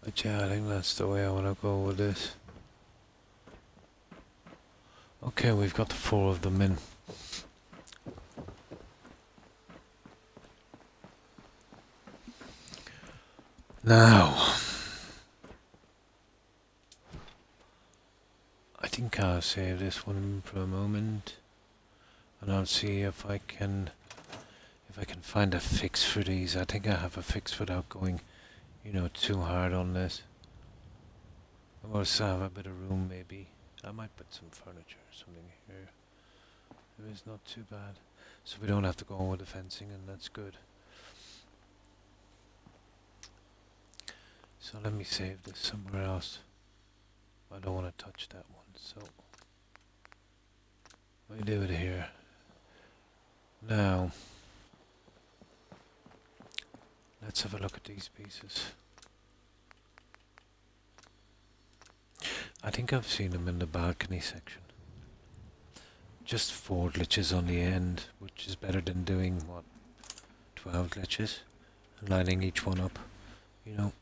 But yeah, I think that's the way I want to go with this. Okay, we've got the 4 of them in. Now, I think I'll save this one for a moment, and I'll see if I can find a fix for these. I think I have a fix without going, you know, too hard on this. I want to have a bit of room, maybe. I might put some furniture or something here. It is not too bad, so we don't have to go on with the fencing, and that's good. So let me save this somewhere else. I don't want to touch that one, so I do it here. Now, let's have a look at these pieces. I think I've seen them in the balcony section. Just 4 glitches on the end, which is better than doing, what, 12 glitches? And lining each one up, you know.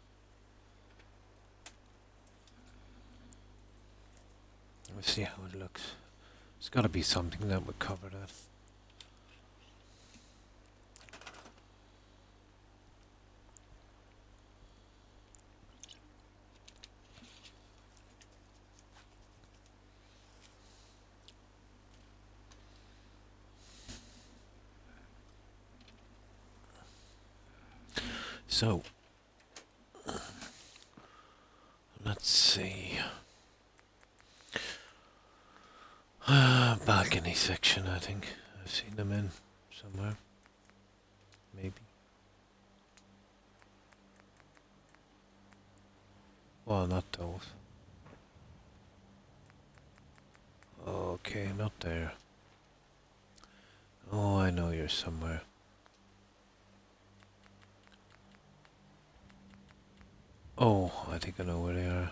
Let's see how it looks. There's got to be something that would cover that. So, let's see. Balcony section, I think. I've seen them in somewhere. Maybe. Well, not those. Okay, not there. Oh, I know you're somewhere. Oh, I think I know where they are.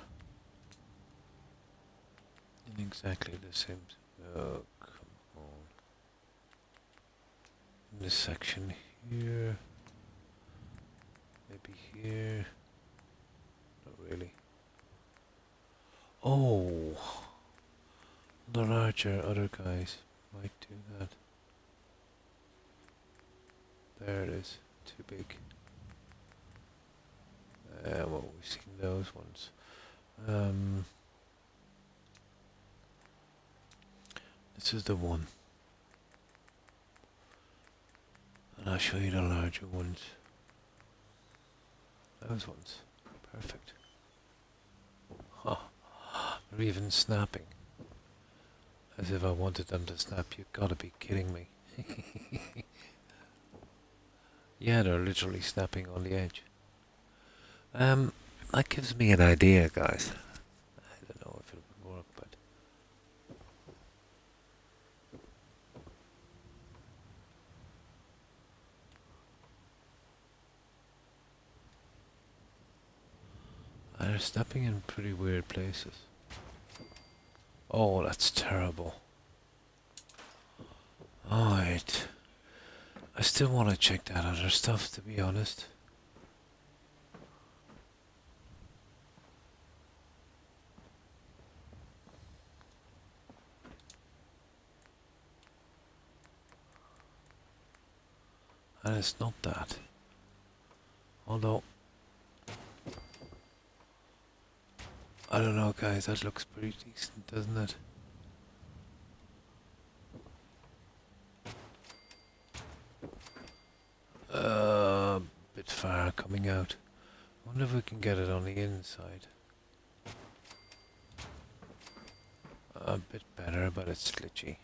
In exactly the same... Oh, come on. In this section here. Maybe here. Not really. Oh! The larger other guys might do that. There it is. Too big. Well, we've seen those ones. This is the one. And I'll show you the larger ones. Those ones. Perfect. Huh. They're even snapping. As if I wanted them to snap. You've got to be kidding me. Yeah, they're literally snapping on the edge. That gives me an idea, guys. I don't know if it would work, but... They're snapping in pretty weird places. Oh, that's terrible. Alright. I still want to check that other stuff, to be honest. And it's not that. Although... I don't know, guys. That looks pretty decent, doesn't it? Bit far coming out. Wonder if we can get it on the inside. A bit better, but it's glitchy.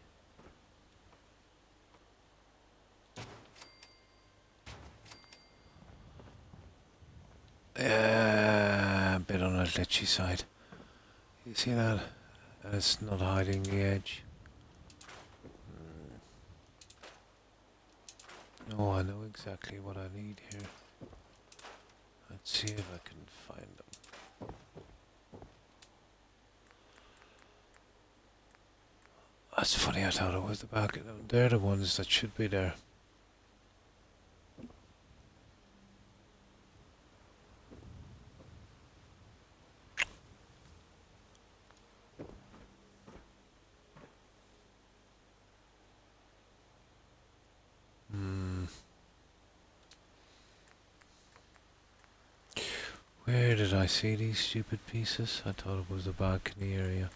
Yeah, a bit on the glitchy side. You see that? And it's not hiding the edge. No, I know exactly what I need here. Let's see if I can find them. That's funny, I thought it was the back. They're the ones that should be there. Where did I see these stupid pieces? I thought it was the balcony area.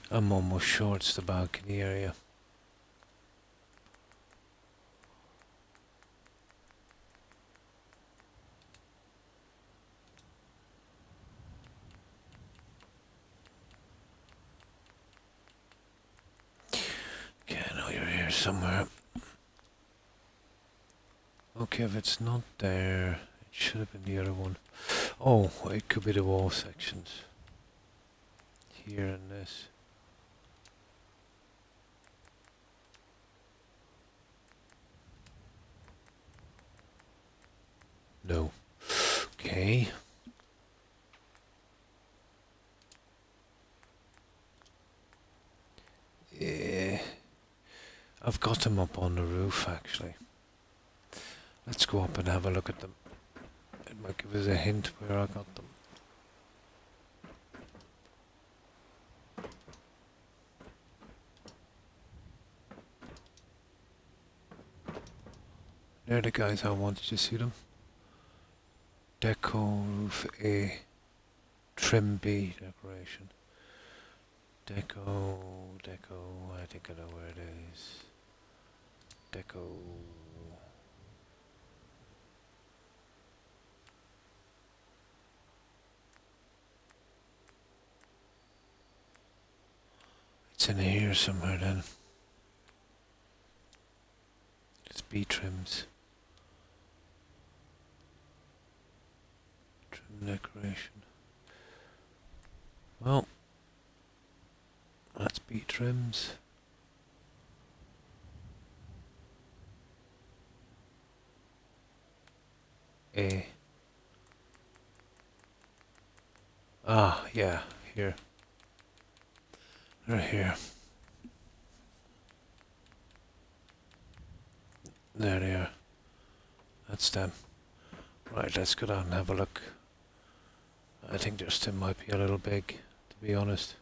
I'm almost sure it's the balcony area. Okay, I know you're here somewhere. Okay, if it's not there, it should have been the other one. Oh, it could be the wall sections. Here and this. No. Okay. Yeah. I've got them up on the roof, actually. Let's go up and have a look at them. It might give us a hint where I got them. They're the guys I wanted to see them. Deco roof A. Trim B decoration. Deco, I think I know where it is. Deco. It's in here somewhere then. It's B trims. Trim decoration. Well, that's B trims. A. Ah, yeah, here. They're here. There they are. That's them. Right, let's go down and have a look. I think their stem might be a little big, to be honest.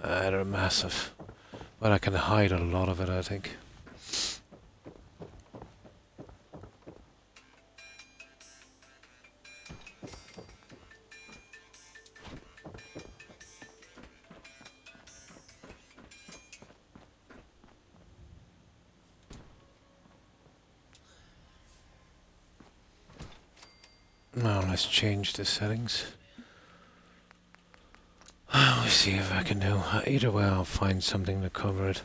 They're massive. But I can hide a lot of it, I think. Now let's change the settings. We'll see if I can do. Either way, I'll find something to cover it.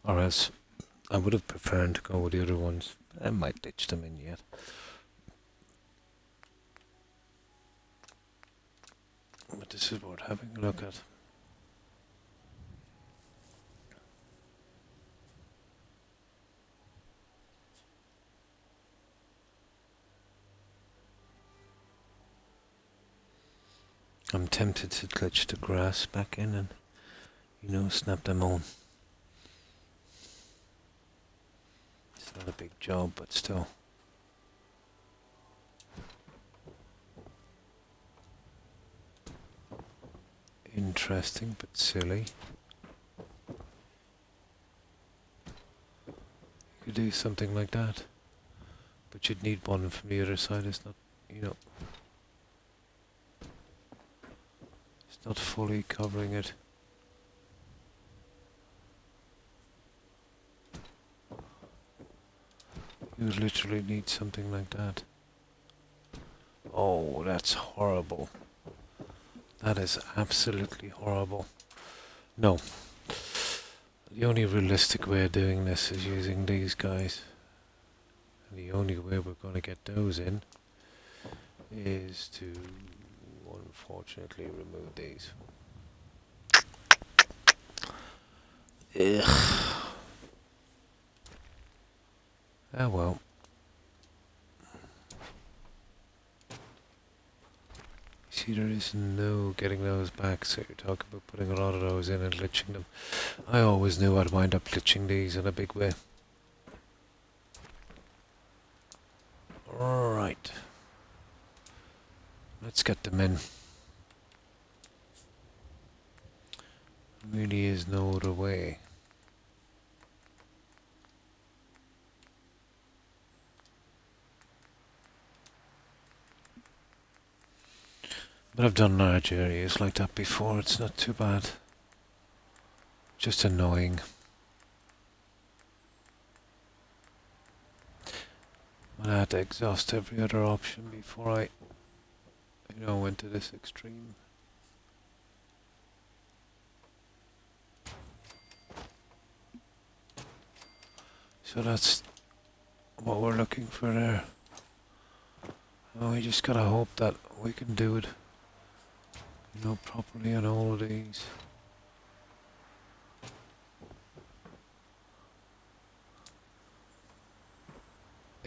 Or else, I would have preferred to go with the other ones. I might ditch them in yet. But this is worth having a look at. I'm tempted to glitch the grass back in and, snap them on. It's not a big job, but still. Interesting, but silly. could do something like that. But you'd need one from the other side. It's not, you know, it's not fully covering it. You would literally need something like that. Oh, that's horrible. That is absolutely horrible. No. The only realistic way of doing this is using these guys. And the only way we're going to get those in is to, unfortunately, remove these. Ugh. Ah well. See, there is no getting those back, so you're talking about putting a lot of those in and glitching them. I always knew I'd wind up glitching these in a big way. Alright. Let's get them in. There really is no other way. But I've done large areas like that before, it's not too bad. Just annoying. I had to exhaust every other option before I, went to this extreme. So that's what we're looking for there. Oh, we just gotta hope that we can do it, properly on all of these.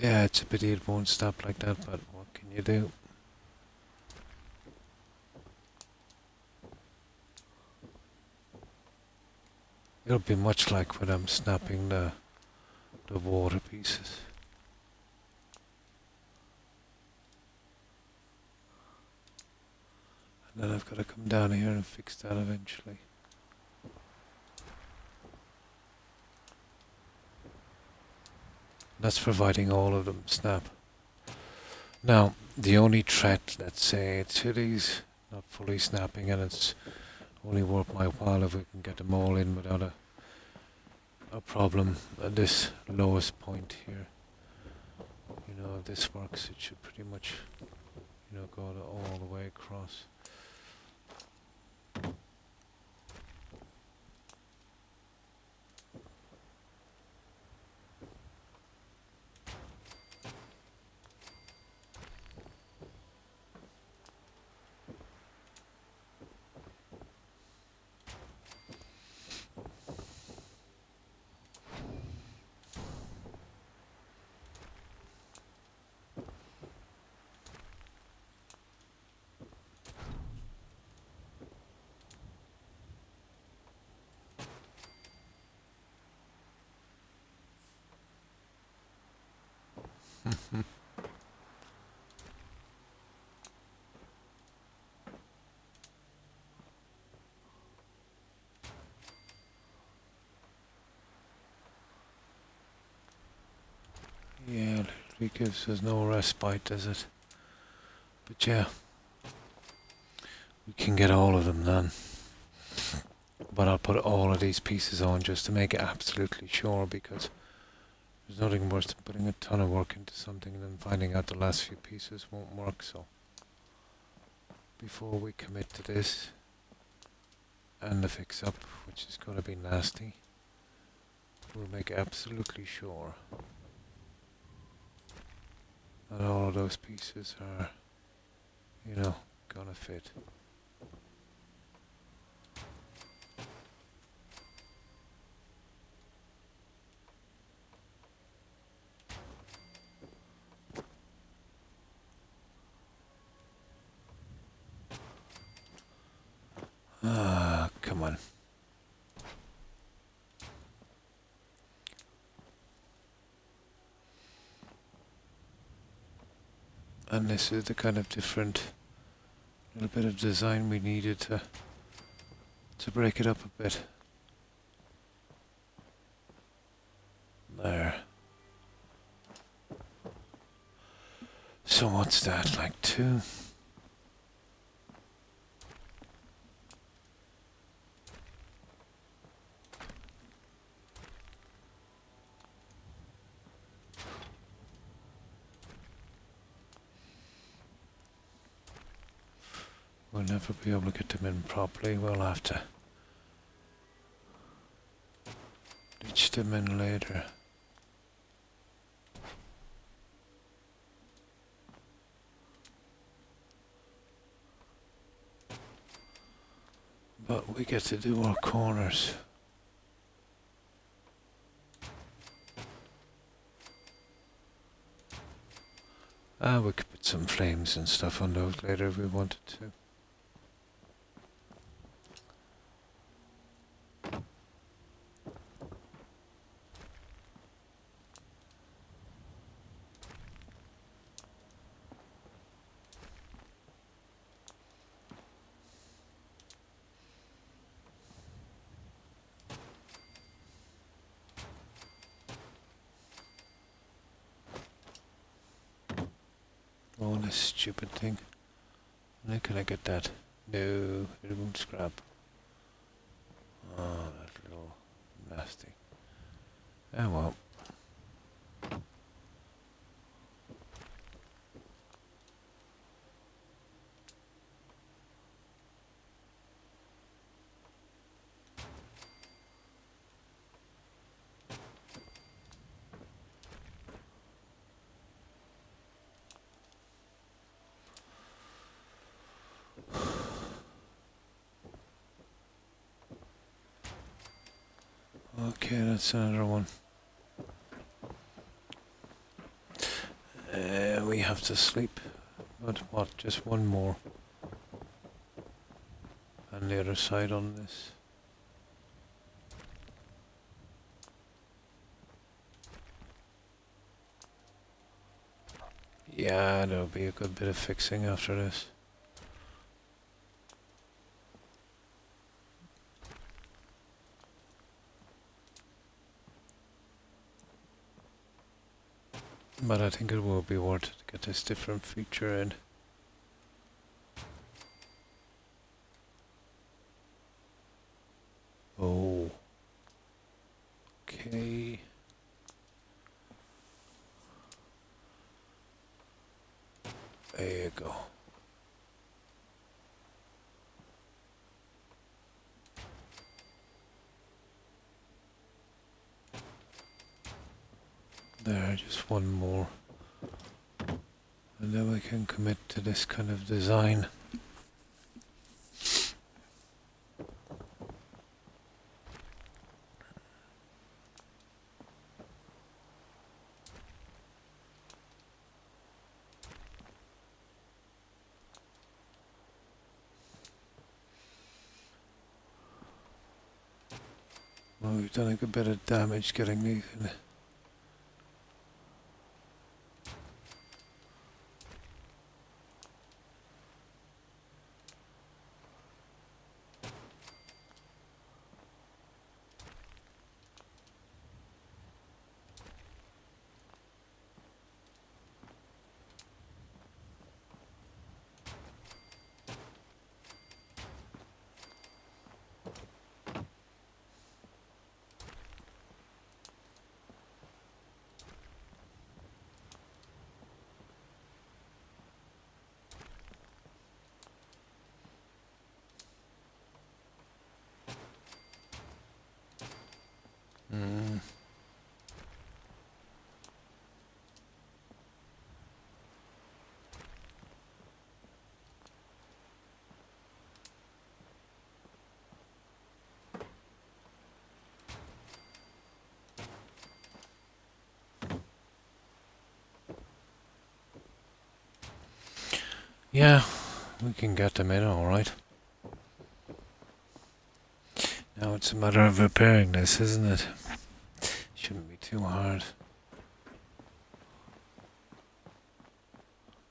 Yeah, it's a pity it won't stop like that, but what can you do? It'll be much like when I'm snapping the water pieces. And then I've got to come down here and fix that eventually. That's providing all of them snap. Now, the only threat, let's say, to these not fully snapping, and it's only worth my while if we can get them all in without a problem at this lowest point here. If this works, it should pretty much, go all the way across. Yeah, it gives us no respite, does it? But yeah, we can get all of them done. But I'll put all of these pieces on just to make it absolutely sure, because there's nothing worse than putting a ton of work into something and then finding out the last few pieces won't work. So before we commit to this and the fix up, which is going to be nasty, we'll make absolutely sure that all of those pieces are, gonna fit. Ah, come on. And this is the kind of different little bit of design we needed to break it up a bit. There. So what's that, like 2? We'll never be able to get them in properly. We'll have to ditch them in later. But we get to do our corners. We could put some flames and stuff on those later if we wanted to. Oh, this stupid thing. When can I get that? No, it won't scrap. Oh, that's a little nasty. Oh well. Okay, that's another one. We have to sleep. But what, just one more. And the other side on this. Yeah, there'll be a good bit of fixing after this. But I think it will be worth it to get this different feature in. Oh. Okay. There you go. There, just one more. And then we can commit to this kind of design. Well, we've done a good bit of damage getting these in. Mm. Yeah, we can get them in all right. Now it's a matter of repairing this, isn't it? Shouldn't be too hard.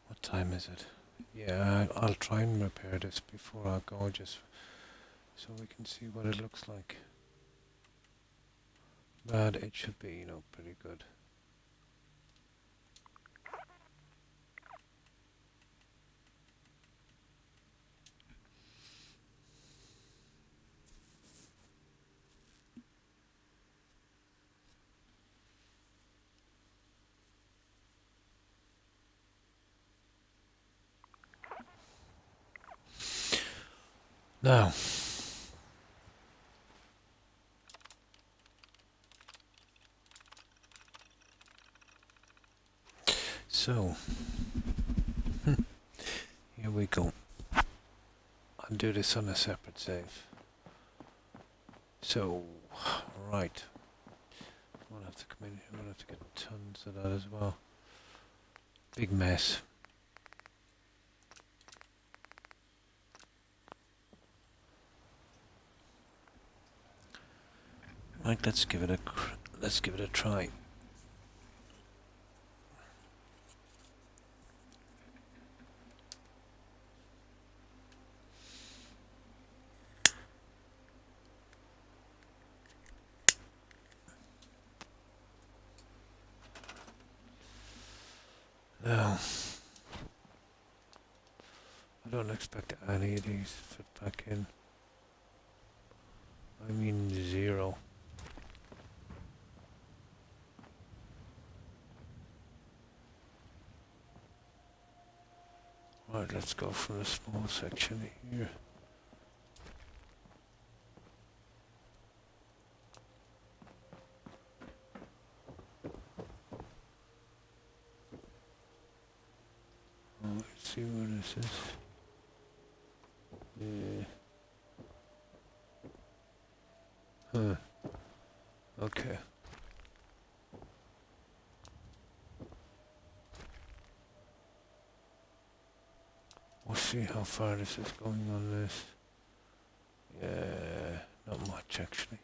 What time is it? Yeah, I'll try and repair this before I go, just so we can see what it looks like. But it should be, pretty good. Now, so here we go. I'll do this on a separate save. So, right. We'll have to come in here, we'll have to get tons of that as well. Big mess. Right, let's give it a try. Now, I don't expect any of these to fit back in. I mean 0. Right, let's go from the small section here. Oh, let's see where this is. Yeah. Huh. Okay. We'll see how far this is going on this. Yeah, not much actually.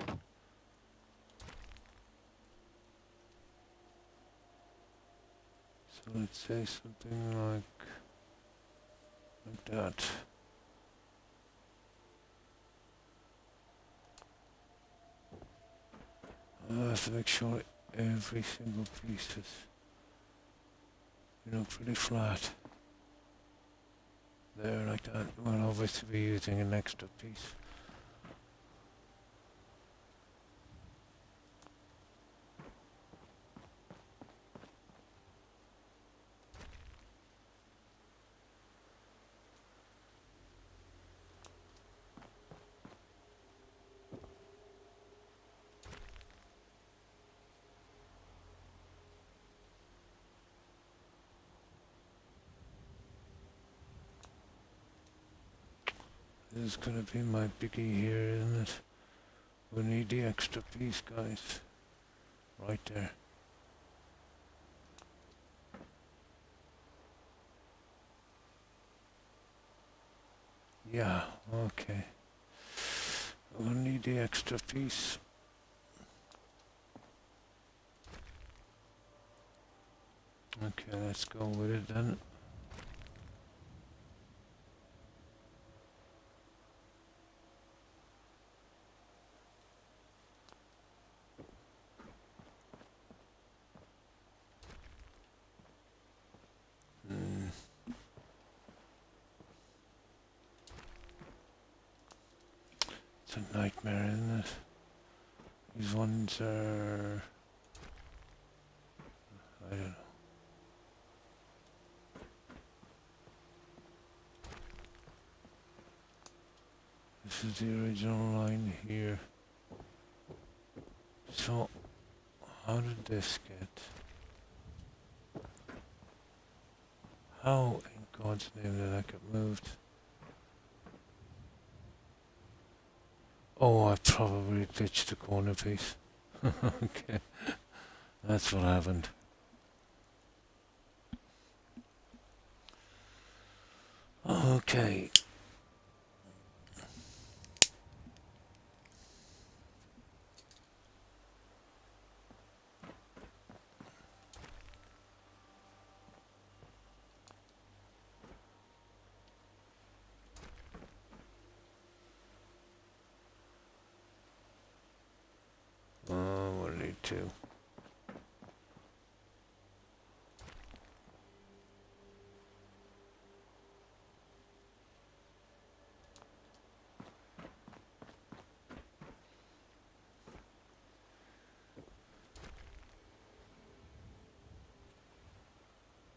So let's say something like that. I have to make sure every single piece is, pretty flat. There, like that. We'll obviously be using an extra piece. This is gonna be my biggie here, isn't it? We need the extra piece, guys. Right there. Yeah, okay. We'll need the extra piece. Okay, let's go with it then. It's a nightmare, isn't it? These ones are... I don't know. This is the original line here. So, how did this get? How in God's name did I get moved? Oh, I probably ditched the corner piece. Okay, that's what happened. Okay. We'll need to.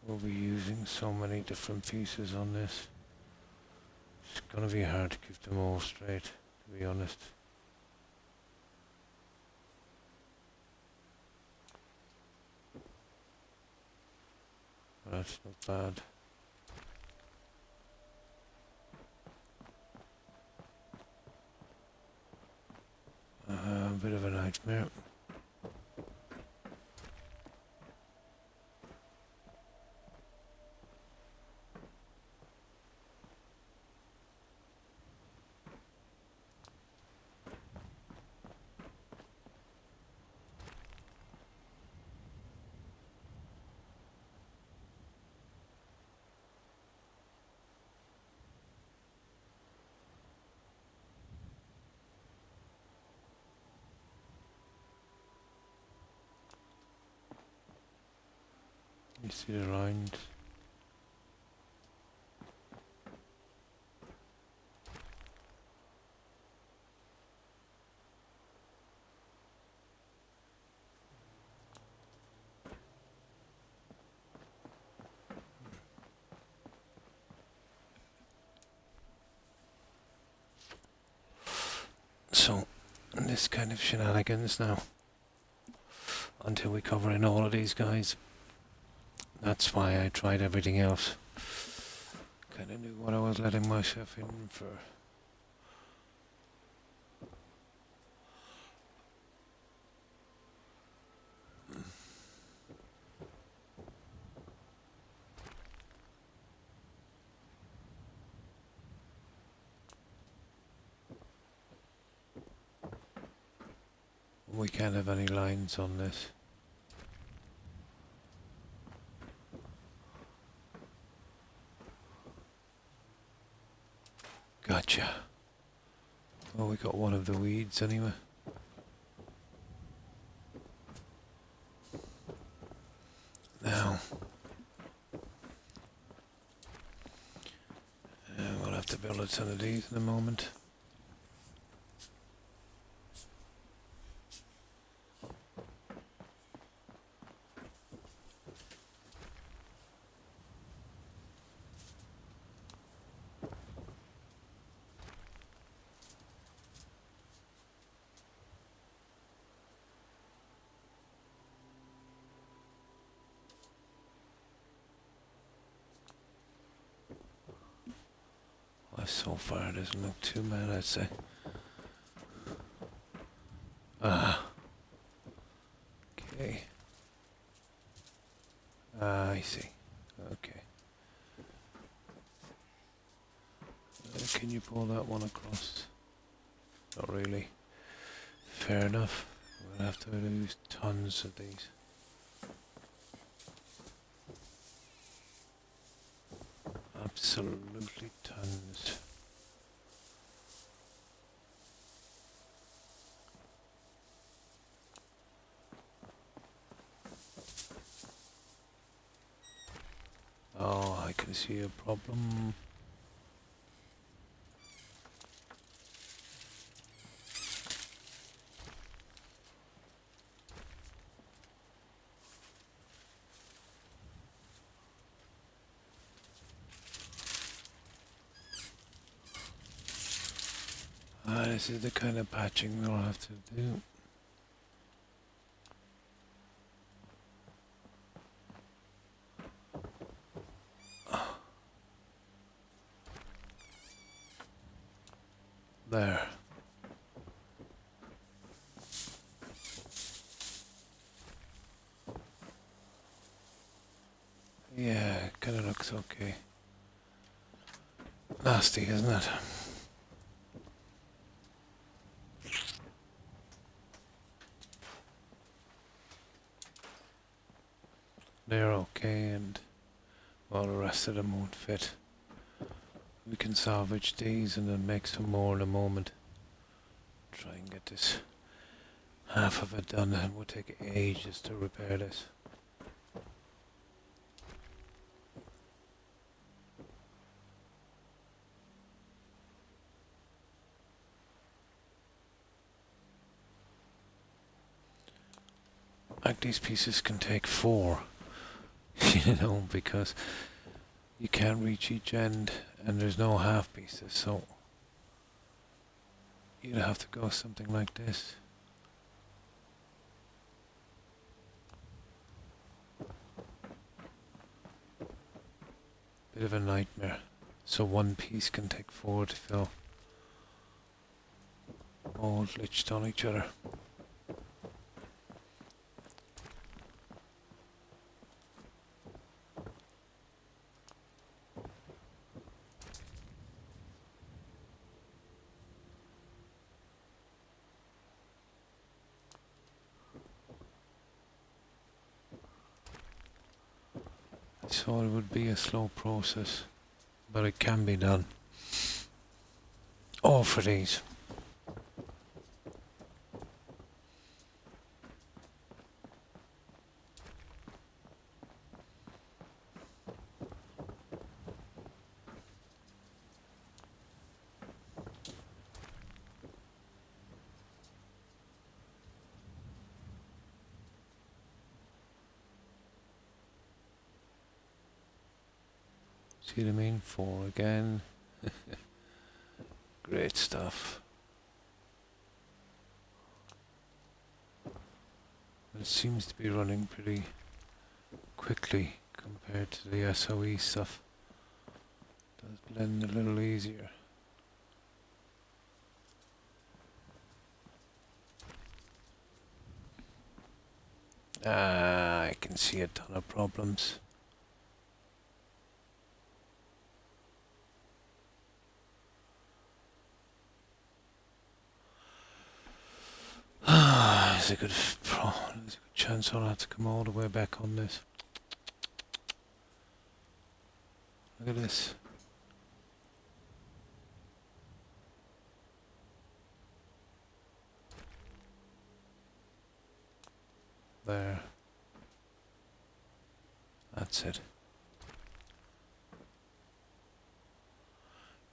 We'll be using so many different pieces on this. It's gonna be hard to keep them all straight, to be honest. But that's not bad. A bit of a nightmare. You see the lines? So, this kind of shenanigans now. Until we cover in all of these guys. That's why I tried everything else. Kinda knew what I was letting myself in for. We can't have any lines on this. Gotcha. Well, we got one of the weeds anyway. Now, we'll have to build a ton of these in a moment. So far it doesn't look too bad, I'd say. Okay. I see. Okay. Can you pull that one across? Not really. Fair enough. We'll have to lose tons of these. Absolutely tons. Oh, I can see a problem. This is the kind of patching we'll have to do. There. Yeah, kind of looks okay. Nasty, isn't it? They're okay, and well, the rest of them won't fit. We can salvage these and then make some more in a moment. Try and get this half of it done, and it will take ages to repair this. Like these pieces can take 4, you know, because you can't reach each end, And there's no half pieces, so you'd have to go something like this. Bit of a nightmare. So one piece can take 4 to fill. All glitched on each other. So it would be a slow process, but it can be done. All for these. See what I mean? 4 again. Great stuff. It seems to be running pretty quickly compared to the SOE stuff. Does blend a little easier. I can see a ton of problems. There's a good chance I'll have to come all the way back on this. Look at this. There. That's it.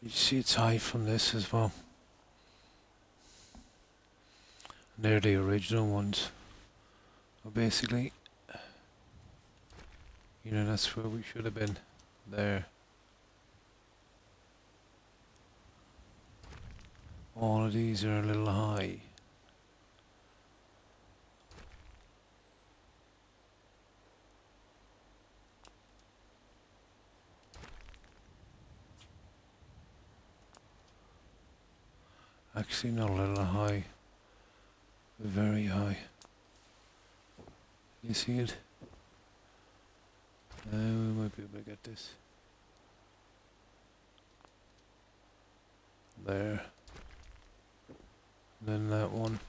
You see it's high from this as well. They're the original ones. Well, basically, you know, that's where we should have been. There. All of these are a little high. Actually, not a little high. Very high. You see it? We might be able to get this. There. Then that one.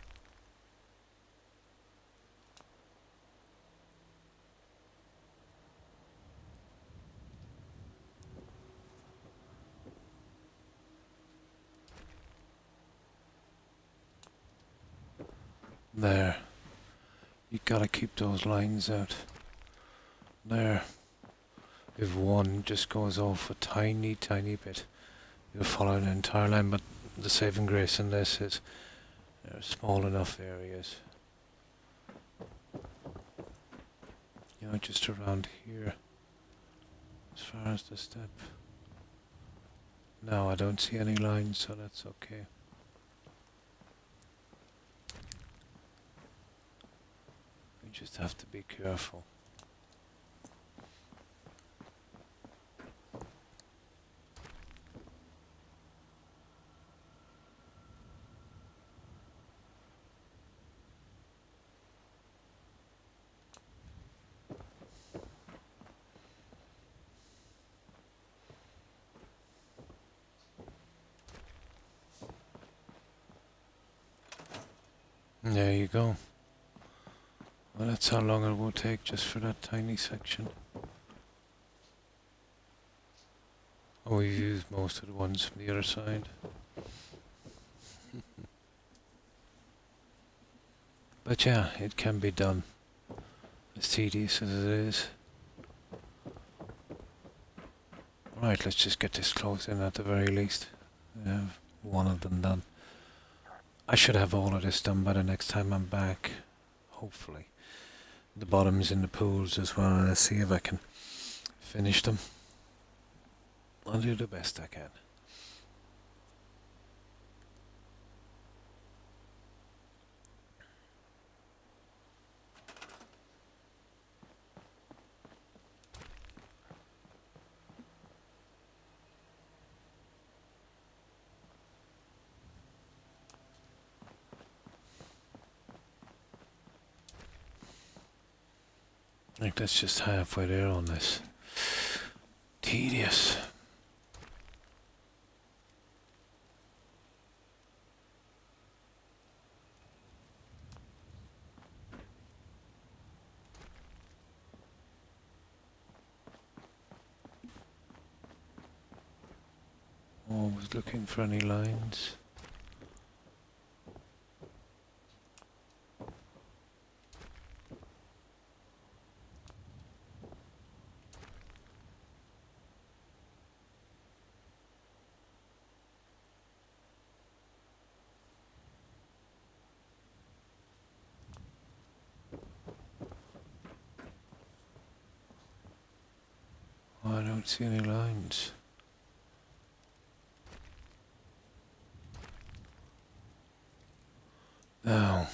There. You gotta keep those lines out. There. If one just goes off a tiny, tiny bit, you'll follow an entire line, but the saving grace in this is there are small enough areas. You know, just around here. As far as the step. No, I don't see any lines, so that's okay. You just have to be careful. There you go. Well, that's how long it will take just for that tiny section. Oh, we've used most of the ones from the other side. But yeah, it can be done. As tedious as it is. Right, let's just get this closed in at the very least. We have one of them done. I should have all of this done by the next time I'm back. Hopefully. The bottoms in the pools as well. Let's see if I can finish them. I'll do the best I can. I think that's just halfway there on this. Tedious. Always looking for any lines. Oh, I don't see any lines. Now.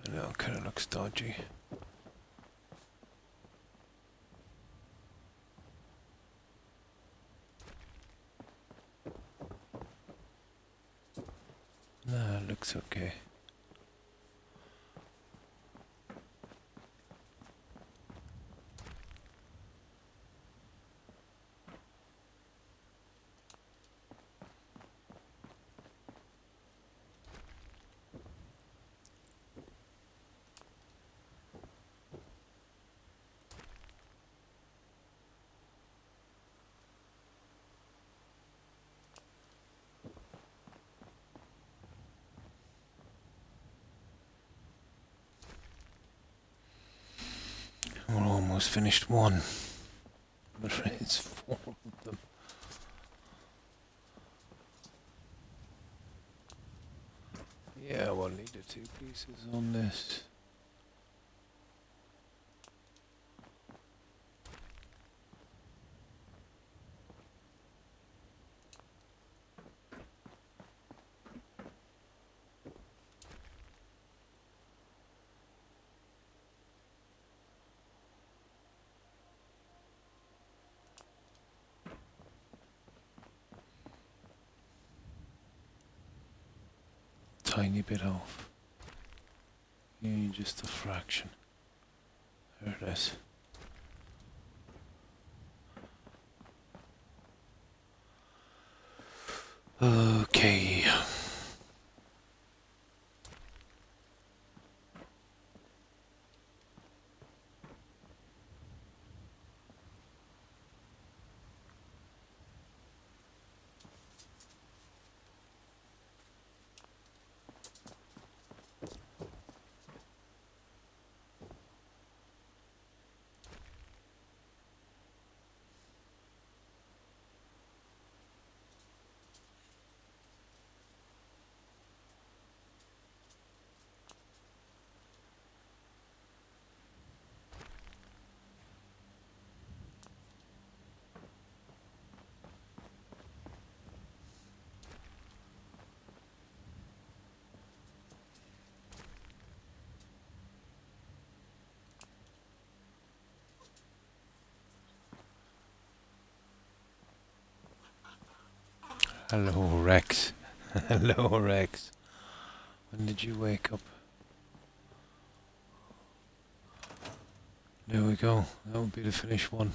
I know, kind of looks dodgy. Nah, looks okay. We're almost finished one, but it's 4 of them. Yeah, we'll need the 2 pieces on this. Tiny bit off. Yeah, just a fraction. There it is. Okay. Hello, Rex. Hello, Rex. When did you wake up? There we go. That would be the finished one.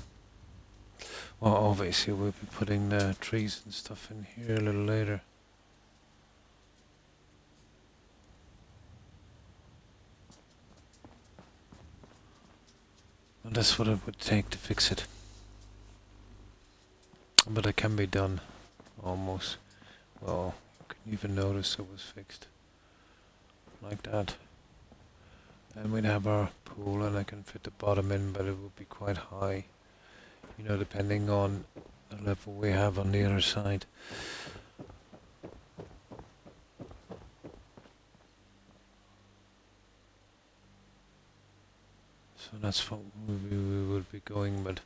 Well, obviously we'll be putting the trees and stuff in here a little later. And that's what it would take to fix it. But it can be done, almost. Well, can you even notice it was fixed? Like that. And we'd have our pool and I can fit the bottom in, but it would be quite high. You know, depending on the level we have on the other side. So that's what we would be going with.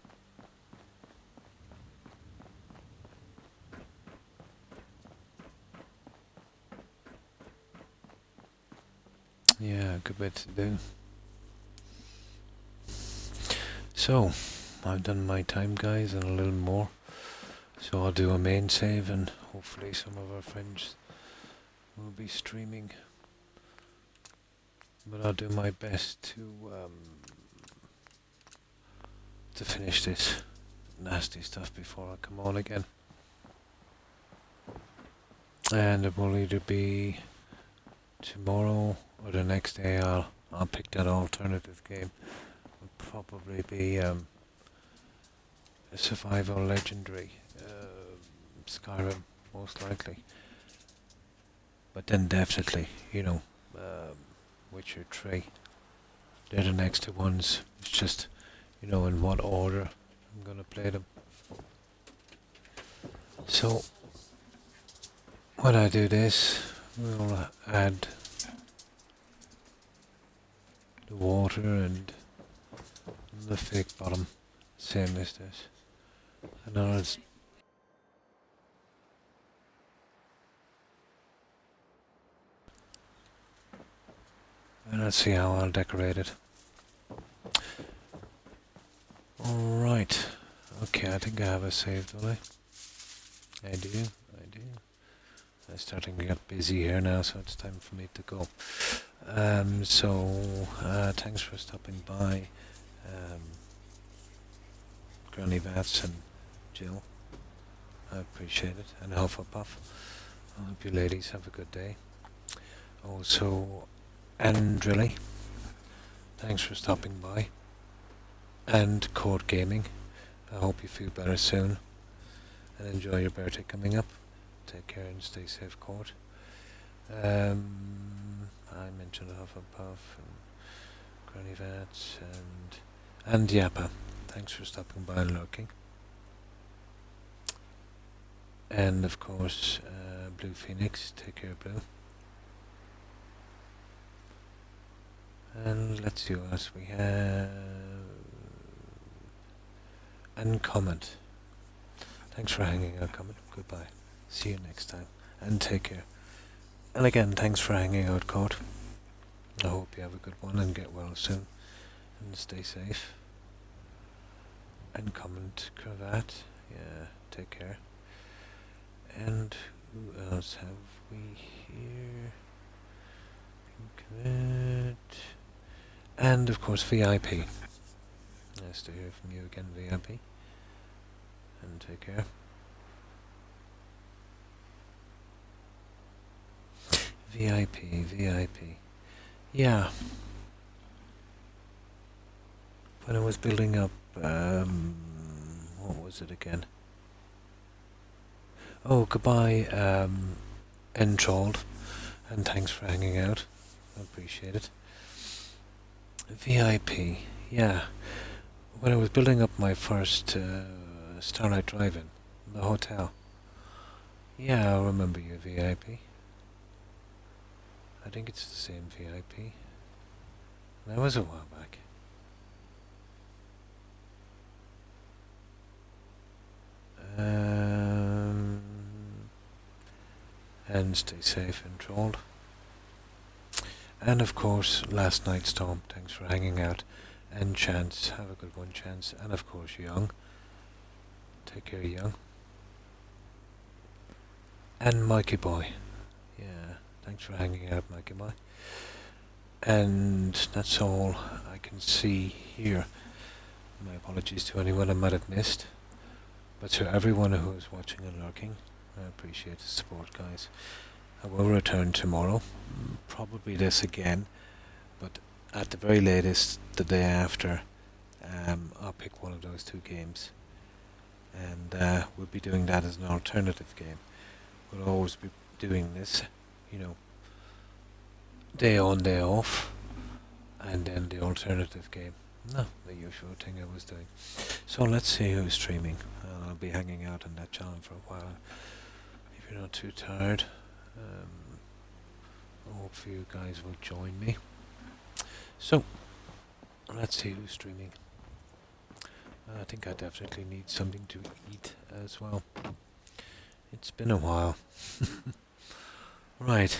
Yeah, good bit to do. So, I've done my time, guys, and a little more. So I'll do a main save, and hopefully some of our friends will be streaming. But I'll do my best to finish this nasty stuff before I come on again. And it will either be tomorrow or the next day. I'll pick that alternative game. It'll probably be a survival legendary Skyrim, most likely. But then definitely, you know, Witcher 3. They're the next two ones. It's just, you know, in what order I'm gonna play them. So when I do this, we'll add the water and the fake bottom, same as this. And now it's and let's see how I'll decorate it. Alright. Okay, I think I have a save, don't I? I do. I'm starting to get busy here now, so it's time for me to go. Thanks for stopping by, Granny Vats and Jill. I appreciate it. And Hufflepuff. I hope you ladies have a good day. Also, Andrilly, thanks for stopping by. And Court Gaming, I hope you feel better soon. And enjoy your birthday coming up. Take care and stay safe, Court. I mentioned Hufflepuff and Granny Vats and Yappa. Thanks for stopping by and lurking. And of course, Blue Phoenix. Take care, Blue. And let's see what else we have. And Comment. Thanks for hanging out, Comment. Goodbye. See you next time. And take care. And again, thanks for hanging out, Court. I hope you have a good one and get well soon. And stay safe. And Comment, Cravat. Yeah, take care. And who else have we here? Commit. And of course VIP. Nice to hear from you again, VIP. And take care. VIP. Yeah. When I was building up, what was it again? Oh, goodbye, Enthralled. And thanks for hanging out. I appreciate it. VIP, yeah. When I was building up my first Starlight Drive-In, the hotel. Yeah, I remember you, VIP. I think it's the same VIP. That was a while back. And stay safe, Enthralled. And of course, last night Storm, thanks for hanging out. And Chance, have a good one, Chance. And of course, Young. Take care, Young. And Mikey Boy. Yeah, thanks for hanging out, Mikey Boy. And that's all I can see here. My apologies to anyone I might have missed. But to everyone who is watching and lurking, I appreciate the support, guys. I will return tomorrow, probably this again, but at the very latest, the day after, I'll pick one of those two games, and we'll be doing that as an alternative game. We'll always be doing this, you know, day on, day off, and then the alternative game. No, the usual thing I was doing. So let's see who's streaming. I'll be hanging out on that channel for a while. If you're not too tired, I hope you guys will join me. So, let's see who's streaming. I think I definitely need something to eat as well. It's been a while. Right.